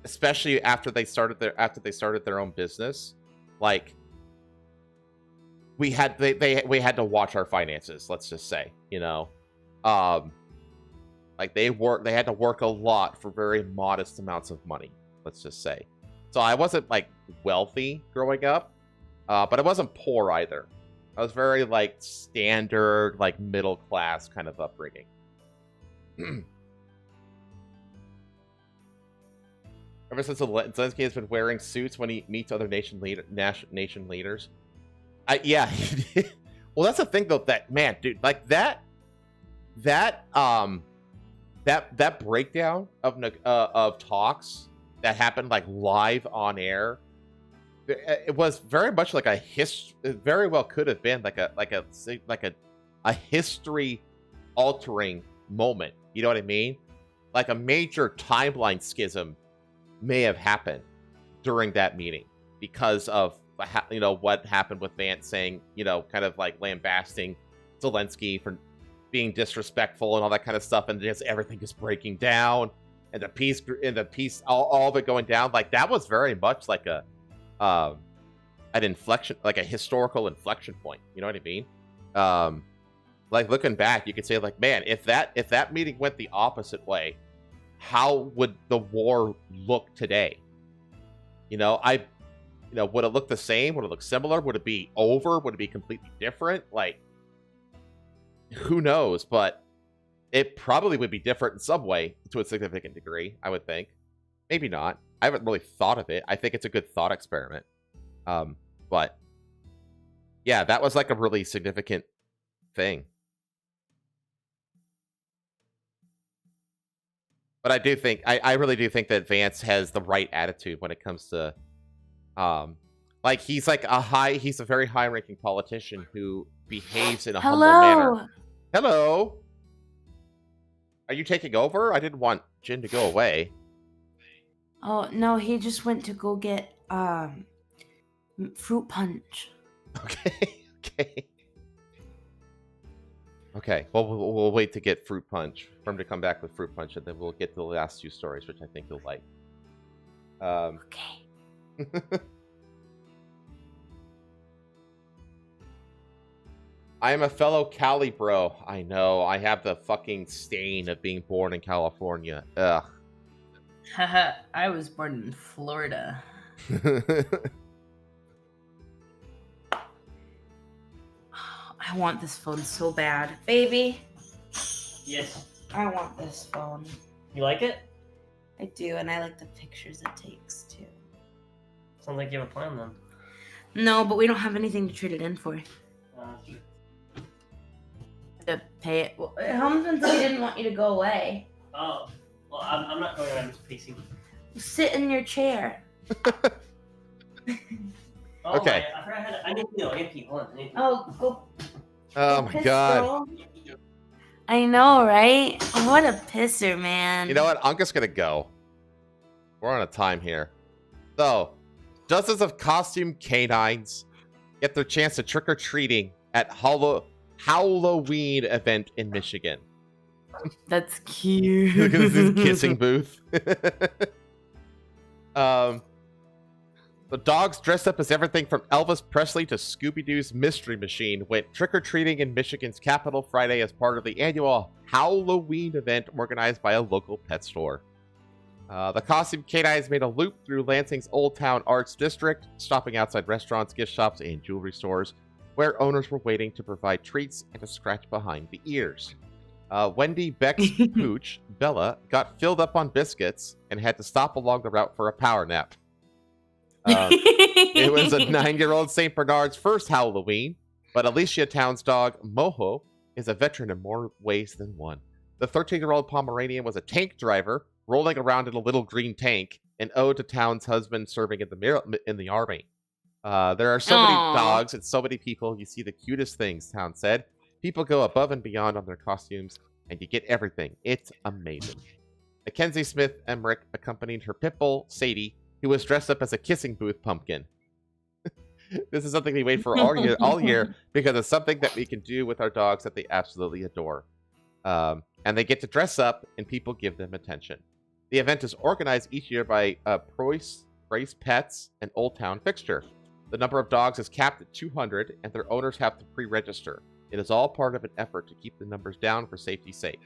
especially after they started their own business, like, we had to watch our finances, let's just say, you know? Like, they had to work a lot for very modest amounts of money, let's just say. So I wasn't like wealthy growing up, but I wasn't poor either. I was very like standard, like middle class kind of upbringing. Ever since Zelensky has been wearing suits when he meets other nation leaders. Yeah. Well, that's the thing though. That man, dude, like that breakdown of talks that happened like live on air, it was very much like it very well could have been like a history altering moment, you know what I mean? Like a major timeline schism may have happened during that meeting because of, you know, what happened with Vance saying, you know, kind of like lambasting Zelensky for being disrespectful and all that kind of stuff, and just everything is breaking down. And the piece, all of it going down, like that was very much like an inflection, like a historical inflection point. You know what I mean? Like looking back, you could say, like, man, if that meeting went the opposite way, how would the war look today? You know, would it look the same? Would it look similar? Would it be over? Would it be completely different? Like, who knows? But it probably would be different in some way to a significant degree, I would think. Maybe not. I haven't really thought of it. I think it's a good thought experiment. But yeah, that was like a really significant thing. But I do think, I really do think that Vance has the right attitude when it comes to, like he's a very high-ranking politician who behaves in a humble manner. Hello. Are you taking over? I didn't want Jin to go away. Oh, no, he just went to go get fruit punch. Okay. Okay. Okay. Well, we'll wait to get fruit punch for him to come back with fruit punch, and then we'll get to the last 2 stories, which I think you'll like. Okay. I am a fellow Cali bro. I know. I have the fucking stain of being born in California. Ugh. Haha, I was born in Florida. I want this phone so bad. Baby, Yes. I want this phone. You like it? I do, and I like the pictures it takes too. Sounds like you have a plan then. No, but we don't have anything to trade it in for. To pay it. Well, Helmsman said he didn't want you to go away. Oh. Well, I'm not going. I'm just pacing. Sit in your chair. Oh, Okay. I need to pee. Hold on. I need to Oh, go. Oh my god. I know, right? What a pisser, man. You know what? I'm just gonna go. We're on a time here. So, dozens of costume canines get their chance to trick-or-treating at Halloween event in Michigan. That's cute. Look at this kissing booth. The dogs dressed up as everything from Elvis Presley to Scooby-Doo's Mystery Machine went trick-or-treating in Michigan's capital Friday as part of the annual Halloween event organized by a local pet store. The costume canines made a loop through Lansing's Old Town Arts District, stopping outside restaurants, gift shops, and jewelry stores, where owners were waiting to provide treats and to scratch behind the ears. Wendy Beck's pooch, Bella, got filled up on biscuits and had to stop along the route for a power nap. It was a 9-year-old St. Bernard's first Halloween, but Alicia Town's dog, Moho, is a veteran in more ways than one. The 13-year-old Pomeranian was a tank driver, rolling around in a little green tank, an ode to Town's husband serving in the army. There are so many dogs and so many people. You see the cutest things, Town said. People go above and beyond on their costumes, and you get everything. It's amazing. Mackenzie Smith Emmerich accompanied her pit bull, Sadie, who was dressed up as a kissing booth pumpkin. This is something we wait for all year because it's something that we can do with our dogs that they absolutely adore. And they get to dress up, and people give them attention. The event is organized each year by Preuss Pets, an Old Town fixture. The number of dogs is capped at 200, and their owners have to pre-register. It is all part of an effort to keep the numbers down for safety's sake.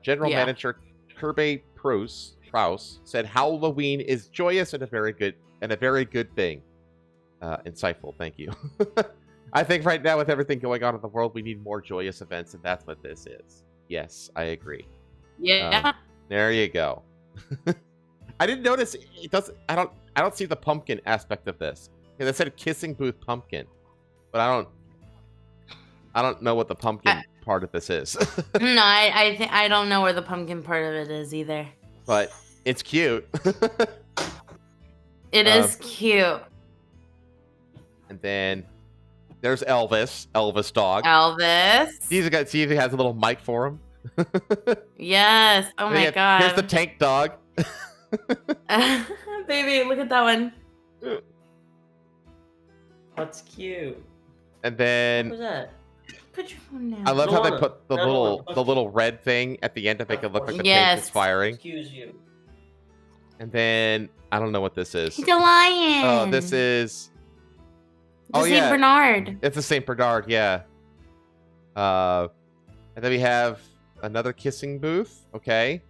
General Manager Kirby Preuss said Halloween is joyous and a very good thing. Insightful, thank you. I think right now with everything going on in the world, we need more joyous events, and that's what this is. Yes, I agree. Yeah. There you go. I didn't notice it doesn't. I don't see the pumpkin aspect of this. They said kissing booth pumpkin, but I don't know what the pumpkin part of this is. No, I don't know where the pumpkin part of it is either. But it's cute. It is cute. And then there's Elvis dog. Elvis. See if he has a little mic for him. Yes. Oh my god. Here's the tank dog. Baby, look at that one. That's cute. And then What was that? Put your phone down. I love how they put the little red thing at the end to make it look like the tank is firing. Excuse you. And then I don't know what this is. He's a lion. Oh, this is. The Saint Bernard. It's a Saint Bernard, yeah. And then we have another kissing booth. Okay.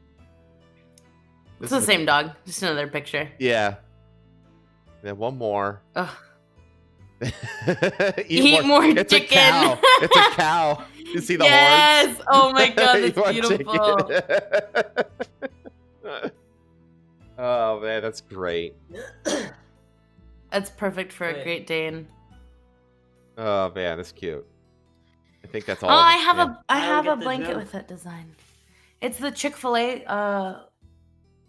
It's the same dog, just another picture. Yeah. And then one more. Ugh. Eat more it's chicken. A cow. It's a cow. You see the horns? Yes. Oh my god, that's beautiful. Oh man, that's great. That's perfect for a Great Dane. Oh man, that's cute. I think that's all. Oh, I have a blanket with that design. It's the Chick-fil-A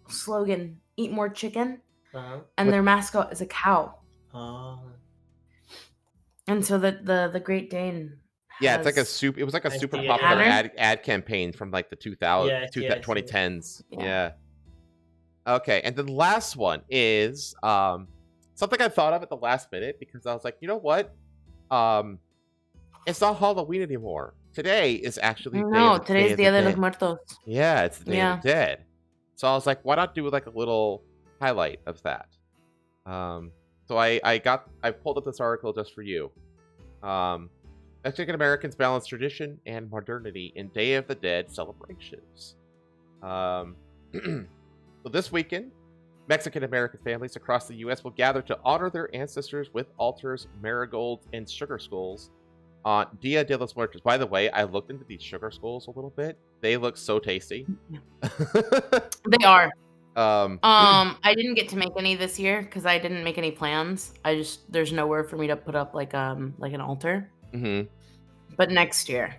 slogan: "Eat more chicken," and their mascot is a cow. And so the Great Dane. Yeah, it's like a super. It was like a super popular ad campaign from like the 2010s. Yeah. Okay, and the last one is something I thought of at the last minute because I was like, you know what? It's not Halloween anymore. Today is actually No, Day today's of Dia de los Dead. Muertos. Yeah, it's the Day Yeah. of the Dead. So I was like, why not do like a little highlight of that? So I pulled up this article just for you. Mexican Americans balance tradition and modernity in Day of the Dead celebrations. So this weekend, Mexican American families across the U.S. will gather to honor their ancestors with altars, marigolds, and sugar skulls on Dia de los Muertos. By the way, I looked into these sugar skulls a little bit. They look so tasty. They are. I didn't get to make any this year because I didn't make any plans. There's nowhere for me to put up like an altar. Mm-hmm. But next year.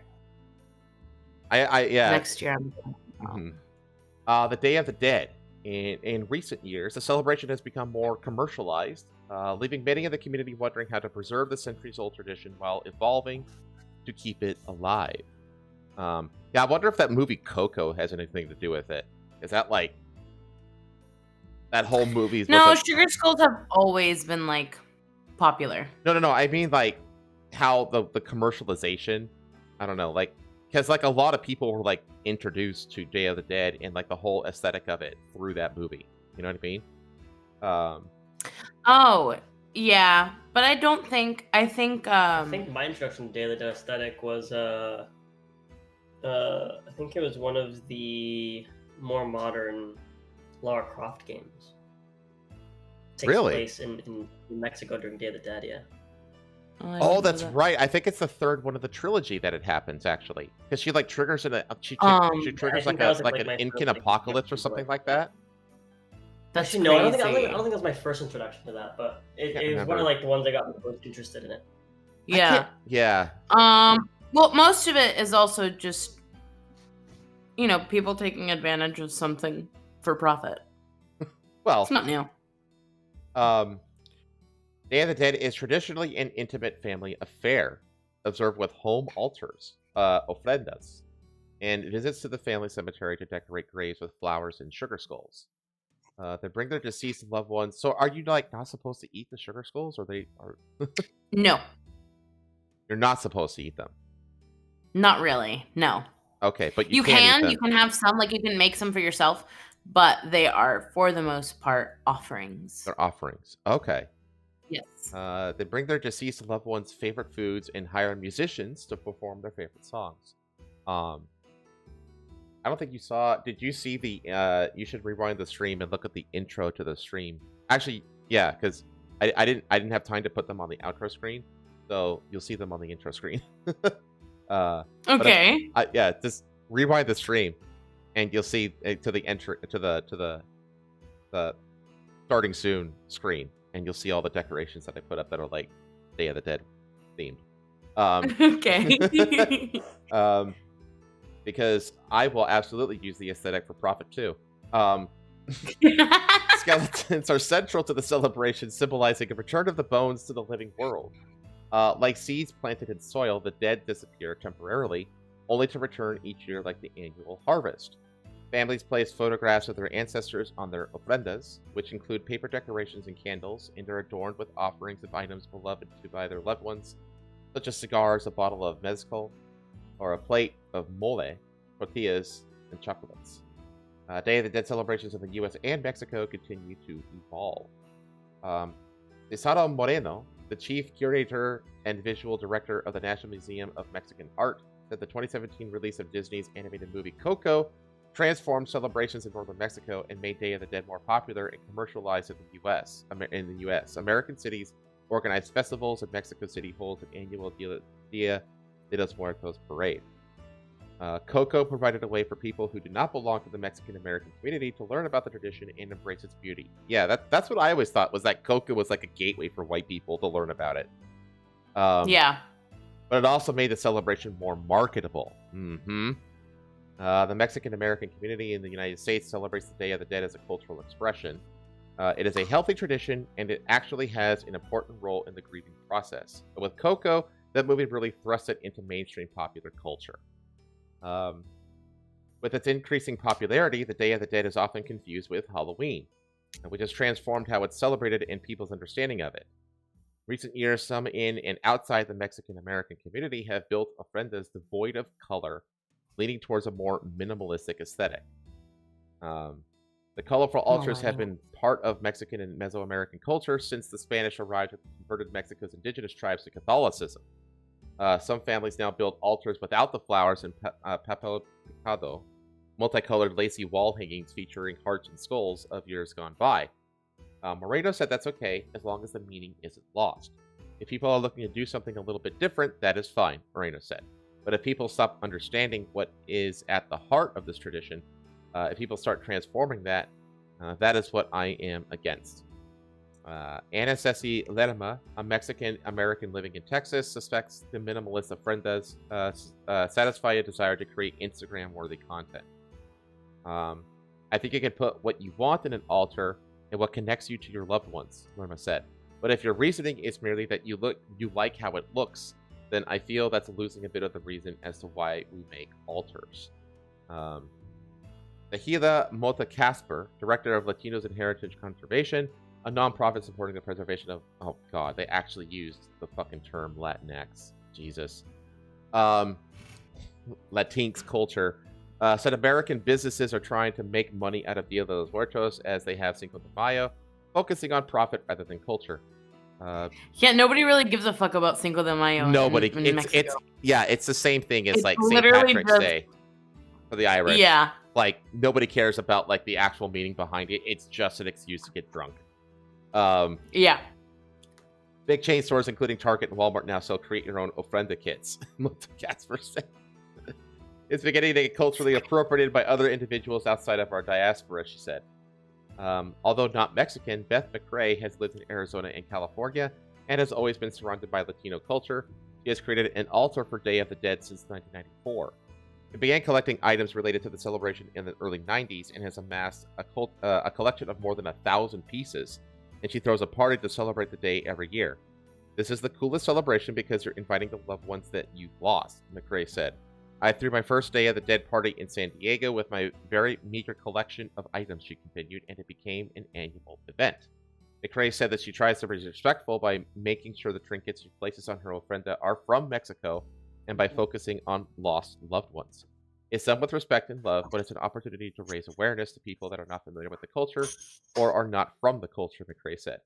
Next year. The Day of the Dead. In recent years, the celebration has become more commercialized, leaving many in the community wondering how to preserve the centuries-old tradition while evolving to keep it alive. I wonder if that movie Coco has anything to do with it. Is that like that whole movie? No, sugar skulls have always been like popular. No. I mean like how the commercialization. I don't know, like because like a lot of people were like introduced to Day of the Dead and like the whole aesthetic of it through that movie. You know what I mean? Oh yeah, but I don't think. I think my introduction to Day of the Dead aesthetic was I think it was one of the more modern Lara Croft games. Takes Really? place in Mexico during Day of the Dead, yeah. Oh, that's right. I think it's the third one of the trilogy that it happens actually, because she like triggers she triggers like an Incan apocalypse or something like that. That's Actually, no, I don't think that was my first introduction to that, but it was one of like the ones that got me most interested in it. Yeah. Yeah. Well, most of it is also just people taking advantage of something for profit. Well, it's not new. Day of the Dead is traditionally an intimate family affair, observed with home altars, ofrendas, and visits to the family cemetery to decorate graves with flowers and sugar skulls. They bring their deceased loved ones. So, are you like not supposed to eat the sugar skulls, or they are? No, you're not supposed to eat them. Not really. No. Okay, but you can. You can have some. Like you can make some for yourself, but they are for the most part offerings. They're offerings. Okay. Yes. They bring their deceased loved ones' favorite foods and hire musicians to perform their favorite songs. I don't think you saw. Did you see the? You should rewind the stream and look at the intro to the stream. Actually, yeah, because I didn't have time to put them on the outro screen, so you'll see them on the intro screen. Okay. Yeah, just rewind the stream, and you'll see to the starting soon screen. And you'll see all the decorations that I put up that are like Day of the Dead themed. Okay. Because I will absolutely use the aesthetic for profit too. Skeletons are central to the celebration, symbolizing a return of the bones to the living world. Like seeds planted in soil, the dead disappear temporarily, only to return each year like the annual harvest. Families place photographs of their ancestors on their ofrendas, which include paper decorations and candles, and are adorned with offerings of items beloved by their loved ones, such as cigars, a bottle of mezcal, or a plate of mole, tortillas, and chocolates. Day of the Dead celebrations in the U.S. and Mexico continue to evolve. Cesaro Moreno, the chief curator and visual director of the National Museum of Mexican Art, said the 2017 release of Disney's animated movie Coco transformed celebrations in northern Mexico and made Day of the Dead more popular and commercialized in the U.S. American cities organize festivals, and Mexico City holds an annual Dia de los Muertos parade. Coco provided a way for people who do not belong to the Mexican American community to learn about the tradition and embrace its beauty. Yeah, that's what I always thought, was that Coco was like a gateway for white people to learn about it. Yeah. But it also made the celebration more marketable. The Mexican American community in the United States celebrates the Day of the Dead as a cultural expression. It is a healthy tradition, and it actually has an important role in the grieving process. But with Coco, that movie really thrust it into mainstream popular culture. With its increasing popularity, the Day of the Dead is often confused with Halloween, which has transformed how it's celebrated and people's understanding of it. Recent years, some in and outside the Mexican American community have built ofrendas devoid of color, leaning towards a more minimalistic aesthetic. The colorful altars have been part of Mexican and Mesoamerican culture since the Spanish arrived and converted Mexico's indigenous tribes to Catholicism. Some families now build altars without the flowers and papel picado, multicolored lacy wall hangings featuring hearts and skulls of years gone by. Moreno said that's okay as long as the meaning isn't lost. If people are looking to do something a little bit different, that is fine, Moreno said. But if people stop understanding what is at the heart of this tradition, if people start transforming that, that is what I am against. Ana Ceci Lerma, a Mexican-American living in Texas, suspects the minimalist ofrendas satisfy a desire to create Instagram-worthy content. I think you can put what you want in an altar and what connects you to your loved ones, Lerma said. But if your reasoning is merely that you like how it looks, then I feel that's losing a bit of the reason as to why we make altars. Nahila Mota Casper, director of Latinos and Heritage Conservation, a nonprofit supporting the preservation of... Oh, God, they actually used the fucking term Latinx. Jesus. Latinx culture. Said American businesses are trying to make money out of Dia de los Muertos as they have Cinco de Mayo, focusing on profit rather than culture. Yeah, nobody really gives a fuck about Cinco de Mayo. Nobody. In Mexico. It's the same thing as It's like St. literally Patrick's just- Day for the Irish. Yeah. Like nobody cares about like the actual meaning behind it. It's just an excuse to get drunk. Yeah. Big chain stores, including Target and Walmart, now sell create your own ofrenda kits. Casper said. It's beginning to get culturally appropriated by other individuals outside of our diaspora, she said. Although not Mexican, Beth McRae has lived in Arizona and California and has always been surrounded by Latino culture. She has created an altar for Day of the Dead since 1994. It began collecting items related to the celebration in the early 90s and has amassed a collection of more than 1,000 pieces, and she throws a party to celebrate the day every year. This is the coolest celebration because you're inviting the loved ones that you've lost, McRae said. I threw my first Day of the Dead party in San Diego with my very meager collection of items, she continued, and it became an annual event. McRae said that she tries to be respectful by making sure the trinkets she places on her ofrenda are from Mexico and by focusing on lost loved ones. It's done with respect and love, but it's an opportunity to raise awareness to people that are not familiar with the culture or are not from the culture, McRae said.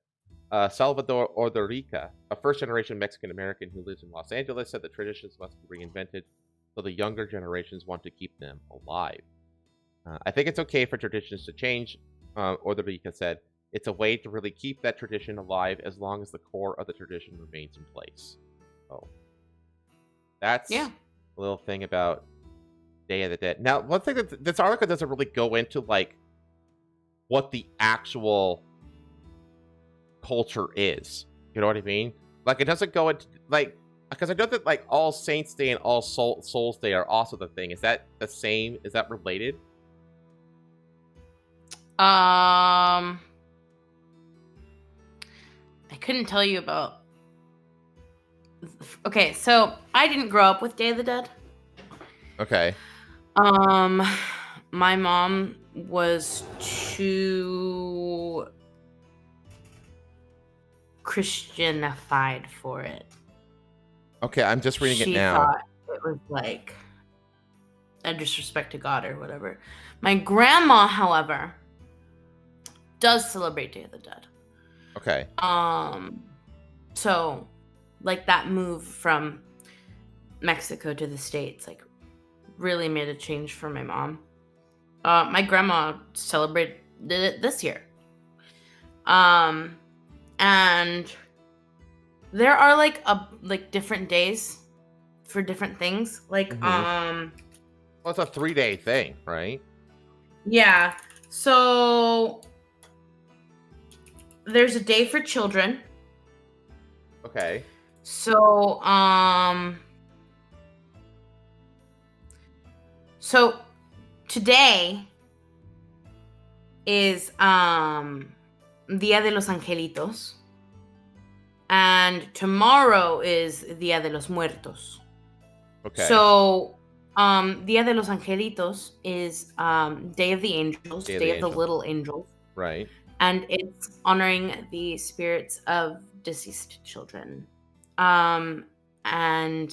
Salvador Ordorica, a first-generation Mexican-American who lives in Los Angeles, said that traditions must be reinvented so the younger generations want to keep them alive. I think it's okay for traditions to change, Ordorica said. It's a way to really keep that tradition alive as long as the core of the tradition remains in place. Oh. That's a little thing about Day of the Dead. Now, one thing that this article doesn't really go into, like, what the actual culture is. You know what I mean? Like, it doesn't go into, like, because I know that, like, All Saints Day and All Souls Day are also the thing. Is that the same? Is that related? I couldn't tell you about... Okay, so I didn't grow up with Day of the Dead. Okay. My mom was too Christianified for it. Okay, I'm just reading it now. She thought it was like a disrespect to God or whatever. My grandma, however, does celebrate Day of the Dead. Okay. So, like, that move from Mexico to the States, like, really made a change for my mom. My grandma celebrated it this year. And there are like different days for different things. Like, well, it's a 3-day thing, right? Yeah. So there's a day for children. Okay. So, so today is Dia de los Angelitos, and tomorrow is Dia de los Muertos. Okay. So, Dia de los Angelitos is Day of the Angels, Day of the Little Angels. Right. And it's honoring the spirits of deceased children. And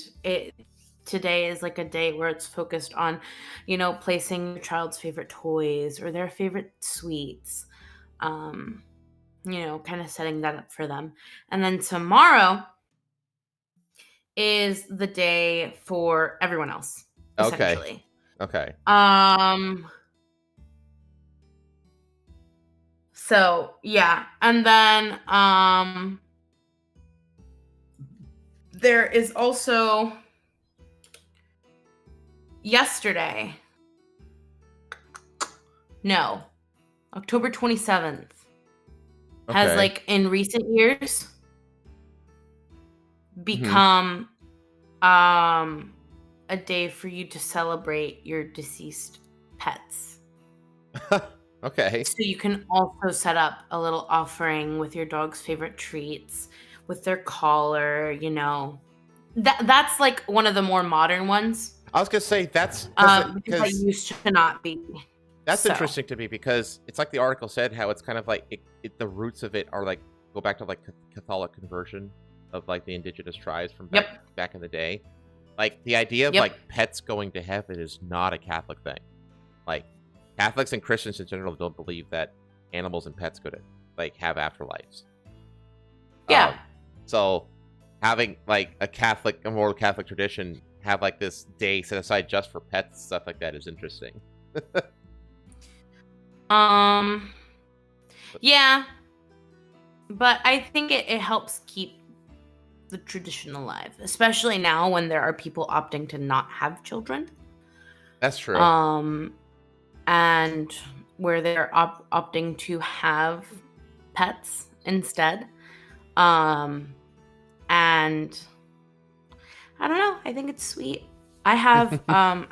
today is like a day where it's focused on, you know, placing your child's favorite toys or their favorite sweets, you know, kind of setting that up for them. And then tomorrow is the day for everyone else, essentially. Okay. So yeah, and then there is also yesterday. No, October 27th has, Okay. like, in recent years become a day for you to celebrate your deceased pets. Okay. So you can also set up a little offering with your dog's favorite treats, with their collar, you know. That's like one of the more modern ones. I was gonna say that's because I used to not be. That's So. interesting to me because it's like the article said, how it's kind of like the roots of it are like go back to like Catholic conversion of like the indigenous tribes from back in the day. Like the idea of like pets going to heaven is not a Catholic thing. Like Catholics and Christians in general don't believe that animals and pets go to like have afterlives. Yeah. So having like a more Catholic tradition have like this day set aside just for pets, stuff like that is interesting. Yeah, but I think it helps keep the tradition alive, especially now when there are people opting to not have children. That's true. And where they're opting to have pets instead. And I don't know, I think it's sweet. I have I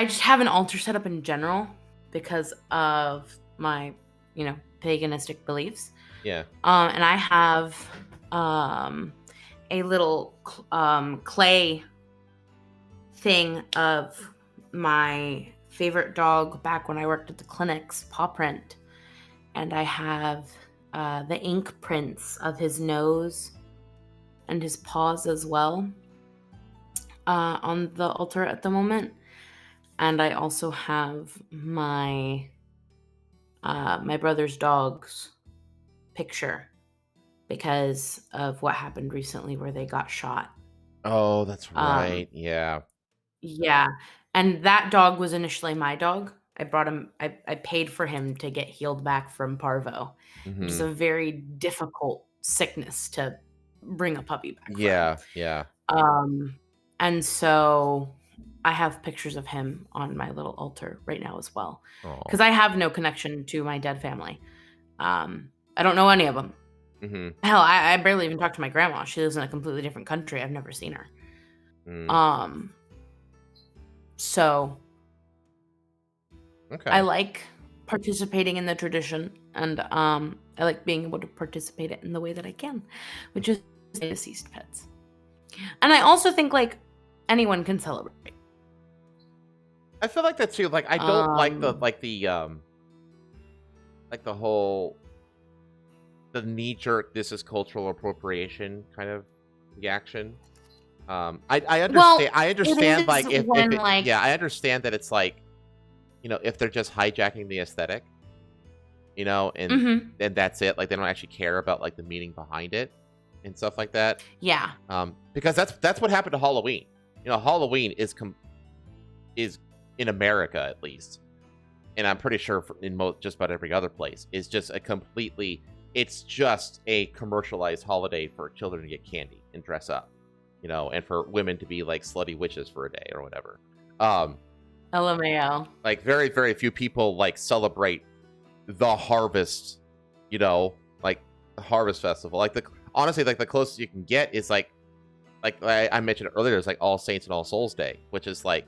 just have an altar set up in general because of my, you know, paganistic beliefs. Yeah. And I have a little clay thing of my favorite dog back when I worked at the clinic's paw print. And I have the ink prints of his nose and his paws as well on the altar at the moment. And I also have my my brother's dog's picture because of what happened recently where they got shot. Oh, that's right. Yeah. Yeah. And that dog was initially my dog. I brought him, I paid for him to get healed back from parvo, which is a very difficult sickness to bring a puppy back from. Yeah. And so I have pictures of him on my little altar right now as well. Because I have no connection to my dead family. I don't know any of them. Hell, I barely even talk to my grandma. She lives in a completely different country. I've never seen her. So I like participating in the tradition, and I like being able to participate it in the way that I can, which is deceased pets. And I also think like anyone can celebrate. I feel like that too. Like I don't like the whole knee-jerk this is cultural appropriation kind of reaction. I understand. Well, I understand. it Like is if when, it, like- yeah, I understand that it's like, you know, if they're just hijacking the aesthetic, you know, and that's it. Like they don't actually care about like the meaning behind it and stuff like that. Yeah. Because that's what happened to Halloween. You know, Halloween is in America at least, and I'm pretty sure in just about every other place, is just it's just a commercialized holiday for children to get candy and dress up, you know, and for women to be like slutty witches for a day or whatever. LMAO. Like very, very few people like celebrate the harvest, you know, like the harvest festival. Like honestly, like the closest you can get is like I mentioned earlier, it's like All Saints and All Souls Day, which is like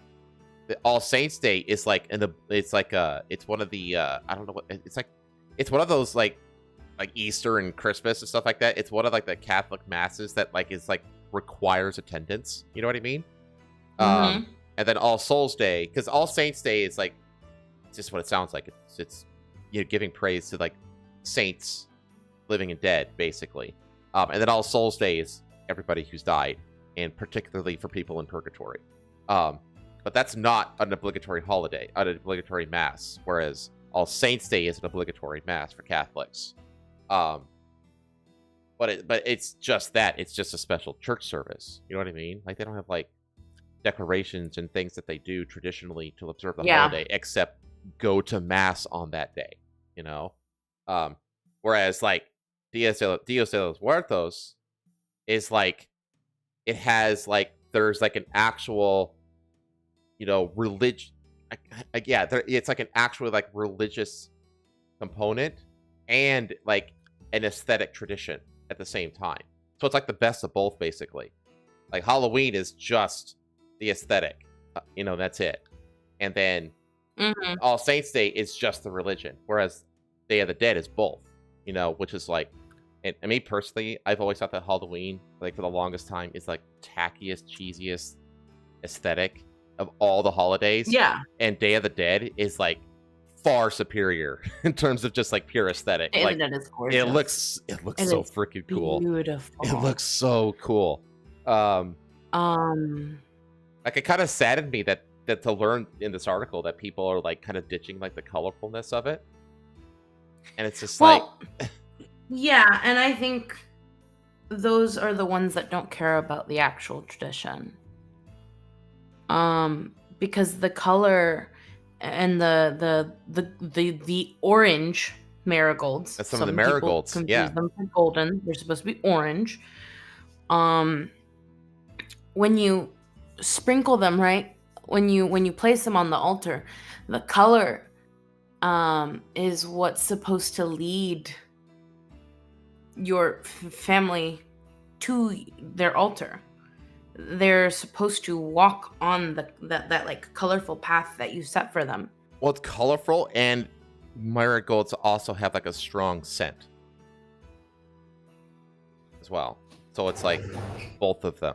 the All Saints Day is like it's one of the I don't know what it's one of those like Easter and Christmas and stuff like that. It's one of like the Catholic masses that like is like requires attendance. You know what I mean? And then All Souls Day, because All Saints Day is like it's just what it sounds like. It's you know, giving praise to like saints living and dead, basically. And then All Souls Day is everybody who's died, and particularly for people in purgatory. But that's not an obligatory holiday, an obligatory mass, whereas All Saints Day is an obligatory mass for Catholics. But it's just that. It's just a special church service. You know what I mean? Like, they don't have, like, decorations and things that they do traditionally to observe the holiday, except go to mass on that day, you know? Whereas, like, Dia de los Muertos is, like, it has, like, there's, like, an actual, you know, religion. It's, like, an actual, like, religious component and, like, an aesthetic tradition at the same time. So it's, like, the best of both, basically. Like, Halloween is just the aesthetic, you know, that's it. And then All Saints Day is just the religion, whereas Day of the Dead is both, you know, which is like, and me personally, I've always thought that Halloween, like, for the longest time, is like tackiest, cheesiest aesthetic of all the holidays. Yeah. And Day of the Dead is like far superior in terms of just like pure aesthetic. Day of like, the Dead is gorgeous. It looks so freaking cool. Beautiful. It looks so cool. Like, it kind of saddened me that to learn in this article that people are like kind of ditching like the colorfulness of it, and it's just yeah, and I think those are the ones that don't care about the actual tradition, because the color and the orange marigolds. That's some of the marigolds. Yeah, them for golden. They're supposed to be orange. When you sprinkle them, right? When you place them on the altar, the color is what's supposed to lead your family to their altar. They're supposed to walk on that like colorful path that you set for them. Well, it's colorful, and marigolds also have like a strong scent as well. So it's like both of them.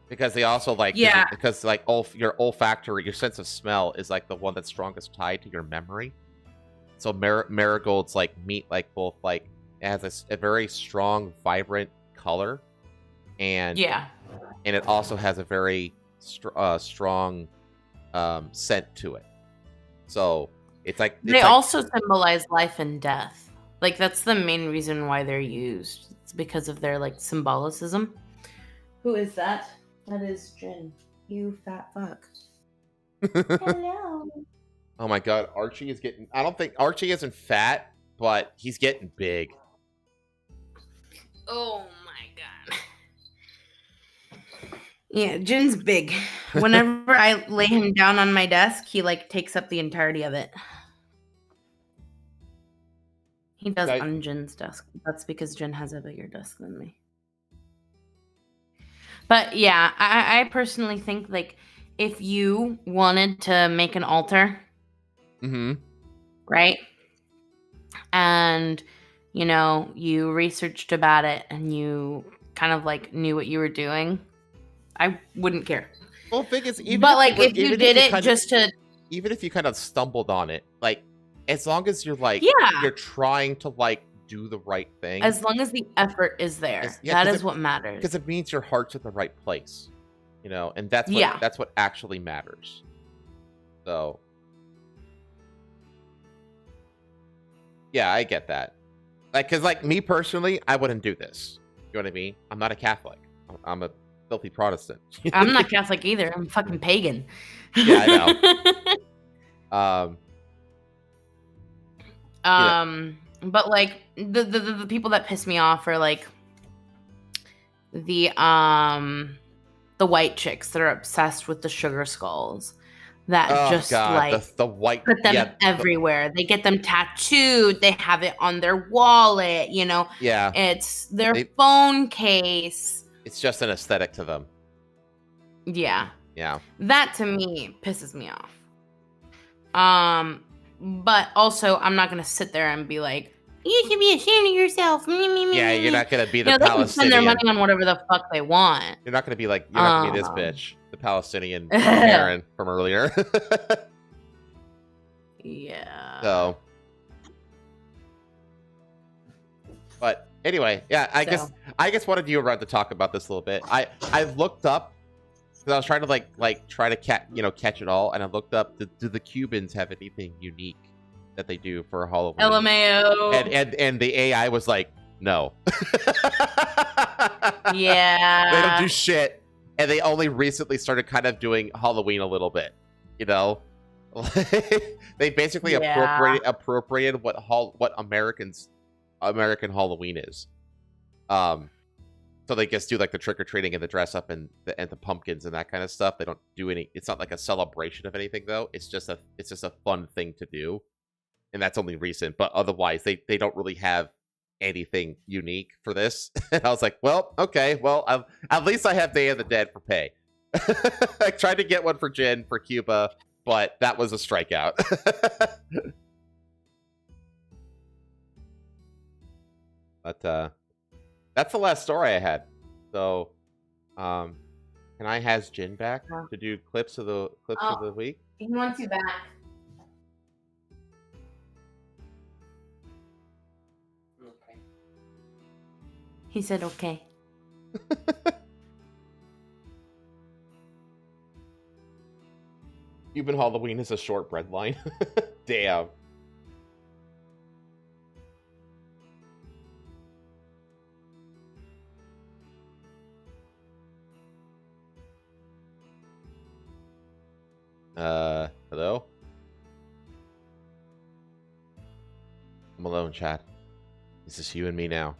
Because they also like, because like your olfactory, your sense of smell is like the one that's strongest tied to your memory. So marigolds like meet like both, like it has a very strong, vibrant color, and it also has a very strong scent to it. So it's like they also symbolize life and death. Like, that's the main reason why they're used. It's because of their like symbolicism. Who is that? That is Jen. You fat fuck. Hello. Oh my god, Archie is getting... I don't think... Archie isn't fat, but he's getting big. Oh my god. Yeah, Jen's big. Whenever I lay him down on my desk, he like takes up the entirety of it. He does on Jen's desk. That's because Jen has a bigger desk than me. But yeah, I personally think, like, if you wanted to make an altar, right? And, you know, you researched about it and you kind of like knew what you were doing, I wouldn't care. Well, thing is, even if you did it just to, even if you kind of stumbled on it, like, as long as you're like, you're trying to like do the right thing, as long as the effort is there, that is what matters. Because it means your heart's in the right place, you know, and that's what actually matters. So, yeah, I get that. Like, because like me personally, I wouldn't do this. You know what I mean? I'm not a Catholic. I'm a filthy Protestant. I'm not Catholic either. I'm fucking pagan. Yeah, I know. But like the people that piss me off are like the white chicks that are obsessed with the sugar skulls that the white, put them everywhere. They get them tattooed. They have it on their wallet. You know, it's their phone case. It's just an aesthetic to them. Yeah. That to me pisses me off. But also, I'm not gonna sit there and be like, "You should be ashamed of yourself." Yeah, you're not gonna be the Palestinian. They can spend their money on whatever the fuck they want. You're not gonna be like, you're not gonna be this bitch, the Palestinian Karen from earlier. Yeah. So, But anyway, yeah, I guess one of you around to talk about this a little bit. I looked up because I was trying to try to catch it all, and I looked up do the Cubans have anything unique that they do for Halloween? LMAO. And the AI was like, no. Yeah. They don't do shit, and they only recently started kind of doing Halloween a little bit. You know, they basically appropriated what American Halloween is. So they just do like the trick or treating and the dress up and the pumpkins and that kind of stuff. They don't do any. It's not like a celebration of anything though. It's just a fun thing to do, and that's only recent. But otherwise, they don't really have anything unique for this. And I was like, well, okay, well, at least I have Day of the Dead for pay. I tried to get one for Jin for Cuba, but that was a strikeout. But that's the last story I had. So, can I has Jin back to do clips of the week? He wants you back. He said okay. Cuban Halloween is a short bread line. Damn. Hello? I'm alone, chat. This is you and me now.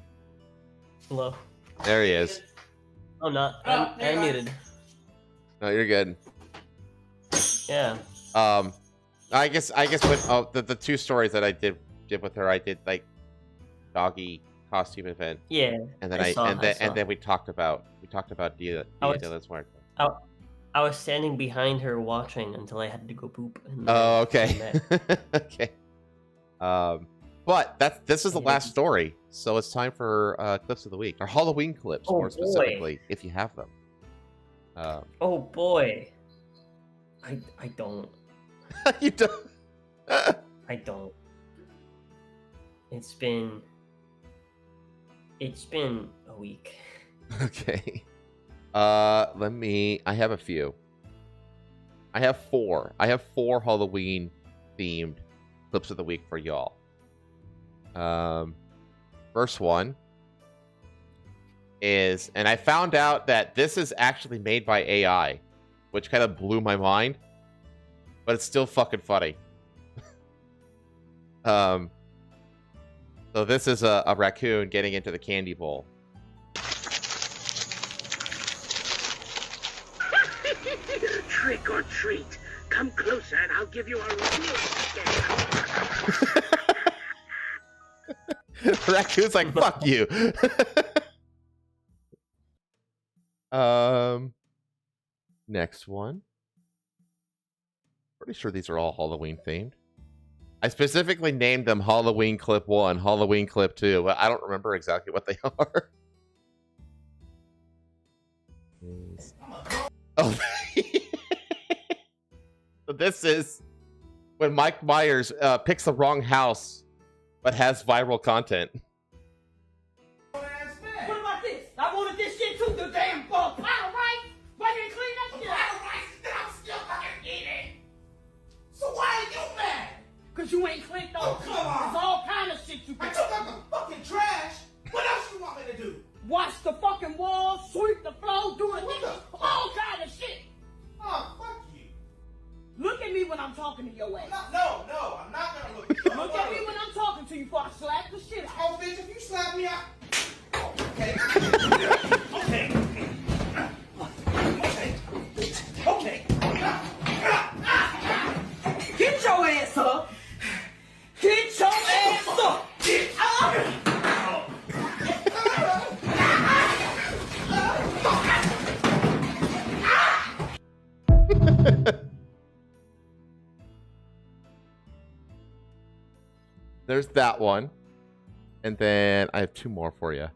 Hello. There he is. Oh, not. I'm muted. No, you're good. Yeah. I guess when the two stories that I did with her, I did like doggy costume event. Yeah. And then then we talked about Dia de los Muertos. I was standing behind her watching until I had to go poop. Oh, okay. Okay. But this is the last story, so it's time for clips of the week, or Halloween clips, more specifically, if you have them. Oh boy, I don't. You don't. I don't. It's been a week. Okay. I have a few. I have four Halloween themed clips of the week for y'all. First one is, and I found out that this is actually made by AI, which kind of blew my mind, but it's still fucking funny. So this is a raccoon getting into the candy bowl. Trick or treat. Come closer and I'll give you a real scare. Raccoon's like, fuck you. Next one. Pretty sure these are all Halloween themed. I specifically named them Halloween Clip 1, Halloween Clip 2, but I don't remember exactly what they are. Oh, so this is when Mike Myers picks the wrong house, but has viral content. What about this? I wanted this shit too, the damn pile of rice. Why didn't you clean that shit? A pile of rice that I'm still fucking eating. So why are you mad? Cause you ain't cleaned those. Oh, come on. There's all kind of shit you can do. I took out the fucking trash. What else you want me to do? Wash the fucking walls, sweep the floor, do it. All kind of shit. Oh, fuck you. Look at me when I'm talking to your ass. No, I'm not gonna look at you. Look at me when I'm talking to you before I slap the shit out. Oh, bitch, if you slap me out. Okay. Okay. Get your ass up. Get your ass up. Get up. There's that one. And then I have two more for you.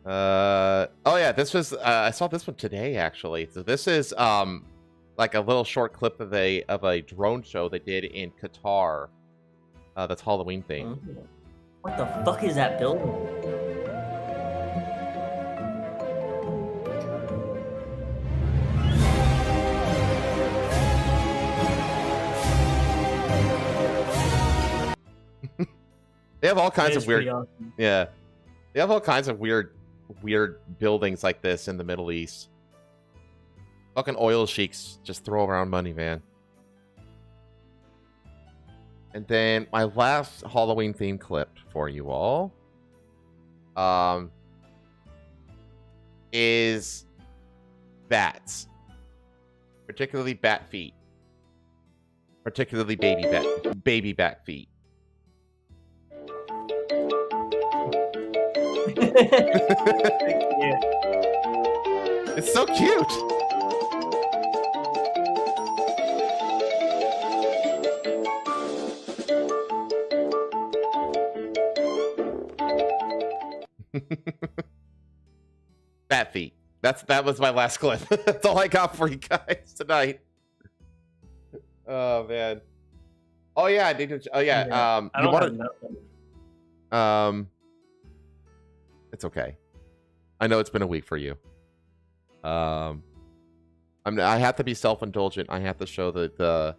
Oh yeah, this was I saw this one today actually. So this is like a little short clip of a drone show they did in Qatar That's Halloween themed. What the fuck is that building? They have all kinds of weird. Awesome. Yeah, they have all kinds of weird buildings like this in the Middle East. Fucking oil sheiks just throw around money, man. And then my last Halloween themed clip for you all, is bats, particularly bat feet, particularly baby bat feet. It's so cute. Bat feet. That was my last clip. That's all I got for you guys tonight. Oh man. Oh yeah, I did. Oh yeah. I don't have nothing. It's okay. I know it's been a week for you. I have to be self-indulgent. I have to show the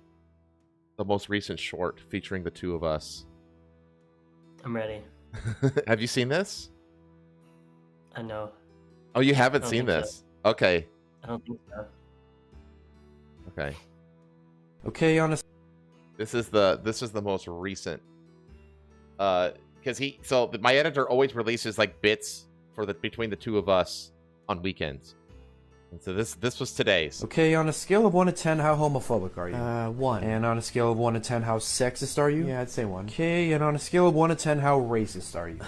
most recent short featuring the two of us. I'm ready. Have you seen this? I know. Oh, you haven't seen this? So. Okay. I don't think so. Okay. Okay, honest. This is the most recent. Because my editor always releases like bits for between the two of us on weekends. And so this was today's. Okay, on a scale of 1 to 10, how homophobic are you? 1. And on a scale of 1 to 10, how sexist are you? Yeah, I'd say 1. Okay, and on a scale of 1 to 10, how racist are you?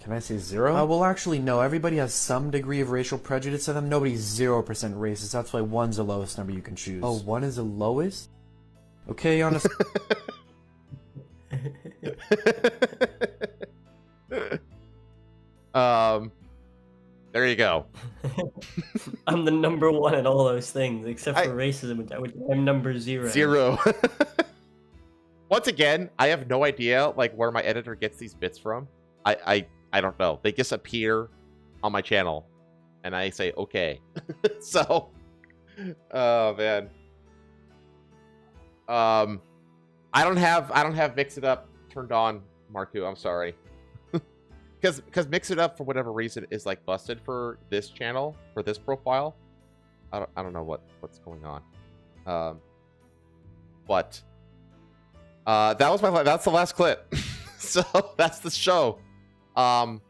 Can I say 0? Well, actually, no. Everybody has some degree of racial prejudice to them. Nobody's 0% racist. That's why 1's the lowest number you can choose. Oh, 1 is the lowest? Okay, on a... There you go. I'm the number 1 at all those things, except for racism, which I'm number 0. 0. Once again, I have no idea like where my editor gets these bits from. I don't know. They just appear on my channel, and I say okay. So, oh man. I don't have Mix It Up turned on, Marku. I'm sorry. Because Mix It Up for whatever reason is like busted for this channel, for this profile. I don't know what's going on. But that's the last clip. So that's the show. I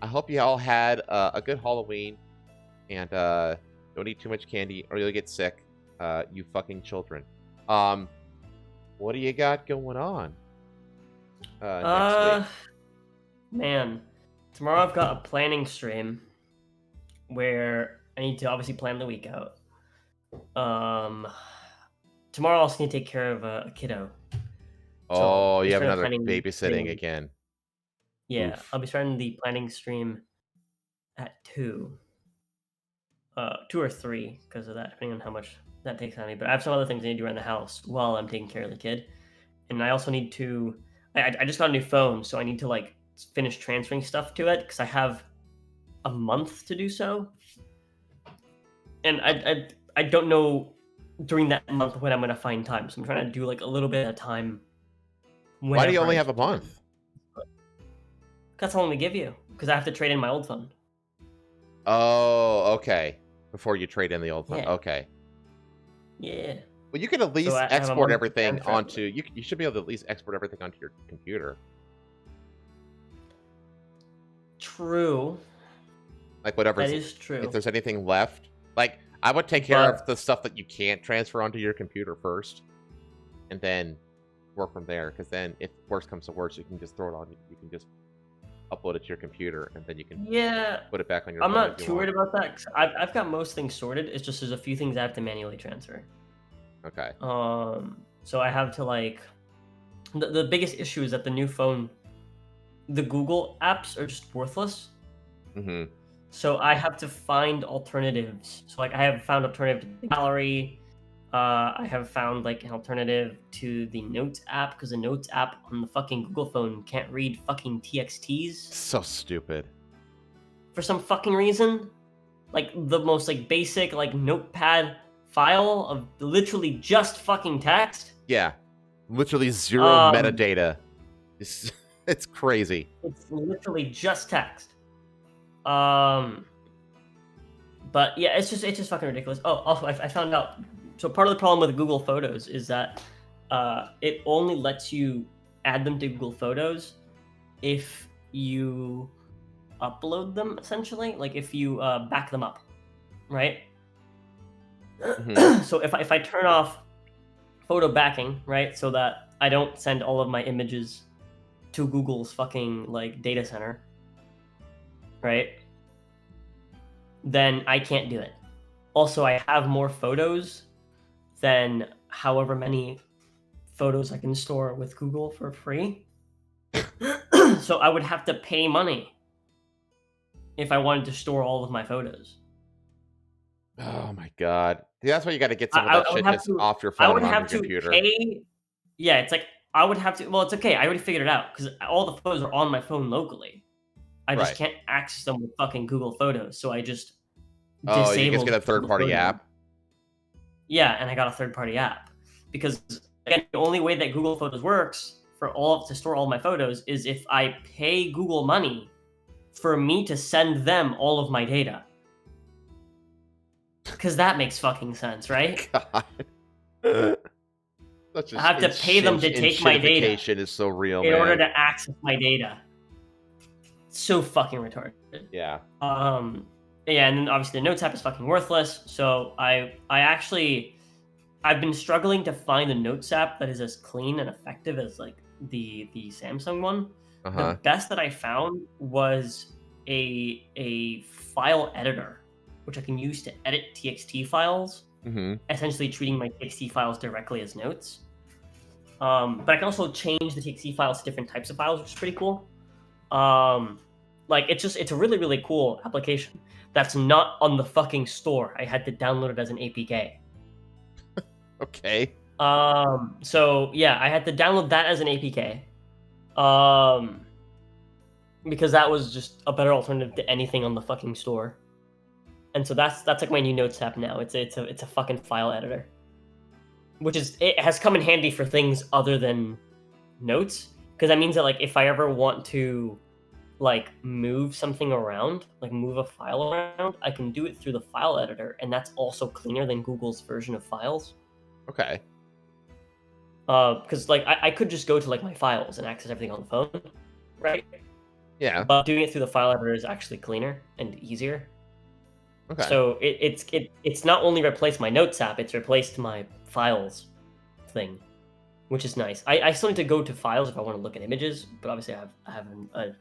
hope you all had a good Halloween, and don't eat too much candy or you'll get sick. You fucking children. What do you got going on next week? Man, tomorrow I've got a planning stream where I need to obviously plan the week out. Tomorrow I also need to take care of a kiddo. Oh, you have another babysitting again. Yeah, Oof. I'll be starting the planning stream at 2. 2 or 3 because of that, depending on how much that takes on me. But I have some other things I need to do around the house while I'm taking care of the kid. And I also need to... I just got a new phone, so I need to like finish transferring stuff to it because I have a month to do so. And I don't know during that month when I'm going to find time. So I'm trying to do like a little bit of time. Why do you only have a month? That's how long they give you, because I have to trade in my old phone. Oh, okay. Before you trade in the old phone. Yeah. Okay. Yeah. Well, you can at least So I have a export month everything to onto... You should be able to at least export everything onto your computer. True. Like whatever. That is true. If there's anything left. Like, I would take care of the stuff that you can't transfer onto your computer first. And then work from there. Because then, if worse comes to worse, you can just throw it on... You can just upload it to your computer, and then you can put it back on your phone. I'm not too worried about that. 'Cause I've got most things sorted. It's just there's a few things I have to manually transfer. Okay. So I have to like... The biggest issue is that the new phone... The Google apps are just worthless. Mm-hmm. So I have to find alternatives. So like I have found alternative to the gallery, I have found like an alternative to the Notes app because the Notes app on the fucking Google phone can't read fucking TXTs So stupid. for some fucking reason. Like the most like basic like notepad file of literally just fucking text. Yeah, literally zero metadata. It's crazy. It's literally just text. But yeah, it's just fucking ridiculous. Oh, also I found out. So part of the problem with Google Photos is that it only lets you add them to Google Photos if you upload them, essentially. Like if you back them up, right? So if I turn off photo backing, right, so that I don't send all of my images to Google's fucking like data center, right? Then I can't do it. Also, I have more photos than however many photos I can store with Google for free. So I would have to pay money if I wanted to store all of my photos. Oh my god. See, that's why you got to get some of that shit just off your phone I would and on have your to computer. pay. Yeah, it's like I would have to. Well, it's okay. I already figured it out because all the photos are on my phone locally. I just Right. can't access them with fucking Google Photos, so I just Oh, you just disabled get a Google third-party Photos. app? Yeah, and I got a third-party app because again, the only way that Google Photos works for to store all my photos is if I pay Google money for me to send them all of my data. Because that makes fucking sense, right? God. Such I have to pay them to take my data shit is so real, in man. order to access my data. It's so fucking retarded. Yeah. Yeah, and then obviously the Notes app is fucking worthless. So I've been struggling to find a Notes app that is as clean and effective as like the Samsung one. Uh-huh. The best that I found was a file editor, which I can use to edit TXT files, essentially treating my TXT files directly as notes. But I can also change the TXT files to different types of files, which is pretty cool. Like it's a really, really cool application that's not on the fucking store. I had to download it as an APK. Okay. So yeah, I had to download that as an APK. Because that was just a better alternative to anything on the fucking store. And so that's like my new Notes app now. It's a fucking file editor. It has come in handy for things other than Notes, because that means that like if I ever want to like move something around, like move a file around, I can do it through the file editor, and that's also cleaner than Google's version of files. Okay. Because like I could just go to like my files and access everything on the phone, right? Yeah. But doing it through the file editor is actually cleaner and easier. Okay. So it's not only replaced my Notes app, it's replaced my files thing, which is nice. I still need to go to files if I want to look at images, but obviously I have a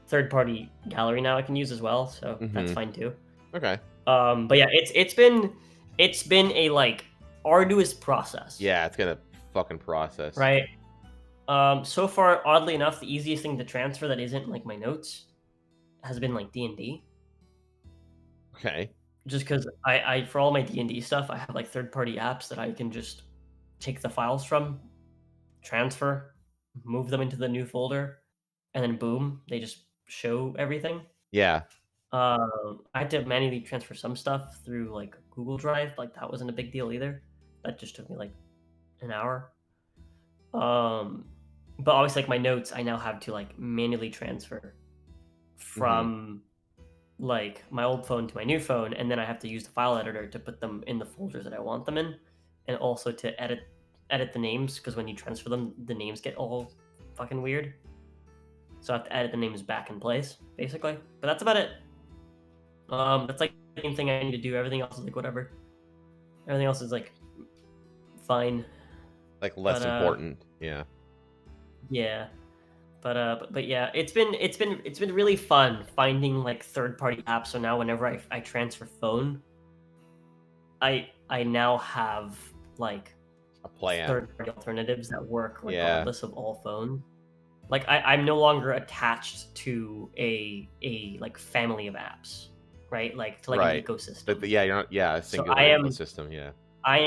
third-party gallery now I can use as well, so that's fine too. Okay. But yeah, it's been a like arduous process. Yeah, it's gonna fucking process. Right. So far, oddly enough, the easiest thing to transfer that isn't like my notes has been like D&D. Okay. Just because I for all my D&D stuff, I have like third-party apps that I can just take the files from, transfer, move them into the new folder, and then boom, they just show everything. Yeah. I had to manually transfer some stuff through like Google Drive. Like that wasn't a big deal either. That just took me like an hour. But obviously like my notes, I now have to like manually transfer from like my old phone to my new phone, and then I have to use the file editor to put them in the folders that I want them in, and also to edit the names, because when you transfer them, the names get all fucking weird. So I have to edit the names back in place, basically. But that's about it. That's like the same thing I need to do. Everything else is like whatever. Everything else is like fine. Like less important. Yeah. Yeah. But yeah, it's been really fun finding like third-party apps. So now whenever I transfer phone, I now have like a plan, third-party alternatives that work regardless of all phones. Like I'm no longer attached to a like family of apps, right? Like to like an ecosystem. Yeah, you're not. Yeah, a singular ecosystem. Yeah. I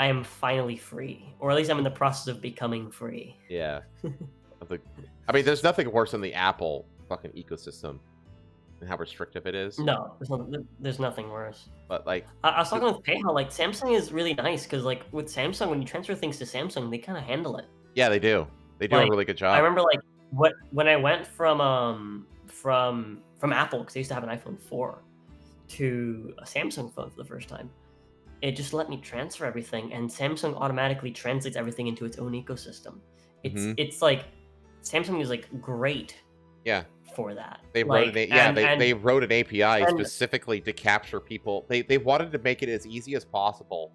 am finally free, or at least I'm in the process of becoming free. Yeah. I mean, there's nothing worse than the Apple fucking ecosystem and how restrictive it is. No, there's nothing worse. But like, I was talking with Pei how like Samsung is really nice because like with Samsung, when you transfer things to Samsung, they kind of handle it. yeah, they do. They do Like, a really good job. I remember like when I went from Apple, because I used to have an iPhone 4 to a Samsung phone for the first time. It just let me transfer everything, and Samsung automatically translates everything into its own ecosystem. It's like Samsung is like great. Yeah. For that, They like, wrote they wrote an API specifically to capture people. They wanted to make it as easy as possible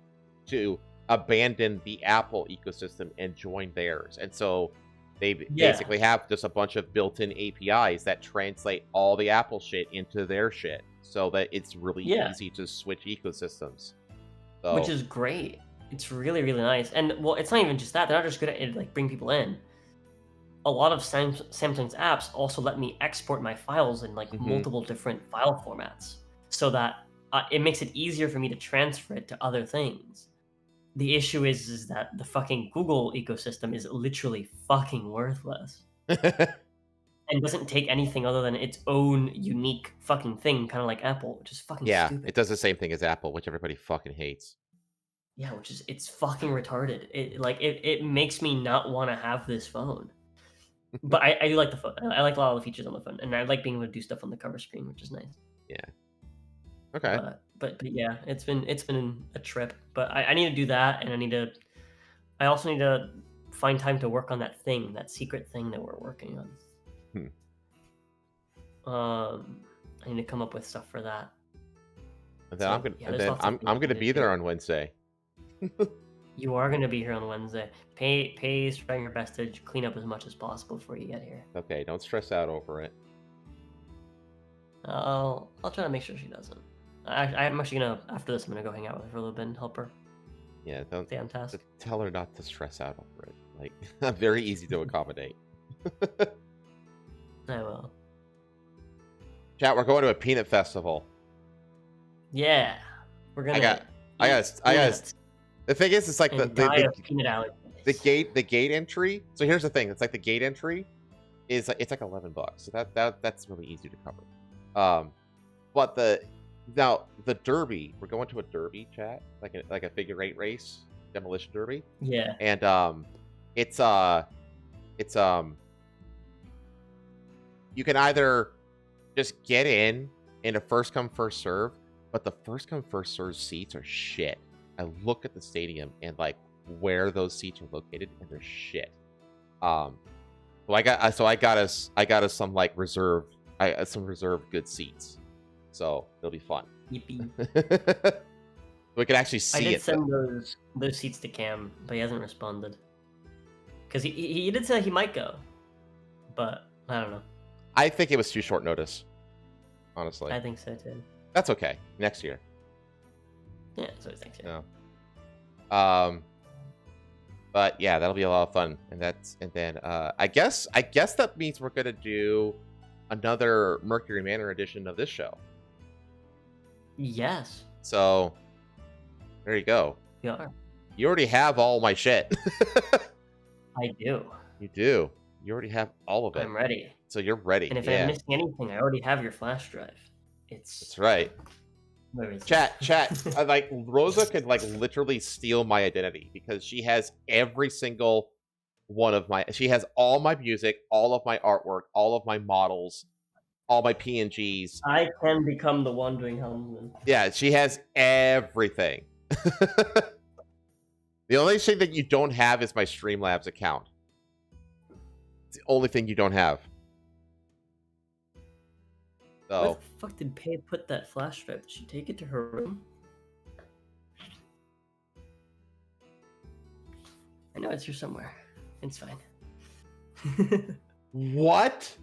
to abandon the Apple ecosystem and join theirs. And so they basically have just a bunch of built-in APIs that translate all the Apple shit into their shit, so that it's really easy to switch ecosystems. So, which is great. It's really, really nice. And well, it's not even just that. They're not just good at it, like bring people in. A lot of Samsung's apps also let me export my files in like multiple different file formats, so that it makes it easier for me to transfer it to other things. The issue is that the fucking Google ecosystem is literally fucking worthless. And doesn't take anything other than its own unique fucking thing, kind of like Apple, which is fucking stupid. It does the same thing as Apple, which everybody fucking hates. Yeah, it's fucking retarded. It makes me not want to have this phone. But I do like the phone. I like a lot of the features on the phone, and I like being able to do stuff on the cover screen, which is nice. Yeah. Okay. But yeah, it's been a trip. But I need to do that, and I also need to find time to work on that secret thing that we're working on. I need to come up with stuff for that. And then I'm gonna be there on Wednesday. You are going to be here on Wednesday. Pay's trying her best to clean up as much as possible before you get here. Okay, don't stress out over it. I'll try to make sure she doesn't. I'm actually gonna, after this, I'm gonna go hang out with her for a little bit and help her. Yeah, don't stay on task. Tell her not to stress out over it. Like, very easy to accommodate. I will. Chat, we're going to a peanut festival. Yeah, we're gonna. I got. The thing is, it's like the gate entry. So here's the thing: it's like the gate entry is it's like $11, so that's really easy to cover. But the derby, we're going to a derby, chat, like a figure 8 race, demolition derby. Yeah. And it's you can either just get in a first come first serve, but the first come first serve seats are shit. I look at the stadium and like where those seats are located, and they're shit. So I got us some like reserved good seats. So it'll be fun. Yippee. We can actually see it. I did send those seats to Cam, but he hasn't responded. Because he did say he might go, but I don't know. I think it was too short notice. Honestly, I think so too. That's okay. Next year. Yeah, so thanks. Yeah. But yeah, that'll be a lot of fun, and then I guess that means we're gonna do another Mercury Manor edition of this show. Yes. So there you go. Yeah. You already have all my shit. I do. You do. You already have all of it. I'm ready. So you're ready. And if I'm missing anything, I already have your flash drive. That's right. Chat. Like Rosa could like literally steal my identity because she has every single one of my. She has all my music, all of my artwork, all of my models, all my PNGs. I can become the wandering helmsman. Yeah, she has everything. The only thing that you don't have is my Streamlabs account. It's the only thing you don't have. So. Where the fuck did Pei put that flash drive? Did she take it to her room? I know it's here somewhere. It's fine. What?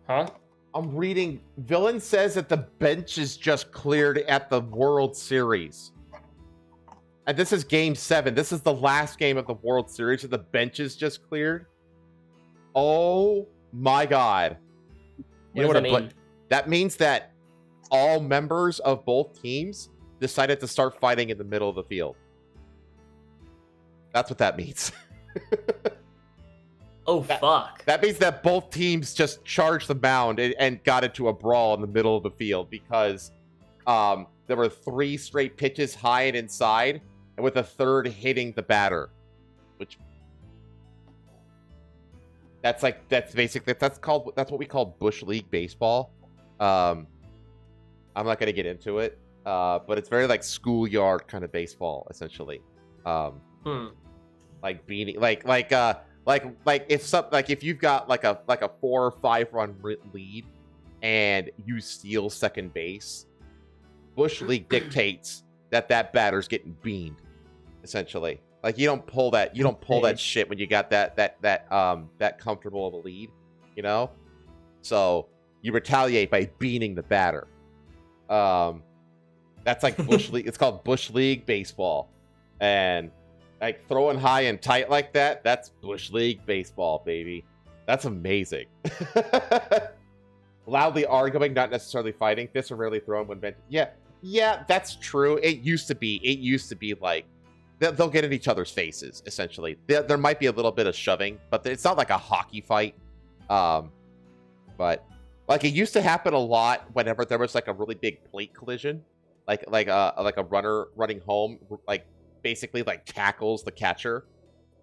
Huh? I'm reading. Villain says that the bench is just cleared at the World Series. And this is Game 7. This is the last game of the World Series, and the bench is just cleared. Oh my god. What does that mean? That means that all members of both teams decided to start fighting in the middle of the field. That's what that means. Oh, fuck. That means that both teams just charged the mound and got into a brawl in the middle of the field because there were 3 straight pitches high and inside, and with a third hitting the batter, which that's what we call Bush League baseball. I'm not gonna get into it, but it's very like schoolyard kind of baseball, essentially. Like beating, like if you've got like a 4 or 5 run lead and you steal second base, Bush League dictates that batter's getting beamed, essentially. Like you don't pull that shit when you got that comfortable of a lead, you know. So you retaliate by beating the batter. That's like Bush League. It's called Bush League baseball, and like throwing high and tight like that. That's Bush League baseball, baby. That's amazing. Loudly arguing, not necessarily fighting. Fists are rarely thrown when bent. Yeah, that's true. It used to be like they'll get in each other's faces. Essentially, there might be a little bit of shoving, but it's not like a hockey fight. But like it used to happen a lot whenever there was like a really big plate collision, like a runner running home, like basically like tackles the catcher,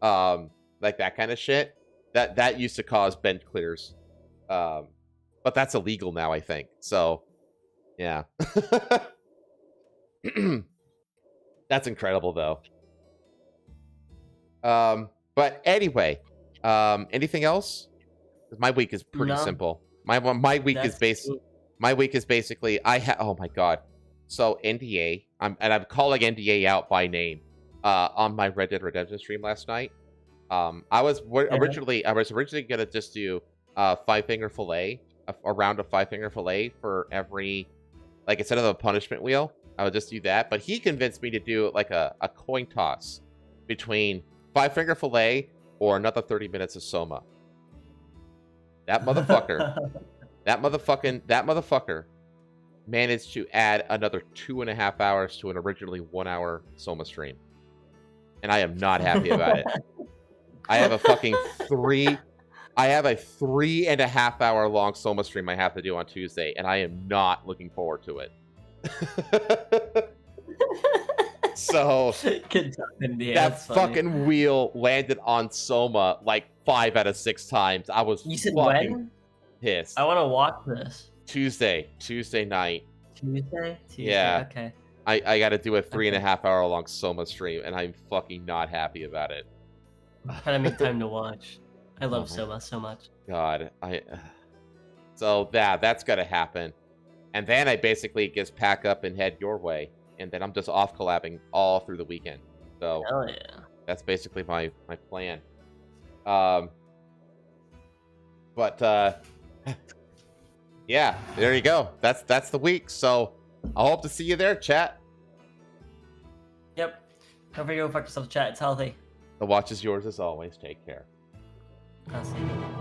like that kind of shit. That used to cause bent clears, but that's illegal now, I think. So, yeah. That's incredible, though. But anyway, anything else? My week is pretty simple. My week is basically oh my god. So NDA, I'm calling NDA out by name on my Red Dead Redemption stream last night. I was originally gonna just do 5-finger fillet, a round of 5-finger fillet for every, like, instead of a punishment wheel. I would just do that, but he convinced me to do like a coin toss between 5-finger fillet or another 30 minutes of Soma. That motherfucker managed to add another 2.5 hours to an originally 1-hour Soma stream, and I am not happy about it. I have a 3.5 hour long Soma stream I have to do on Tuesday, and I am not looking forward to it. So that fucking wheel landed on Soma like 5 out of 6 times. I was fucking pissed. I want to watch this. Tuesday night. Tuesday? Yeah. Okay. I got to do a 3.5 hour long Soma stream, and I'm fucking not happy about it. Trying to make time to watch. I love Soma so much. God, so that's gonna happen, and then I basically just pack up and head your way, and then I'm just off collabing all through the weekend. So hell yeah, that's basically my plan. Yeah, there you go. That's the week. So I hope to see you there, chat. Yep. Don't forget to go fuck yourself, chat. It's healthy. The watch is yours as always. Take care. I'll see you.